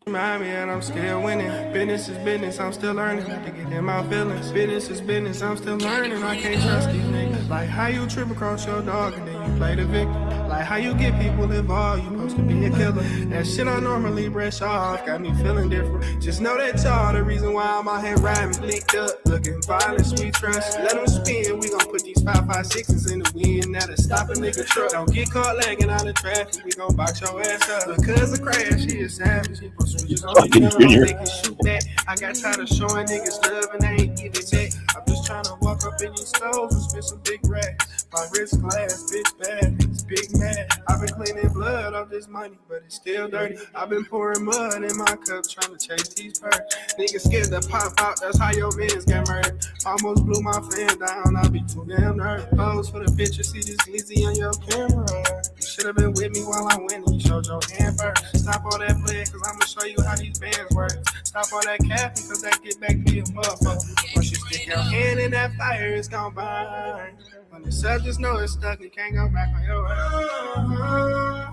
Remind me and I'm still winning. Business is business, I'm still learning. Got to get in my feelings. Business is business, I'm still learning. I can't trust these niggas. Like how you trip across your dog and then you play the victim. Like how you get people involved, you supposed to be a killer. That shit I normally brush off, got me feeling different. Just know that y'all the reason why I'm out here riding, licked up, looking violent, we trust. Let them spin, we gon' put these 5.56s in the wind. That'll stop a nigga truck. Don't get caught lagging out of traffic, we gon' box your ass up. Because of crash, she is savage. She supposed to just Fucking Junior. they can shoot back. I got tired of showing niggas love and they ain't give it back. I'm just trying to walk up in these stores and spit some big racks. My wrist glass, bitch bad, niggas big mad. I've been cleaning blood off this money, but it's still dirty. I've been pouring mud in my cup, trying to chase these perks. Niggas scared to pop out, that's how your mans got murdered. Almost blew my fan down, I be too damn nervous. Pose for the picture, see this glizzy on your camera. should've been with me while I went and showed your hand first. Stop all that playing, cause I'ma show you how these bands work. Stop all that capping, cause that get back to be a motherfucker. Once you stick your hand in that fire, it's gon' burn. When the sun just know it's stuck, you can't go back on your word.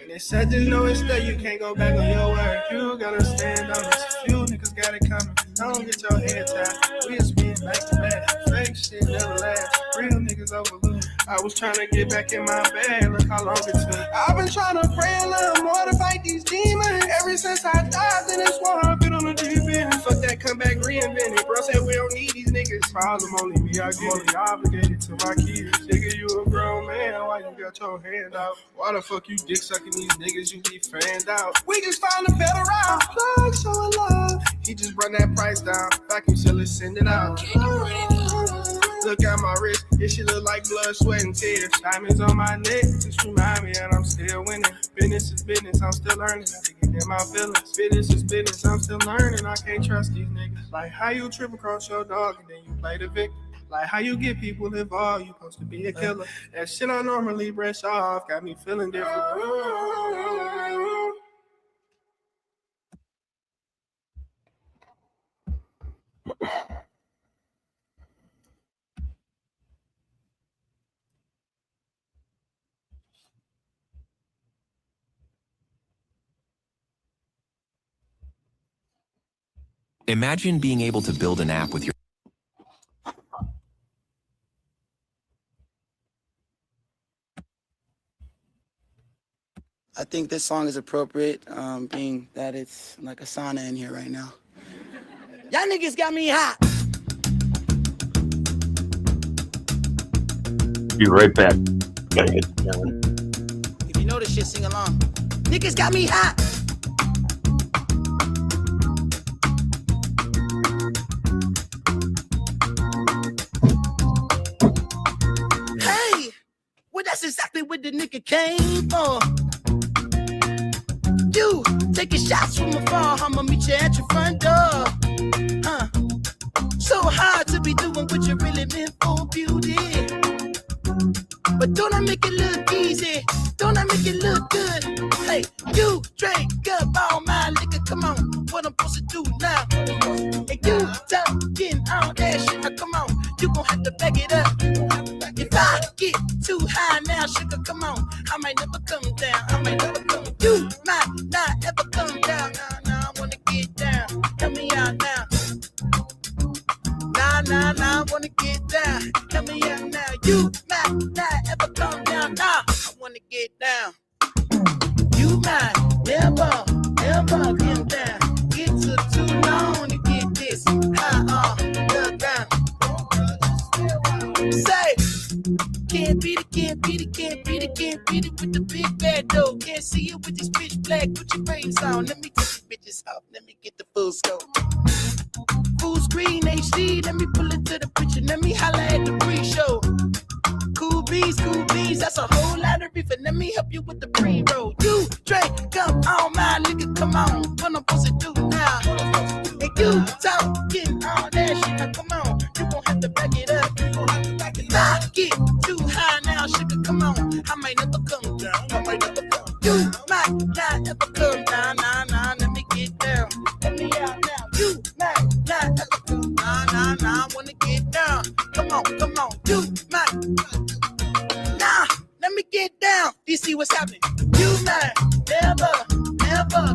When they said just know it's stuck, you can't go back on your word. You gotta stand on this. You niggas got it coming. Don't get your head tied. We just been back to back. Fake shit never last. Real niggas overlooked. I was trying to get back in my bag. Look how long it took. I've been trying to pray a little more to fight these demons. Ever since I died, then it's why I've been on the deep end. Fuck that, come back reinvented. Bro said we don't need these niggas. Problem only me, I get only obligated to my kids. Nigga, you a grown man. Why you got your hand out? Why the fuck you dick sucking these niggas? You be fanned out. We just found a better route. Plug showing love. He just run that price down. Vacuum seal it, send it out. Look at my wrist, it shit look like blood, sweat, and tears. Diamonds on my neck, just remind me that I'm still winning. Business is business, I'm still learning. I can get my feelings. Business is business, I'm still learning. I can't trust these niggas. Like how you trip across your dog and then you play the victim. Like how you get people involved, you supposed to be a killer. That shit I normally brush off, got me feeling different. Imagine being able to build an app with your I think this song is appropriate, being that it's like a sauna in here right now. Y'all niggas got me hot. Be right back. If you know this shit, sing along. Niggas got me hot. Hey, well that's exactly what the nigga came for. You taking shots from afar, I'ma meet you at your front door. So hard to be doing what you really meant for, beauty. But don't I make it look easy? Don't I make it look good? Hey, you drink up all my liquor, come on, what I'm supposed to do now? And you talking all that shit, now come on, you gon' have to back it up. If I get too high now, sugar, come on, I might never come down, I might never come. You might not ever come down, nah, I wanna get down, help me out now. Nah, I wanna get down, help me out now. You might not ever come down, nah, I wanna get down. You might never get down. It took too long to get this high off the ground. Say, can't beat it with the big bad dough. Can't see it with this pitch black, put your brains on. Let me take these bitches off, let me get the full scope. Full screen HD, let me pull it to the picture, let me holla at the pre-show. Cool beans, that's a whole lot of beef, and let me help you with the pre-roll. You drink up all my liquor, come on, what I'm supposed to do now? And you talking all that shit, now come on, you gon' have to back it up. If I get too high now, sugar, come on, I might never come down, You might not ever come down, nah, let me get down, let me out now. You might not ever come down, nah, I wanna get down. Come on, you might, nah, let me get down. Do you see what's happening? You might never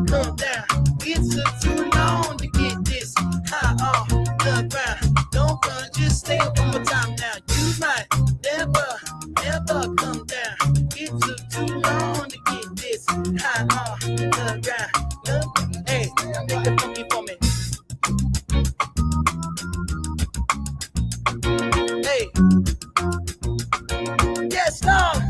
come down. It took too long to get this high off the ground. Don't run, just stay one more time now. You might never come down. It took too long to get this high off the ground. Hey, make it funky for me. Hey, yes, Lord.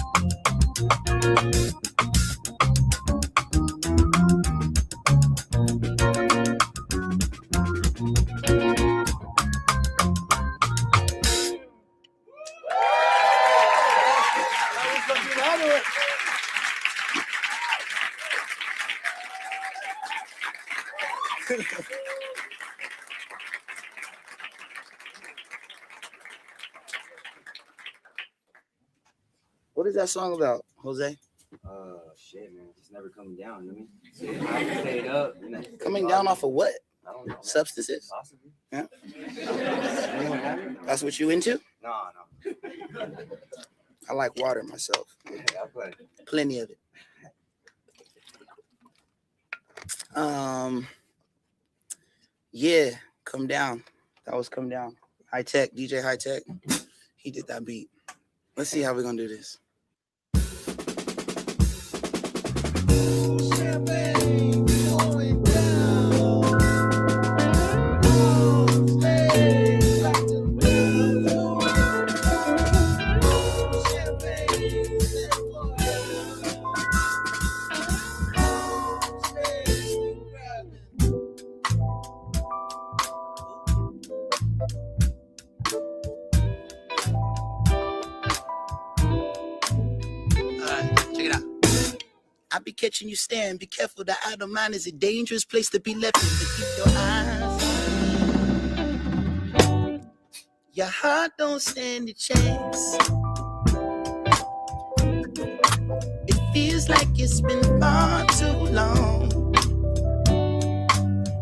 What is that song about, Jose? Shit, man, just never coming down. I mean, I stayed up. Coming down off of what? I don't know. Substances? Possibly. Yeah. Anyone have it? That's what you into? No. I like water myself. Yeah, I play. Plenty of it. Yeah, Come Down. That was Come Down. High Tech, DJ High Tech. He did that beat. Let's see how we're gonna do this. I be catching you staring. Be careful, the idle mind is a dangerous place to be left in. To keep your eyes on. Your heart don't stand a chance. It feels like it's been far too long.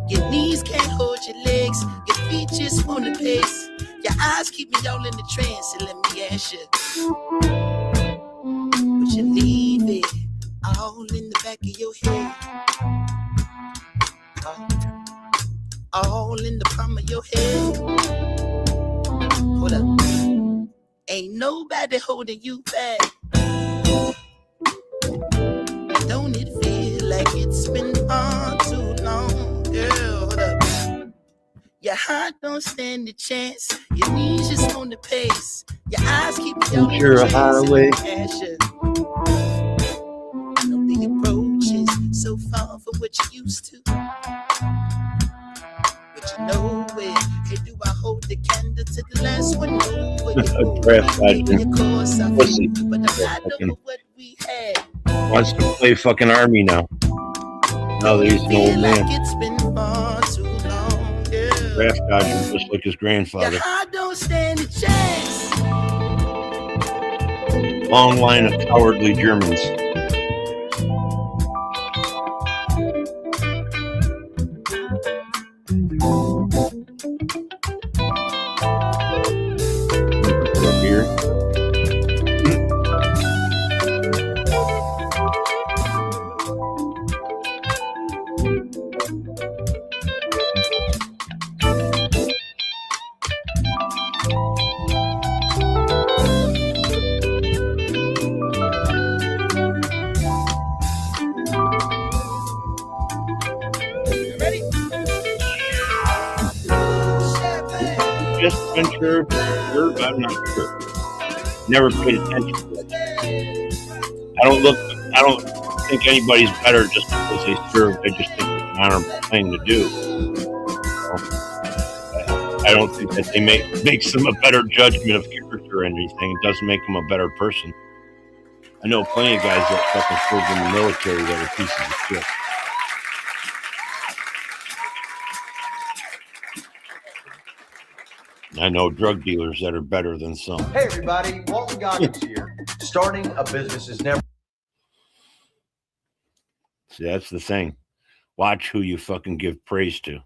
Your knees can't hold your legs. Your feet just want to pace. Your eyes keep me all in the trance. And let me ask you, would you leave it all in the back of your head? All in the palm of your head. Hold up. Ain't nobody holding you back. Don't it feel like it's been far too long, girl? Hold up. Your heart don't stand a chance. Your knees just on the pace. Your eyes keep me on the highway. The approach is so far from what you used to. But you know it. Hey, do I hold the candle to the last one? No, Draft Sergeant. Pussy. But I'm not over what we had. Wants to play fucking Army now. Now that he's an old man. It's been far too long, girl. Draft Sergeant, just like his grandfather. Your heart don't stand a chance. Long line of cowardly Germans. Here. Just venture, I'm not sure. Never paid attention to it. I don't think anybody's better just because they serve. I just think it's an honorable thing to do. So, I don't think that they makes them a better judgment of character or anything. It doesn't make them a better person. I know plenty of guys that fucking served in the military that are pieces of shit. I know drug dealers that are better than some. Hey everybody, Walton Goggins here. Starting a business is never. See, that's the thing. Watch who you fucking give praise to.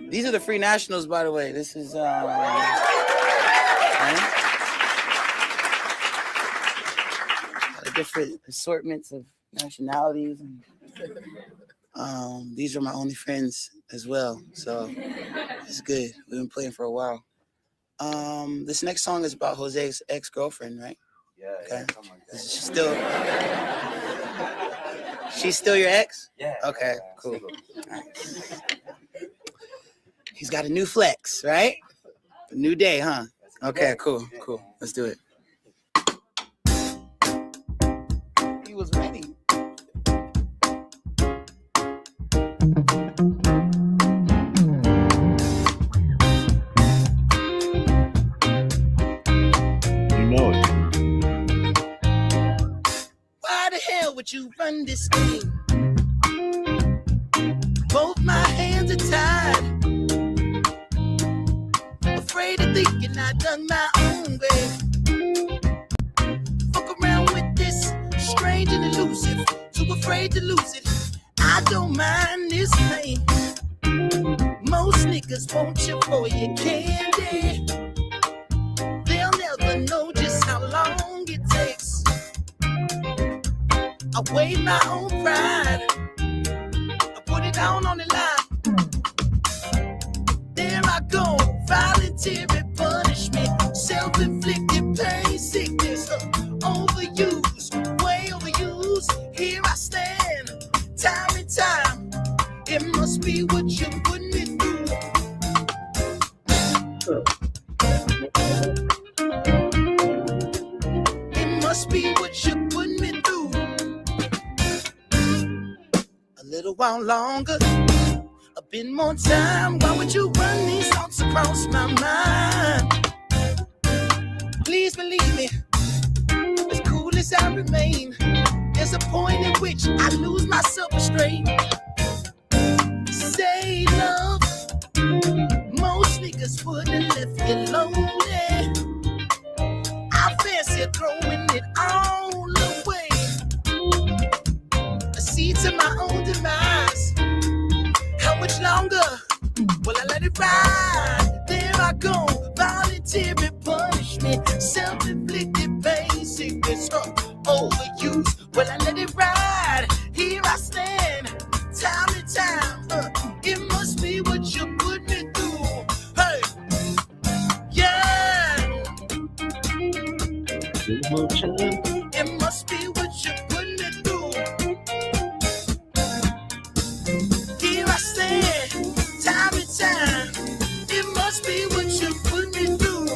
These are the Free Nationals, by the way. This is different assortments of nationalities. These are my only friends as well, so it's good. We've been playing for a while. This next song is about Jose's ex-girlfriend, right? Yeah. Okay. Something like that. She's still your ex? Yeah. Okay, yeah, cool. single. Nice. He's got a new flex, right? A new day, huh? Okay, cool. Let's do it. He was ready. Would you run this thing? Both my hands are tied, afraid to thinking I done my own way. Fuck around with this strange and elusive, too afraid to lose it. I don't mind this pain. Most niggas want you for your candy. They'll never know just how long it takes. I weigh my own pride. I put it down on the line. There I go, voluntary punishment, self-inflicted pain, sickness, overused, way overused. Here I stand, time and time. It must be what you put me through. It must be what you put me through. A little while longer, a bit more time. Why would you run these thoughts across my mind? Please believe me, as cool as I remain, there's a point in which I lose my self-restraint. Say love, most niggas would've left you lonely. I fancy throwing it all away. A seed to my own demise. How much longer will I let it ride? There I go, voluntary punishment, self-inflicted pain, sickness, overuse. Will I let it ride? Here I stand, time and time. It must be what you put me through. Hey, yeah. It must be what you put me through. Here I stand, time and time. It must be what you put me through.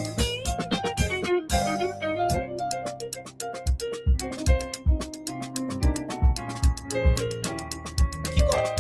Keep going.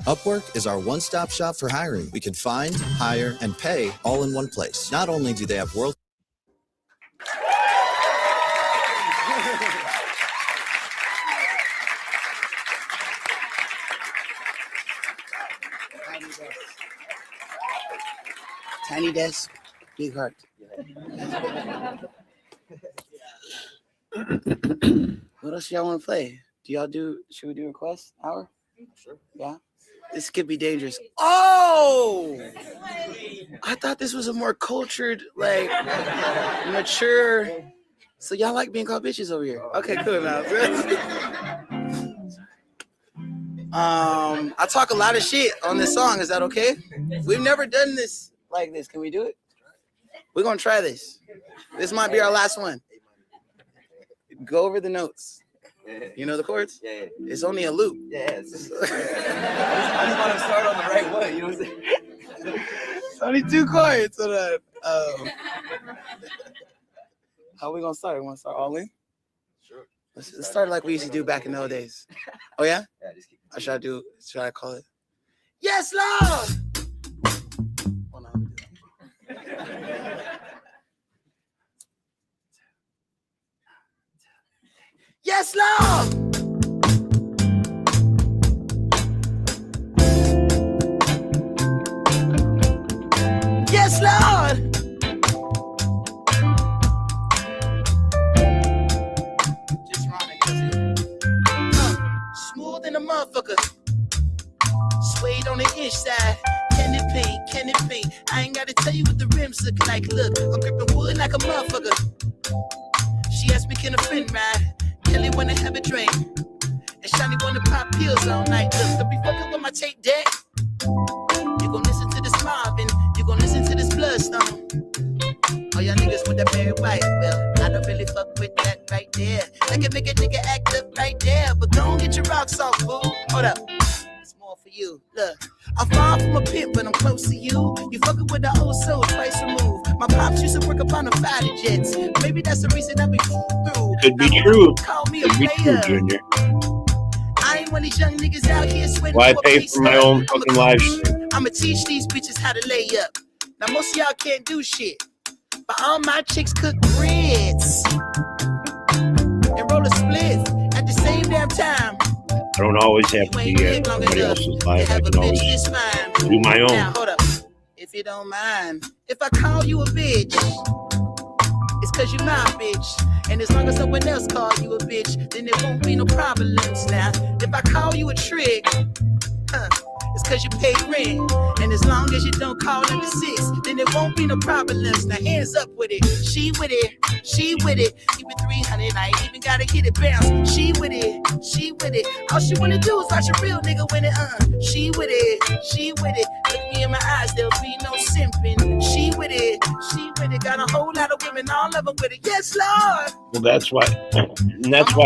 Upwork is our one-stop shop for hiring. We can find, hire, and pay all in one place. Not only do they have world Tiny desk, big heart. What else y'all want to play? Should we do request hour? Sure. Yeah. This could be dangerous. Oh! I thought this was a more cultured, like, mature. So y'all like being called bitches over here? Okay, cool now. I talk a lot of shit on this song. Is that okay? We've never done this like this. Can we do it? We're gonna try this. This might be our last one. Go over the notes. You know the chords? Yeah. It's only a loop. Yeah. I just want to start on the right one. You know what I'm saying? It's only 2 chords. So that, how are we gonna start? We want to start all in? Sure. Let's start like we used to do back in the old days. Oh yeah? Yeah. Just keep. Should I call it? Yes, Lord. Hold on. Yes, Lord. Yes, Lord. Just rhyming, smooth in a motherfucker. Suede on the inch side. Can it be? I ain't gotta tell you what the rims look like. Look, I'm gripping wood like a motherfucker. She asked me, can a friend ride? Kelly wanna have a drink, and Shani wanna pop pills all night. Look, don't be fucking with my tape deck. You gon' listen to this Marvin, you gon' listen to this Bloodstone. All y'all niggas with that Barry White, well, I don't really fuck with that right there. I can make a nigga act up right there, but don't get your rocks off, fool. Hold up, it's more for you. Look, I'm far from a pimp, but I'm close to you. You fucking with the old soul, twice removed. My pops used to work upon the fighter jets. Maybe that's the reason I've been through. Could be Now, true. call me Could a be true, player. Junior. I ain't one of these young niggas out here sweating Why for a pay piece for my of- own fucking live stream? I'ma teach these bitches how to lay up. Now most of y'all can't do shit, but all my chicks cook grits and roll a spliff at the same damn time. I don't always have to be at somebody else's live. I can always do my Now own. hold up, if you don't mind, if I call you a bitch, it's cause you're my bitch. And as long as someone else calls you a bitch, then there won't be no problems. Now, if I call you a trick, it's cause you pay rent. And as long as you don't call it a 6, then there won't be no problems. Now hands up with it. She with it. She with it. Keep it 300. I ain't even gotta hit it bounce. She with it. She with it. All she wanna do is watch a real nigga win it. She with it. She with it. Look me in my eyes, there'll be no simping. She with it. She with it. Got a whole lot of women, all of them with it. Yes, Lord. Well, that's why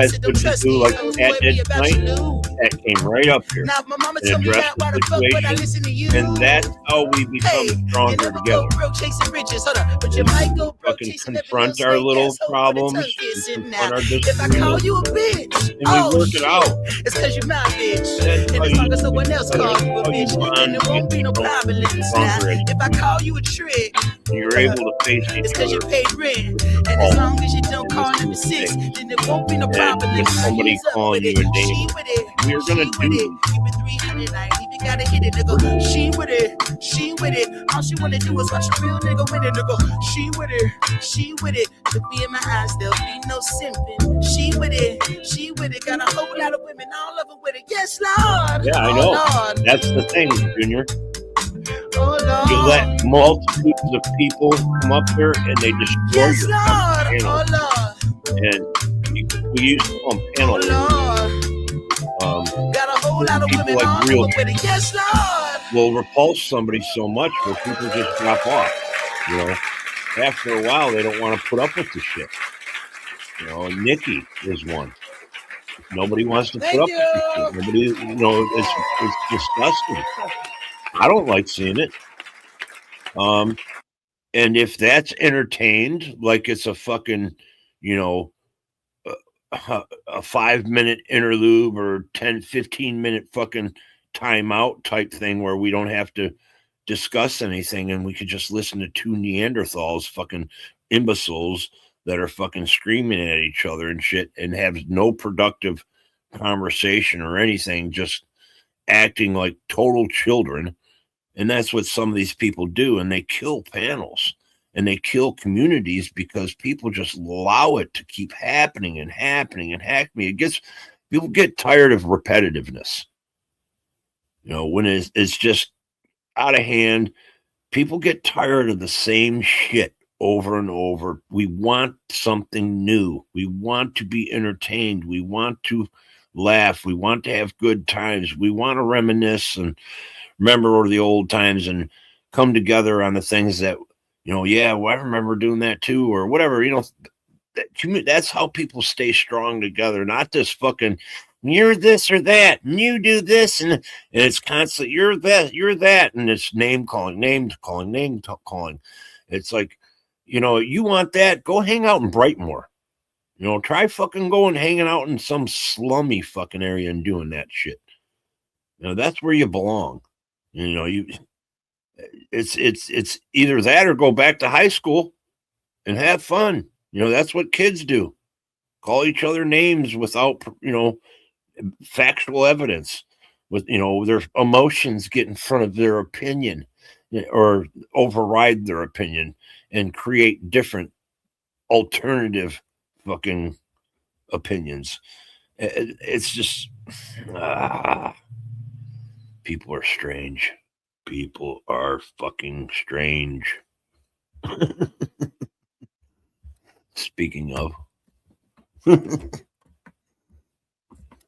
it's good to do like Pat did tonight. That came right up here Now, my mama and told me addressed why the the fuck would I situation, listen to you? and that's how we become stronger together. Broke chasing riches. Hold up, but you might go broke Fucking chasing confront our little problems, confront our If I call disagreements, you a bitch, and we work it out. it's cause you're my bitch. And as long as someone else calls you a bitch, then there won't be no problems. Now, if I call you a trick, You're able to face it's each cause you other. paid rent. And as long as you don't call it a 6, then there won't be no And problems. if somebody calling you a name, She with it. we're gonna With do it. Keep it 300. I ain't even gotta hit it, nigga. She with it. She with it. All she wanna do is watch a real nigga win it, nigga. She with it. She with it. Look me in my eyes, there'll be no simping. She with it. She with it. Got a whole lot of women, all of them with it. Yes, Lord. Yeah, I Oh, know. Lord. That's the thing, Junior. Oh, Lord. You let multitudes of people come up here and they destroy Yes, your Lord. fucking Oh, channel. Lord. And we used to call them panel. Got a whole lot of people women, like all real of them with it. Yes, Lord. will repulse somebody so much where people just drop off. You know, after a while, they don't want to put up with the shit. You know, Nikki is one. Nobody wants to put up with this shit. Nobody, you know, it's disgusting. I don't like seeing it. And if that's entertained, like it's a fucking, you know, a 5-minute interlude or 10-15 minute fucking timeout type thing where we don't have to discuss anything and we could just listen to two Neanderthals, fucking imbeciles that are fucking screaming at each other and shit and have no productive conversation or anything, just acting like total children. And that's what some of these people do. And they kill panels and they kill communities because people just allow it to keep happening and happening and happening. People get tired of repetitiveness. You know, when it's just out of hand, people get tired of the same shit over and over. We want something new. We want to be entertained. We want to laugh. We want to have good times. We want to reminisce and remember the old times and come together on the things that, you know, yeah, well, I remember doing that too, or whatever, you know. That's how people stay strong together, not this fucking, you're this or that, and you do this, and it's constant, you're that, and it's name calling. It's like, you know, you want that, go hang out in Brightmoor. You know, try fucking going hanging out in some slummy fucking area and doing that shit. You know, that's where you belong. You know, it's either that or go back to high school and have fun. You know, that's what kids do. Call each other names without, you know, factual evidence. With, you know, their emotions get in front of their opinion or override their opinion and create different alternative fucking opinions. It's just people are strange. People are fucking strange. Speaking of,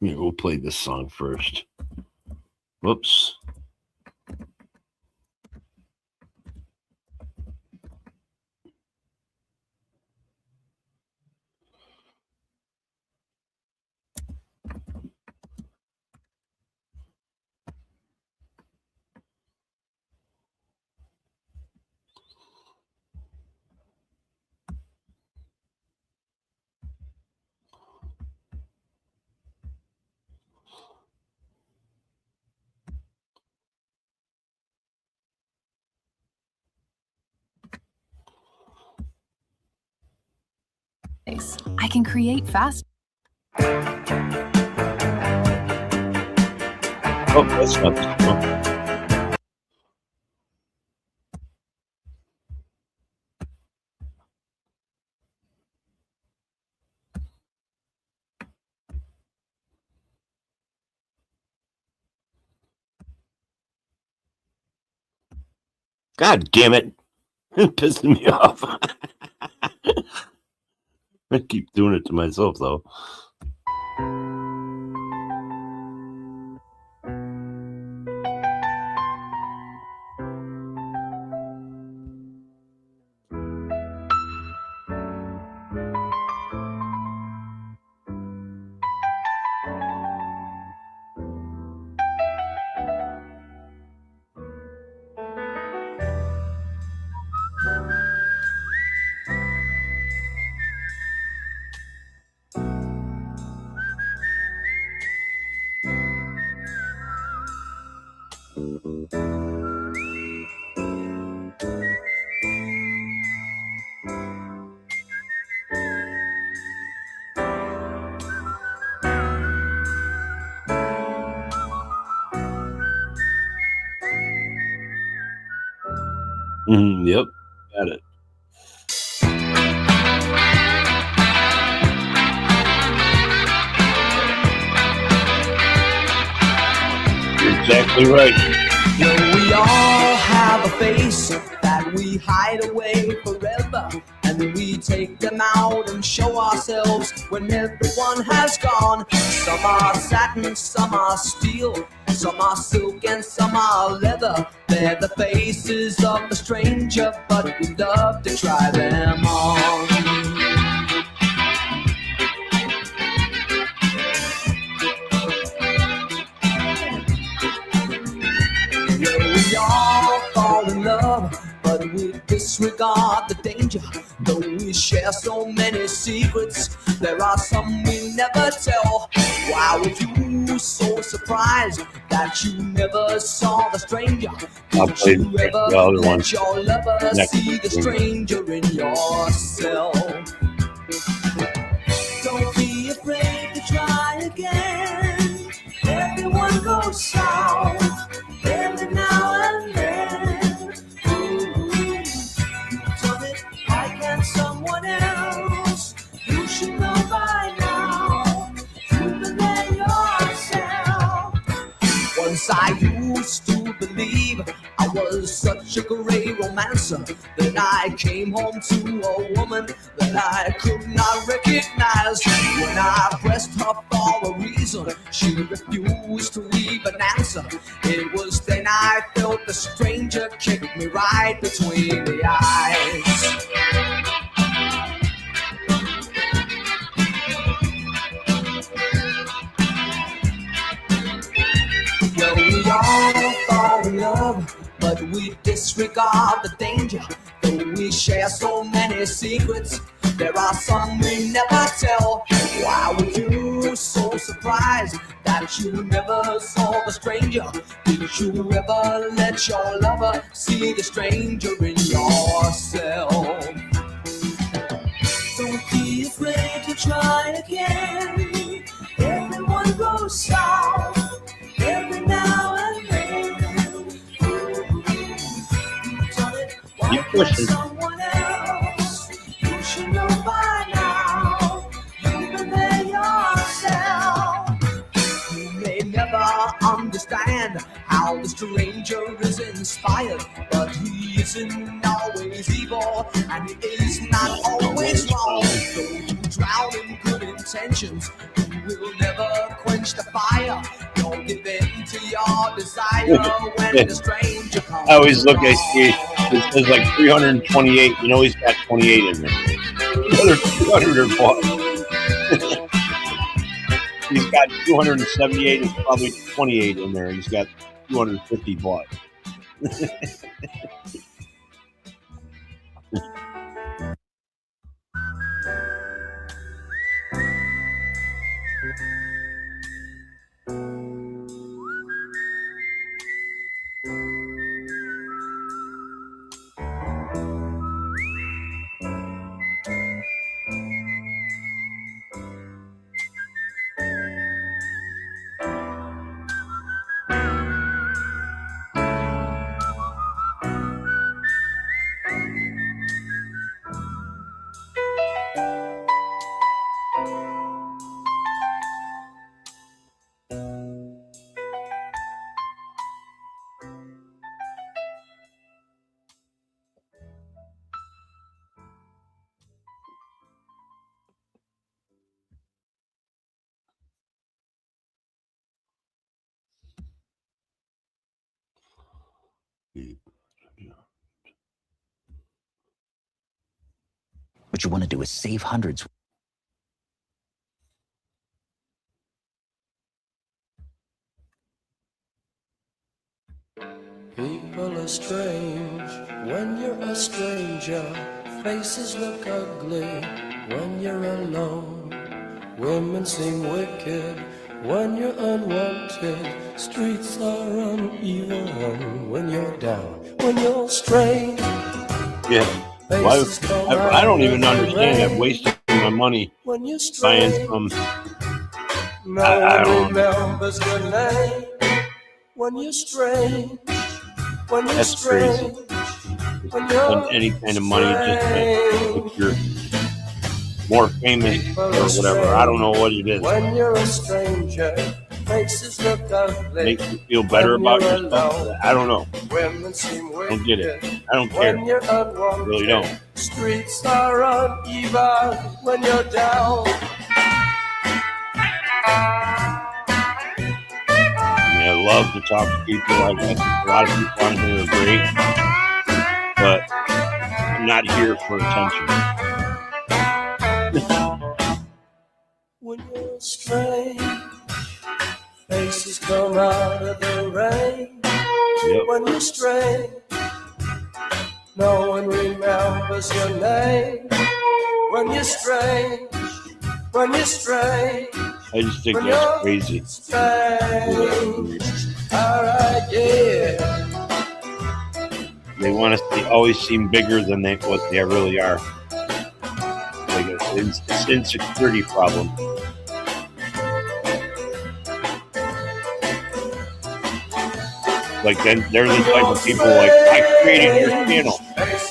we'll play this song first. Whoops. I can create fast. Oh, that's not the song. God damn it. It's pissing me off. I keep doing it to myself, though. Yep, got it. You're exactly right. Well, we all have a face that we hide away forever, and we take them out and show ourselves when everyone has gone. Some are satin, some are steel, some are silk and some are leather. They're the faces of the stranger, but we love to try them on. We all fall in love, but we disregard the danger. Though we share so many secrets, there are some we never tell. Why were you so surprised that you never saw the stranger? Did you ever let your lover see the stranger in yourself? Don't be afraid to try again. Everyone goes south every now and then. Ooh, you've done it. Why can't someone else? You should know by now. You believe yourself. Once I used to believe I was such a great romancer that I came home to a woman that I could not recognize. When I pressed her for a reason, she refused to leave an answer. It was then I felt the stranger kick me right between the eyes. Yeah, we all fall in love, but we disregard the danger. Though we share so many secrets, there are some we never tell. Why were you so surprised that you never saw the stranger? Did you ever let your lover see the stranger in yourself? Don't be afraid to try again. Everyone goes south every now and then. Why can't someone else? You should know by now. You believe yourself. You may never understand how the stranger is inspired, but he isn't always evil, and he is not always wrong. Though you drown in good intentions, you will never quench the fire. Don't give in to your desire when the stranger comes. I always look at it says like 328. You know he's got 28 in there. 200 are bought. He's got 278. There's probably 28 in there. He's got 250 bought. What you want to do is save hundreds. People are strange when you're a stranger. Faces look ugly when you're alone. Women seem wicked when you're unwanted. Streets are uneven when you're down. When you're strange. Yeah. Well, I don't even understand that wasting my money buying some. No one remembers your name when you're strange. When you're That's crazy. strange. When you're Spend any kind of money just to if you're more famous or whatever. I don't know what it is. When you're a stranger, faces look ugly. Makes you feel better about yourself. I don't know. Women seem I don't get it. I don't when care. you're unwanted. Really don't. Streets are uneven when you're down. I mean, I love to talk to people. I got a lot of people on here are great, but I'm not here for attention. When you're strange, faces come out of the rain. Yep. When you're strange, no one remembers your name. When you're strange, when you're strange. I just think that's crazy. Alright, yeah. They want us to always seem bigger than what they really are. Like it's an insecurity problem. Like then they're the type of people like I created your channel.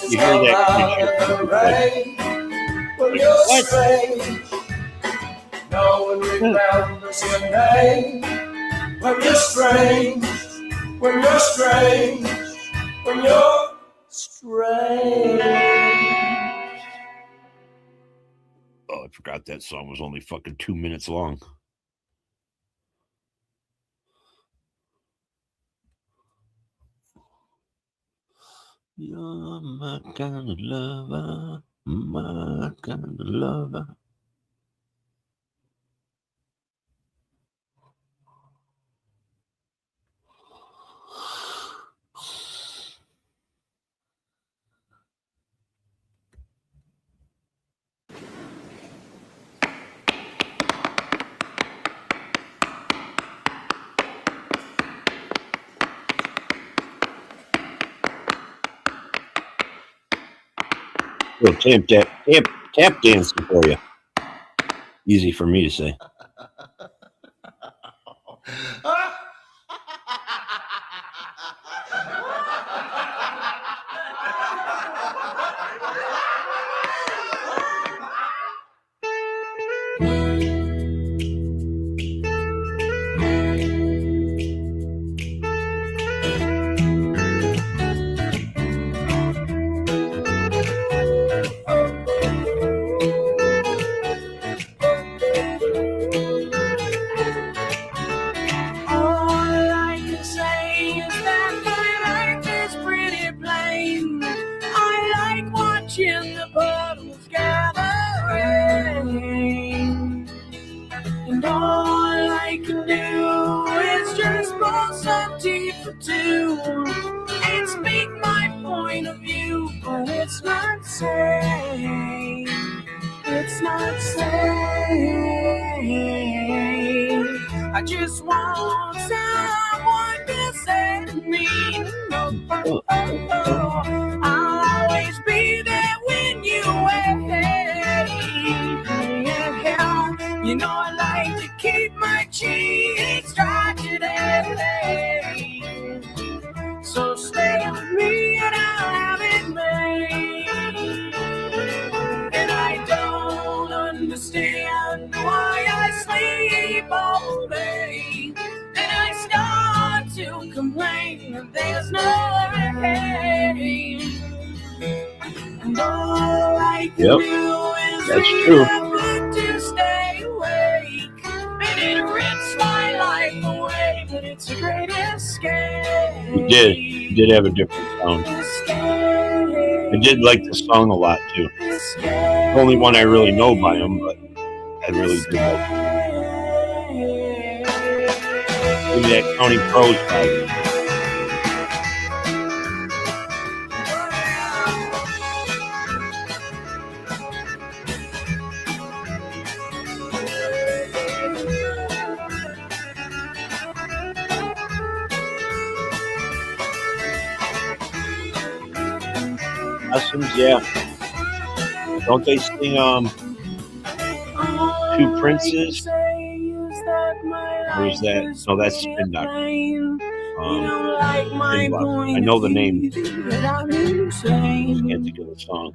You hear that shit? When you're strange, no one remembers your name. When you're strange, when you're strange, when you're strange. Oh, I forgot that song was only fucking 2 minutes long. You're my kind of lover, my kind of lover. Little tap dancing for you. Easy for me to say. I just want someone to send me. I'll always be there when you wait. You know I like to keep my cheeks dry today. So stay with me and I'll have it made. And I don't understand why I sleep all day. Then I start to complain that there's no rain. And all I can do is remember to stay awake. And it rips my life away, but it's a great escape. You did. It did have a different sound. I did like the song a lot too. The only one I really know by him, but I really did like it. Give me that County Crows vibe. Customs, yeah. Don't they sing Two Princes? Or is that? No, that's Spin Doctor. Spin Doctor. I know the name. I just can't think of the song.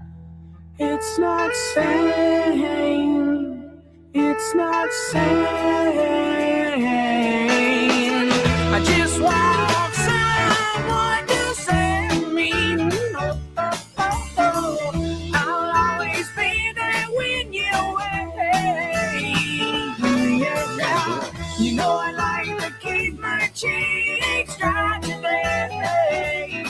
It's not sane. It's not sane. I just want someone to save me. I'll always be there when you're away. You know I like to keep my cheeks dry today.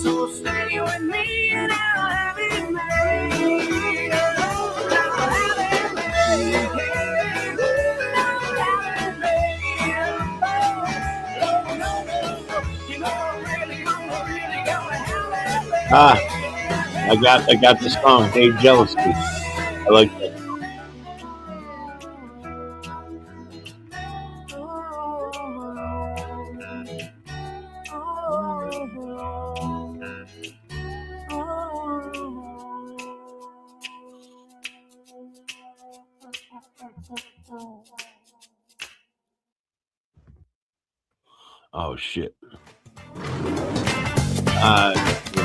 So stay with me and I'll have it made. I'll have it made. I'll have it made. Oh, no, you know I'm really gonna have it made. I got the song, Dave Jealousy. I like that. Oh shit.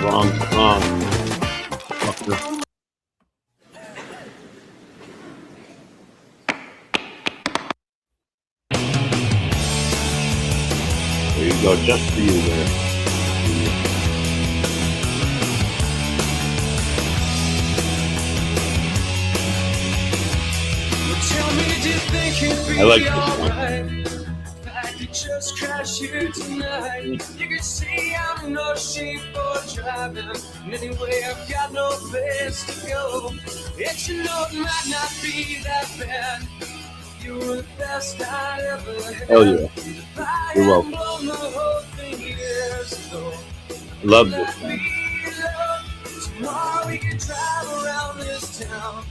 Wrong song. Fucker. There you go, just for you there. I like this one. Just crash here tonight. You can see I'm no shape for driving. And anyway, I've got no place to go. It's you know it might not be that bad. You were the best I ever had. Hell yeah. You're welcome. Love this one. Tomorrow we can drive around this town.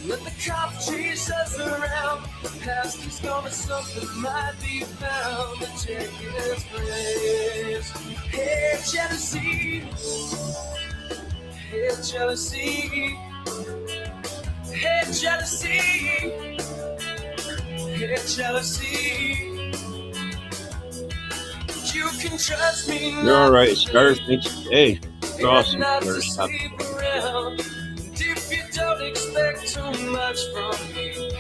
Let the cop chase us around. The past is gone, but something might be found to take its place. Hey, jealousy. Hey, jealousy. Hey, jealousy. Hey, jealousy. You can trust me. You're all right. Scars makes hey. You're awesome. Stop. If you don't expect too much from me, you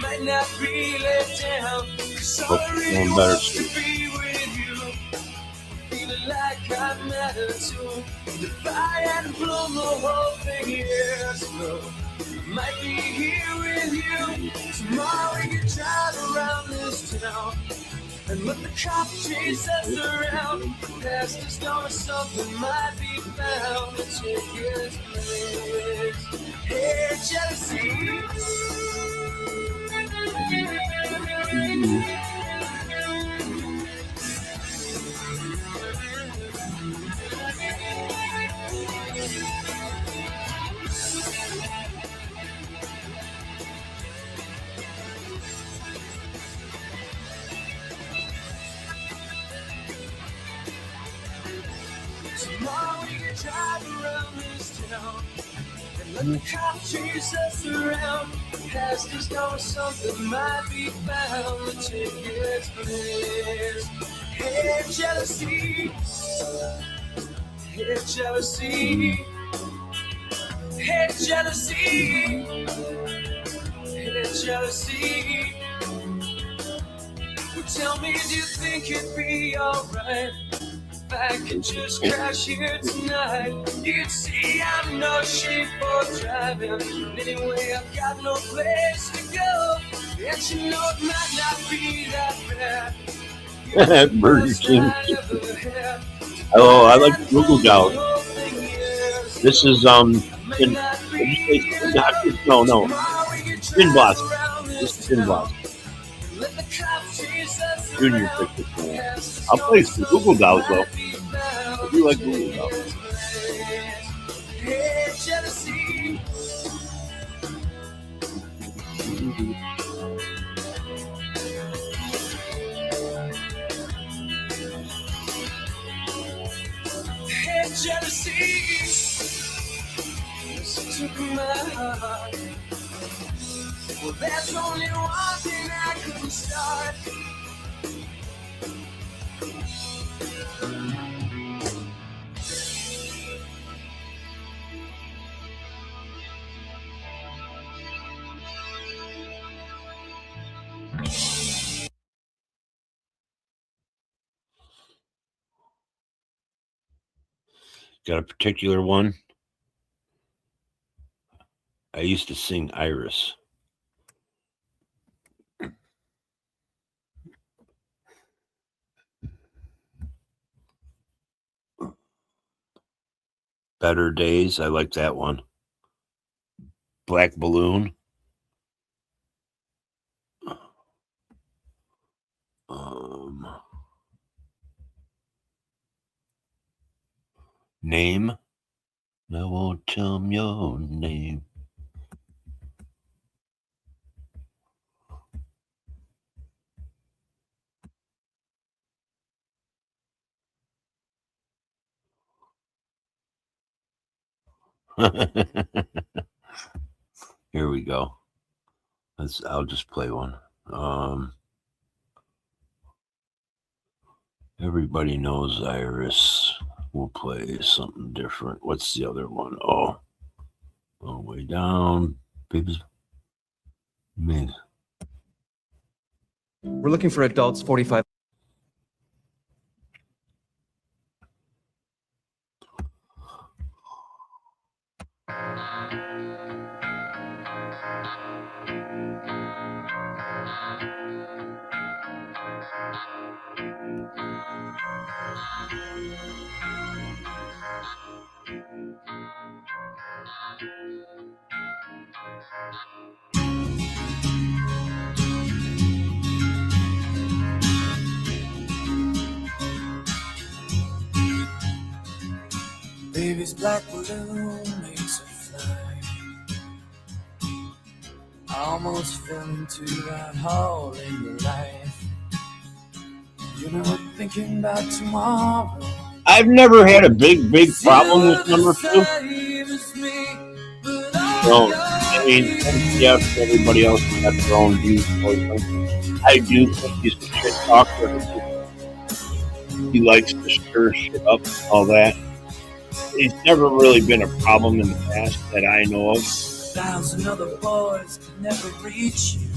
might not be let down. Cause all I really want to be with you, feeling like I matter too. If I hadn't blown the whole thing years ago, I might be here with you. Tomorrow we can drive around this town and let the cop chase us around. Past is gone, something might be found to take its place. Hey, jealousy. Tomorrow we can drive around this town and let the cop chase us around. Past is gone, something might be found to take its place. Hey, jealousy. Hey, jealousy. Hey, jealousy. Hey, jealousy. Well, tell me, do you think it'd be alright if I could just crash here tonight? You can see I'm no shape for driving. Anyway, I've got no place to go. And you know it might not be that bad. Burger King. Oh, I like Google Dolls. This is no, Spin Blossom. This is Spin Blossom. Junior picked this one. I'll play some Google Dolls though. I do like Google Dolls. Jealousy took my heart. Well, there's only one thing I could start. Got a particular one? I used to sing Iris. Better Days. I like that one. Black Balloon. Name. I won't tell them your name. Here we go. I'll just play one. Everybody knows Iris. We'll play something different. What's the other one? Oh, all the way down. Babies. Man. We're looking for adults 45. Baby's black balloon makes her fly. I almost fell into that hole in your life. You know, thinking about tomorrow. I've never had a big problem with number 2. No, I mean, yes, everybody else has their own views. I do think he's a shit talker. He likes to stir shit up, all that. It's never really been a problem in the past that I know of. 1,000 other boys could never reach you,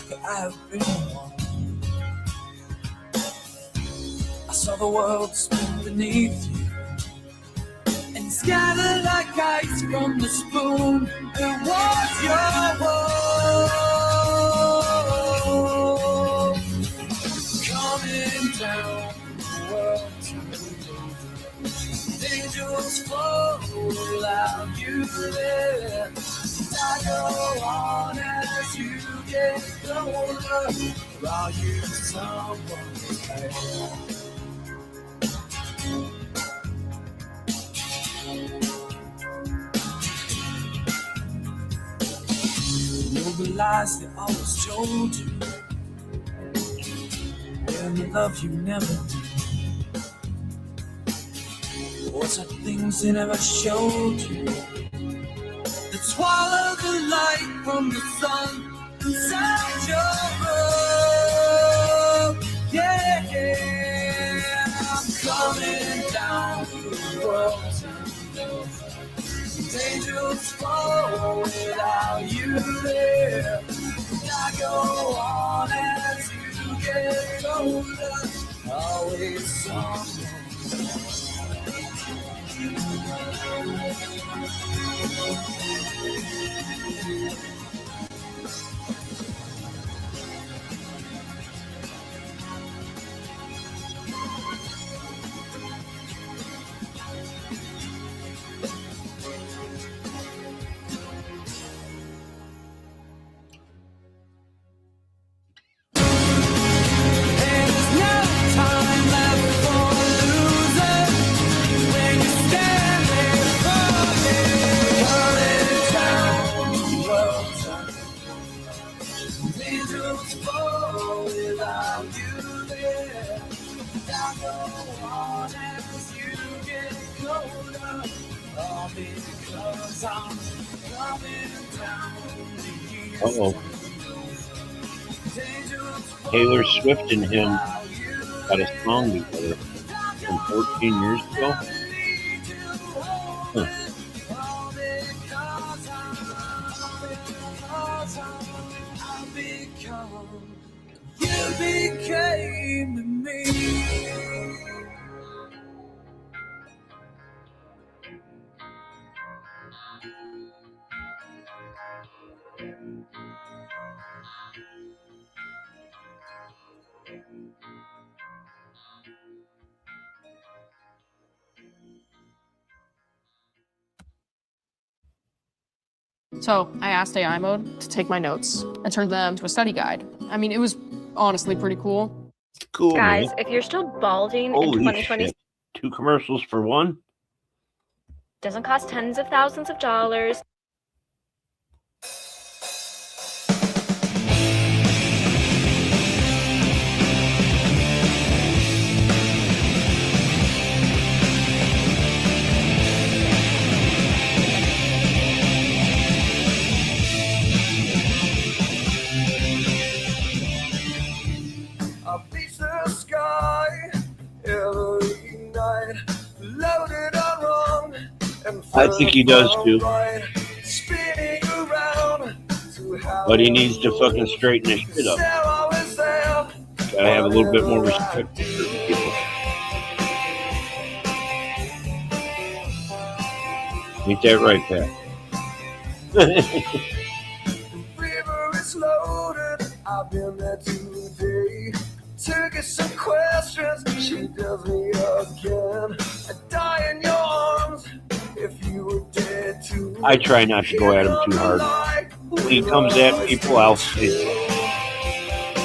but I've been one. I saw the world spin beneath you and scatter like ice from the spoon. It was your world coming down the world. Angels flow without you there. I go on as you get older. Are you someone's there? You know the lies they always told you, and the love you never did. What's the things they never showed you that swallow the light from the sun inside your room? Yeah, I'm coming down the world. Angels fall without you there. I go on as you get older. Always someone. Uh-oh. Taylor Swift and him got a song together from 14 years ago. Huh. You became to me. So I asked AI mode to take my notes and turn them to a study guide. I mean, it was honestly pretty cool. Cool, Guys, man. if you're still balding in Holy 2020, shit. 2 commercials for one? doesn't cost tens of thousands of dollars. I beat the sky every night, loaded on wrong and I think he does too. right, spinning around to how But he needs to fucking straighten his shit up. there I was there. Gotta have a little bit more respect for certain people. Ain't that right, Pat? River is loaded, I've been there today. To get some questions, she does me again. I die in your arms if you were dead too. I try not to go at him too hard. When he comes at people, I'll say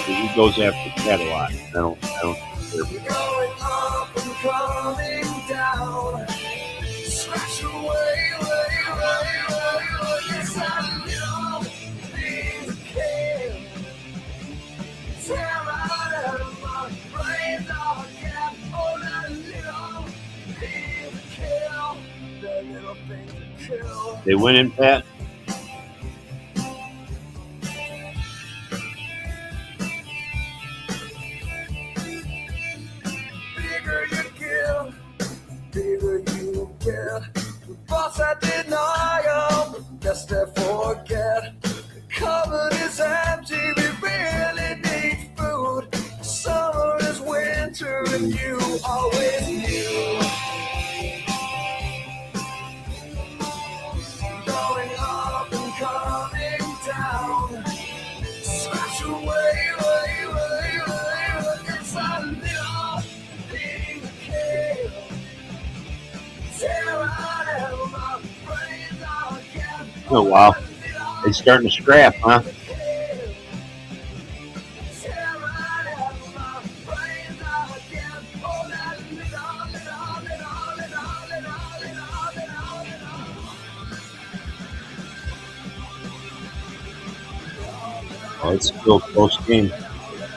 he goes after Pat a lot. I don't care. Going up and coming down. Scratch away, yes, I know things can tear out of my brain, dog, yeah. Oh, that little things kill, the little things that kill. They winning, Pat? Bigger you give, bigger you get. The boss at denial, the best they forget. The cupboard is empty, we really need food. Summer is winter, and you always knew. Going up and coming down. Scratch away, it's a little thing that came. Tear out of my brain, dog, yeah. Oh, wow. It's starting to scrap, huh? Oh, it's still a close game.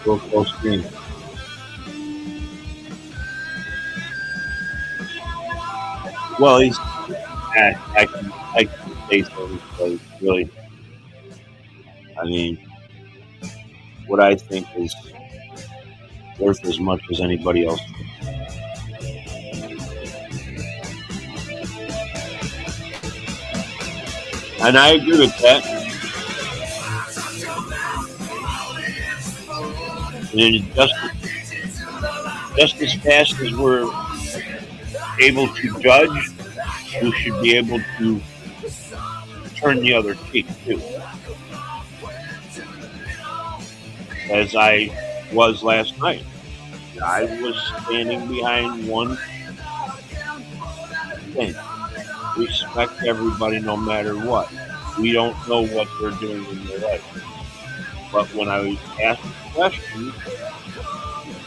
Still a close game. Well, he's. I can say so. Because really, I mean, what I think is worth as much as anybody else. And I agree with that. And just as fast as we're able to judge, we should be able to turn the other cheek too. As I was last night. I was standing behind one thing. Respect everybody no matter what. We don't know what they're doing in their life. But when I was asked the question,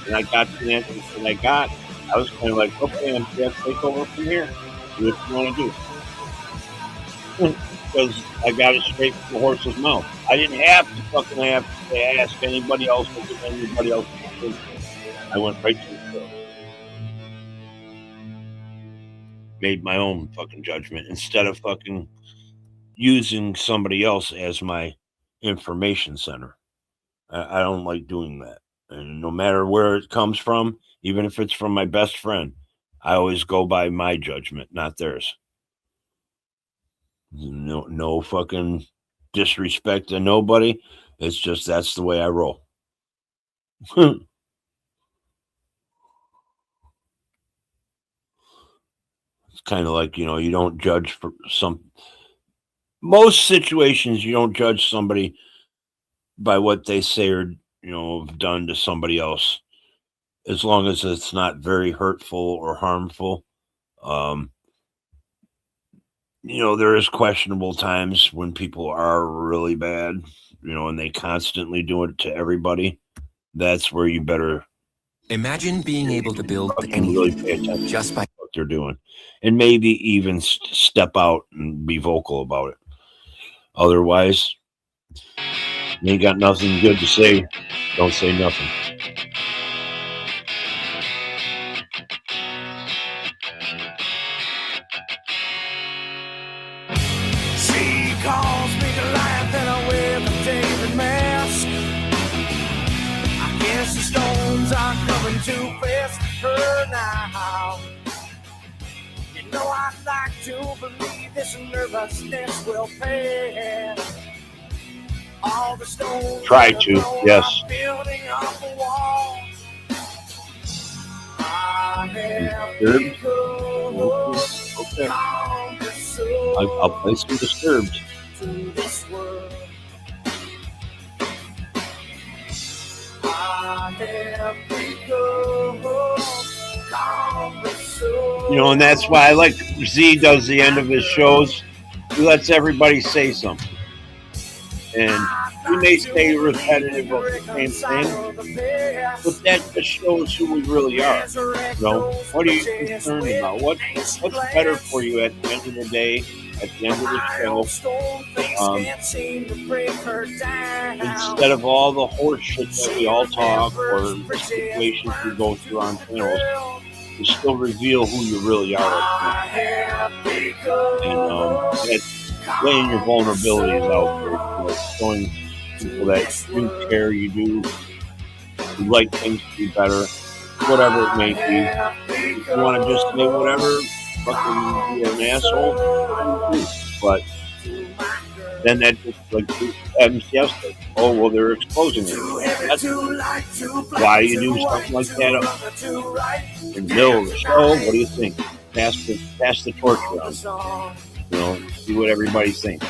and I got the answers that I got, I was kind of like, okay, I'm going to take over from here. Do what you want to do. Because I got it straight from the horse's mouth. I didn't have to fucking ask anybody else what anybody else was. I went right to the throat. made my own fucking judgment instead of fucking using somebody else as my information center. I don't like doing that. And no matter where it comes from, even if it's from my best friend, I always go by my judgment, not theirs. No fucking disrespect to nobody. It's just that's the way I roll. It's kind of like, you don't judge for most situations, you don't judge somebody by what they say or, have done to somebody else, as long as it's not very hurtful or harmful. There is questionable times when people are really bad, and they constantly do it to everybody. That's where you better imagine being able to build anything really pay attention just by what they're doing, and maybe even step out and be vocal about it. Otherwise, you ain't got nothing good to say. Don't say nothing. She calls me Goliath and I wear the David mask. I guess the stones are coming too fast for her now. I'd like to believe this nervousness will pass. All the stones try to, yes. Building up a wall. I have okay. I'll play some Disturbed. To this world. I have become and that's why I like Z does the end of his shows. He lets everybody say something. And we may say repetitive of the same thing, but that just shows who we really are. What are you concerned about? What's better for you at the end of the day, at the end of the show? Instead of all the horse shit that we all talk or situations we go through on panels, you still reveal who you really are. And that's laying your vulnerabilities out there, showing people that you care, you like things to be better, whatever it may be. If you want to just say whatever, fucking be an asshole, but then that just like happens yesterday. Oh, well, they're exposing it. That's why you do something like that in the middle of the show. What do you think? Pass the torch around. See what everybody thinks.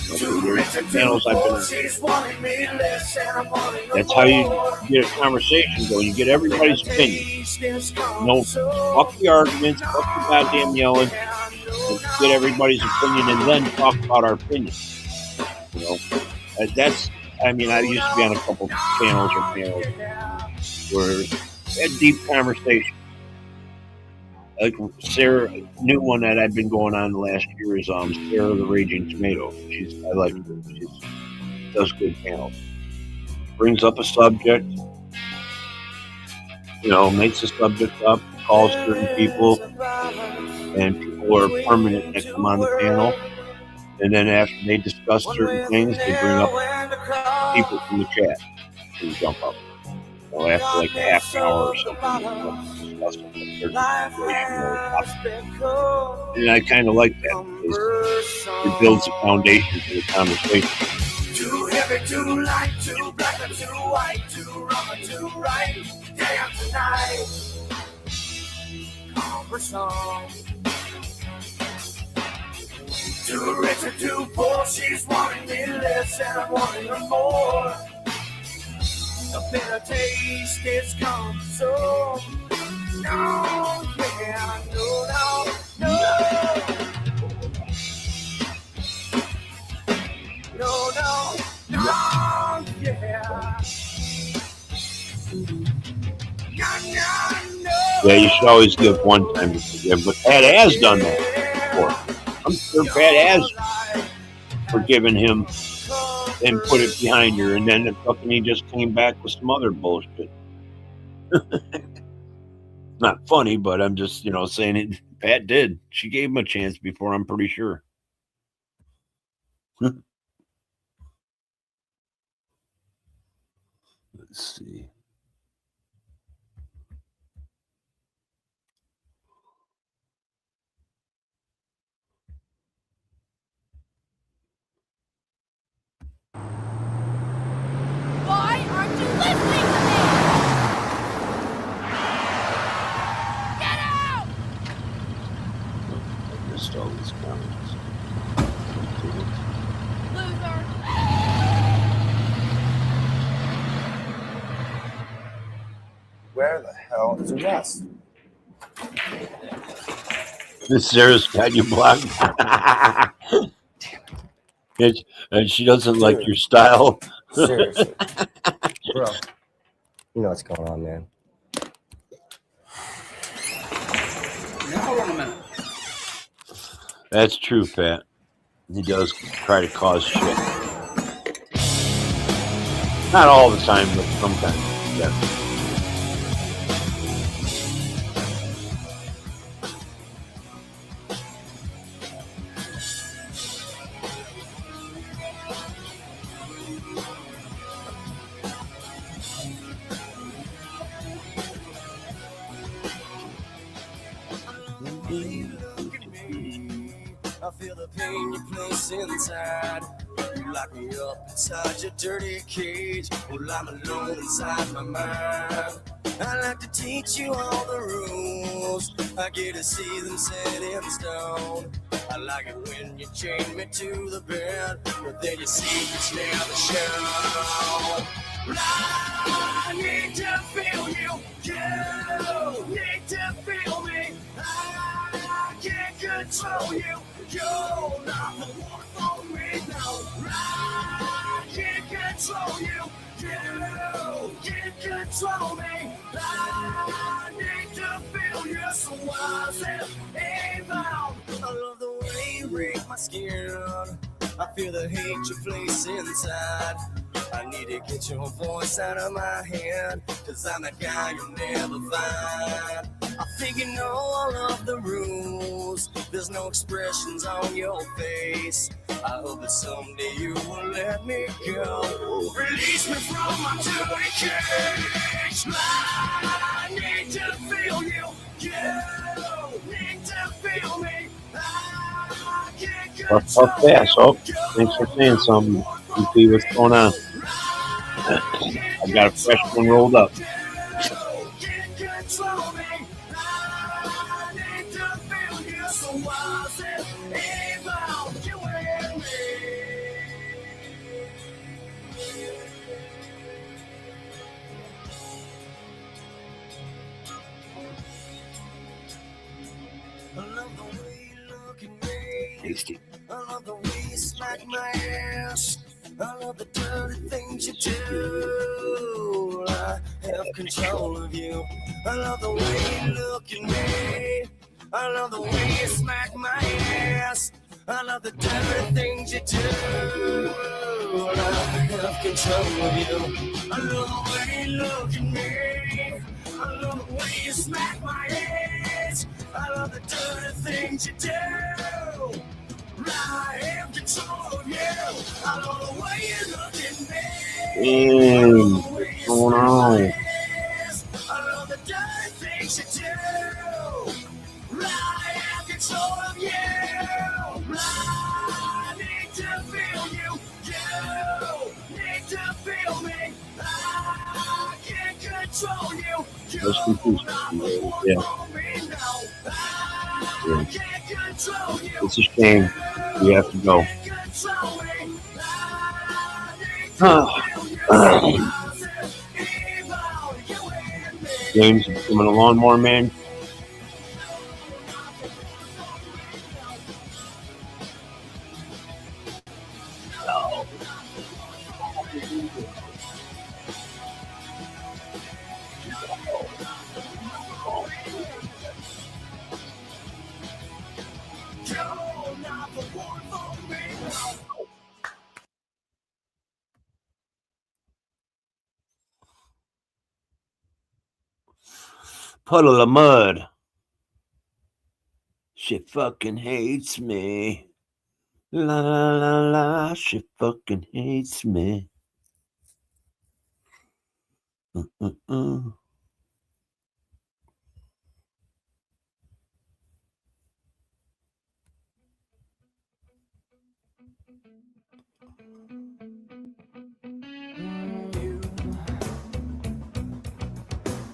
There's panels I've been in. That's how you get a conversation going. You get everybody's opinion. Fuck the arguments, fuck the goddamn yelling. Let's get everybody's opinion and then talk about our opinion. I used to be on a couple of channels or panels where we had deep conversation. Like Sarah, new one that I've been going on the last year is Sarah the Raging Tomato. I like her. She does good panels. Brings up a subject, makes a subject up, calls certain people, and people are permanent that come on the panel. And then after they discuss certain things, they bring up people from the chat who jump up. After like a half an hour or something, discuss a certain situation. And I kind of like that because it builds a foundation for the conversation. Too heavy, too light, too black, or too white, too wrong, or too right. Day after night, song. Too rich or too poor, she's wanting me less and I'm wanting her more. A bitter taste is come, so no, yeah, no. Yeah. Yeah, you should always give one time to forgive, but Pat has done that before. I'm sure Pat has forgiven him and put it behind her, and then he just came back with some other bullshit. Not funny, but I'm just, saying it. Pat did. She gave him a chance before, I'm pretty sure. Let's see. Why aren't you listening to me? Get out! I missed all these comments. Loser. Where the hell is Wes? This Sarah's got you blocked. and she doesn't like your style. Seriously. Bro, you know what's going on, man. Now, hold on a minute. That's true, Pat. He does try to cause shit. Not all the time, but sometimes. Yes. I feel the pain you place inside. You lock me up inside your dirty cage. Well, I'm alone inside my mind. I like to teach you all the rules. I get to see them set in stone. I like it when you chain me to the bed, but then your secrets never show. I need to feel you. You need to feel me. I can't control you. You're not the one for me. No, I can't control you. You can't control me. I need to feel you. So I said, hey, bound. I love the way you break my skin. I feel the hate you place inside. I need to get your voice out of my head, 'cause I'm the guy you'll never find. I think you know all of the rules. There's no expressions on your face. I hope that someday you will let me go. Release me from my dirty cage. I need to feel you. You need to feel me. I can't Up fast. Oh, thanks for saying something. You see what's going on. I got a fresh one rolled up. Tasty. I love the way you smack my ass. I love the dirty things you do. I have control of you. I love the way you look at me. I love the way you smack my ass. I love the dirty things you do. I have control of you. I love the way you look at me. I love the way you smack my ass. I love the dirty things you do. I have control of you. I love the way you look at me. What's going on? I love the dirty things you do. I have control of you. I need to feel you. You need to feel me. I can't control you. Let's confuse yeah. It's a shame. We have to go. James becoming a lawnmower man. Puddle of mud. She fucking hates me. La la la la. She fucking hates me.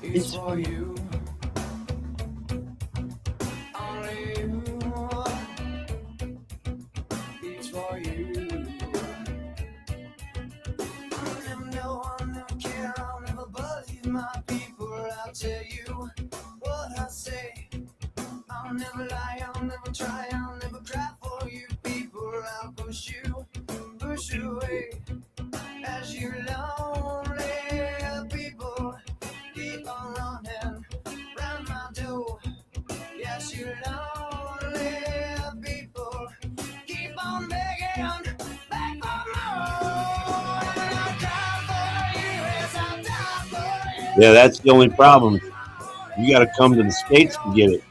It's for you. Only you. It's for you. I'll never know, I'll never care, I'll never believe my people. I'll tell you what I say. I'll never lie, I'll never try, I'll never cry for you people. I'll push away as you lonely people keep on running round my door. Yes, you lonely people keep on begging back for more. And I'll die for you, yes, I'll die for you. Yeah, that's the only problem. You got to come to the States to get it.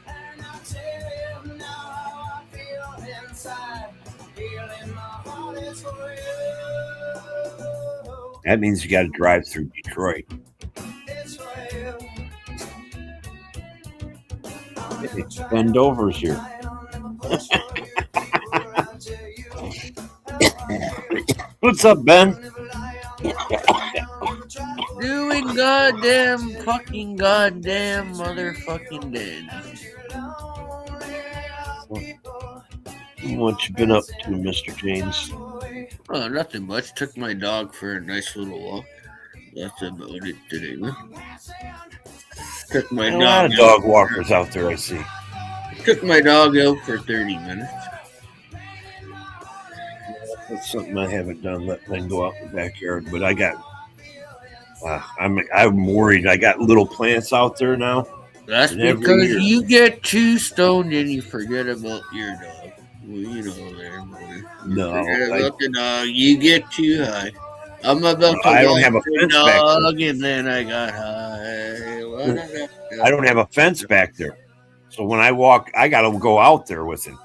That means you got to drive through Detroit. Bend overs here. What's up, Ben? Doing fucking goddamn motherfucking dead. What you been up to, Mr. James? Oh, nothing much. Took my dog for a nice little walk. That's about it today, man. Took my A lot of dog walkers out there, I see. Took my dog out for 30 minutes. That's something I haven't done. Let them go out in the backyard, but I got. I'm worried. I got little plants out there now. That's because you get too stoned and you forget about your dog. Well, you know there, boy. No, forget about the dog. You get too high. I'm about to I don't have a the fence back dog, there. and then I got high. I don't have a fence back there, so when I walk, I gotta go out there with him,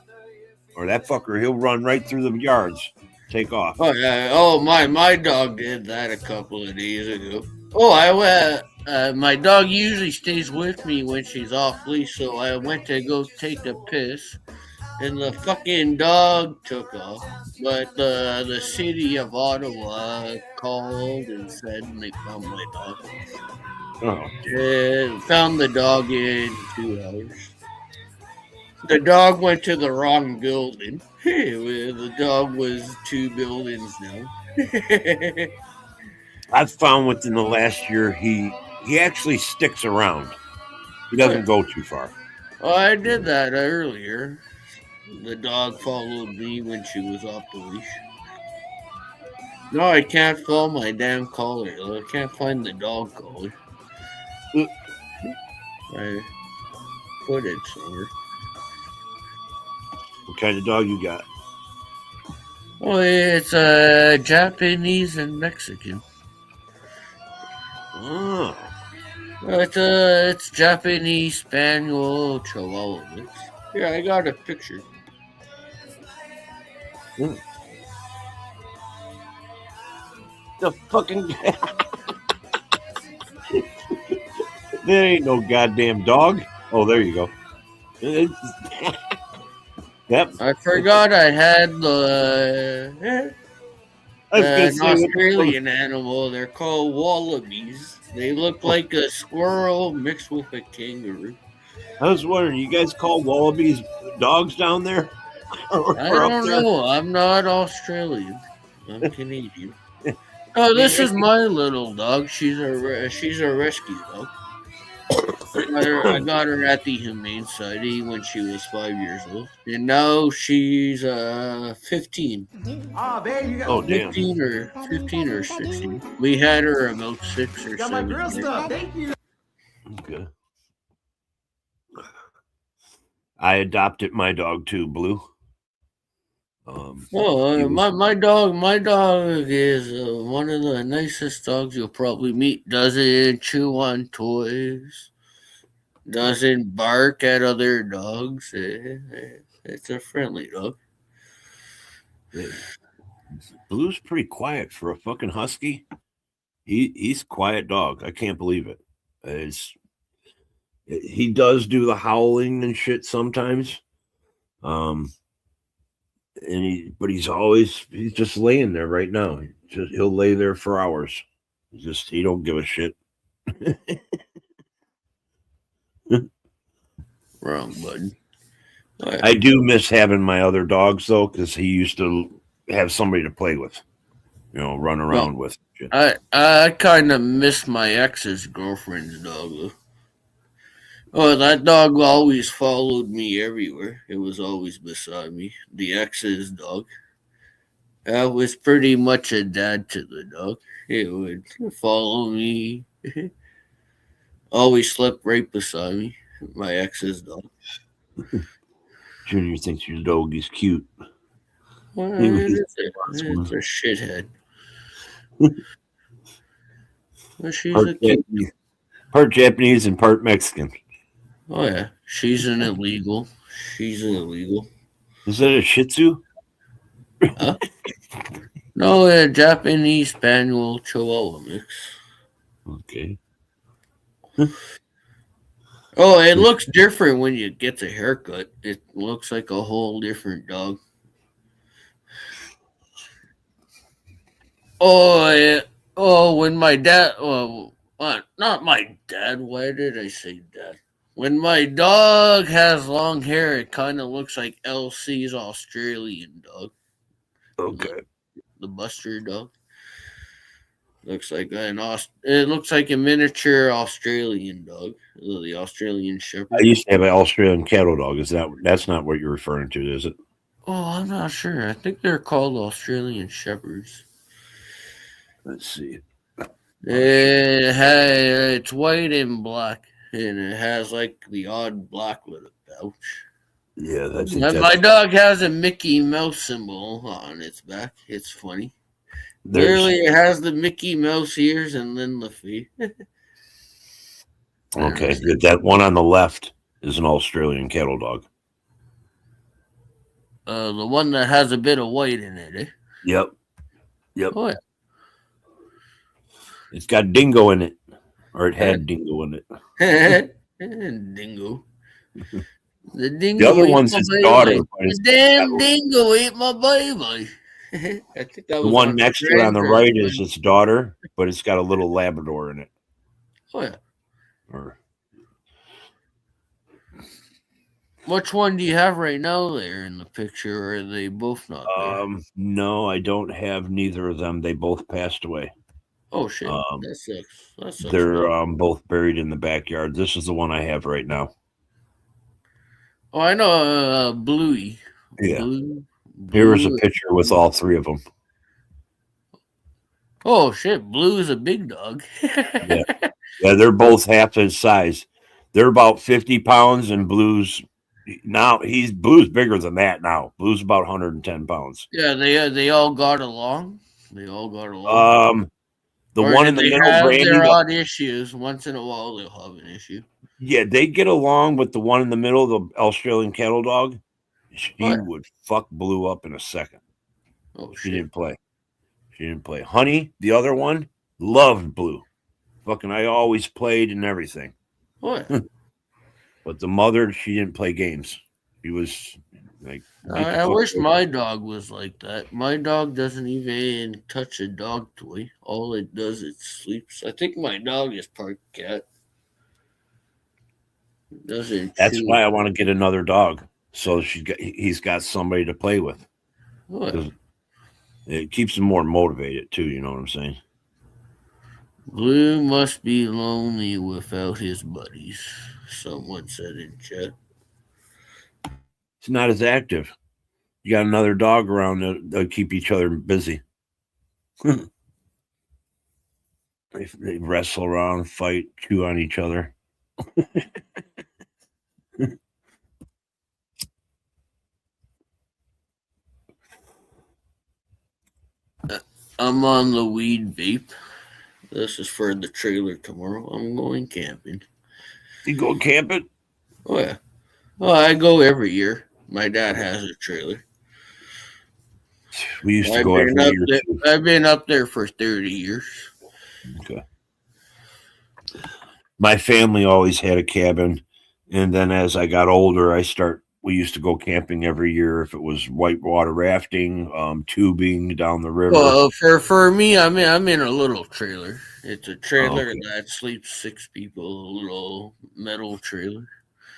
or that fucker he'll run right through the yards, take off. Oh yeah. Oh my dog did that a couple of days ago. Oh, I went. My dog usually stays with me when she's off leash, so I went to go take a piss, and the fucking dog took off. But the city of Ottawa called and said they found my dog. Oh. And found the dog in 2 hours. The dog went to the wrong building. The dog was 2 buildings now. I've found within the last year he actually sticks around. He doesn't go too far. Oh, I did that earlier. The dog followed me when she was off the leash. No, I can't find my damn collar. I can't find the dog collar. I put it somewhere. What kind of dog you got? Oh, it's Japanese and Mexican. Oh. It's Japanese Spaniel Chihuahua mix. Yeah, I got a picture. The fucking there ain't no goddamn dog. Oh, there you go. Yep. I forgot I had the an Australian animal. They're called wallabies. They look like a squirrel mixed with a kangaroo. I was wondering, you guys call wallabies dogs down there? I don't know. I'm not Australian. I'm Canadian. Oh, this is my little dog. She's a rescue dog. I got her at the Humane Society when she was 5 years old, and now she's 15. Oh, damn. 15 or 16. We had her about 6 or 7 years. Thank you. Okay. I adopted my dog too, Blue. My dog is one of the nicest dogs you'll probably meet. Doesn't chew on toys. Doesn't bark at other dogs. It's a friendly dog. Blue's pretty quiet for a fucking husky. He's a quiet dog. I can't believe it. He does do the howling and shit sometimes. But he's just laying there right now. He'll lay there for hours. He don't give a shit. Wrong button. I do miss having my other dogs though, because he used to have somebody to play with, run around with. Shit. I kind of miss my ex's girlfriend's dog though. Oh, that dog always followed me everywhere. It was always beside me. The ex's dog. I was pretty much a dad to the dog. It would follow me. Always slept right beside me. My ex's dog. Junior thinks your dog is cute. Well, it's a shithead. Well, she's part Japanese and part Mexican. Oh yeah, she's an illegal. Is that a Shih Tzu? Huh? No, a Japanese Spaniel Chihuahua mix. Okay. Oh, it looks different when you get the haircut. It looks like a whole different dog. Oh yeah. Oh, when my dad. Well, not my dad. Why did I say dad? When my dog has long hair, it kind of looks like LC's Australian dog. Okay. The Buster dog. Looks like it looks like a miniature Australian dog. The Australian Shepherd. I used to have an Australian cattle dog. That's not what you're referring to, is it? Oh, I'm not sure. I think they're called Australian Shepherds. Let's see. It's white and black, and it has like the odd black with a pouch. Yeah, that's my dog has a Mickey Mouse symbol on its back. It's funny. Literally, it has the Mickey Mouse ears and then the feet. Okay, that one on the left is an Australian cattle dog. The one that has a bit of white in it, eh? Yep. Oh, yeah. It's got dingo in it, or it had dingo in it. Dingo. The dingo. The other one's his daughter. The damn dingo ate my baby. I think that was the one next to it on the right is its daughter, but it's got a little Labrador in it. Oh yeah. Which one do you have right now there in the picture? Or are they both not there? No, I don't have neither of them. They both passed away. Oh shit! That sucks. They're both buried in the backyard. This is the one I have right now. Oh, I know, Bluey. Yeah. Here is a picture with all three of them. Oh shit! Blue is a big dog. Yeah, they're both half his size. They're about 50 pounds, and Blue's bigger than that now. Blue's about 110 pounds. Yeah, they all got along. The one in the middle, Brandy, their odd issues. Once in a while, they'll have an issue. Yeah, they get along with the one in the middle, the Australian cattle dog. She would fuck Blue up in a second. Oh, she didn't play. Honey, the other one, loved Blue. Fucking, I always played and everything. What? But the mother, she didn't play games. She was like. I wish my dog was like that. My dog doesn't even touch a dog toy. All it does is sleeps. I think my dog is part cat. That's why I want to get another dog, so he's got somebody to play with. What? It keeps him more motivated too. You know what I'm saying? Blue must be lonely without his buddies. Someone said in chat. It's not as active. You got another dog around, they'll keep each other busy. They wrestle around, fight, chew on each other. I'm on the weed vape. This is for the trailer tomorrow. I'm going camping. You go camping? Oh yeah. Well, I go every year. My dad has a trailer. We used to go every year. I've been up there for 30 years. Okay. My family always had a cabin, and then as I got older, we used to go camping every year. If it was whitewater rafting, tubing down the river. Well, for me, I'm in a little trailer. It's a trailer that sleeps 6 people. A little metal trailer.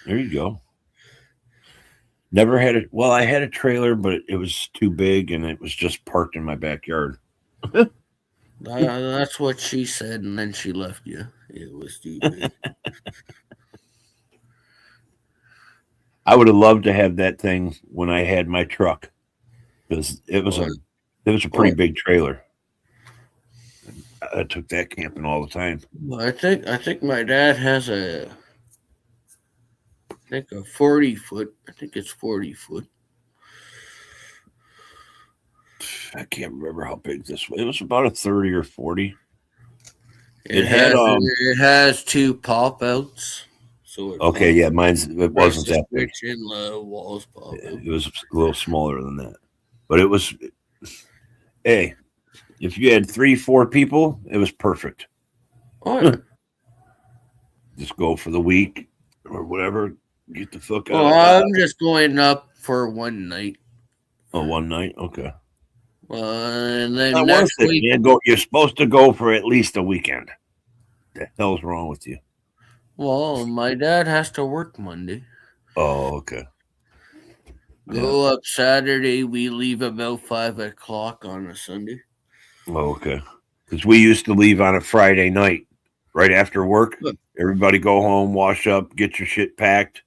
There you go. Never had it. Well, I had a trailer, but it was too big, and it was just parked in my backyard. That's what she said, and then she left you. It was too big. I would have loved to have that thing when I had my truck, because it was a pretty big trailer. I took that camping all the time. Well, I think my dad has a 40 foot. I think it's 40 foot. I can't remember how big this was. It was about a 30 or 40. It has 2 pop outs. So it wasn't that big. And the walls pop out. It was a little smaller than that, but it was. Hey, if you had 3-4 people, it was perfect. Oh, yeah. Just go for the week or whatever. Get the fuck out. Well, I'm just going up for one night. Oh, one night? Okay. And then Not next worth it, week, man. You're supposed to go for at least a weekend. The hell's wrong with you? well, my dad has to work Monday. Oh, okay. Go up Saturday. We leave about 5 o'clock on a Sunday. Oh, okay. Because we used to leave on a Friday night, right after work. Everybody go home, wash up, get your shit packed,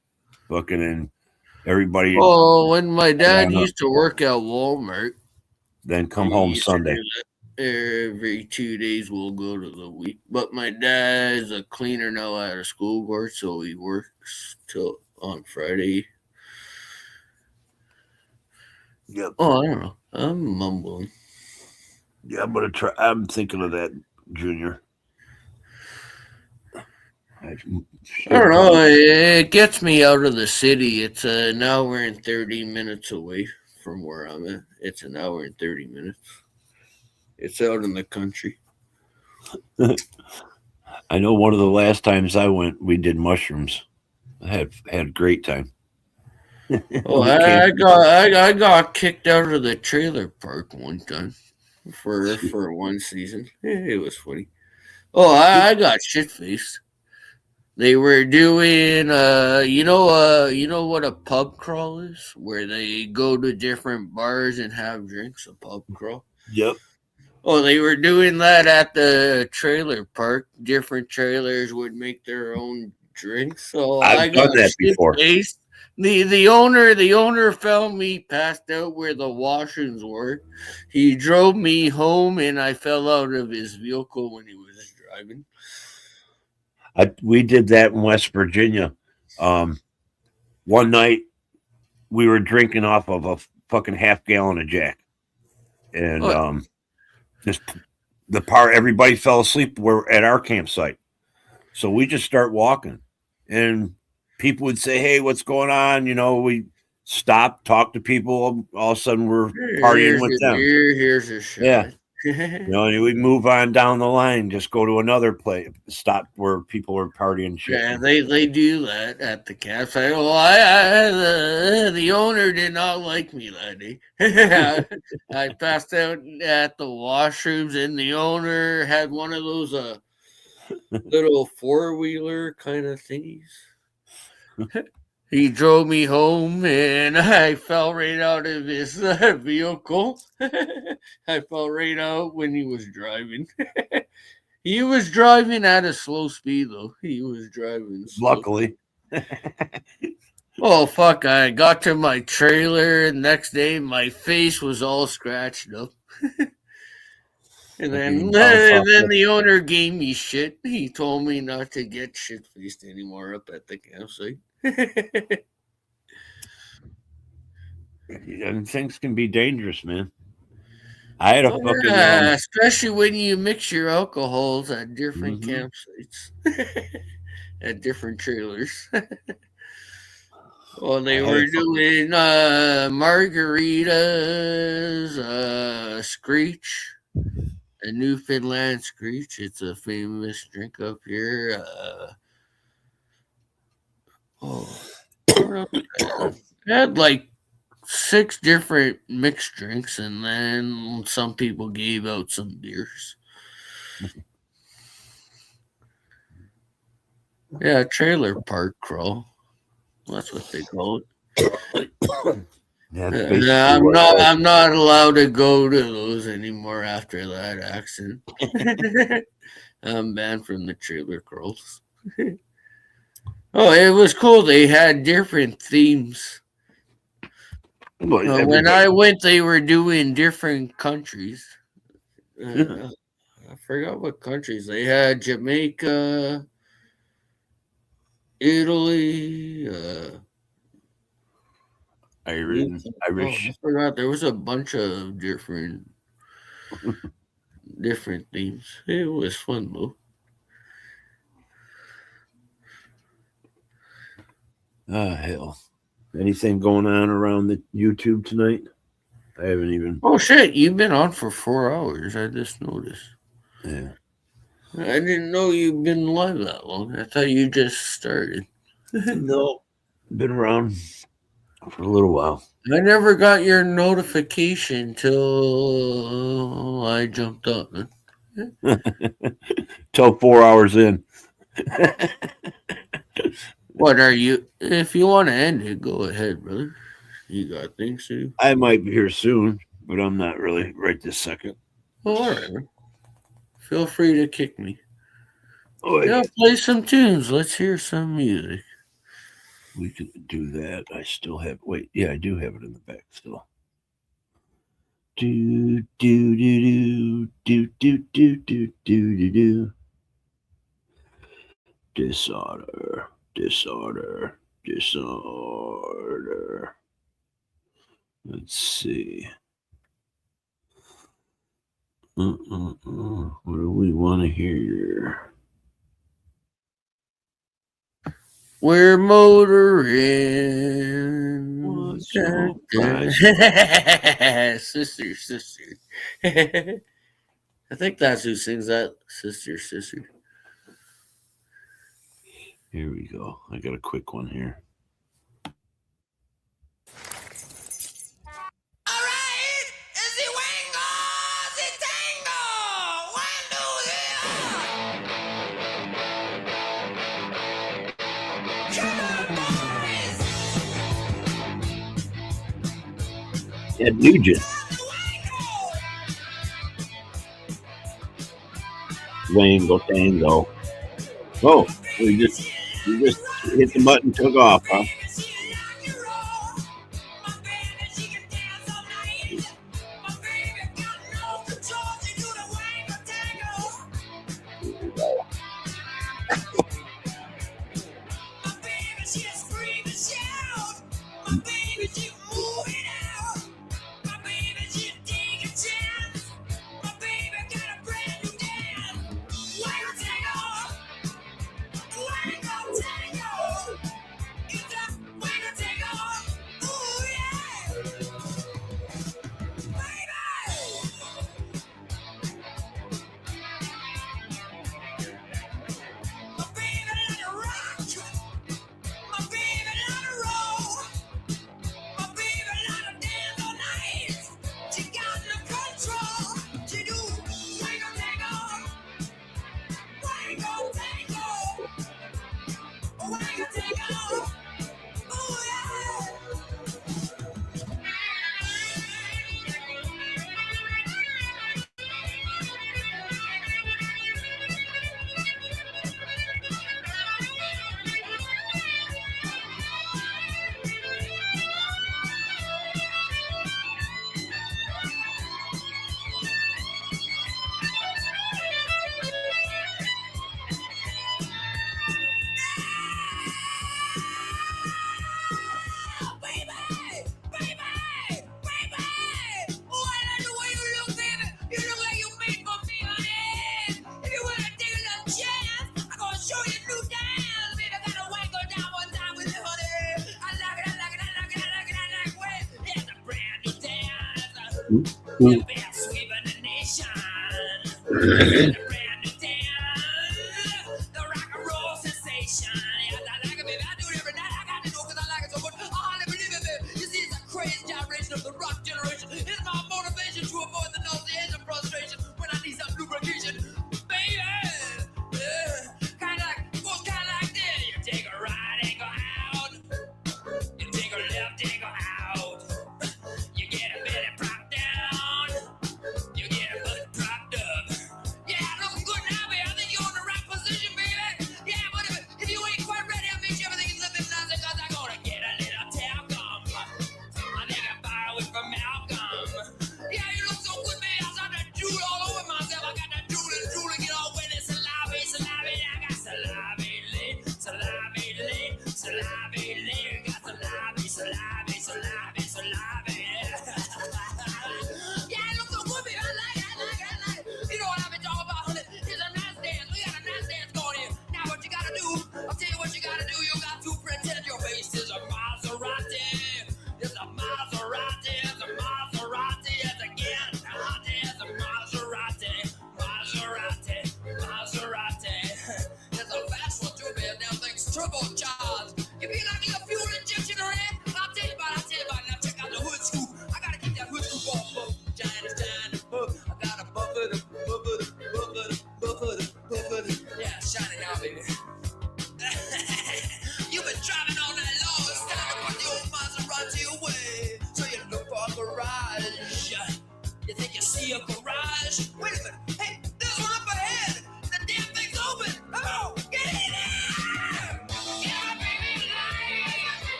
fucking, and everybody. Oh, when my dad used to work at Walmart, then come home Sunday. Every 2 days we'll go to the week. But my dad's a cleaner now at a school board, so he works till on Friday. Yep. Oh, I don't know. I'm mumbling. Yeah, I'm gonna try. I'm thinking of that, Junior. I don't know. It gets me out of the city. It's an hour and 30 minutes away from where I'm at. It's an hour and 30 minutes. It's out in the country. I know one of the last times I went, we did mushrooms. I had a great time. Oh, I got kicked out of the trailer park one time for one season. It was funny. Oh, I got shit faced. They were doing you know what a pub crawl is, where they go to different bars and have drinks. A pub crawl. Yep. Oh, they were doing that at the trailer park. Different trailers would make their own drinks. So I've done that before. Faced. The owner found me passed out where the washrooms were. He drove me home, and I fell out of his vehicle when he was driving. We did that in West Virginia. One night we were drinking off of a fucking half gallon of Jack, and just everybody fell asleep. We're at our campsite, so we just start walking, and people would say, "Hey, what's going on?" We stop, talk to people. All of a sudden, we're partying with them. Here's a shot. Yeah. And we move on down the line, just go to another place, stop where people are partying shit. Yeah, they do that at the campsite. Well, the owner did not like me that day. I passed out at the washrooms, and the owner had one of those little 4-wheeler kind of thingies. He drove me home, and I fell right out of his vehicle. I fell right out when he was driving. He was driving at a slow speed, though. He was driving slow. Luckily. Oh, fuck. I got to my trailer, and next day my face was all scratched up. And then the owner gave me shit. He told me not to get shit-faced anymore up at the campsite. And things can be dangerous, man. I had a fucking especially when you mix your alcohols at different campsites. at different trailers. Well, they were doing margaritas, Screech, a Newfoundland Screech. It's a famous drink up here. Had like 6 different mixed drinks, and then some people gave out some beers. Yeah, trailer park crawl. That's what they call it. I'm not allowed to go to those anymore after that accident. I'm banned from the trailer crawls. Oh, it was cool. They had different themes. When I went, they were doing different countries. I forgot what countries. They had Jamaica, Italy, Irish. I forgot. There was a bunch of different themes. It was fun though. Hell. Anything going on around the YouTube tonight? I haven't even. Oh shit! You've been on for 4 hours. I just noticed. Yeah. I didn't know you've been live that long. I thought you just started. No, been around for a little while. I never got your notification till I jumped up. Till 4 hours in. What are you? If you want to end it, go ahead, brother. You got things to do. I might be here soon, but I'm not really right this second. Well, all right. Feel free to kick me. Oh, yeah, play some tunes. Let's hear some music. We could do that. I still have. Wait, yeah, I do have it in the back still. Do do do do do do do do do do. Disorder. Disorder. Disorder. Let's see. What do we want to hear? We're motoring. Sister. I think that's who sings that. Sister. Here we go. I got a quick one here. Ed Nugent. Wango Tango. Oh, you just hit the button, took off, huh?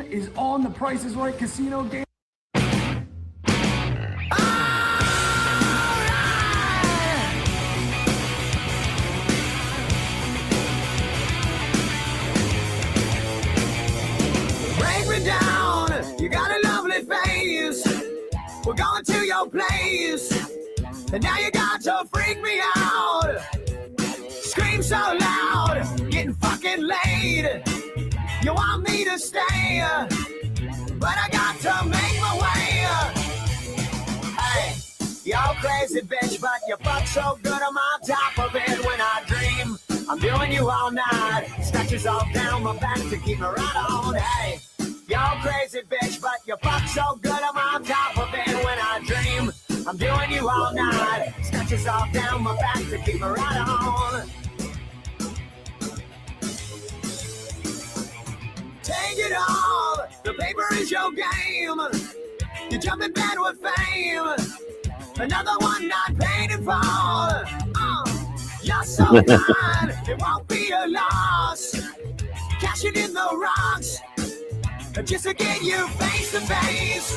Is on the Price is Right casino game. Break me down, you got a lovely face. We're going to your place, and now you got to freak me out. Scream so loud, getting fucking late. You want me to stay, but I got to make my way. Hey, y'all crazy bitch, but you fuck so good I'm on top of it when I dream. I'm doing you all night, scratches all down my back to keep me right on. Hey, y'all crazy bitch, but you fuck so good I'm on top of it when I dream. I'm doing you all night, scratches all down my back to keep me right on. Take it all, the paper is your game. You jump in bed with fame. Another one not paid in full. You're so fine, it won't be a loss. Cashing in the rocks, just to get you face to face.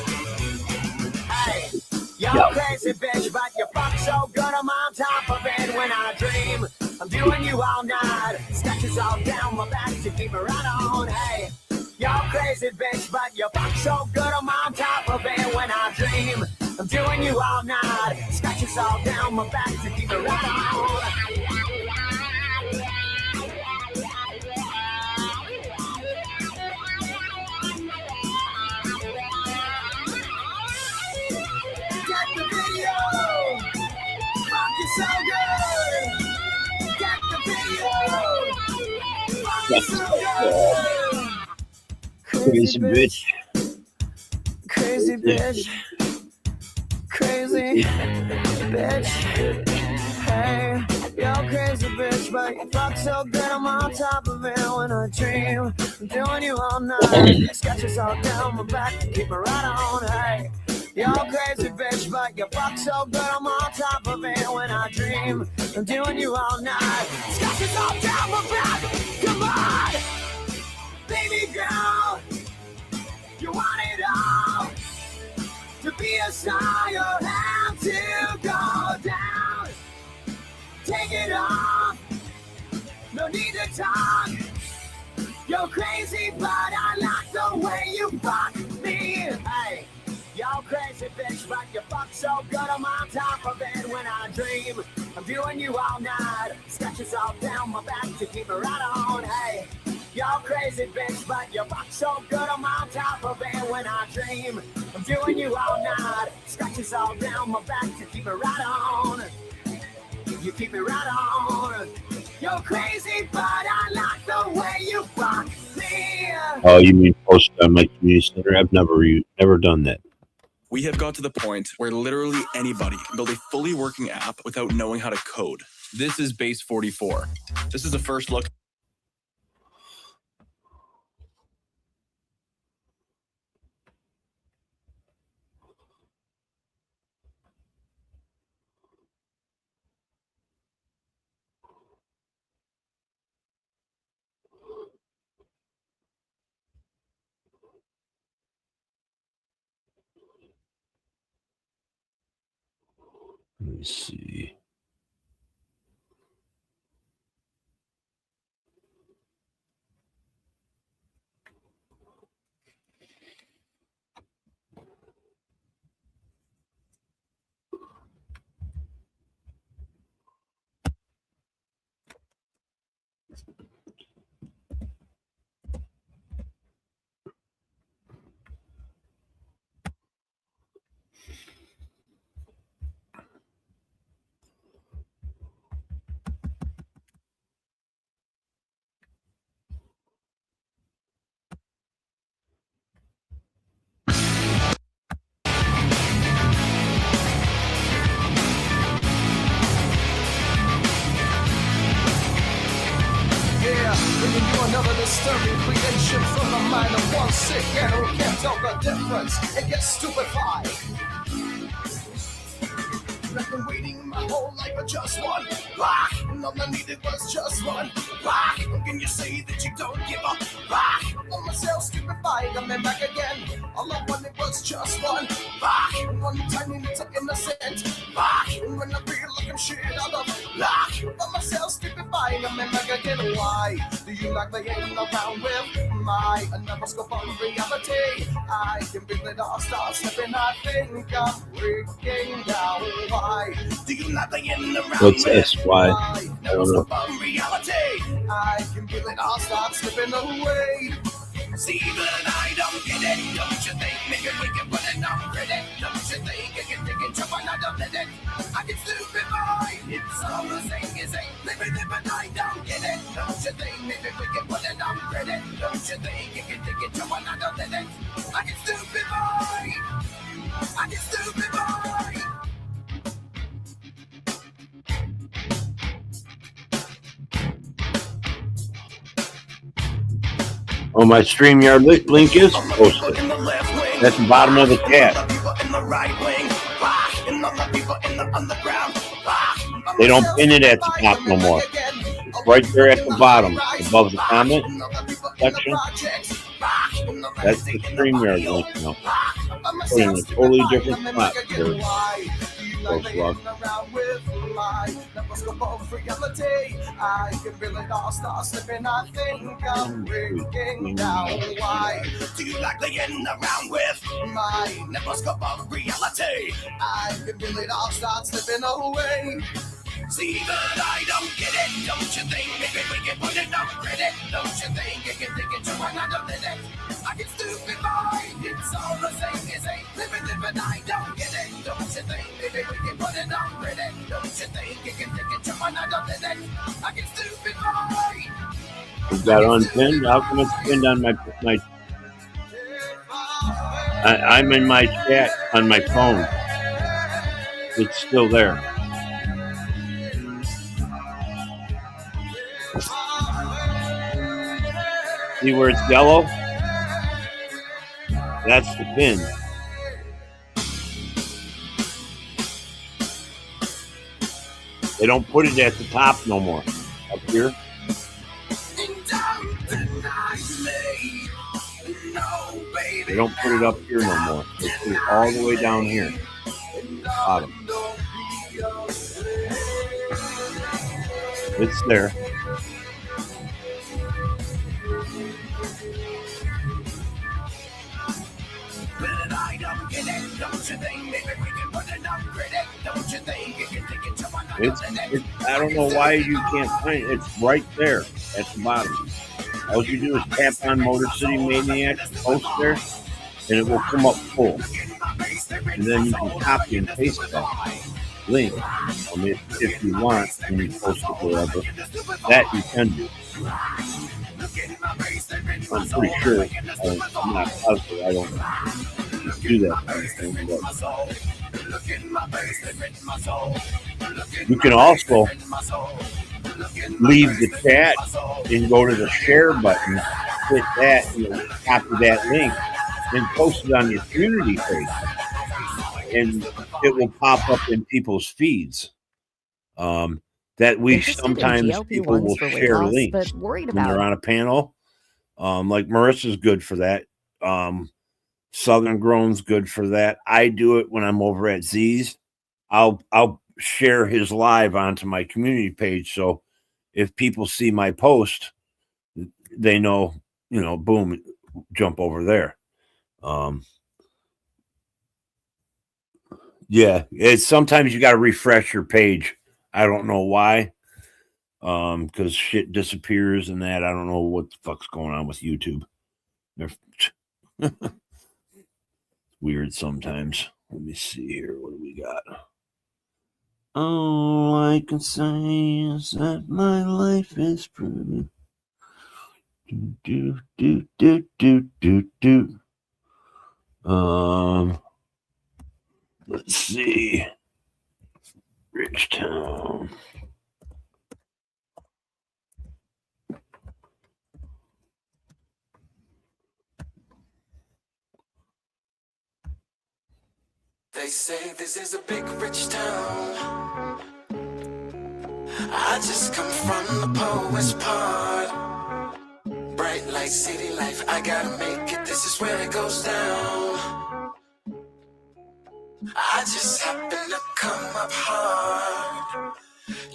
Hey, you're crazy bitch, but you fuck so good I'm on top of it when I dream. I'm doing you all night, scratches all down my back to keep me right on. Hey, you're crazy bitch, but you fuck so good I'm on top of it when I dream. I'm doing you all night, scratches all down my back to keep me right on. Get the video, fuck you so good. Get the video, fuck you so good. Crazy bitch. Crazy bitch. Crazy bitch. Hey, you're crazy bitch, but you fuck so good I'm on top of it when I dream. I'm doing you all night, scratches all down my back to keep me right on. Hey, You're crazy bitch, but you fuck so good I'm on top of it when I dream. I'm doing you all night. Scratches all down my back. Come on, baby girl. You want it all. To be a star, you'll have to go down. Take it off. No need to talk. You're crazy, but I like the way you fuck me. Hey, you're crazy bitch, but you fuck so good I'm on top of it when I dream. I'm doing you all night. Scratches all down my back to keep it right on. Hey, you're crazy bitch, but you fuck so good I'm on top of it when I dream. I'm doing you all night. Scratches all down my back to keep it right on. You keep it right on. You're crazy, but I like the way you fuck me. Oh, you mean post on my community center? I've never done that. We have got to the point where literally anybody can build a fully working app without knowing how to code. This is Base 44. This is the first look. Let me see. Yeah, bringing you another disturbing creation from the mind of one sick and who can't tell the difference and get stupefied. I've been waiting my whole life for just one rock, and all I needed was just one rock. How can you say that you don't give up rock? On myself stupefied, I'm back again. All I wanted was just one rock, and one tiny little innocent rock. And when I feel like I'm shit out of luck, on myself stupefied, I'm back again. Why do you like playing around with my another scope on reality? I can feel it all start slipping. I think I'm breaking down. Why do you not playing around What's with SY? my I don't another know. scope on reality? I can feel it all start slipping away. See, but I don't get it. Don't you think maybe we can put it on credit? Don't you think I can take it to another minute? I can stupefy. It's all the same as ain't living it, but I don't get it. Don't you think maybe we can put it on credit? Don't you think you can take it to another minute? I can stupefy. I can stupefy. Oh, my StreamYard link is posted. That's the bottom of the chat. They don't pin it at the top no more. It's right there at the bottom, above the comment section. That's the StreamYard link now. Putting a totally different spot there. I can feel it all start slipping. I think I'm breaking down. Why do you like playing around with my never-scope of reality? I can feel it all start slipping away. See, but I don't get it. Don't you think maybe we can put it on credit? Don't you think you can take it to another minute? I get stupefy. It's all the same as ain't living it, but I don't get it. Don't you think maybe we can put it on credit? Don't you think you can take it to another minute? I get stupefy. Is that unpinned? How come it's pinned on my I'm in my chat on my phone. It's still there. See where it's yellow? That's the pin. They don't put it at the top no more. Up here. They don't put it up here no more. They put it all the way down here. Bottom. It's there. I don't know why you can't find it. It's right there at the bottom. All you do is tap on Motor City Maniac, post there, and it will come up full. And then you can copy and paste that link. I mean, if you want, when you post it wherever, that you can do. I'm pretty sure. I'm not positive. I don't do that kind of thing. But you can also leave the chat and go to the share button, hit that, copy that link, and post it on your community page. And it will pop up in people's feeds. That we sometimes people will share links when they're on a panel. Like Marissa's good for that. Southern Grown's good for that. I do it when I'm over at Z's. I'll share his live onto my community page, so if people see my post, they know, boom, jump over there. Yeah, it's sometimes you got to refresh your page. I don't know why, because shit disappears and that. I don't know what the fuck's going on with YouTube. They're weird sometimes. Let me see here. What do we got? All I can say is that my life is pretty. Do. Let's see. Richtown. They say this is a big rich town. I just come from the poet's part. Bright light, city life, I gotta make it. This is where it goes down. I just happen to come up hard.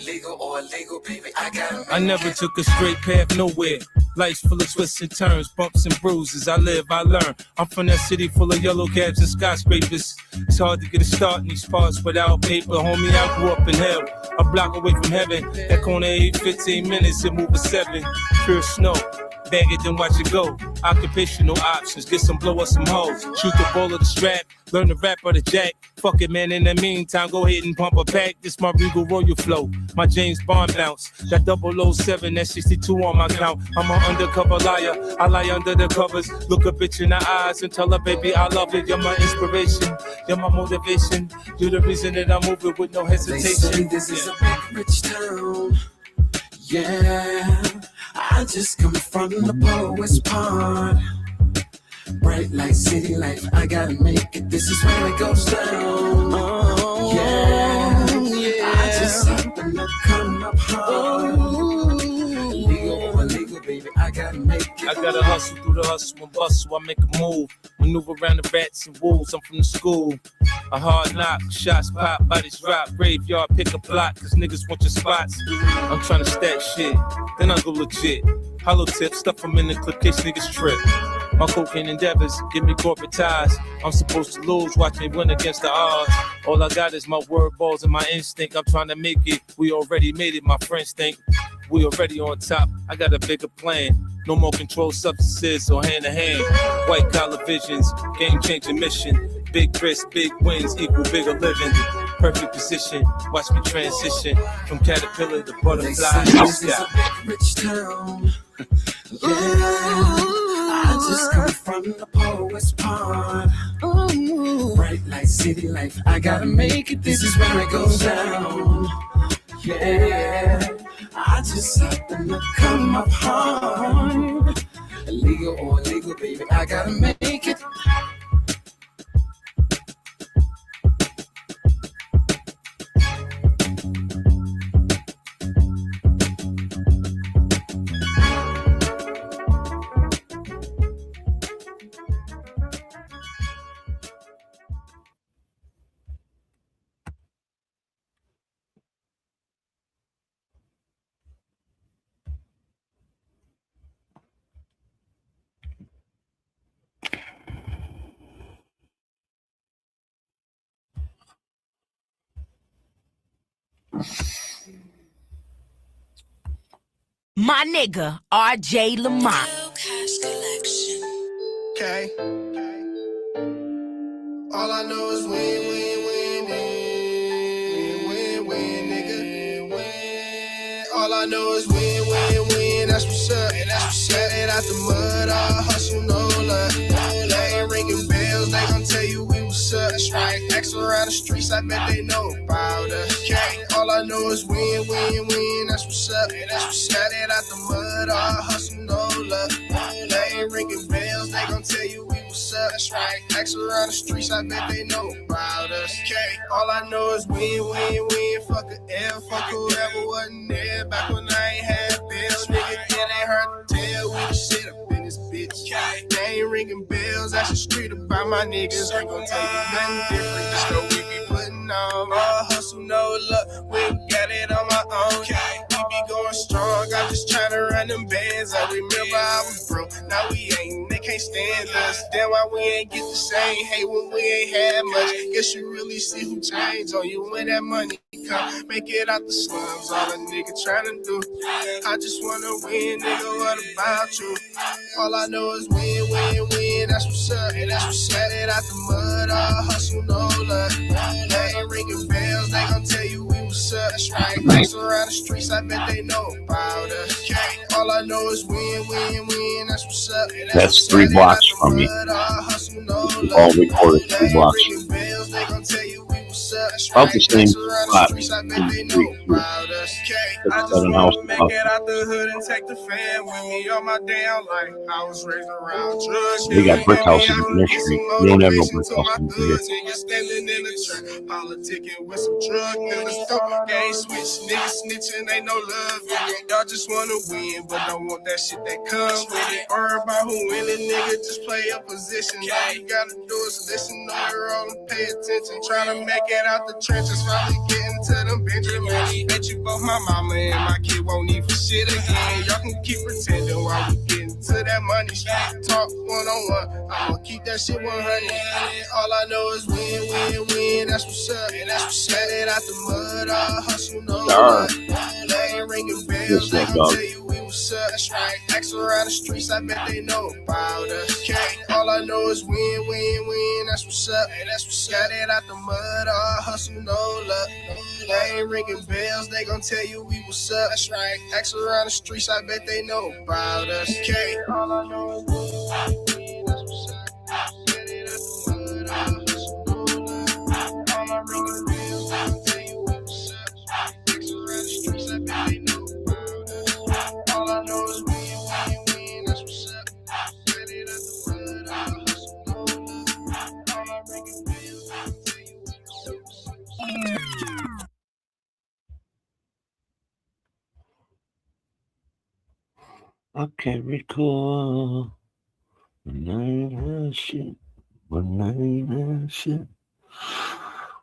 Legal or illegal, baby, I gotta make I never took a straight path nowhere. Life's full of twists and turns, bumps and bruises. I live, I learn. I'm from that city full of yellow cabs and skyscrapers. It's hard to get a start in these parts without paper. Homie, I grew up in hell, a block away from heaven. That corner 15 minutes, it move a 7. Pure snow. Bag it, then watch it go. Occupational options, get some blow or some hoes. Shoot the ball of the strap, learn the rap or the jack. Fuck it, man, in the meantime, go ahead and pump a pack. This my Regal Royal flow, my James Bond bounce. That 007, that 62 on my count. I'm an undercover liar, I lie under the covers. Look a bitch in the eyes and tell her, baby, I love it. You're my inspiration, you're my motivation. You're the reason that I'm moving with no hesitation. They say this is a big rich town. Yeah, I just come from the poet's part. Bright light, city life, I gotta make it. This is where it goes down. Yeah, I just happen to come up hard. Legal or illegal, baby, I gotta make it. I gotta hustle through the hustle and bustle. I make a move, maneuver around the rats and wolves. I'm from the school. A hard knock, shots pop, bodies drop, graveyard, pick a plot, cause niggas want your spots. I'm trying to stack shit, then I go legit. Hollow tips, stuff them in the clip, case niggas trip. My cocaine endeavors give me corporate ties. I'm supposed to lose, watch me win against the odds. All I got is my word balls and my instinct. I'm trying to make it, we already made it, my friends think. We already on top, I got a bigger plan. No more controlled substances or hand to hand. White collar visions, game changing mission. Big risk, big wins equal bigger living. Perfect position, watch me transition from caterpillar to butterfly. This is a big rich town. Yeah, I just come from the poet's part. Bright light, city life, I gotta make it. This is where it goes down. Yeah, I just happen to come up hard. Illegal or illegal, baby, I gotta make it. My nigga, RJ Lamont. Okay. All I know is win, win, win, win, win, win, nigga. Win. All I know is win, win, win. That's what's up. And that's what's up. It out the mud, all hustle, no luck. They ain't ringing bells, they gon' tell you we was up. That's right. X around the streets, I bet they know about us. Okay. All I know is win, win, win. That's what's up. And that's what's up. It out the mud, all hustle, no luck. They ain't ringing bells, they gon' tell you we was up. That's right. X around the streets, I bet they know about us. Okay. All I know is win, win, win. Fuck a L, fuck whoever wasn't there. Back when I ain't had bills, nigga, it ain't hard to tell. We the shit up in this bitch. They ain't ringing bells, that's the street about my niggas. Ain't gon' tell you nothing different, just know we be putting on. All hustle, no luck, we got it on my own. We be going strong, I'm just trying to run them bands. I remember I was broke, now we ain't, they can't stand us. Damn, why we ain't get the same hate when we ain't had much. Guess you really see who changed on you when that money come. Make it out the slums, all a nigga tryna do. I just wanna win, nigga, what about you? All I know is win, win, win, that's what's up. And that's what's up, it out the mud, all hustle, no luck. They ain't ringing bells, they gon' tell you we was up. That's right, thanks around the streets, I bet they know about us. All I know is win, win, win, that's what's up. That's 3 blocks from me. All recorded 3 blocks. About the same spot. I just wanna make it out the hood and take the fam with me all my damn life. I was raised around drugs. They got brick houses in their street. We don't have no brick houses here. Niggas standing in the church, politicking with some drug dealers. Dope game switch, niggas snitching, ain't no love in it. Y'all just wanna win, but don't want that shit that comes with it. Worry about who winning, nigga, just play your position. All you gotta do is listen on your own and pay attention. Trying to make it out the trenches, finally getting to them Benjamins. Bet you both my mama and my kid won't need for shit again. Y'all can keep pretending while we getting to that money. Straight talk one-on-one, I'ma keep that shit 100. All I know is win, win, win, that's what's up. And that's what's up, it out the mud, all hustle, no luck. They ain't ringing bells, they gon' tell you we was up. That's right, X around the streets, I bet they know about us. All I know is win, win, win, that's what's up. And that's what's up, it out the mud, all hustle, no luck. They ain't ringing bells, they gon' tell you we was up. That's right, X around the streets, I bet they know about us. All I know is win, win, that's what's up. Get it out the mud, all hustle, no luck. All I ringing bells, they gon' tell you we was up. X around the streets, I bet they know about us. All I know is win, win, win, that's what's up. Get it out the mud, all hustle, no luck. All I ringing bells, they gon' tell you we was up. Okay, recall. Shit.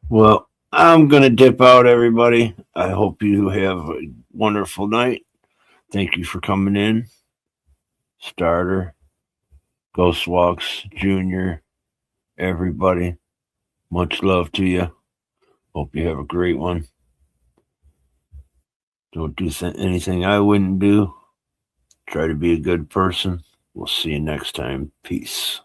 Well, I'm gonna dip out, everybody. I hope you have a wonderful night. Thank you for coming in. Starter, Ghost Walks, Junior, everybody. Much love to you. Hope you have a great one. Don't do anything I wouldn't do. Try to be a good person. We'll see you next time. Peace.